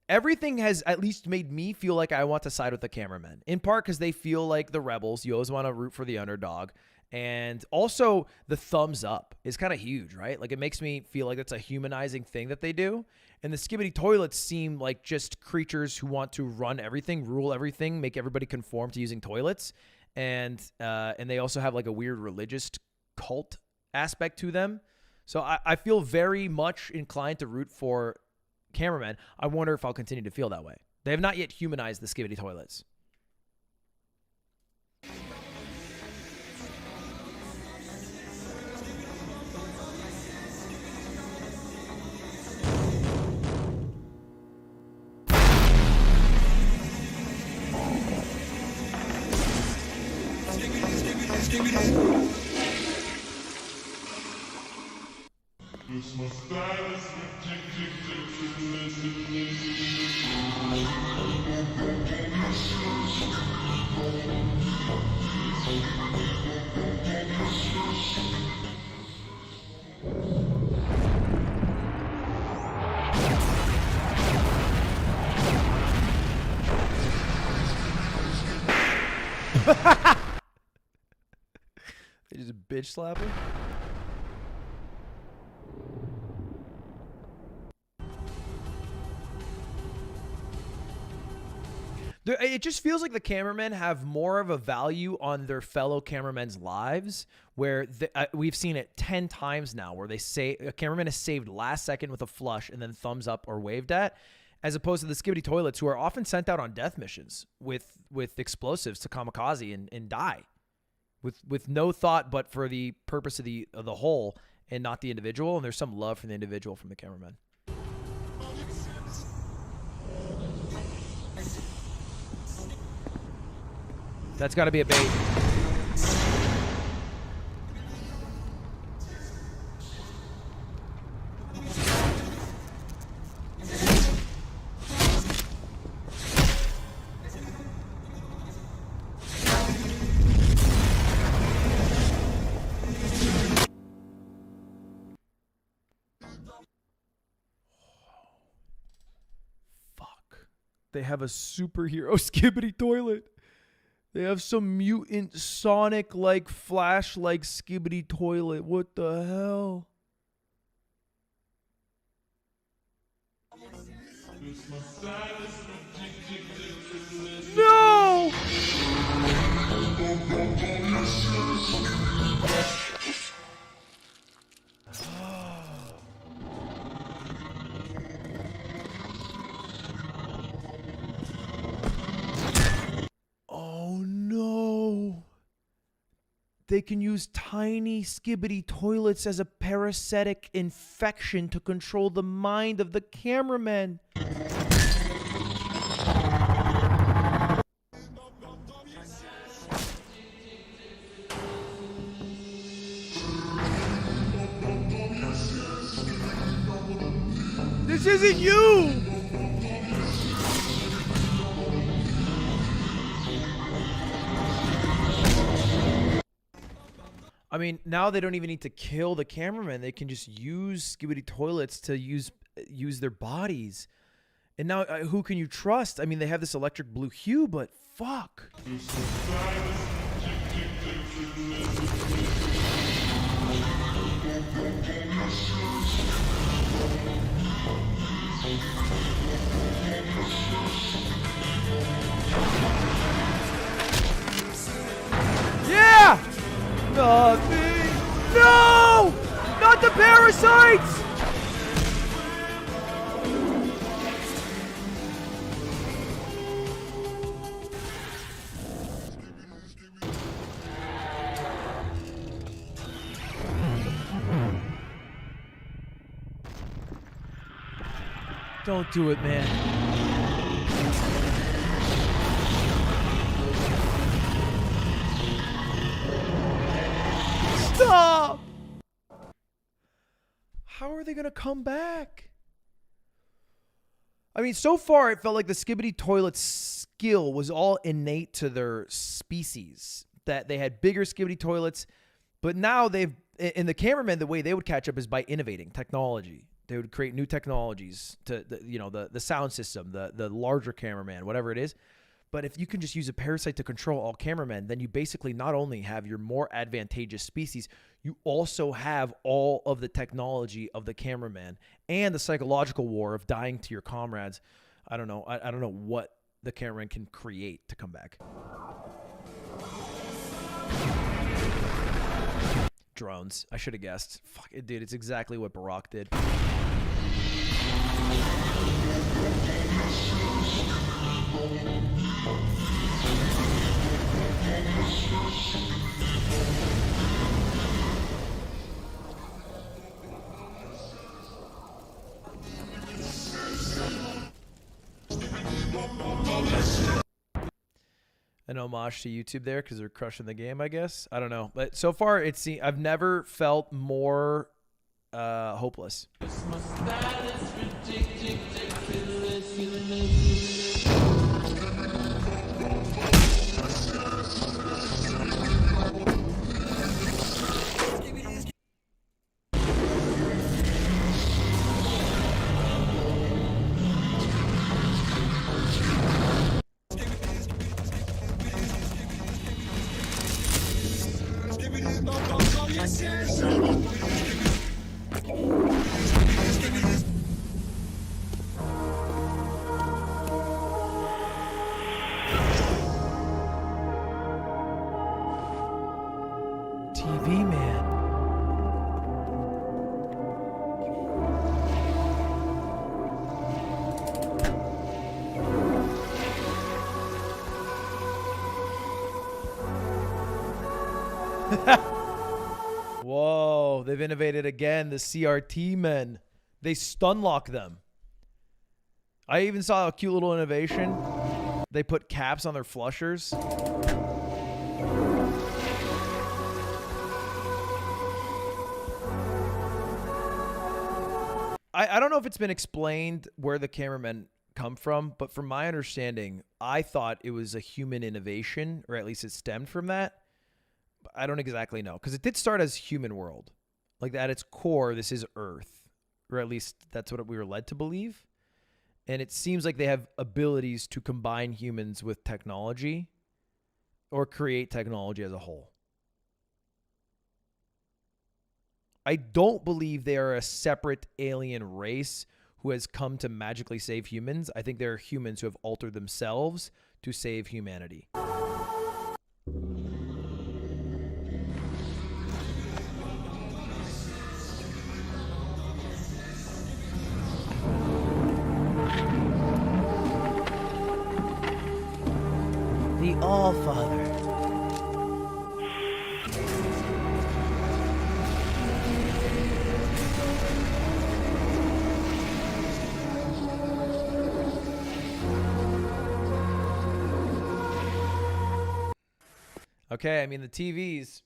everything has at least made me feel like I want to side with the cameramen. In part because they feel like the rebels. You always want to root for the underdog. And also the thumbs up is kind of huge, right? Like, it makes me feel like that's a humanizing thing that they do. And the Skibidi Toilets seem like just creatures who want to run everything, rule everything, make everybody conform to using toilets. And they also have like a weird religious cult aspect to them. So I feel very much inclined to root for cameramen. I wonder if I'll continue to feel that way. They have not yet humanized the Skibidi Toilets. They just bitch slap him. It just feels like the cameramen have more of a value on their fellow cameramen's lives, where we've seen it 10 times now, where they say a cameraman is saved last second with a flush and then thumbs up or waved at, as opposed to the Skibidi Toilets, who are often sent out on death missions with explosives to kamikaze and die with no thought but for the purpose of the whole and not the individual. And there's some love for the individual from the cameraman. That's got to be a bait. Fuck. They have a superhero Skibidi Toilet. They have some mutant Sonic-like, Flash-like Skibidi Toilet. What the hell? No! Oh no. They can use tiny Skibidi Toilets as a parasitic infection to control the mind of the cameraman. This isn't you! I mean, now they don't even need to kill the cameraman. They can just use Skibidi Toilets to use their bodies. And now, who can you trust? I mean, they have this electric blue hue, but fuck. Yeah! Nothing. No! Not the parasites! Don't do it, man. Stop! How are they going to come back? I mean, so far it felt like the Skibidi Toilet's skill was all innate to their species. That they had bigger Skibidi Toilets, but now they've, in the cameramen, the way they would catch up is by innovating technology. They would create new technologies to, the sound system, the larger cameraman, whatever it is. But if you can just use a parasite to control all cameramen, then you basically not only have your more advantageous species, you also have all of the technology of the cameraman and the psychological war of dying to your comrades. I don't know. I don't know what the cameraman can create to come back. Drones. I should have guessed. Fuck it, dude. It's exactly what Barack did. An homage to YouTube there because they're crushing the game, I guess. I don't know. But so far, I've never felt more hopeless. TV man. Whoa, they've innovated again. The CRT men. They stun lock them. I even saw a cute little innovation. They put caps on their flushers. I don't know if it's been explained where the cameramen come from, but from my understanding, I thought it was a human innovation, or at least it stemmed from that. But I don't exactly know, because it did start as human world. Like, at its core, this is Earth, or at least that's what we were led to believe. And it seems like they have abilities to combine humans with technology or create technology as a whole. I don't believe they are a separate alien race who has come to magically save humans. I think they're humans who have altered themselves to save humanity. The All-Father. Okay, I mean, the TVs,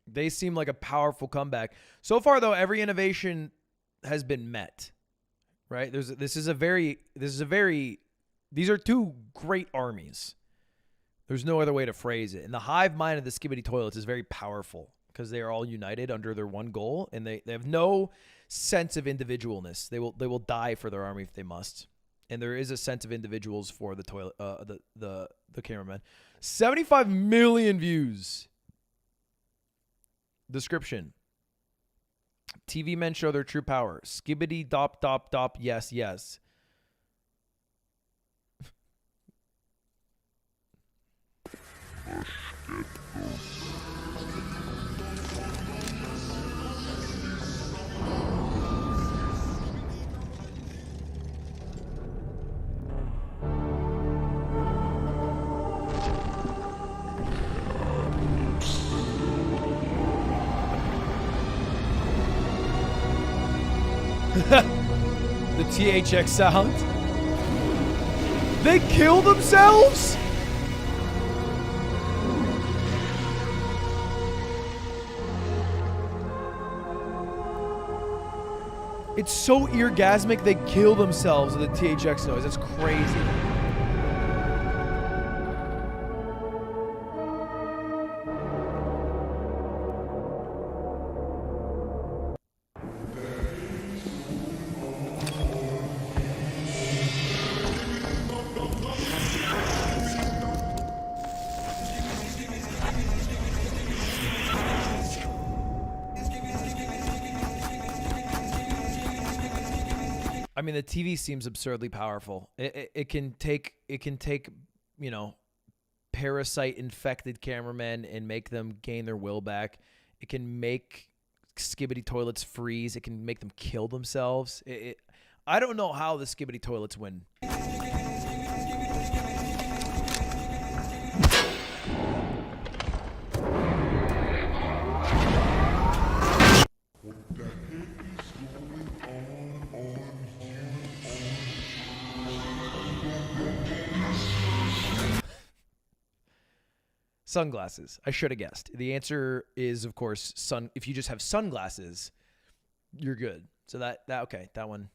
they seem like a powerful comeback. So far, though, every innovation has been met, right? These are two great armies. There's no other way to phrase it. And the hive mind of the Skibidi Toilets is very powerful because they are all united under their one goal, and they have no sense of individualness. They will die for their army if they must. And there is a sense of individuals for the toilet, the cameraman. 75 million views. Description. TV men show their true power. Skibidi dop dop dop yes yes. The THX sound. They kill themselves? It's so eargasmic they kill themselves with the THX noise. That's crazy. I mean, the TV seems absurdly powerful. It can take, you know, parasite infected cameramen and make them gain their will back. It can make Skibidi Toilets freeze. It can make them kill themselves. I don't know how the Skibidi Toilets win. Sunglasses. I should have guessed. The answer is, of course, if you just have sunglasses, you're good. So okay, that one.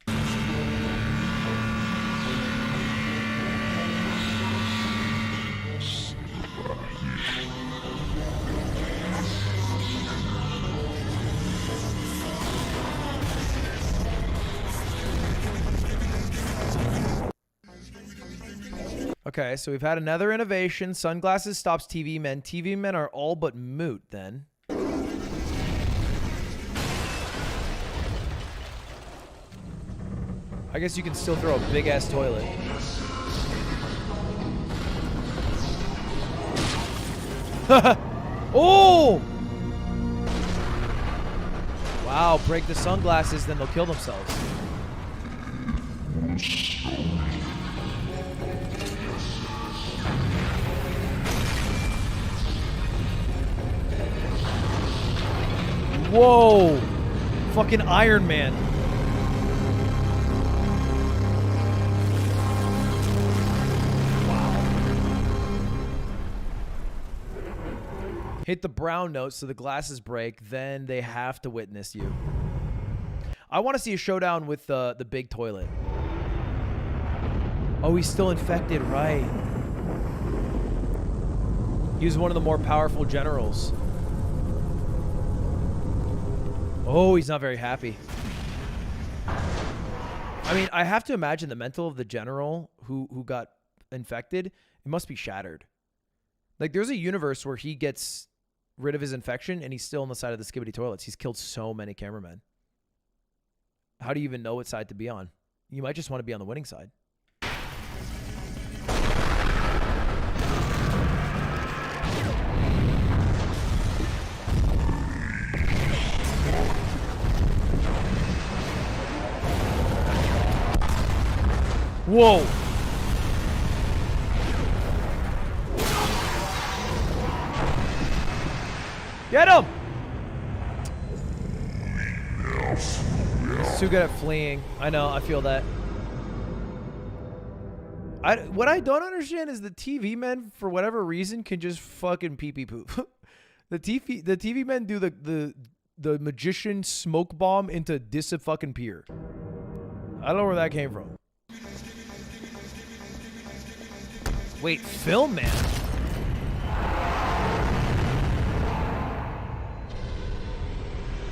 Okay, so we've had another innovation. Sunglasses stops TV men. TV men are all but moot then. I guess you can still throw a big-ass toilet. Oh! Wow, break the sunglasses, then they'll kill themselves. Whoa! Fucking Iron Man. Hit the brown note so the glasses break, then they have to witness you. I want to see a showdown with the big toilet. Oh, he's still infected, right. He was one of the more powerful generals. Oh, he's not very happy. I mean, I have to imagine the mental of the general who got infected, it must be shattered. Like, there's a universe where he gets rid of his infection and he's still on the side of the Skibidi Toilets. He's killed so many cameramen. How do you even know what side to be on? You might just want to be on the winning side. Whoa. Get him! He's too good at fleeing. I know, I feel that. What I don't understand is the TV men, for whatever reason, can just fucking pee-pee poop. The TV men do the magician smoke bomb into fucking pier. I don't know where that came from. Wait, film man?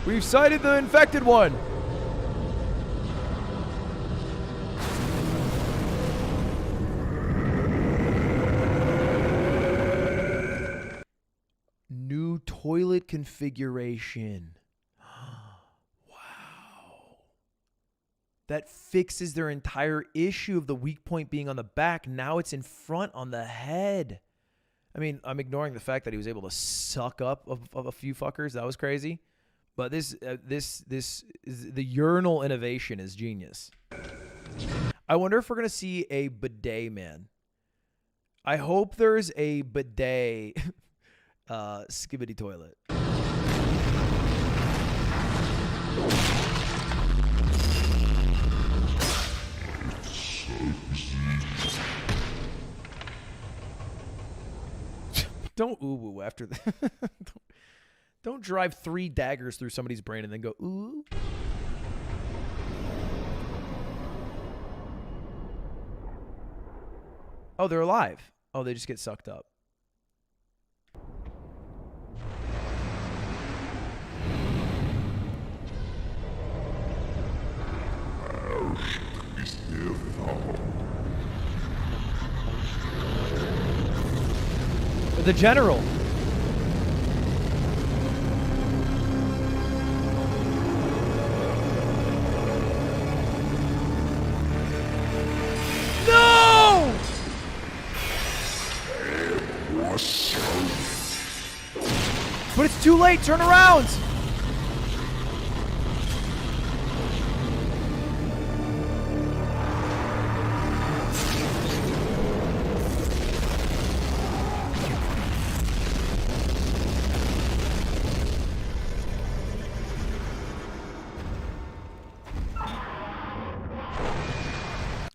We've sighted the infected one. New toilet configuration. That fixes their entire issue of the weak point being on the back. Now it's in front on the head. I mean, I'm ignoring the fact that he was able to suck up a few fuckers. That was crazy. But this is the urinal innovation is genius. I wonder if we're going to see a bidet man. I hope there's a bidet Skibidi Toilet. Don't ooh after that. Don't drive 3 daggers through somebody's brain and then go ooh. Oh, they're alive. Oh, they just get sucked up. The general. No! But it's too late. Turn around.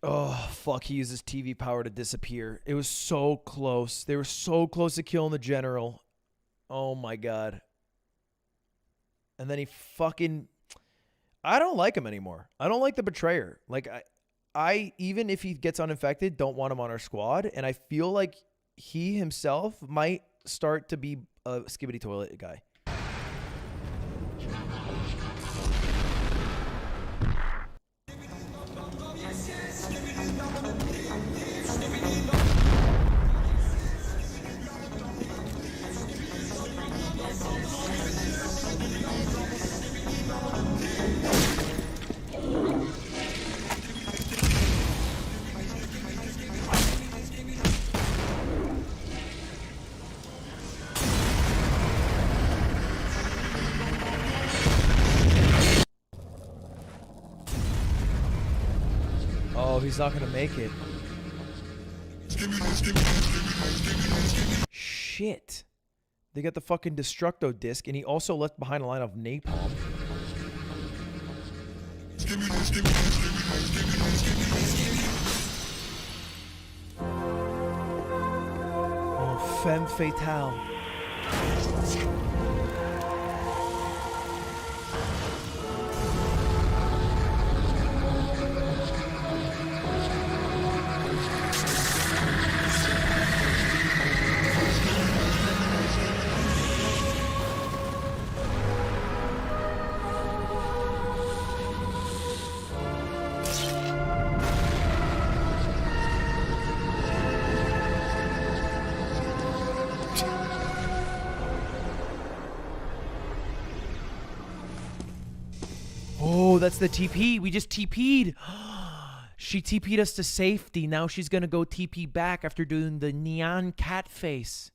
Oh, fuck. He uses TV power to disappear. It was so close. They were so close to killing the general. Oh, my God. And then he fucking... I don't like him anymore. I don't like the betrayer. Like, I even if he gets uninfected, don't want him on our squad. And I feel like he himself might start to be a Skibidi Toilet guy. Oh, he's not gonna make it. Shit. They got the fucking Destructo disc, and he also left behind a line of napalm. Oh, femme fatale. Oh, that's the TP. We just TP'd. She TP'd us to safety. Now she's going to go TP back after doing the neon cat face.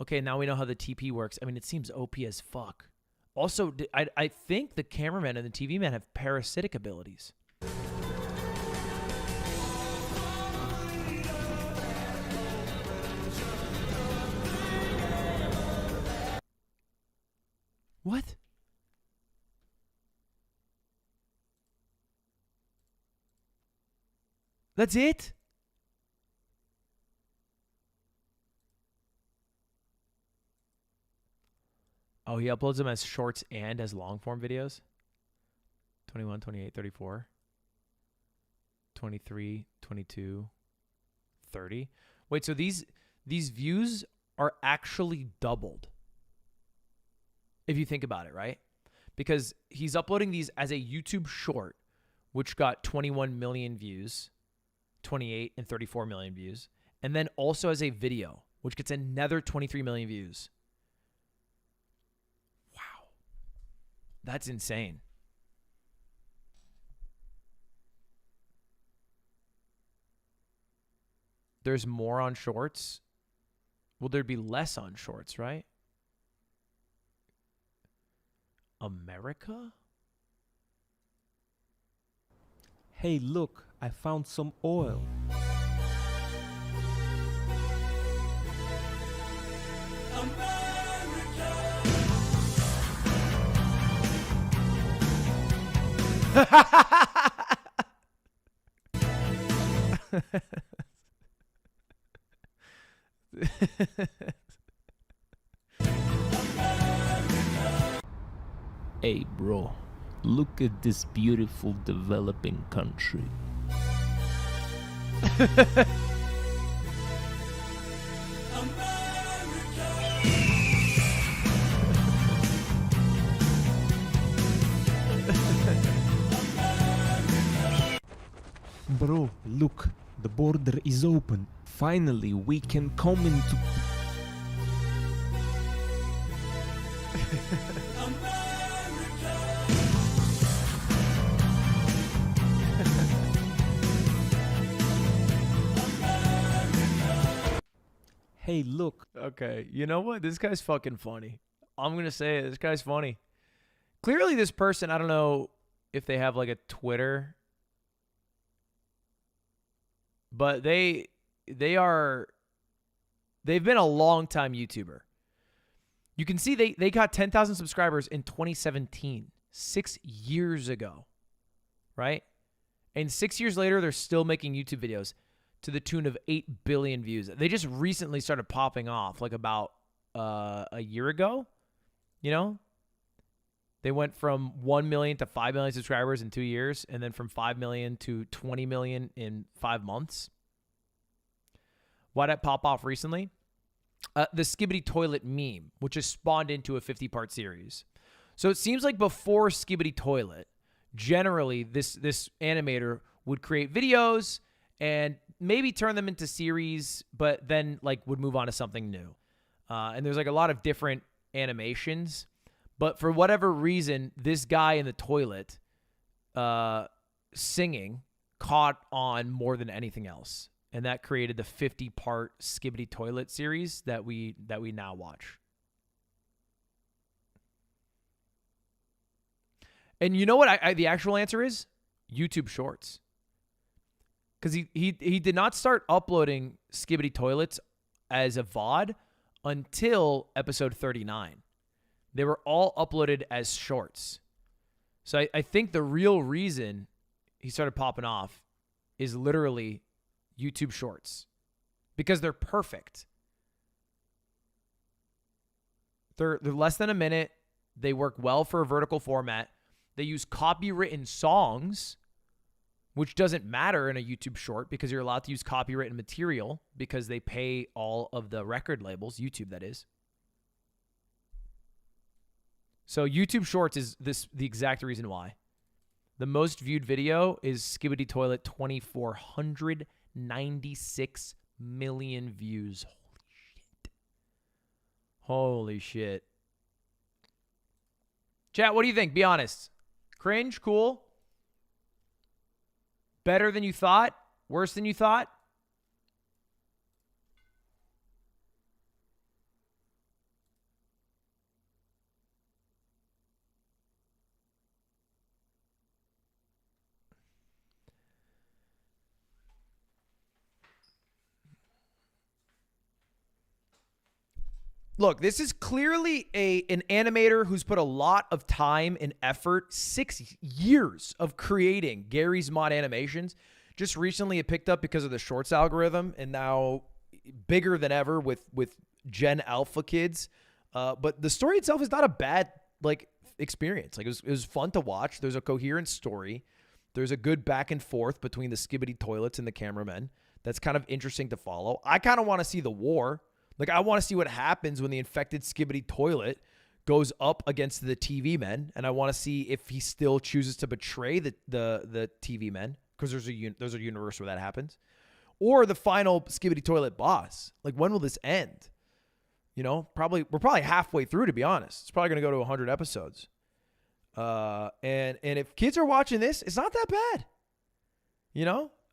Okay, now we know how the TP works. I mean, it seems OP as fuck. Also, I think the cameraman and the TV man have parasitic abilities. What? That's it? Oh, he uploads them as shorts and as long form videos? 21, 28, 34, 23, 22, 30. Wait, so these views are actually doubled. If you think about it, right? Because he's uploading these as a YouTube short, which got 21 million views. 28 and 34 million views, and then also as a video, which gets another 23 million views. Wow. That's insane. There's more on shorts. Will there be less on shorts, right? America? Hey, look, I found some oil. Hey bro, look at this beautiful developing country. Bro, look, the border is open. Finally, we can come into... Hey, look. Okay, you know what? This guy's fucking funny. I'm going to say it. This guy's funny. Clearly, this person, I don't know if they have like a Twitter, but they've been a long time YouTuber. You can see they got 10,000 subscribers in 2017, 6 years ago, right? And 6 years later, they're still making YouTube videos to the tune of 8 billion views. They just recently started popping off, like about a year ago, you know? They went from 1 million to 5 million subscribers in 2 years, and then from 5 million to 20 million in 5 months. Why'd that pop off recently? The Skibidi Toilet meme, which has spawned into a 50-part series. So it seems like before Skibidi Toilet, generally this animator would create videos and maybe turn them into series, but then like would move on to something new. And there's like a lot of different animations, but for whatever reason, this guy in the toilet singing caught on more than anything else. And that created the 50-part Skibidi Toilet series that we now watch. And you know what the actual answer is? YouTube Shorts. Because he did not start uploading Skibidi Toilets as a VOD until episode 39. They were all uploaded as shorts. So I think the real reason he started popping off is literally YouTube Shorts. Because they're perfect. They're less than a minute. They work well for a vertical format. They use copywritten songs, which doesn't matter in a YouTube short because you're allowed to use copywritten material because they pay all of the record labels, YouTube that is. So YouTube Shorts is the exact reason why. The most viewed video is Skibidi Toilet, 2,496 million views. Holy shit. Chat, what do you think? Be honest. Cringe? Cool? Better than you thought? Worse than you thought? Look, this is clearly an animator who's put a lot of time and effort, 6 years of creating Gary's Mod animations. Just recently it picked up because of the Shorts algorithm and now bigger than ever with Gen Alpha kids. But the story itself is not a bad experience. It was fun to watch. There's a coherent story. There's a good back and forth between the Skibidi Toilets and the cameramen. That's kind of interesting to follow. I kind of want to see the war. I want to see what happens when the infected Skibidi Toilet goes up against the TV men, and I want to see if he still chooses to betray the TV men, because there's a universe where that happens, or the final Skibidi Toilet boss. When will this end? We're probably halfway through, to be honest. It's probably going to go to 100 episodes. And if kids are watching this, it's not that bad.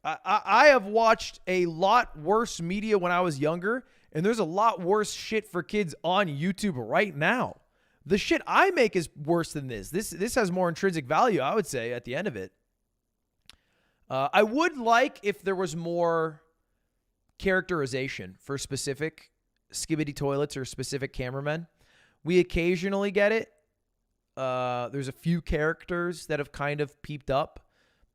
I have watched a lot worse media when I was younger. And there's a lot worse shit for kids on YouTube right now. The shit I make is worse than this. This has more intrinsic value, I would say, at the end of it. I would like if there was more characterization for specific Skibidi Toilets or specific cameramen. We occasionally get it. There's a few characters that have kind of peeped up.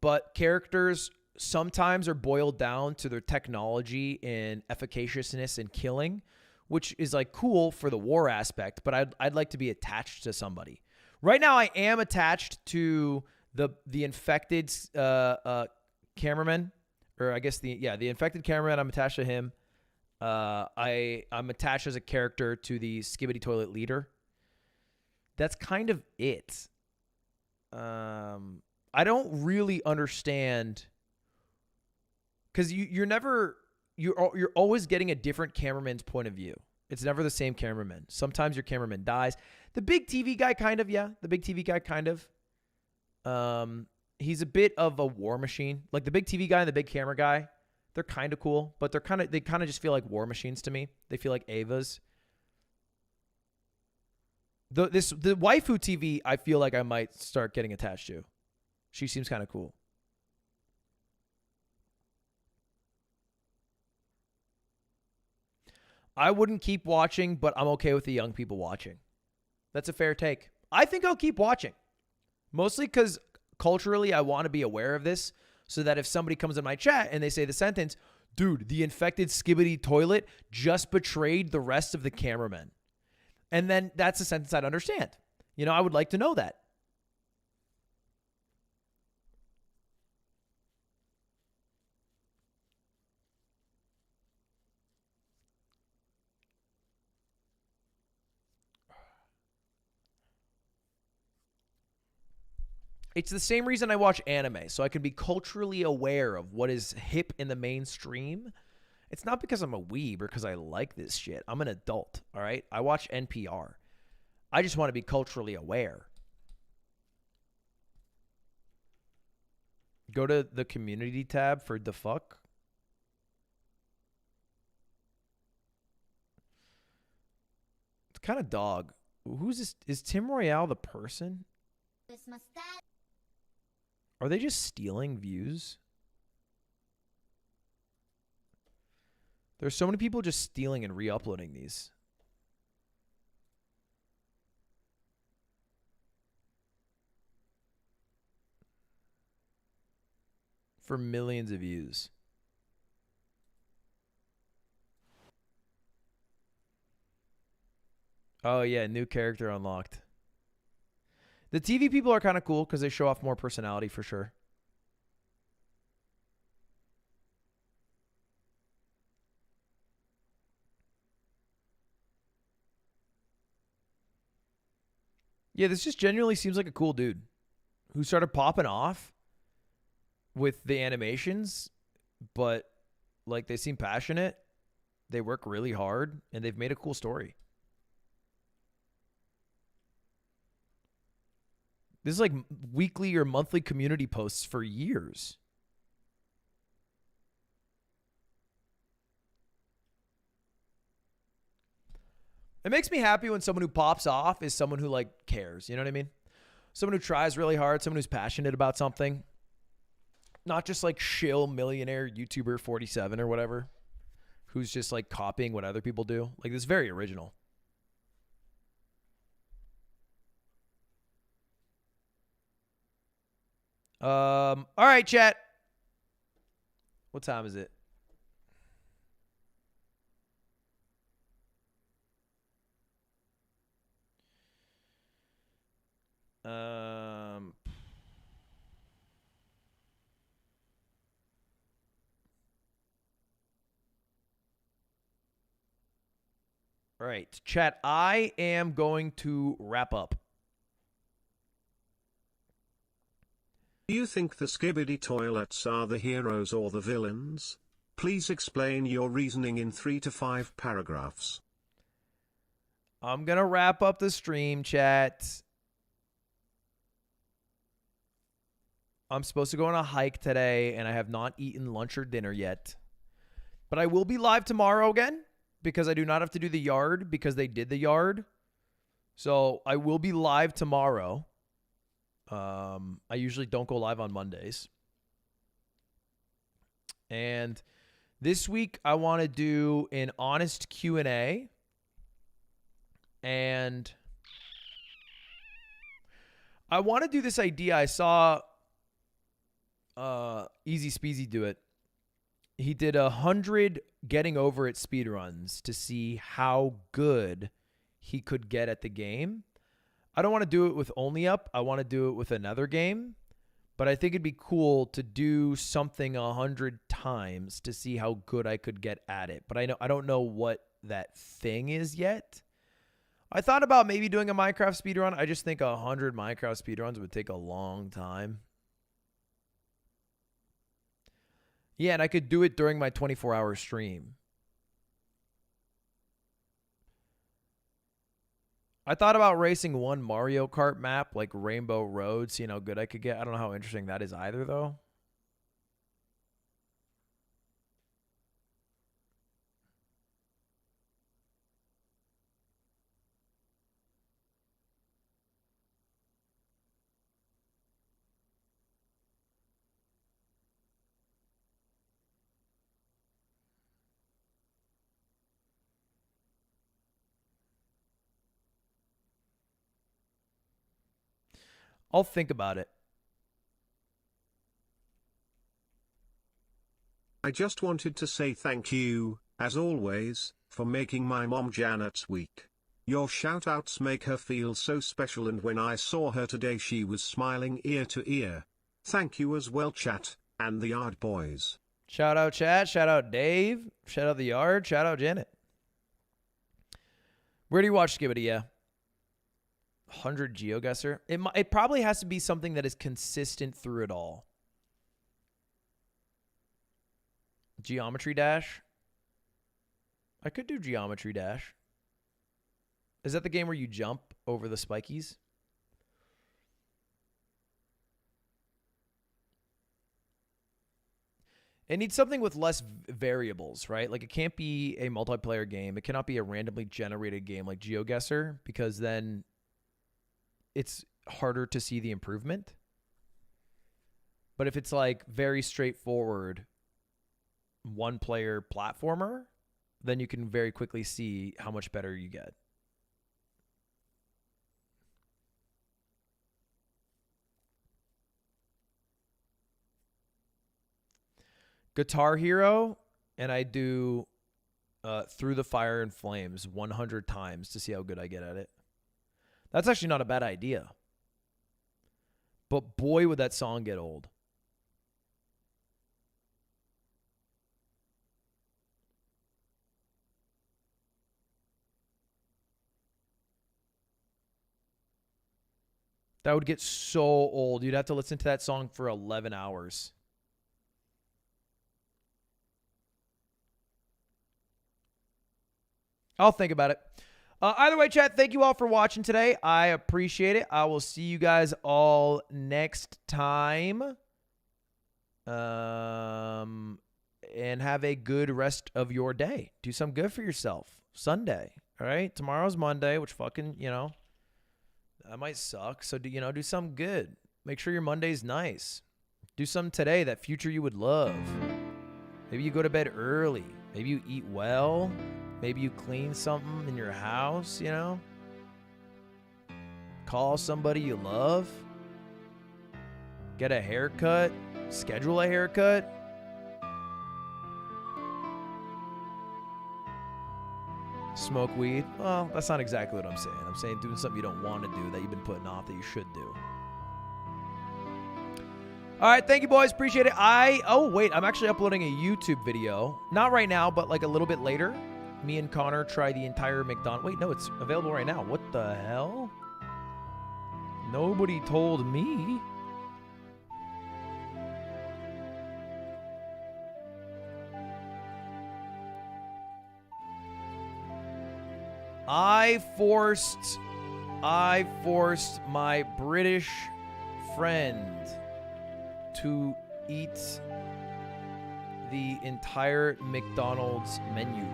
But characters sometimes are boiled down to their technology and efficaciousness and killing, which is cool for the war aspect, but I'd like to be attached to somebody. Right now, I am attached to the infected cameraman, or I guess the infected cameraman. I'm attached to him. I'm attached as a character to the Skibidi Toilet leader. That's kind of it. I don't really understand, because you're always getting a different cameraman's point of view. It's never the same cameraman. Sometimes your cameraman dies. The big TV guy, kind of, yeah. The big TV guy, kind of. He's a bit of a war machine. Like the big TV guy and the big camera guy, they're kind of cool, but they kind of just feel like war machines to me. They feel like Avas. The waifu TV, I feel like I might start getting attached to. She seems kind of cool. I wouldn't keep watching, but I'm okay with the young people watching. That's a fair take. I think I'll keep watching. Mostly because culturally I want to be aware of this, so that if somebody comes in my chat and they say the sentence, dude, the infected Skibidi Toilet just betrayed the rest of the cameramen. And then that's a sentence I'd understand. You know, I would like to know that. It's the same reason I watch anime, so I can be culturally aware of what is hip in the mainstream. It's not because I'm a weeb or because I like this shit. I'm an adult, all right? I watch NPR. I just want to be culturally aware. Go to the community tab for the fuck. It's kind of dog. Who's this? Is Tim Royale the person? Are they just stealing views? There's so many people just stealing and re-uploading these. For millions of views. Oh yeah, new character unlocked. The TV people are kind of cool because they show off more personality for sure. Yeah, this just genuinely seems like a cool dude who started popping off with the animations, but like they seem passionate. They work really hard and they've made a cool story. This is like weekly or monthly community posts for years. It makes me happy when someone who pops off is someone who like cares. You know what I mean? Someone who tries really hard, someone who's passionate about something. Not just like shill millionaire YouTuber 47 or whatever, who's just like copying what other people do. Like this is very original. All right, chat. What time is it? All right, chat. I am going to wrap up. Do you think the Skibidi Toilets are the heroes or the villains? Please explain your reasoning in 3 to 5 paragraphs. I'm going to wrap up the stream, chat. I'm supposed to go on a hike today, and I have not eaten lunch or dinner yet. But I will be live tomorrow again, because I do not have to do the yard, because they did the yard. So I will be live tomorrow. I usually don't go live on Mondays. And this week I want to do an honest Q&A. And I want to do this idea. I saw Easy Speezy do it. He did 100 getting over it speedruns to see how good he could get at the game. I don't want to do it with Only Up. I want to do it with another game. But I think it'd be cool to do something 100 times to see how good I could get at it. But I don't know what that thing is yet. I thought about maybe doing a Minecraft speedrun. I just think 100 Minecraft speedruns would take a long time. Yeah, and I could do it during my 24-hour stream. I thought about racing one Mario Kart map, like Rainbow Road, seeing how good I could get. I don't know how interesting that is either, though. I'll think about it. I just wanted to say thank you, as always, for making my mom Janet's week. Your shoutouts make her feel so special, and when I saw her today she was smiling ear to ear. Thank you as well, chat, and the Yard Boys. Shout out chat, shout out Dave, shout out the Yard, shout out Janet. Where do you watch Skibidi? Yeah. 100 GeoGuessr. It probably has to be something that is consistent through it all. Geometry Dash. I could do Geometry Dash. Is that the game where you jump over the spikies? It needs something with less variables, right? Like, it can't be a multiplayer game. It cannot be a randomly generated game like GeoGuessr, because then it's harder to see the improvement. But if it's like very straightforward one-player platformer, then you can very quickly see how much better you get. Guitar Hero, and I do Through the Fire and Flames 100 times to see how good I get at it. That's actually not a bad idea. But boy, would that song get old. That would get so old. You'd have to listen to that song for 11 hours. I'll think about it. Either way, chat, thank you all for watching today. I appreciate it. I will see you guys all next time. And have a good rest of your day. Do some good for yourself. Sunday, all right? Tomorrow's Monday, which fucking, you know, that might suck. So, do something good. Make sure your Monday's nice. Do something today that future you would love. Maybe you go to bed early. Maybe you eat well. Maybe you clean something in your house, you know? Call somebody you love. Get a haircut. Schedule a haircut. Smoke weed. Well, that's not exactly what I'm saying. I'm saying doing something you don't want to do that you've been putting off that you should do. All right, thank you, boys. Appreciate it. Oh, wait, I'm actually uploading a YouTube video. Not right now, but like a little bit later. Me and Connor try the entire McDonald's. Wait, no, it's available right now. What the hell? Nobody told me. I forced my British friend to eat the entire McDonald's menu.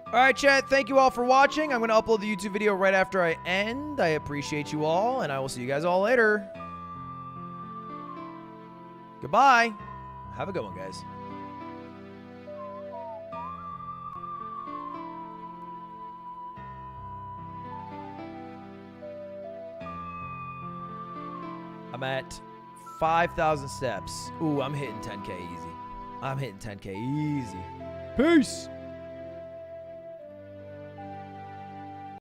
All right, chat, thank you all for watching. I'm going to upload the YouTube video right after I end. I appreciate you all, and I will see you guys all later. Goodbye. Have a good one, guys. I'm at 5,000 steps. Ooh, I'm hitting 10K easy. I'm hitting 10K easy. Peace.